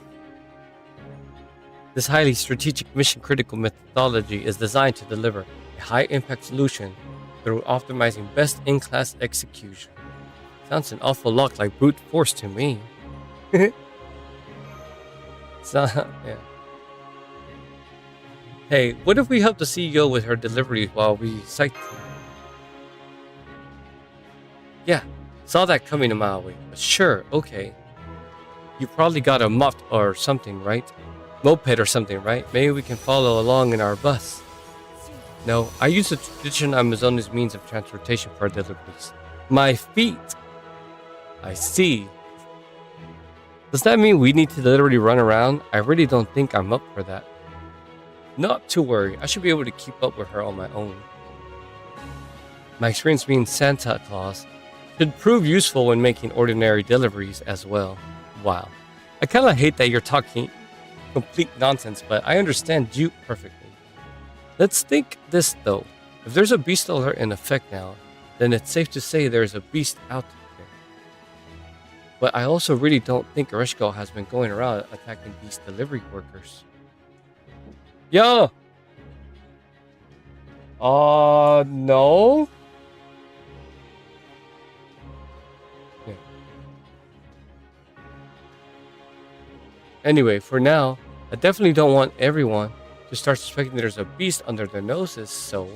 This highly strategic mission-critical methodology is designed to deliver a high-impact solution through optimizing best-in-class execution. Sounds an awful lot like brute force to me. Yeah. Hey, what if we help the CEO with her deliveries while we sightsee? Yeah, saw that coming a mile away, but sure, okay. You probably got a moped or something, right? Moped or something, right? Maybe we can follow along in our bus. No, I use the traditional Amazonian means of transportation for deliveries. My feet! I see. Does that mean we need to literally run around? I really don't think I'm up for that. Not to worry, I should be able to keep up with her on my own. My experience being Santa Claus should prove useful when making ordinary deliveries as well. Wow. I kinda hate that you're talking complete nonsense, but I understand you perfectly. Let's think this though. If there's a beast alert in effect now, then it's safe to say there's a beast out there. But I also really don't think Ereshkigal has been going around attacking these delivery workers. Yo! No. Yeah. Anyway, for now, I definitely don't want everyone to start suspecting there's a beast under their noses, so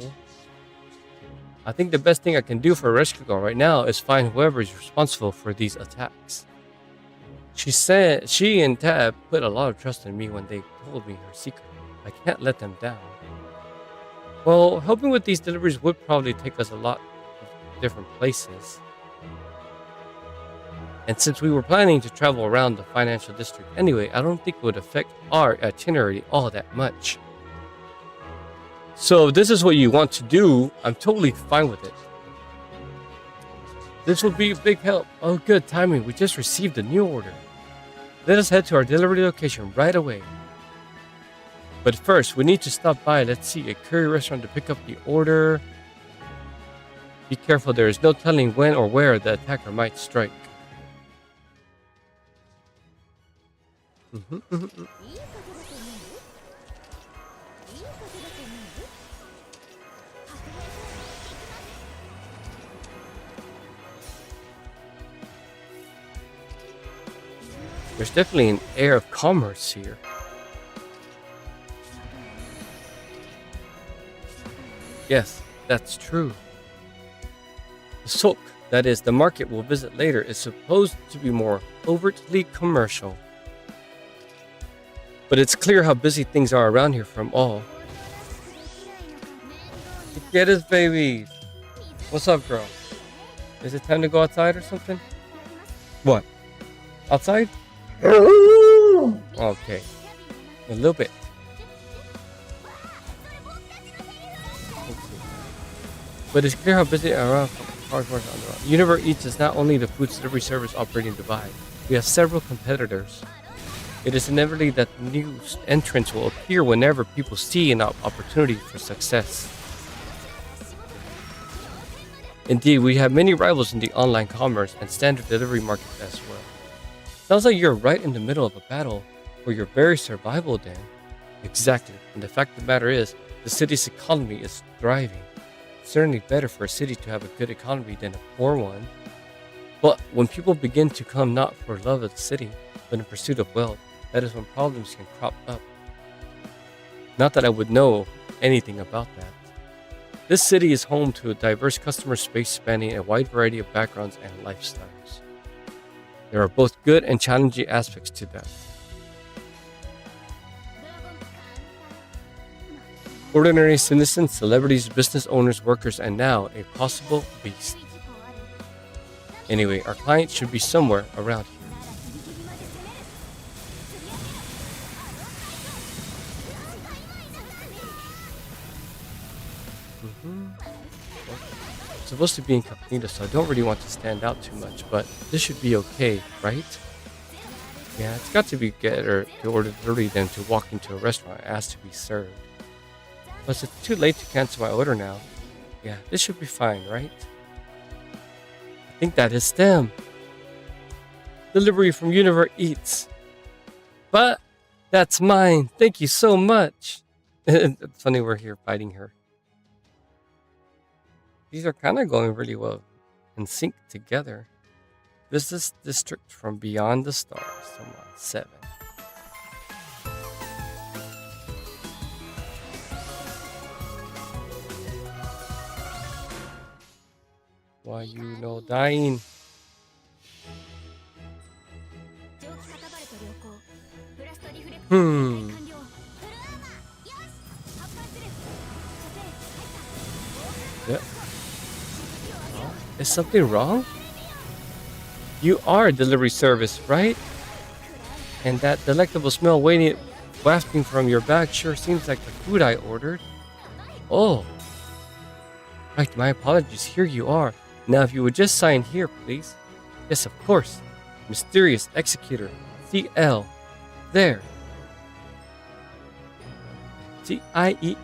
I think the best thing I can do for a rescue girl right now is find whoever is responsible for these attacks. She said she and Tab put a lot of trust in me when they told me her secret. I can't let them down. Well, helping with these deliveries would probably take us a lot of different places. And since we were planning to travel around the financial district anyway, I don't think it would affect our itinerary all that much. So if this is what you want to do, I'm totally fine with it. This will be a big help. Oh, good timing. We just received a new order. Let us head to our delivery location right away. But first, we need to stop by, let's see, a curry restaurant to pick up the order. Be careful, there is no telling when or where the attacker might strike. There's definitely an air of commerce here. Yes, that's true. The souk, that is, the market we'll visit later, is supposed to be more overtly commercial. But it's clear how busy things are around here from all. Get us, babies. What's up, girl? Is it time to go outside or something? What? Outside? Okay. A little bit. But it's clear how busy around Univer Eats is not only the food delivery service operating in Dubai. We have several competitors. It is inevitable that new entrants will appear whenever people see an opportunity for success. Indeed, we have many rivals in the online commerce and standard delivery market as well. Sounds like you're right in the middle of a battle for your very survival, Dan. Exactly, and the fact of the matter is, the city's economy is thriving. Certainly better for a city to have a good economy than a poor one. But when people begin to come not for love of the city, but in pursuit of wealth, that is when problems can crop up. Not that I would know anything about that. This city is home to a diverse customer space spanning a wide variety of backgrounds and lifestyles. There are both good and challenging aspects to that. Ordinary citizens, celebrities, business owners, workers, and now a possible beast. Anyway, our client should be somewhere around here. It's supposed to be incognito, so I don't really want to stand out too much, but this should be okay, right? Yeah, it's got to be better to order early than to walk into a restaurant and ask to be served. Plus, it's too late to cancel my order now. Yeah, this should be fine, right? I think that is them. Delivery from Univer Eats. But that's mine. Thank you so much. It's funny we're here fighting her. These are kind of going really well in sync together. Business District from Beyond the Stars. Come on, 7. Why you no dying? Yeah. Is something wrong? You are a delivery service, right? And that delectable smell wafting from your bag sure seems like the food I ordered. Oh. Right, my apologies. Here you are. Now, if you would just sign here, please. Yes, of course. Mysterious Executor. CL. There. CIEL.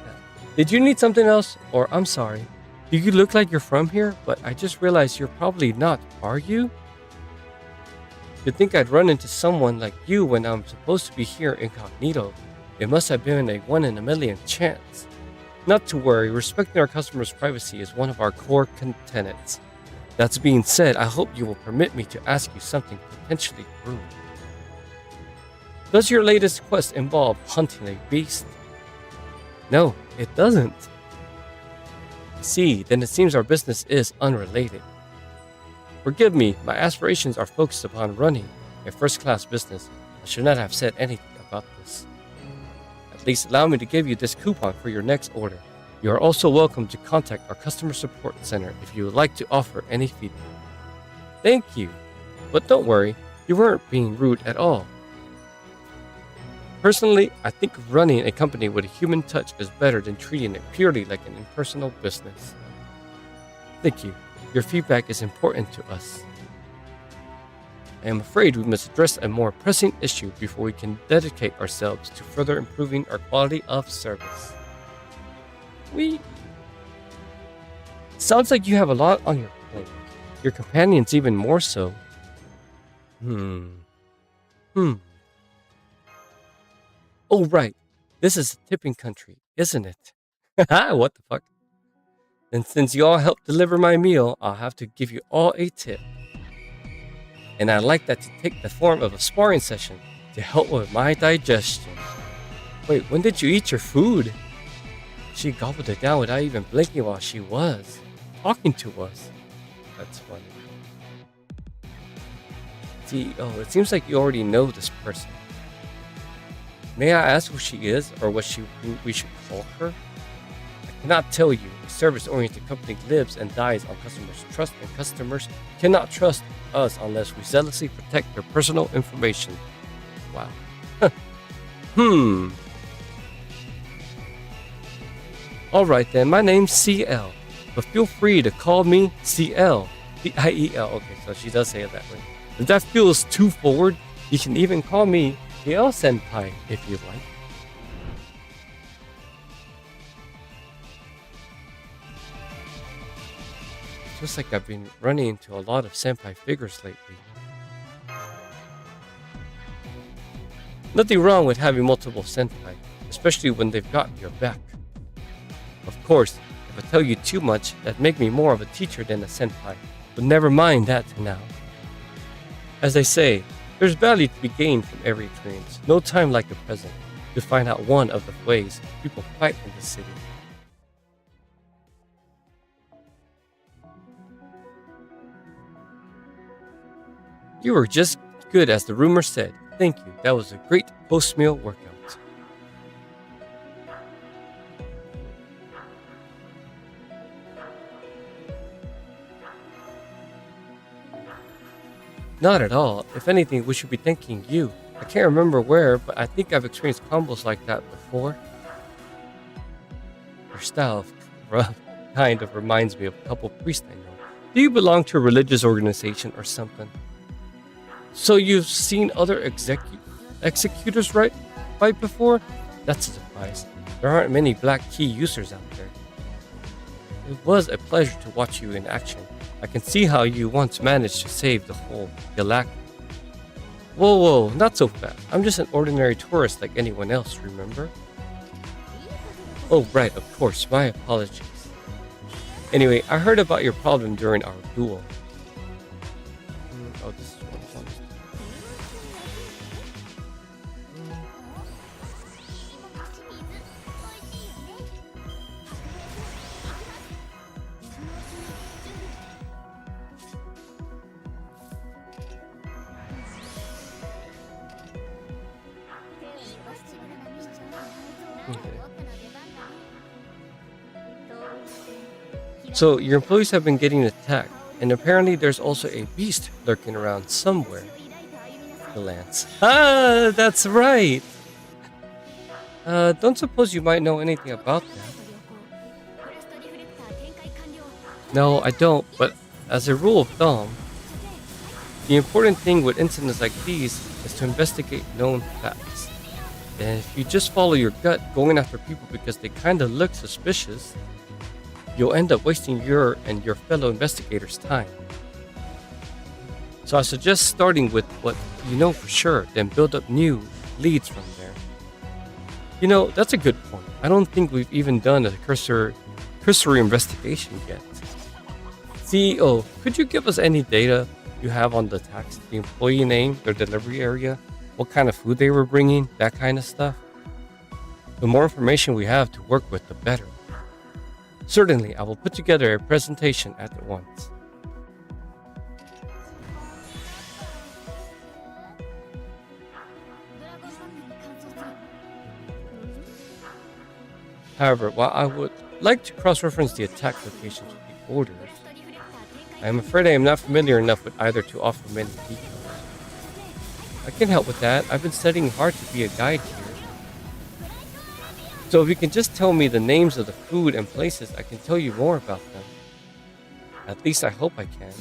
Did you need something else? Or, I'm sorry. Do you look like you're from here? But I just realized you're probably not, are you? You'd think I'd run into someone like you when I'm supposed to be here incognito. It must have been a 1 in a million chance. Not to worry, respecting our customers' privacy is one of our core tenets. That being said, I hope you will permit me to ask you something potentially rude. Does your latest quest involve hunting a beast? No, it doesn't. See, then it seems our business is unrelated. Forgive me, my aspirations are focused upon running a first-class business. I should not have said anything about this. At least allow me to give you this coupon for your next order. You are also welcome to contact our customer support center if you would like to offer any feedback. Thank you, but don't worry, you weren't being rude at all. Personally, I think running a company with a human touch is better than treating it purely like an impersonal business. Thank you. Your feedback is important to us. I am afraid we must address a more pressing issue before we can dedicate ourselves to further improving our quality of service. Sounds like you have a lot on your plate. Your companions even more so. Oh, right. This is a tipping country, isn't it? What the fuck? And since you all helped deliver my meal, I'll have to give you all a tip. And I'd like that to take the form of a sparring session to help with my digestion. Wait, when did you eat your food? She gobbled it down without even blinking while she was talking to us. That's funny. See, it seems like you already know this person. May I ask who she is, or what we should call her? I cannot tell you. A service-oriented company lives and dies on customers' trust, and customers cannot trust us unless we zealously protect their personal information. Wow. Alright then, my name's CL, but feel free to call me CL. CIEL. Okay, so she does say it that way. If that feels too forward, you can even call me CL Senpai if you like. Feels like I've been running into a lot of senpai figures lately. Nothing wrong with having multiple senpai, especially when they've got your back. Of course, if I tell you too much, that'd make me more of a teacher than a senpai, but never mind that now. As they say, there's value to be gained from every experience. No time like the present to find out one of the ways people fight in the city. You were just good as the rumor said. Thank you. That was a great post-meal workout. Not at all. If anything, we should be thanking you. I can't remember where, but I think I've experienced combos like that before. Your style kind of reminds me of a couple priests I know. Do you belong to a religious organization or something? So you've seen other executors fight before? That's a surprise. There aren't many black key users out there. It was a pleasure to watch you in action. I can see how you once managed to save the whole galactic. Whoa, not so fast. I'm just an ordinary tourist like anyone else, remember? Oh, right, of course. My apologies. Anyway, I heard about your problem during our duel. Oh, this is what I wanted. So, your employees have been getting attacked, and apparently there's also a beast lurking around somewhere. The lance. Ah, that's right! Don't suppose you might know anything about that? No, I don't, but as a rule of thumb, the important thing with incidents like these is to investigate known facts. And if you just follow your gut going after people because they kinda look suspicious, you'll end up wasting your and your fellow investigators' time. So I suggest starting with what you know for sure, then build up new leads from there. You know, that's a good point. I don't think we've even done a cursory investigation yet. CEO, could you give us any data you have on the tax, the employee name, their delivery area, what kind of food they were bringing, that kind of stuff? The more information we have to work with, the better. Certainly, I will put together a presentation at once. However, while I would like to cross-reference the attack locations with the orders, I am afraid I am not familiar enough with either to offer many details. I can help with that. I've been studying hard to be a guide here. So if you can just tell me the names of the food and places, I can tell you more about them. At least I hope I can.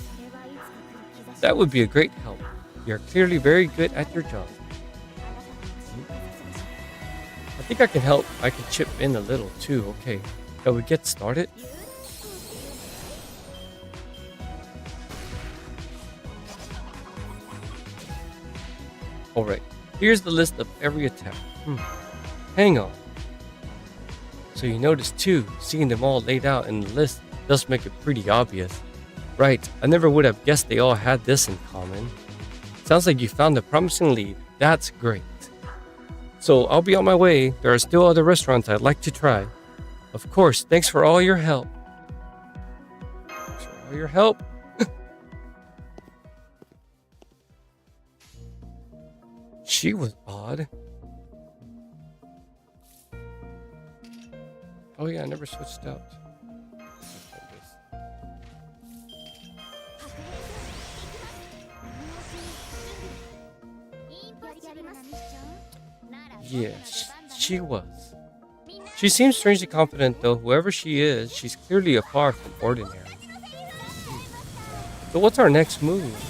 That would be a great help. You are clearly very good at your job. I think I can help. I can chip in a little too. Okay, shall we get started? Alright, here's the list of every attack. Hang on. So you notice too, seeing them all laid out in the list does make it pretty obvious. Right, I never would have guessed they all had this in common. Sounds like you found a promising lead. That's great. So I'll be on my way. There are still other restaurants I'd like to try. Of course, thanks for all your help. Thanks for all your help. She was odd. Oh yeah, I never switched out. Yes, she was. She seems strangely confident though. Whoever she is, she's clearly far from ordinary. So what's our next move?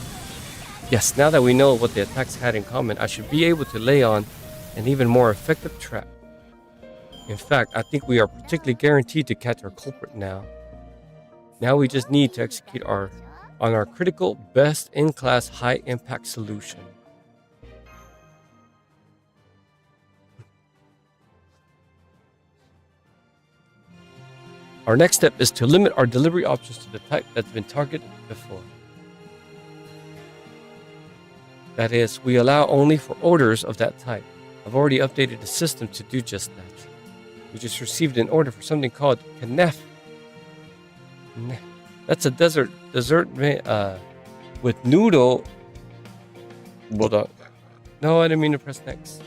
Yes, now that we know what the attacks had in common, I should be able to lay on an even more effective trap. In fact, I think we are particularly guaranteed to catch our culprit now. Now we just need to execute on our critical, best-in-class, high-impact solution. Our next step is to limit our delivery options to the type that's been targeted before. That is, we allow only for orders of that type. I've already updated the system to do just that. We just received an order for something called Knef. That's a dessert with noodle. Hold on. No, I didn't mean to press next.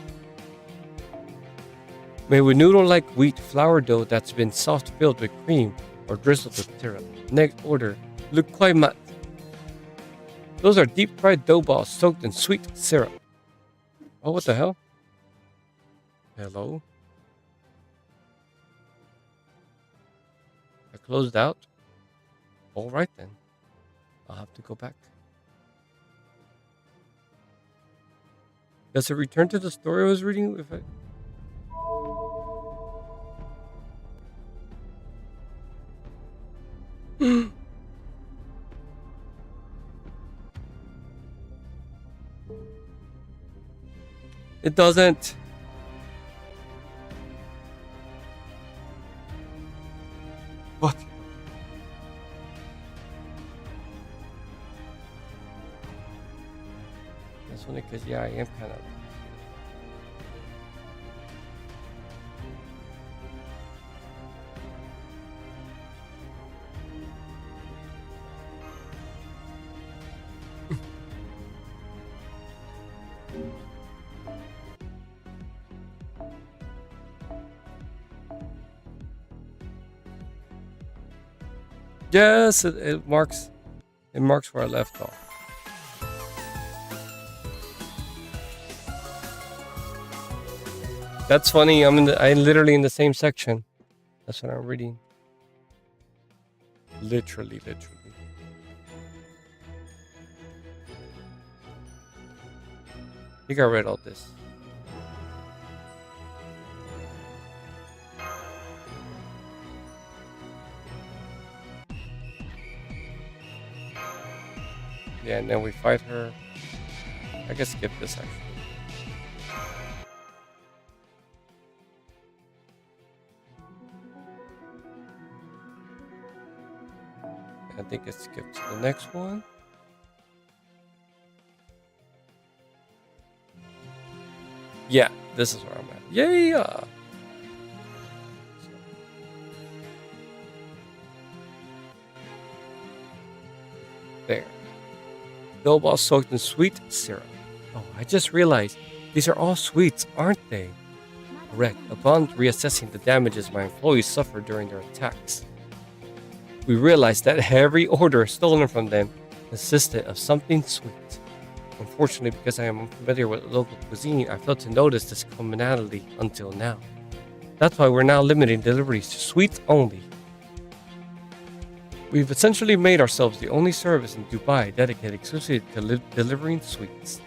Made with noodle-like wheat flour dough that's been soft filled with cream or drizzled with syrup. Next order, le khoai mat. Those are deep-fried dough balls soaked in sweet syrup. Oh, what the hell? Hello? I closed out? Alright then. I'll have to go back. Does it return to the story I was reading? If I... It doesn't. What? That's funny because yeah, I am kind of. Yes, it marks where I left off. That's funny. I'm literally in the same section. That's what I'm reading. Literally. I think I read all this. Yeah, and then we fight her. I guess skip this actually. I think it skipped to the next one. Yeah, this is where I'm at. Yeah. There. Dough balls soaked in sweet syrup. Oh, I just realized these are all sweets, aren't they? Correct. Upon reassessing the damages my employees suffered during their attacks, we realized that every order stolen from them consisted of something sweet. Unfortunately, because I am unfamiliar with local cuisine, I failed to notice this commonality until now. That's why we're now limiting deliveries to sweets only. We've essentially made ourselves the only service in Dubai dedicated exclusively to delivering sweets.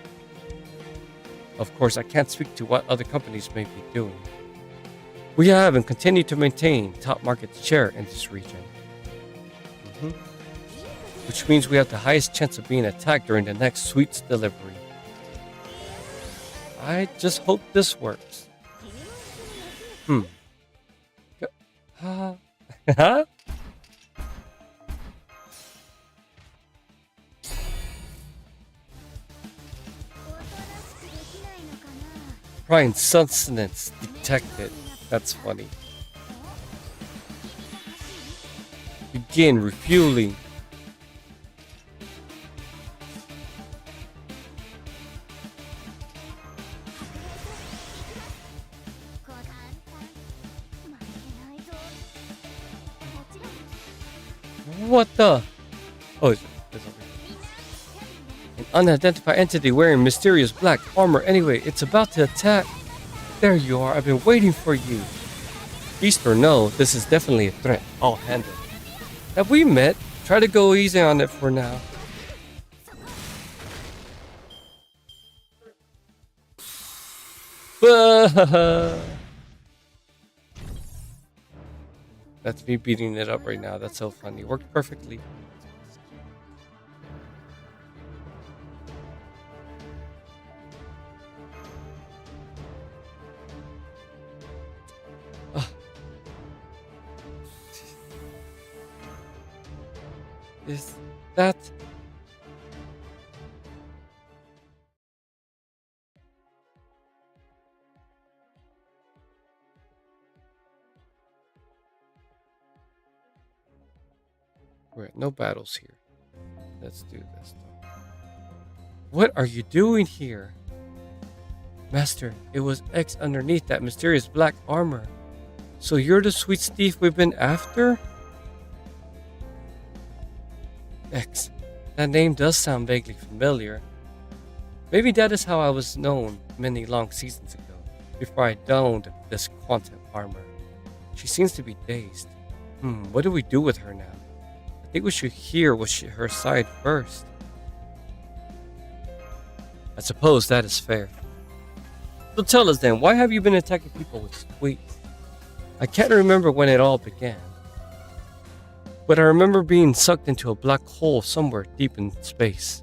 Of course, I can't speak to what other companies may be doing. We have and continue to maintain top market share in this region. Which means we have the highest chance of being attacked during the next sweets delivery. I just hope this works. Huh? Prime sustenance detected. That's funny. Begin refueling. What the? Oh, it's over here. An unidentified entity wearing mysterious black armor. Anyway, it's about to attack. There you are. I've been waiting for you. Beast or no, this is definitely a threat. I'll handle it. Have we met? Try to go easy on it for now. That's me beating it up right now. That's so funny. Worked perfectly. Is that... We're at no battles here. Let's do this. What are you doing here? Master, it was X underneath that mysterious black armor. So you're the sweet thief we've been after? X. That name does sound vaguely familiar. Maybe that is how I was known many long seasons ago, before I donned this quantum armor. She seems to be dazed. What do we do with her now? I think we should hear her side first. I suppose that is fair. So tell us then, why have you been attacking people with sweets? I can't remember when it all began. But I remember being sucked into a black hole somewhere deep in space.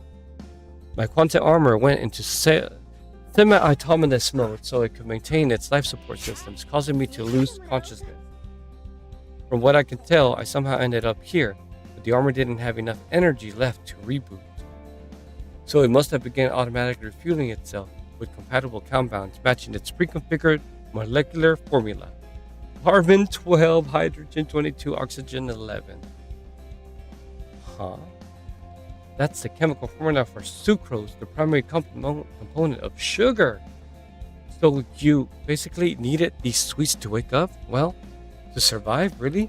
My quantum armor went into semi-autonomous mode so it could maintain its life support systems, causing me to lose consciousness. From what I can tell, I somehow ended up here, but the armor didn't have enough energy left to reboot. So it must have begun automatically refueling itself with compatible compounds matching its pre-configured molecular formula. Carbon 12, hydrogen 22, oxygen 11. Huh? That's the chemical formula for sucrose, the primary component of sugar. So you basically needed these sweets to wake up? Well, to survive, really?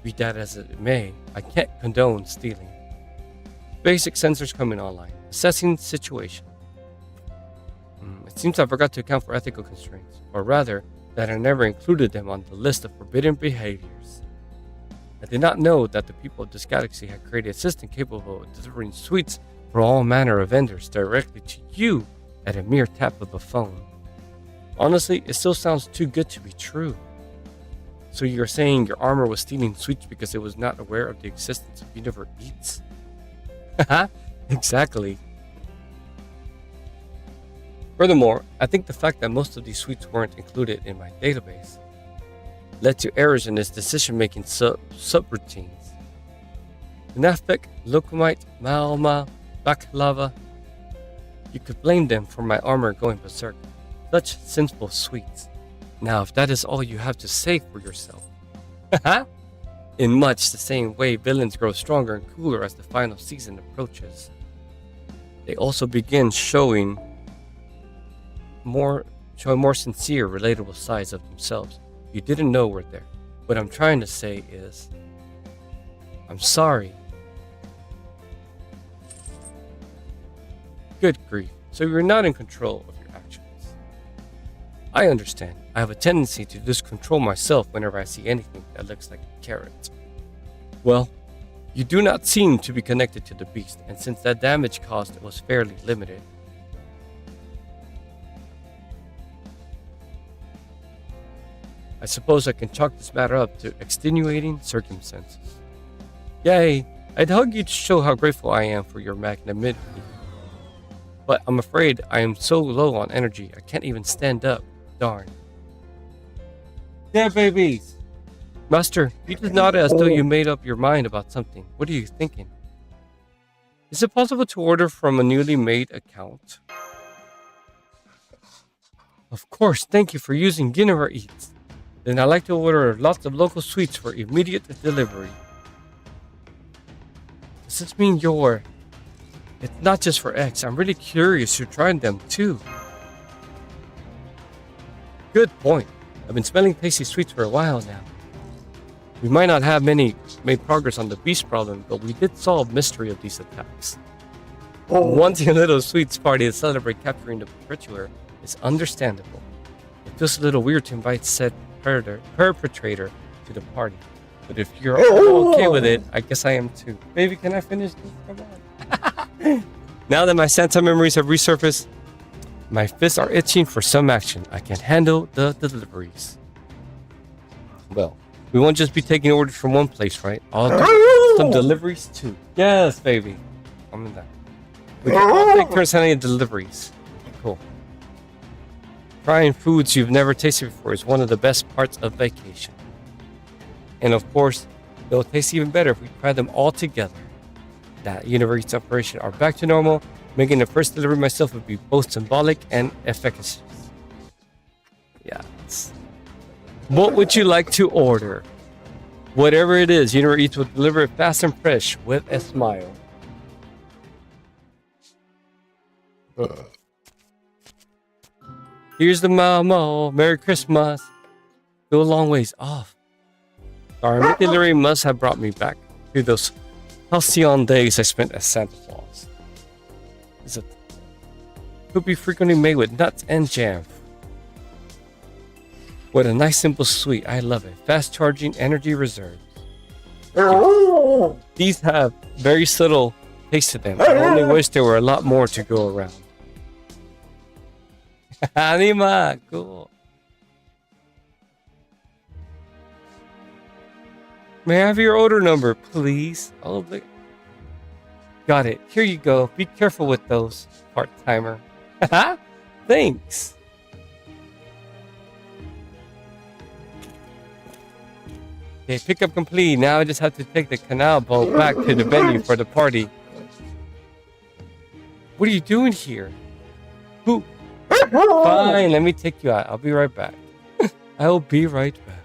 Be that as it may, I can't condone stealing. Basic sensors coming online. Assessing situation. It seems I forgot to account for ethical constraints, or rather, that I never included them on the list of forbidden behaviors. I did not know that the people of this galaxy had created a system capable of delivering sweets for all manner of vendors directly to you at a mere tap of a phone. Honestly, it still sounds too good to be true. So you're saying your armor was stealing sweets because it was not aware of the existence of Universe Eats? Haha, exactly. Furthermore, I think the fact that most of these sweets weren't included in my database led to errors in its decision-making subroutines. Nafik, Lokomite, Malma, Baklava. You could blame them for my armor going berserk. Such sinful sweets. Now, if that is all you have to say for yourself. In much the same way villains grow stronger and cooler as the final season approaches. They also begin showing more sincere, relatable sides of themselves you didn't know were there. What I'm trying to say is, I'm sorry. Good grief, so you're not in control of your actions. I understand. I have a tendency to lose control myself whenever I see anything that looks like a carrot. Well, you do not seem to be connected to the beast, and since that damage caused was fairly limited, I suppose I can chalk this matter up to extenuating circumstances. Yay! I'd hug you to show how grateful I am for your magnanimity. But I'm afraid I am so low on energy I can't even stand up. Darn. Yeah, babies! Master, you just nodded as though you made up your mind about something. What are you thinking? Is it possible to order from a newly made account? Of course, thank you for using Ginnever Eats. Then I'd like to order lots of local sweets for immediate delivery. Does this mean it's not just for X? I'm really curious to try them too. Good point. I've been smelling tasty sweets for a while now. We might not have made progress on the beast problem, but we did solve mystery of these attacks. Wanting a little sweets party to celebrate capturing the perpetuator is understandable. It feels a little weird to invite said perpetrator to the party. But if you're okay with it, I guess I am too. Baby, can I finish this? Come on. Now that my Santa memories have resurfaced, my fists are itching for some action. I can handle the deliveries. Well, we won't just be taking orders from one place, right? I'll do some deliveries too. Yes, baby. I'm in that. We can all take turns handling deliveries. Cool. Trying foods you've never tasted before is one of the best parts of vacation. And of course, they'll taste even better if we try them all together. That Universe operation are back to normal. Making the first delivery myself would be both symbolic and efficacious. Yes. What would you like to order? Whatever it is, Universe Eats will deliver it fast and fresh with a smile. Here's the memo. Merry Christmas. Go a long ways off. Our delivery must have brought me back to those halcyon days I spent as Santa Claus. It could be frequently made with nuts and jam. What a nice simple sweet. I love it. Fast charging energy reserves. These have very subtle taste to them. I only wish there were a lot more to go around. Anima, cool. May I have your order number, please? Oh, look. Got it. Here you go. Be careful with those, part-timer. Thanks. Okay, pickup complete. Now I just have to take the canal boat back to the venue for the party. What are you doing here? Who? Fine, let me take you out. I'll be right back. I'll be right back.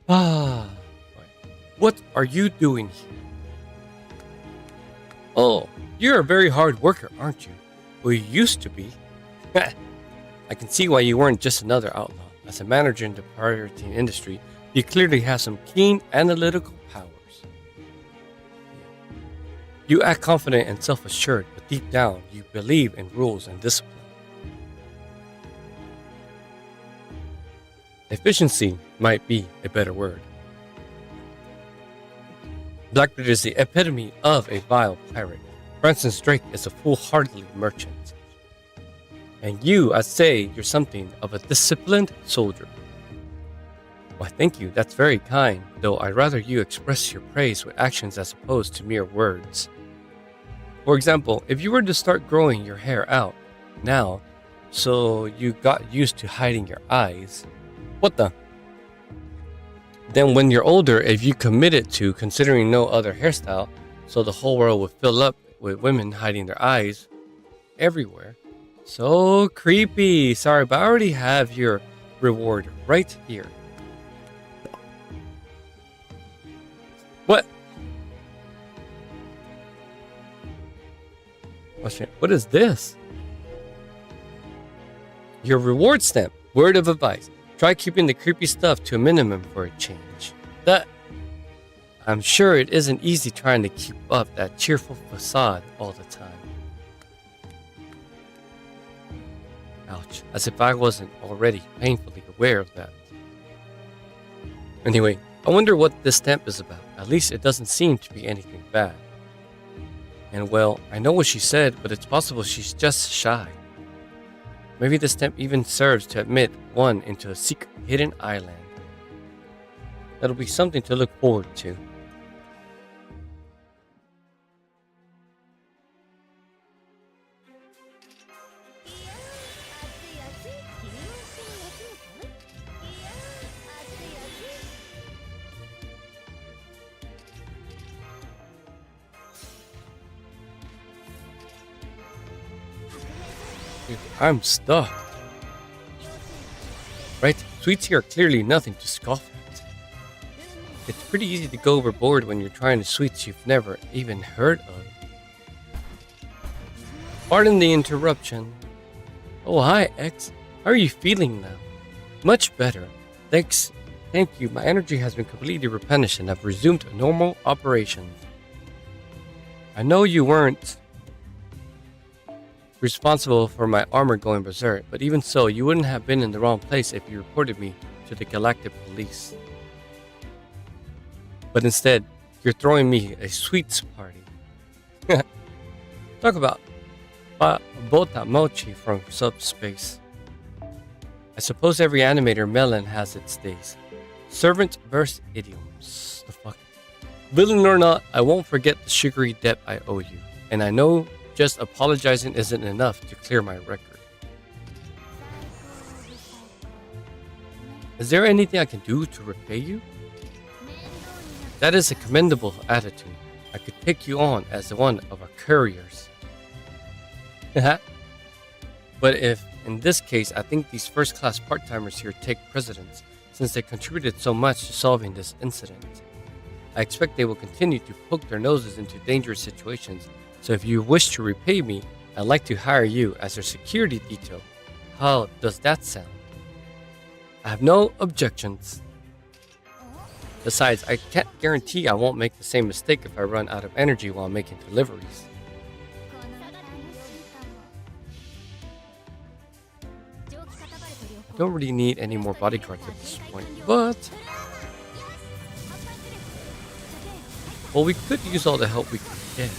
Ah, what are you doing here? Oh, you're a very hard worker, aren't you? Well, you used to be. I can see why you weren't just another outlaw. As a manager in the pirating industry, you clearly have some keen analytical powers. You act confident and self-assured, but deep down, you believe in rules and discipline. Efficiency might be a better word. Blackbeard is the epitome of a vile pirate. Francis Drake is a foolhardy merchant. And you, I'd say, you're something of a disciplined soldier. Why, thank you, that's very kind, though I'd rather you express your praise with actions as opposed to mere words. For example, if you were to start growing your hair out now, so you got used to hiding your eyes, what the? Then when you're older, if you committed to considering no other hairstyle, so the whole world would fill up with women hiding their eyes everywhere. So creepy. Sorry, but I already have your reward right here. What? Oh shit, what is this? Your reward stamp. Word of advice. Try keeping the creepy stuff to a minimum for a change. That I'm sure it isn't easy trying to keep up that cheerful facade all the time. Ouch, as if I wasn't already painfully aware of that. Anyway, I wonder what this stamp is about. At least it doesn't seem to be anything bad. And well, I know what she said, but it's possible she's just shy. Maybe the stamp even serves to admit one into a secret hidden island. That'll be something to look forward to. Dude, I'm stuck. Right? Sweets here are clearly nothing to scoff at. It's pretty easy to go overboard when you're trying to sweets you've never even heard of. Pardon the interruption. Oh, hi, X. How are you feeling now? Much better. Thanks. Thank you. My energy has been completely replenished and I've resumed normal operations. I know you weren't responsible for my armor going berserk, but even so, you wouldn't have been in the wrong place if you reported me to the Galactic Police. But instead, you're throwing me a sweets party. Talk about Bota Mochi from subspace. I suppose every animator melon has its days. Servant versus idioms. The fuck? Villain or not, I won't forget the sugary debt I owe you. And I know just apologizing isn't enough to clear my record. Is there anything I can do to repay you? That is a commendable attitude. I could take you on as one of our couriers. But if, in this case, I think these first-class part-timers here take precedence, since they contributed so much to solving this incident. I expect they will continue to poke their noses into dangerous situations. So if you wish to repay me, I'd like to hire you as their security detail. How does that sound? I have no objections. Besides, I can't guarantee I won't make the same mistake if I run out of energy while making deliveries. I don't really need any more bodyguards at this point, but... well, we could use all the help we can get.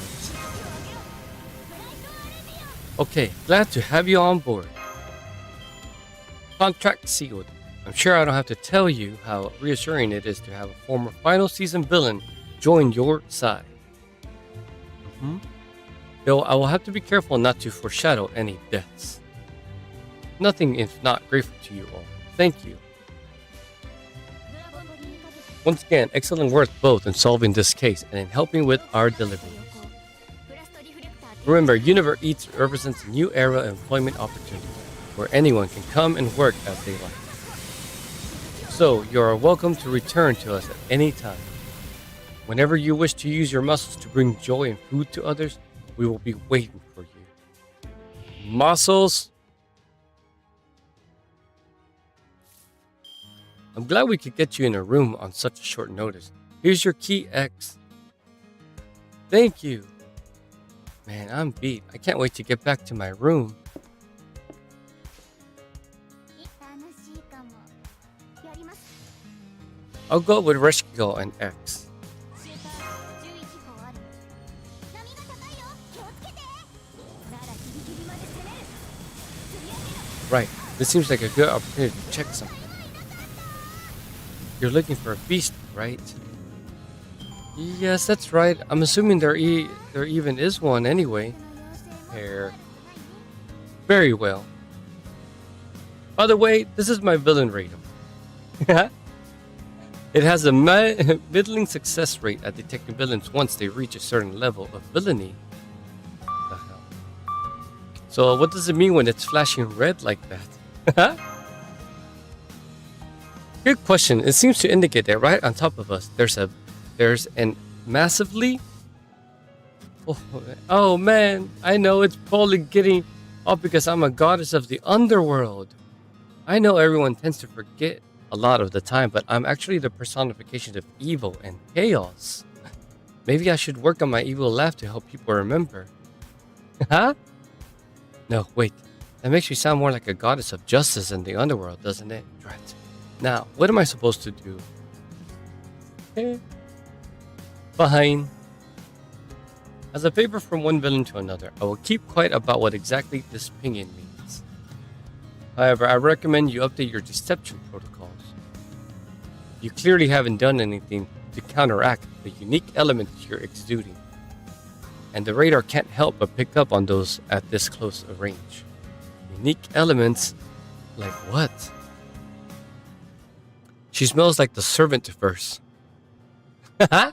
Okay, glad to have you on board. Contract sealed. I'm sure I don't have to tell you how reassuring it is to have a former final season villain join your side. Though I will have to be careful not to foreshadow any deaths. Nothing if not grateful to you all. Thank you. Once again, excellent work both in solving this case and in helping with our deliveries. Remember, Universe Eats represents a new era of employment opportunity, where anyone can come and work as they like. So, you are welcome to return to us at any time. Whenever you wish to use your muscles to bring joy and food to others, we will be waiting for you. Muscles? I'm glad we could get you in a room on such a short notice. Here's your key, X. Thank you. Man, I'm beat. I can't wait to get back to my room. 楽しいかも。やります。 I'll go with Reshkigal and X. シューター注意事項ある。波が高いよ。気をつけて。ならギリギリまで攻める。釣り上げろ。 Right, this seems like a good opportunity to check something. You're looking for a beast, right? Yes, that's right. I'm assuming there even is one anyway. Hair. Very well. By the way, this is my villain rating. It has a middling success rate at detecting villains once they reach a certain level of villainy. The hell? So what does it mean when it's flashing red like that? Good question. It seems to indicate that right on top of us there's an massively oh man, I know it's probably getting up because I'm a goddess of the underworld. I know everyone tends to forget a lot of the time, but I'm actually the personification of evil and chaos. Maybe I should work on my evil laugh to help people remember. Huh? No, wait. That makes me sound more like a goddess of justice in the underworld, doesn't it? Right. Now, what am I supposed to do? Fine. As a favor from one villain to another, I will keep quiet about what exactly this pinging means. However, I recommend you update your deception protocols. You clearly haven't done anything to counteract the unique elements you're exuding, and the radar can't help but pick up on those at this close a range. Unique elements? Like what? She smells like the servant verse. Haha!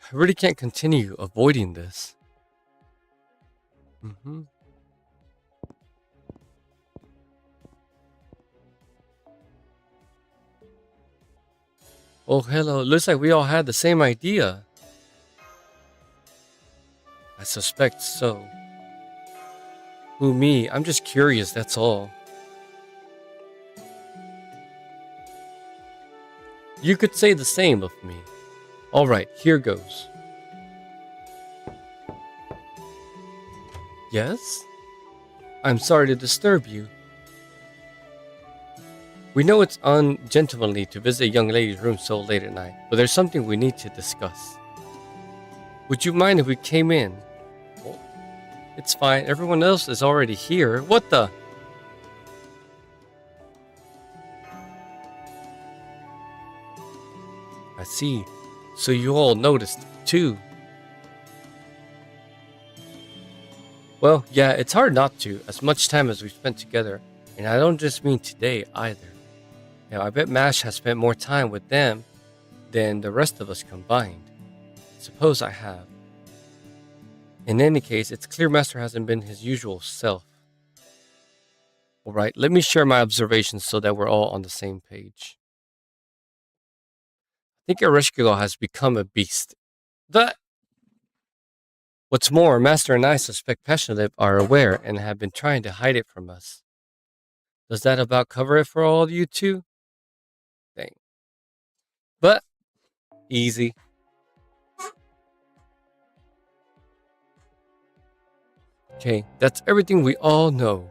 I really can't continue avoiding this. Oh, hello. Looks like we all had the same idea. I suspect so. Who, me? I'm just curious, that's all. You could say the same of me. Alright, here goes. Yes? I'm sorry to disturb you. We know it's ungentlemanly to visit a young lady's room so late at night, but there's something we need to discuss. Would you mind if we came in? Well, it's fine, everyone else is already here. What the? I see. So you all noticed, too. Well, yeah, it's hard not to, as much time as we've spent together, and I don't just mean today either. Now, I bet MASH has spent more time with them than the rest of us combined. Suppose I have. In any case, it's clear Master hasn't been his usual self. Alright, let me share my observations so that we're all on the same page. I think Ereshkigal has become a beast. What's more, Master and I suspect Passionate are aware and have been trying to hide it from us. Does that about cover it for all of you two? Dang. But, easy. Okay, that's everything we all know.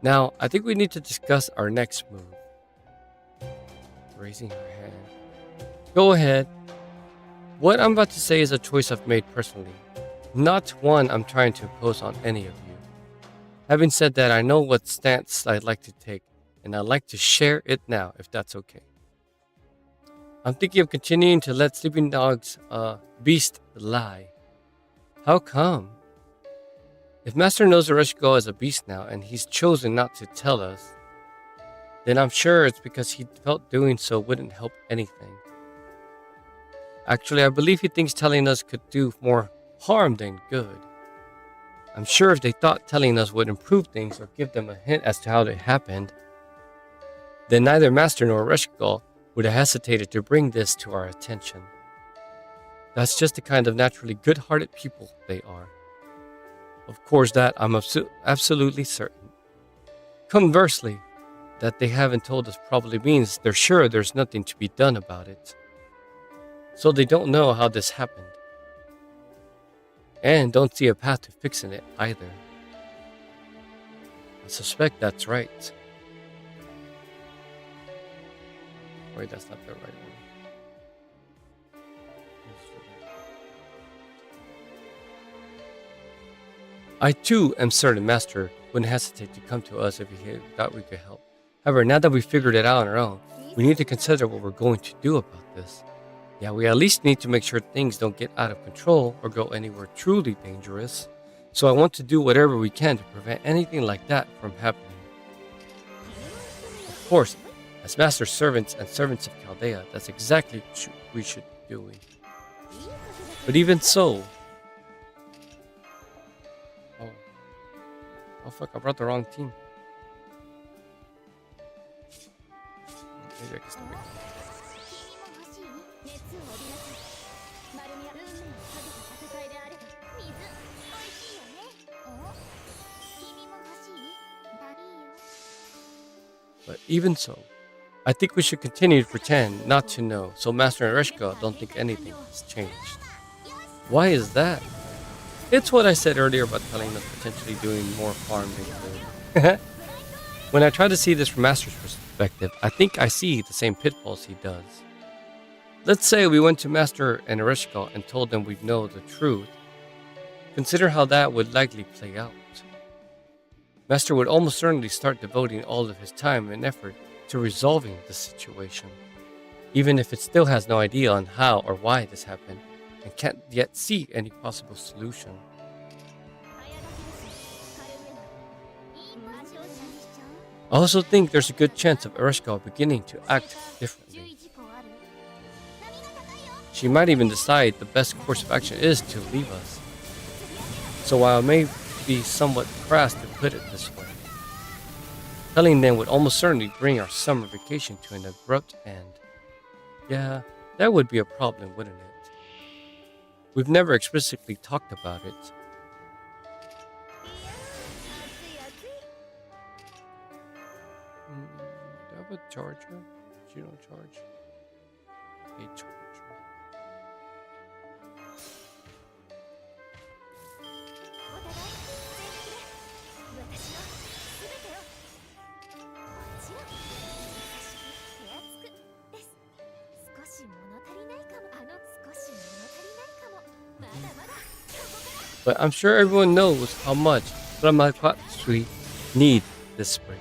Now, I think we need to discuss our next move. Raising her hand. Go ahead. What I'm about to say is a choice I've made personally, not one I'm trying to impose on any of you. Having said that, I know what stance I'd like to take, and I'd like to share it now, if that's okay. I'm thinking of continuing to let Sleeping Dog's beast lie. How come? If Master knows Ereshkigal is a beast now, and he's chosen not to tell us, then I'm sure it's because he felt doing so wouldn't help anything. Actually, I believe he thinks telling us could do more harm than good. I'm sure if they thought telling us would improve things or give them a hint as to how it happened, then neither Master nor Reshkol would have hesitated to bring this to our attention. That's just the kind of naturally good-hearted people they are. Of course, that I'm absolutely certain. Conversely, that they haven't told us probably means they're sure there's nothing to be done about it. So they don't know how this happened. And don't see a path to fixing it either. I suspect that's right. Wait, that's not the right one. I too am certain Master wouldn't hesitate to come to us if he thought we could help. However, now that we've figured it out on our own, we need to consider what we're going to do about this. Yeah, we at least need to make sure things don't get out of control or go anywhere truly dangerous. So I want to do whatever we can to prevent anything like that from happening. Of course, as Master's servants and servants of Chaldea, that's exactly what we should be doing. But even so... Oh fuck, I brought the wrong team. Maybe I can still make it. But even so, I think we should continue to pretend not to know so Master and Reshka don't think anything has changed. Why is that? It's what I said earlier about telling us potentially doing more harm than good. When I try to see this from Master's perspective, I think I see the same pitfalls he does. Let's say we went to Master and Ereshkigal and told them we know the truth. Consider how that would likely play out. Master would almost certainly start devoting all of his time and effort to resolving the situation, even if it still has no idea on how or why this happened and can't yet see any possible solution. I also think there's a good chance of Ereshkigal beginning to act differently. She might even decide the best course of action is to leave us. So while it may be somewhat crass to put it this way, telling them would almost certainly bring our summer vacation to an abrupt end. Yeah, that would be a problem, wouldn't it? We've never explicitly talked about it. Do I have a charger? You don't charge? A charger. But I'm sure everyone knows how much Ramakwatsu need this spring.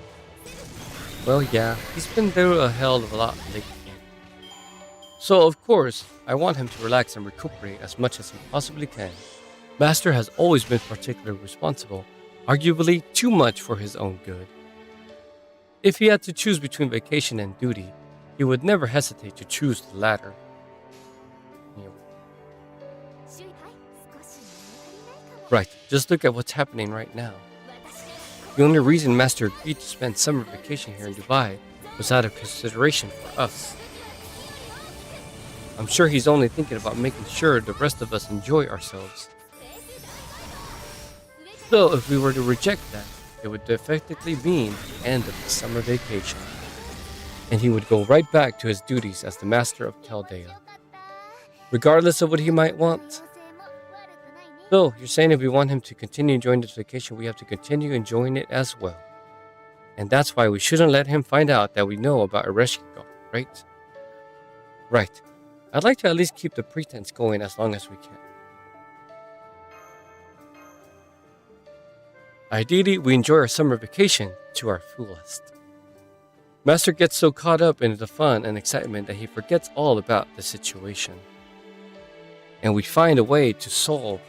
Well, yeah, he's been through a hell of a lot lately. So, of course, I want him to relax and recuperate as much as he possibly can. Master has always been particularly responsible, arguably too much for his own good. If he had to choose between vacation and duty, he would never hesitate to choose the latter. Right, just look at what's happening right now. The only reason Master agreed to spend summer vacation here in Dubai was out of consideration for us. I'm sure he's only thinking about making sure the rest of us enjoy ourselves. So if we were to reject that, it would effectively mean the end of the summer vacation. And he would go right back to his duties as the Master of Chaldea, regardless of what he might want. So, you're saying if we want him to continue enjoying this vacation, we have to continue enjoying it as well. And that's why we shouldn't let him find out that we know about Ereshkigal, right? Right. I'd like to at least keep the pretense going as long as we can. Ideally, we enjoy our summer vacation to our fullest. Master gets so caught up in the fun and excitement that he forgets all about the situation. And we find a way to solve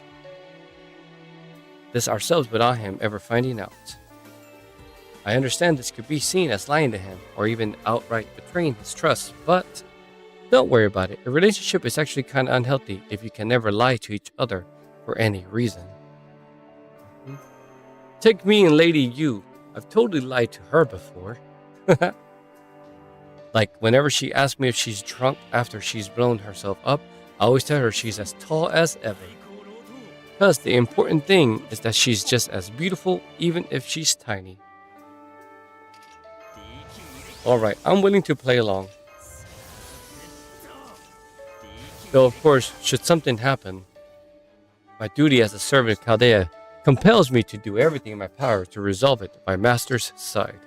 this ourselves without him ever finding out. I understand this could be seen as lying to him, or even outright betraying his trust, but don't worry about it. A relationship is actually kind of unhealthy if you can never lie to each other for any reason. Take me and Lady Yu. I've totally lied to her before. Like, whenever she asks me if she's drunk after she's blown herself up, I always tell her she's as tall as ever. Because the important thing is that she's just as beautiful, even if she's tiny. Alright, I'm willing to play along. Though, of course, should something happen, my duty as a servant of Chaldea compels me to do everything in my power to resolve it at my master's side.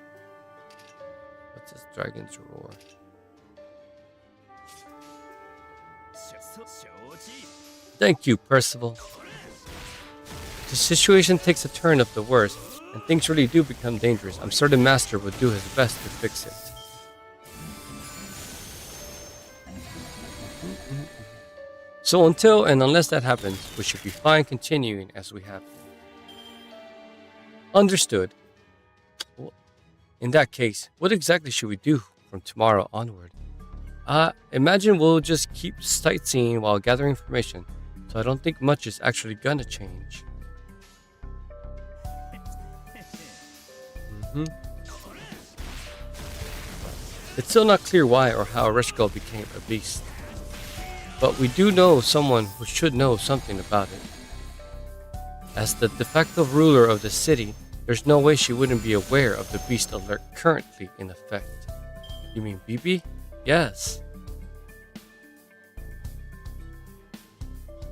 What's this dragon's roar? Thank you, Percival. The situation takes a turn of the worst, and things really do become dangerous. I'm certain Master will do his best to fix it. So until and unless that happens, we should be fine continuing as we have. Understood. In that case, what exactly should we do from tomorrow onward? Imagine we'll just keep sightseeing while gathering information, so I don't think much is actually gonna change. It's still not clear why or how Ereshkigal became a beast, but we do know someone who should know something about it. As the de facto ruler of the city, there's no way she wouldn't be aware of the beast alert currently in effect. You mean Bibi? Yes.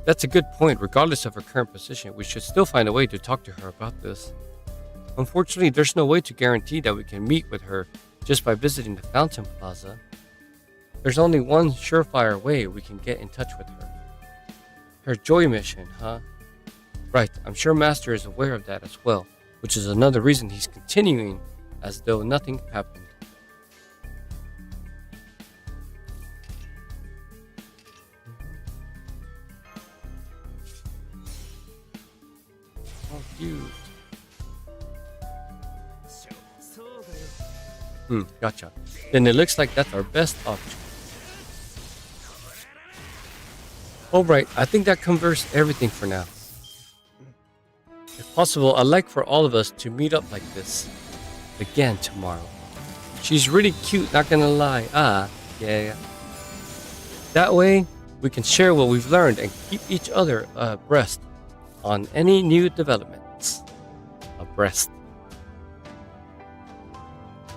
That's a good point. Regardless of her current position, we should still find a way to talk to her about this. Unfortunately, there's no way to guarantee that we can meet with her just by visiting the Fountain Plaza. There's only one surefire way we can get in touch with her. Her joy mission, huh? Right, I'm sure Master is aware of that as well, which is another reason he's continuing as though nothing happened. Oh, cute. Gotcha. Then it looks like that's our best option. Alright, I think that covers everything for now. If possible, I'd like for all of us to meet up like this again tomorrow. She's really cute, not gonna lie. Yeah. That way, we can share what we've learned and keep each other abreast on any new developments. Abreast.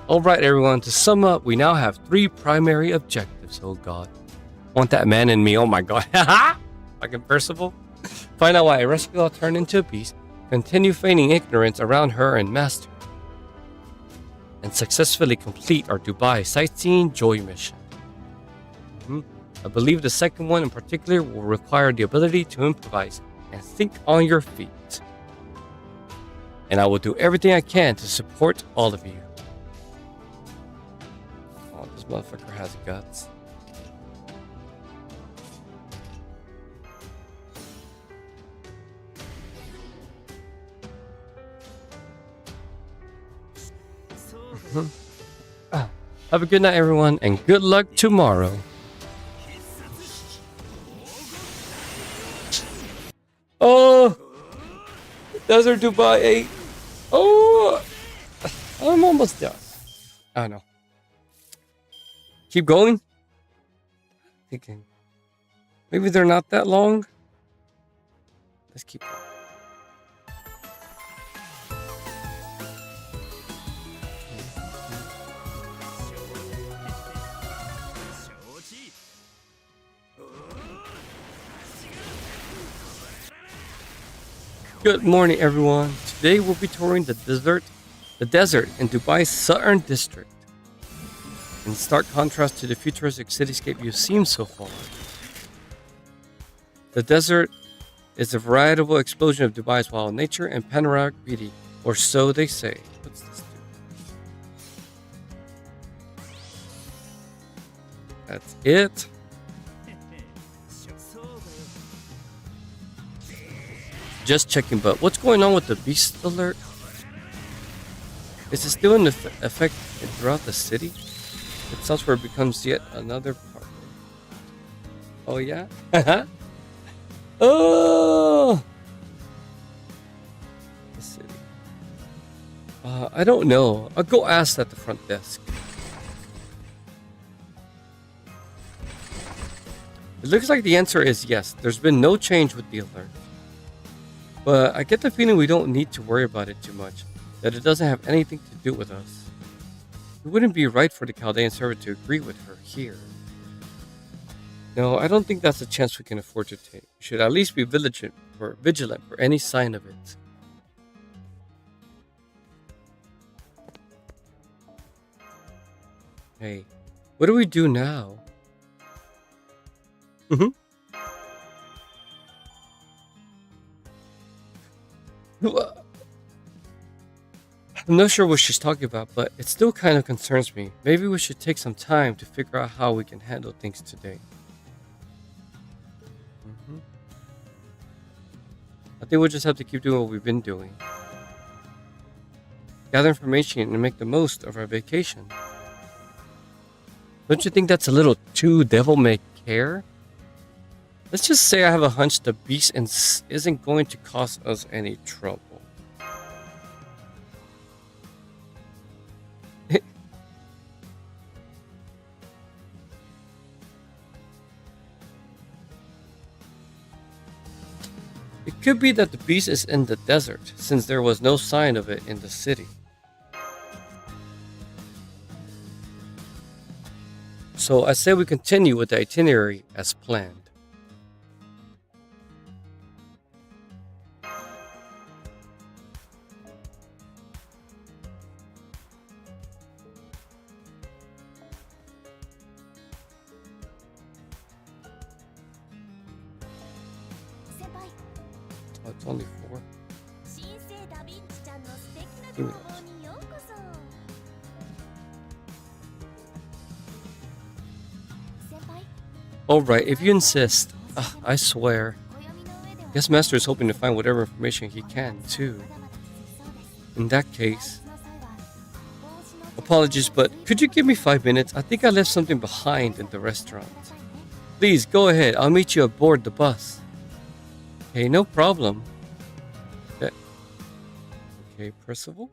Alright everyone, to sum up, we now have 3 primary objectives. Oh god. Want that man in me, oh my god. Fucking Percival. Find out why Ereshkigal turned into a beast. Continue feigning ignorance around her and Master. And successfully complete our Dubai sightseeing joy mission. I believe the second one in particular will require the ability to improvise and think on your feet. And I will do everything I can to support all of you. Oh, this motherfucker has guts. Have a good night, everyone, and good luck tomorrow. Oh, Desert Dubai 8. Oh, I'm almost done. Oh no. Keep going. Thinking maybe they're not that long. Let's keep going. Good morning, everyone. Today we'll be touring the desert in Dubai's southern district. In stark contrast to the futuristic cityscape you've seen so far, the desert is a veritable explosion of Dubai's wild nature and panoramic beauty, or so they say. What's this do? That's it. Just checking, but what's going on with the beast alert? Is it still in effect throughout the city? It sounds where it becomes yet another part. Oh yeah? Oh! The city. I don't know. I'll go ask at the front desk. It looks like the answer is yes. There's been no change with the alert. But I get the feeling we don't need to worry about it too much. That it doesn't have anything to do with us. It wouldn't be right for the Chaldean server to agree with her here. No, I don't think that's a chance we can afford to take. We should at least be vigilant for any sign of it. Hey, what do we do now? I'm not sure what she's talking about, but it still kind of concerns me. Maybe we should take some time to figure out how we can handle things today. I think we'll just have to keep doing what we've been doing. Gather information and make the most of our vacation. Don't you think that's a little too devil-may-care? Let's just say I have a hunch the beast isn't going to cause us any trouble. It could be that the beast is in the desert, since there was no sign of it in the city. So I say we continue with the itinerary as planned. Oh, it's only 4. Give me those. Alright, if you insist. I swear. Guess Master is hoping to find whatever information he can, too. In that case... Apologies, but could you give me 5 minutes? I think I left something behind in the restaurant. Please, go ahead. I'll meet you aboard the bus. Okay, no problem. Okay, Percival?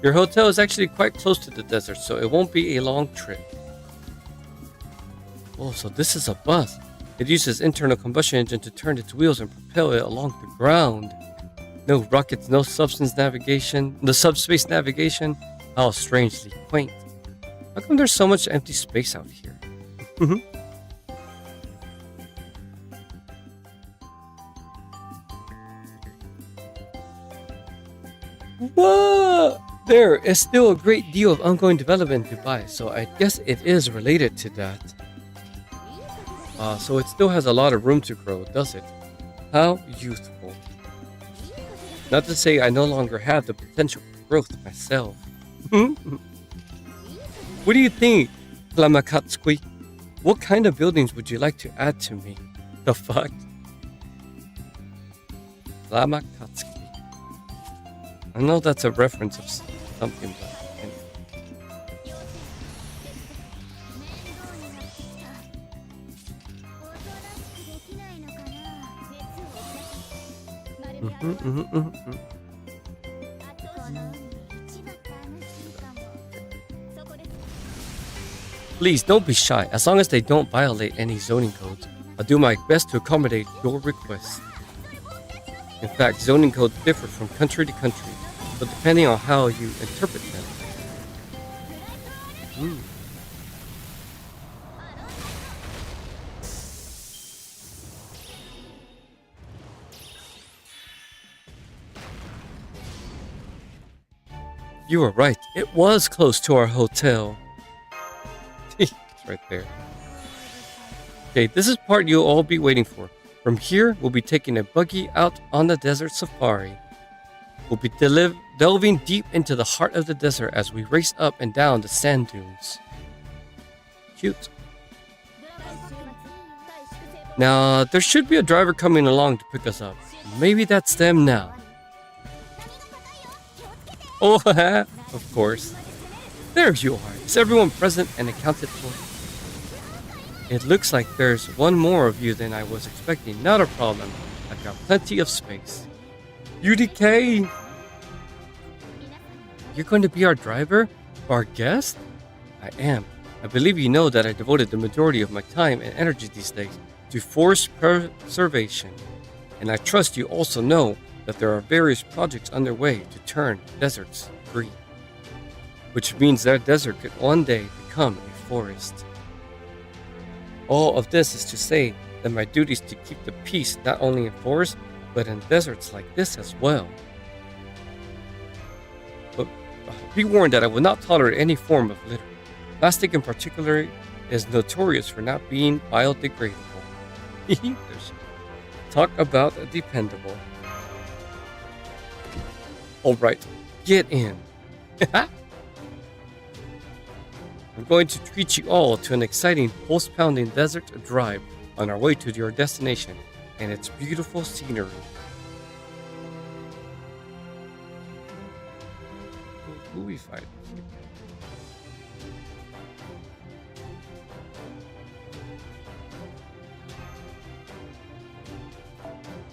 Your hotel is actually quite close to the desert, so it won't be a long trip. Oh, so this is a bus. It uses internal combustion engine to turn its wheels and propel it along the ground. No rockets, no subspace navigation. How strangely quaint. How come there's so much empty space out here? Whoa! There is still a great deal of ongoing development in Dubai, so I guess it is related to that. So it still has a lot of room to grow, does it? How youthful. Not to say I no longer have the potential for growth myself. What do you think, Klamakatsuki? What kind of buildings would you like to add to me? The fuck? Klamakatsuki. I know that's a reference of something, but anyway. Please don't be shy. As long as they don't violate any zoning codes, I'll do my best to accommodate your requests. In fact, zoning codes differ from country to country, so depending on how you interpret them. You were right. It was close to our hotel. It's right there. Okay, this is part you'll all be waiting for. From here, we'll be taking a buggy out on the desert safari. We'll be delving deep into the heart of the desert as we race up and down the sand dunes. Cute. Now, there should be a driver coming along to pick us up. Maybe that's them now. Oh, of course. There you are. Is everyone present and accounted for? It looks like there's one more of you than I was expecting. Not a problem. I've got plenty of space. UDK! You're going to be our driver? Our guest? I am. I believe you know that I devoted the majority of my time and energy these days to forest preservation. And I trust you also know that there are various projects underway to turn deserts green. Which means that desert could one day become a forest. All of this is to say that my duty is to keep the peace not only in forests, but in deserts like this as well. But be warned that I will not tolerate any form of litter. Plastic in particular is notorious for not being biodegradable. Talk about dependable. Alright, get in. I'm going to treat you all to an exciting pulse-pounding desert drive on our way to your destination and its beautiful scenery. Who we fight?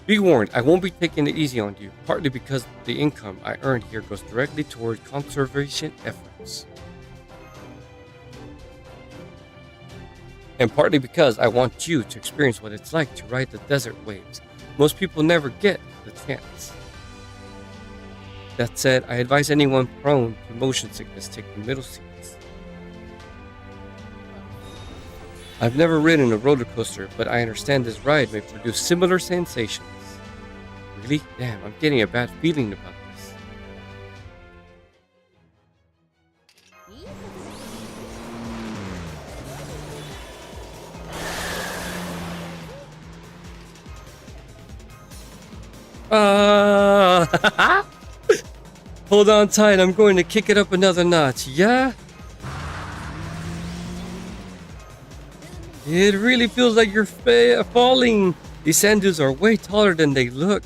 Be warned, I won't be taking it easy on you, partly because the income I earn here goes directly toward conservation efforts. And partly because I want you to experience what it's like to ride the desert waves. Most people never get the chance. That said, I advise anyone prone to motion sickness take the middle seats. I've never ridden a roller coaster, but I understand this ride may produce similar sensations. Really? Damn, I'm getting a bad feeling about this. Hold on tight, I'm going to kick it up another notch, yeah? It really feels like you're falling. These sand dunes are way taller than they look.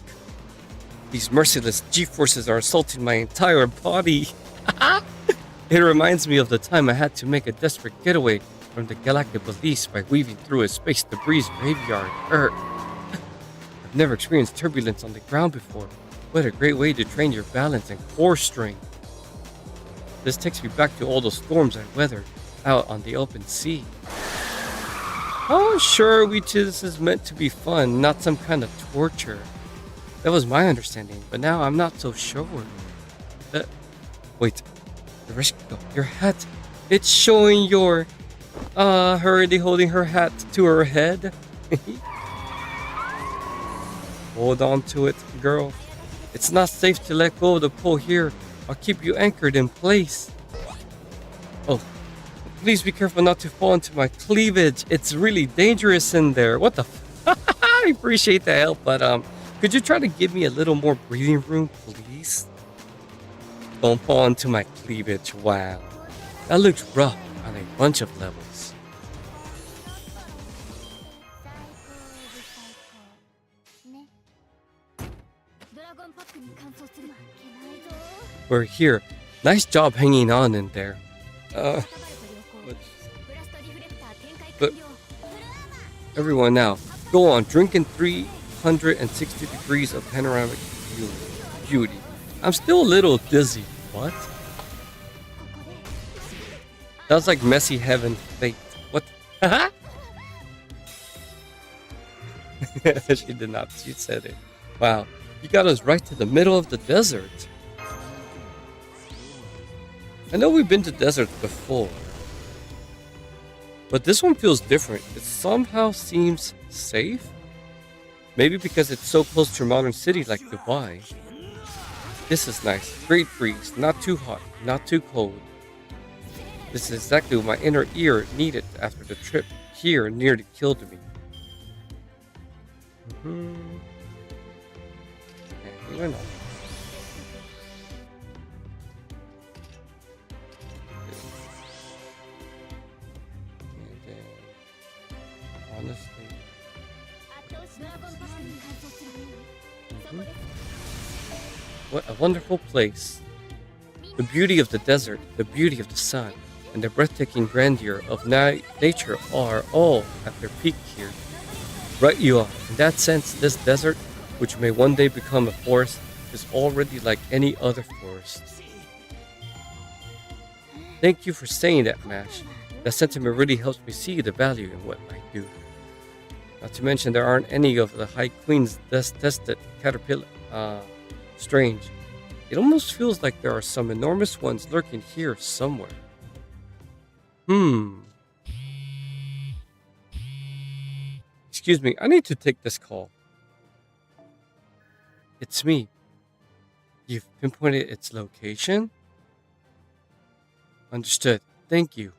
These merciless G-forces are assaulting my entire body. It reminds me of the time I had to make a desperate getaway from the Galactic Police by weaving through a space debris graveyard. I've never experienced turbulence on the ground before. What a great way to train your balance and core strength. This takes me back to all those storms I weathered out on the open sea. Oh, sure, this is meant to be fun, not some kind of torture. That was my understanding, but now I'm not so sure. Wait, your hat. It's showing your, her already holding her hat to her head. Hold on to it, girl. It's not safe to let go of the pole here. I'll keep you anchored in place. Oh, please be careful not to fall into my cleavage. It's really dangerous in there. What the I appreciate the help, but could you try to give me a little more breathing room, please? Don't fall into my cleavage. Wow. That looks rough on a bunch of levels. We're here. Nice job hanging on in there. But everyone now, go on, drink in 360 degrees of panoramic beauty. I'm still a little dizzy. What? That's like messy heaven fate. What? She did not. She said it. Wow. You got us right to the middle of the desert. I know we've been to deserts before, but this one feels different. It somehow seems safe. Maybe because it's so close to a modern city like Dubai. This is nice. Great breeze. Not too hot, not too cold. This is exactly what my inner ear needed after the trip here nearly killed me. And he went off. And then, honestly, 後押しドラゴンパスに搬送する。そこです。 what a wonderful place. The beauty of the desert, the beauty of the sun, and the breathtaking grandeur of nature are all at their peak here. Right you are. In that sense, this desert, which may one day become a forest, is already like any other forest. Thank you for saying that, Mash. That sentiment really helps me see the value in what I do. Not to mention, there aren't any of the High Queen's tested caterpillar. Strange. It almost feels like there are some enormous ones lurking here somewhere. Excuse me, I need to take this call. It's me. You've pinpointed its location? Understood. Thank you.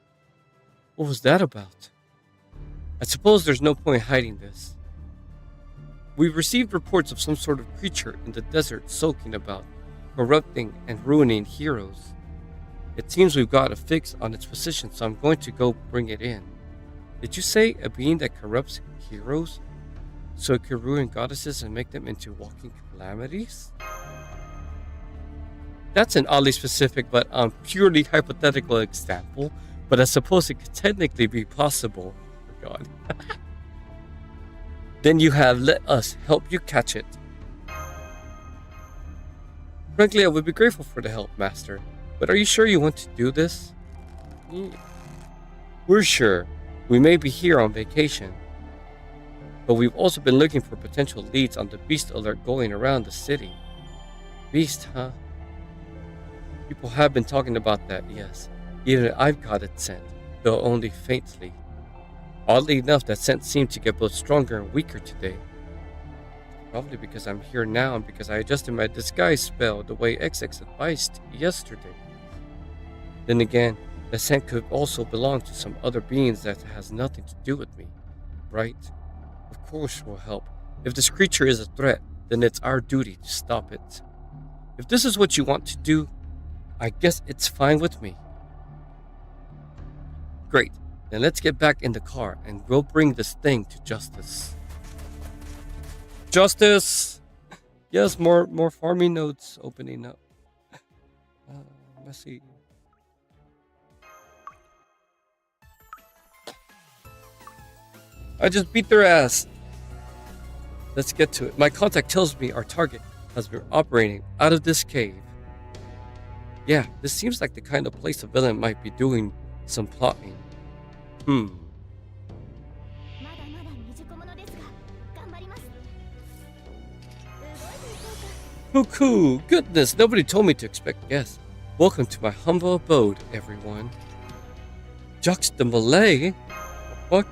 What was that about? I suppose there's no point hiding this. We've received reports of some sort of creature in the desert sulking about, corrupting and ruining heroes. It seems we've got a fix on its position, so I'm going to go bring it in. Did you say a being that corrupts heroes? So it could ruin goddesses and make them into walking calamities? That's an oddly specific but purely hypothetical example, but I suppose it could technically be possible. Oh God. Then you have let us help you catch it. Frankly, I would be grateful for the help, Master. But are you sure you want to do this? We're sure. We may be here on vacation. But we've also been looking for potential leads on the beast alert going around the city. Beast, huh? People have been talking about that, yes. Even I've got it sent, though only faintly. Oddly enough, that scent seemed to get both stronger and weaker today. Probably because I'm here now and because I adjusted my disguise spell the way XX advised yesterday. Then again, the scent could also belong to some other beings that has nothing to do with me, right? Of course we'll help. If this creature is a threat, then it's our duty to stop it. If this is what you want to do, I guess it's fine with me. Great. Then let's get back in the car and we'll bring this thing to justice. Justice! Yes, more farming nodes opening up. Let's see. I just beat their ass. Let's get to it. My contact tells me our target has been operating out of this cave. Yeah, this seems like the kind of place a villain might be doing some plotting. まだまだ未熟者ですが頑張ります。動いていこうか。 Cuckoo! Goodness, nobody told me to expect guests. Welcome to my humble abode, everyone. Juxta Malay? What?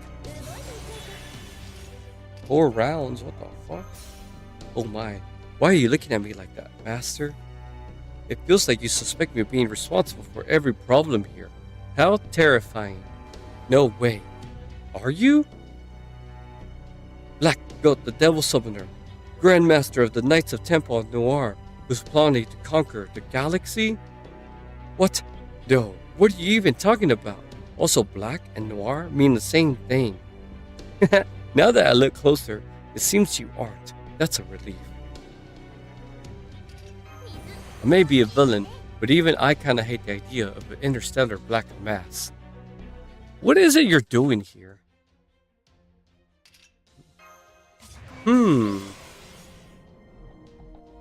4 rounds? What the fuck? Oh my. Why are you looking at me like that, Master? It feels like you suspect me of being responsible for every problem here. How terrifying. No way. Are you? Black Goat, the Devil Summoner, Grand Master of the Knights of Temple Noir, who's planning to conquer the galaxy? What? No, what are you even talking about? Also, black and noir mean the same thing. Now that I look closer, it seems you aren't. That's a relief. I may be a villain, but even I kinda hate the idea of an interstellar black mass. What is it you're doing here?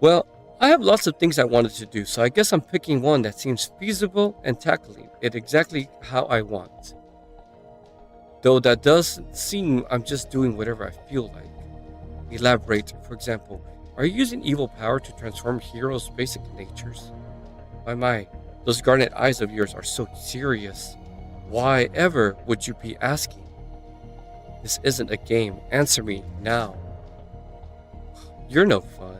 Well, I have lots of things I wanted to do, so I guess I'm picking one that seems feasible and tackling it exactly how I want. Though that does seem I'm just doing whatever I feel like. Elaborate, for example, are you using evil power to transform heroes' basic natures? My, those garnet eyes of yours are so serious. Why ever would you be asking? This isn't a game. Answer me now. You're no fun.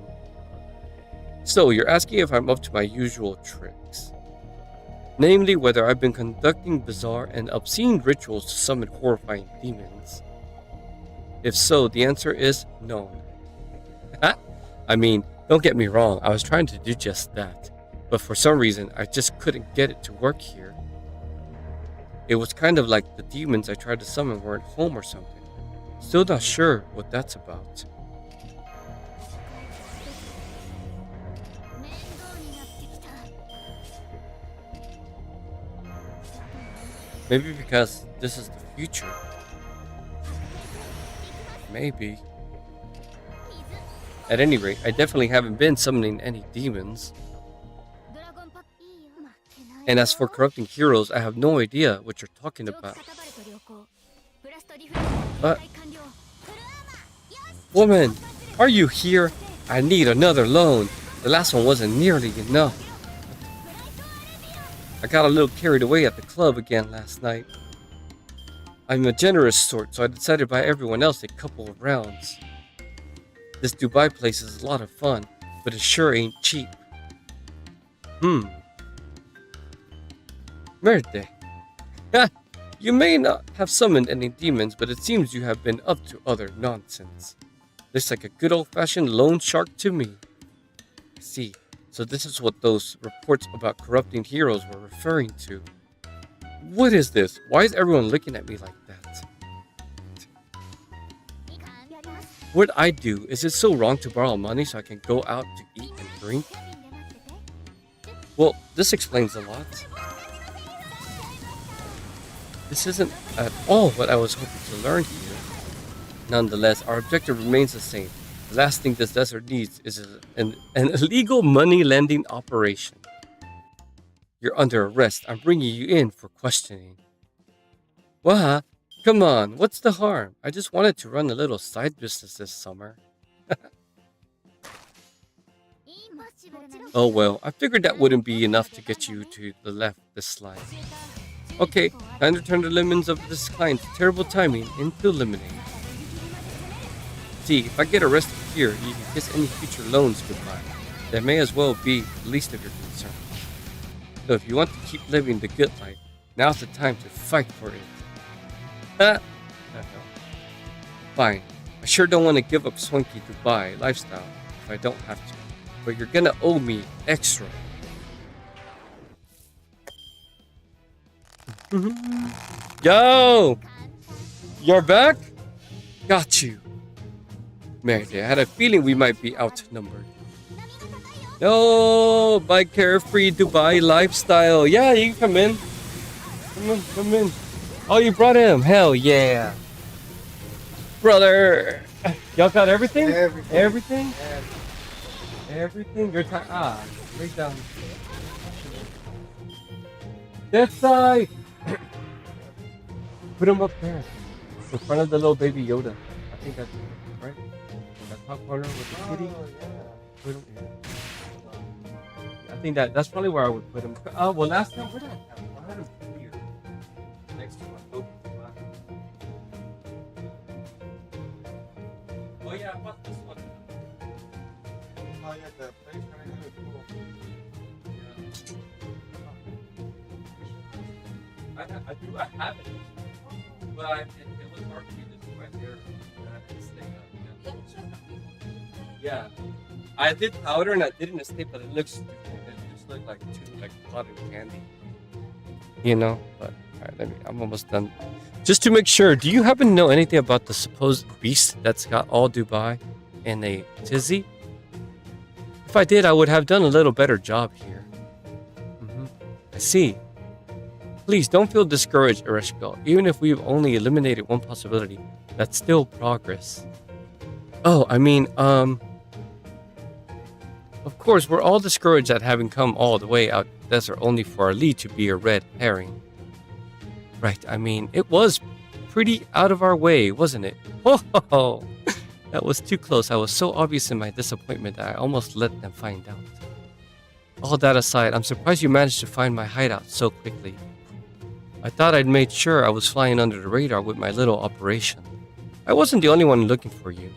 So, you're asking if I'm up to my usual tricks. Namely, whether I've been conducting bizarre and obscene rituals to summon horrifying demons. If so, the answer is no. I mean, don't get me wrong, I was trying to do just that, but for some reason, I just couldn't get it to work here. It was kind of like the demons I tried to summon weren't home or something. Still not sure what that's about. Maybe because this is the future. Maybe. At any rate, I definitely haven't been summoning any demons. And as for corrupting heroes, I have no idea what you're talking about. But... Woman, are you here? I need another loan. The last one wasn't nearly enough. I got a little carried away at the club again last night. I'm a generous sort, so I decided to buy everyone else a couple of rounds. This Dubai place is a lot of fun, but it sure ain't cheap. Merde. You may not have summoned any demons, but it seems you have been up to other nonsense. Looks like a good old-fashioned loan shark to me. I see. So this is what those reports about corrupting heroes were referring to. What is this? Why is everyone looking at me like that? What I do, is it so wrong to borrow money so I can go out to eat and drink? Well, this explains a lot. This isn't at all what I was hoping to learn here. Nonetheless, our objective remains the same. The last thing this desert needs is an illegal money lending operation. You're under arrest. I'm bringing you in for questioning. Waha, come on, what's the harm? I just wanted to run a little side business this summer. Oh well, I figured that wouldn't be enough to get you to the left this slide. Okay, time to turn the lemons of this client's terrible timing into lemonade. See, if I get arrested here, you can kiss any future loans goodbye. That may as well be the least of your concerns. So if you want to keep living the good life, now's the time to fight for it. Fine. I sure don't want to give up swanky Dubai lifestyle if I don't have to. But you're gonna owe me extra. Yo! You're back? Got you. Merde, I had a feeling we might be outnumbered. No, my carefree Dubai lifestyle. Yeah, you can come in. Come in. Oh, you brought him? Hell yeah. Brother. Y'all got everything? Everything? Everything? Your time. Break down. That side. Put him up there. In front of the little baby Yoda. I think that's right. In that top corner with the kitty. Put him here. I think that's probably where I would put him. Well, last time, where did I have him? I had him here. Next to my Kobe. Oh, yeah, I bought this one. Oh, yeah, the place right here is cool. I have it. But it was hard for me to do right there. Yeah. I did powder and I did in a state, but it looks stupid. It just looked like cotton candy. You know? But alright, I'm almost done. Just to make sure, do you happen to know anything about the supposed beast that's got all Dubai in a tizzy? If I did, I would have done a little better job here. I see. Please don't feel discouraged, Ereshkigal. Even if we've only eliminated one possibility, that's still progress. Oh, I mean, of course, we're all discouraged at having come all the way out the desert only for our lead to be a red herring. Right, I mean, it was pretty out of our way, wasn't it? Oh, that was too close. I was so obvious in my disappointment that I almost let them find out. All that aside, I'm surprised you managed to find my hideout so quickly. I thought I'd made sure I was flying under the radar with my little operation. I wasn't the only one looking for you.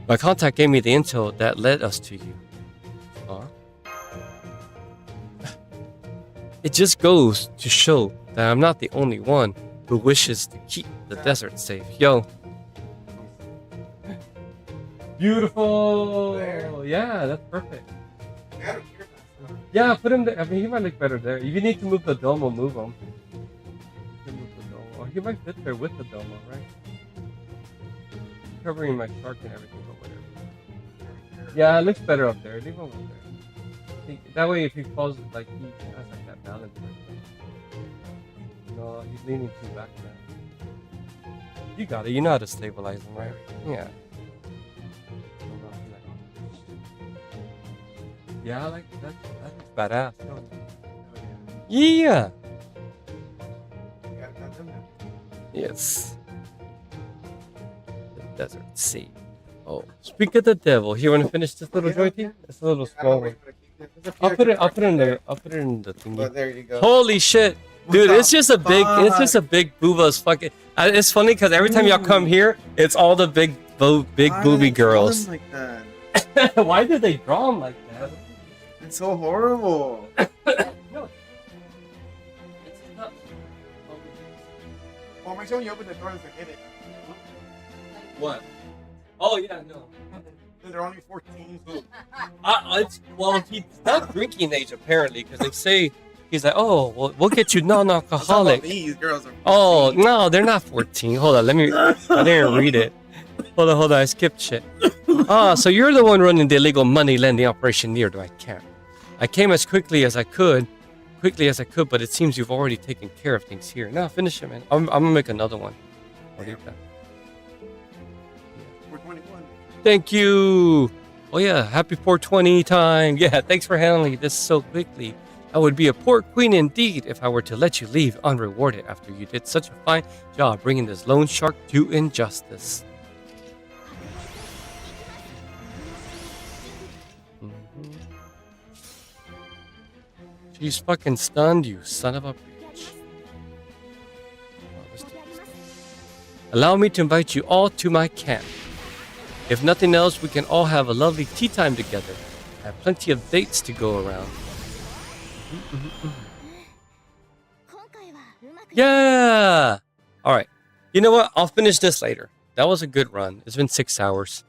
My contact gave me the intel that led us to you. Huh? It just goes to show that I'm not the only one who wishes to keep the desert safe. Yo. Beautiful. There. Yeah, that's perfect. They had him here last time. Yeah, put him there. I mean, he might look better there. If you need to move the domo, move him. You can move the domo. Or he might fit there with the domo, right? Covering my shark and everything, but whatever. Yeah, it looks better up there. Leave him up there. That way, if he falls, like, he has like that balance. Right? No, he's leaning too back now. You got it. You know how to stabilize him, right? Yeah. Yeah, I like that. That looks badass. Don't it? Yeah. You gotta cut them now. Yes. The desert sea. Oh, speak of the devil. Here, want to finish this little Yeah, jointy? okay. It's a little I don't small know one. if I keep it. There's a few I'll put it. extra I'll put it in there. the. I'll put it in the thingy. But there you go. Holy shit, What dude! the It's just a big. It's just a fuck? big booba's fucking. It's funny because every time y'all come here, it's all the big Why do booby they draw girls. them like that? Why do they draw them like that? It's so horrible. No. It's not. Well, make sure when you open the door, there's a hit it. What? Oh yeah, no. They're only 14. It's well, he's not drinking age apparently because they say he's like, oh, well, we'll get you non-alcoholic. These girls are 14. Oh no, they're not 14. Hold on, let me. I didn't read it. Hold on, I skipped shit. Ah, so you're the one running the illegal money lending operation near to my camp. I came as quickly as I could, but it seems you've already taken care of things here. Now finish it, man. I'm gonna make another one. Damn. 421. Thank you. Oh yeah, happy 420 time. Yeah, thanks for handling this so quickly. I would be a poor queen indeed if I were to let you leave unrewarded after you did such a fine job bringing this lone shark to injustice. She's fucking stunned, you son of a bitch. Allow me to invite you all to my camp. If nothing else, we can all have a lovely tea time together. I have plenty of dates to go around. Yeah! Alright. You know what? I'll finish this later. That was a good run. It's been 6 hours.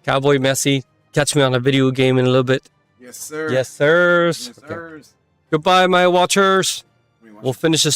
Cowboy Messi, catch me on a video game in a little bit. Yes, sir. Yes, sirs. Yes, Okay. sirs. Goodbye, my watchers. We watch We'll finish this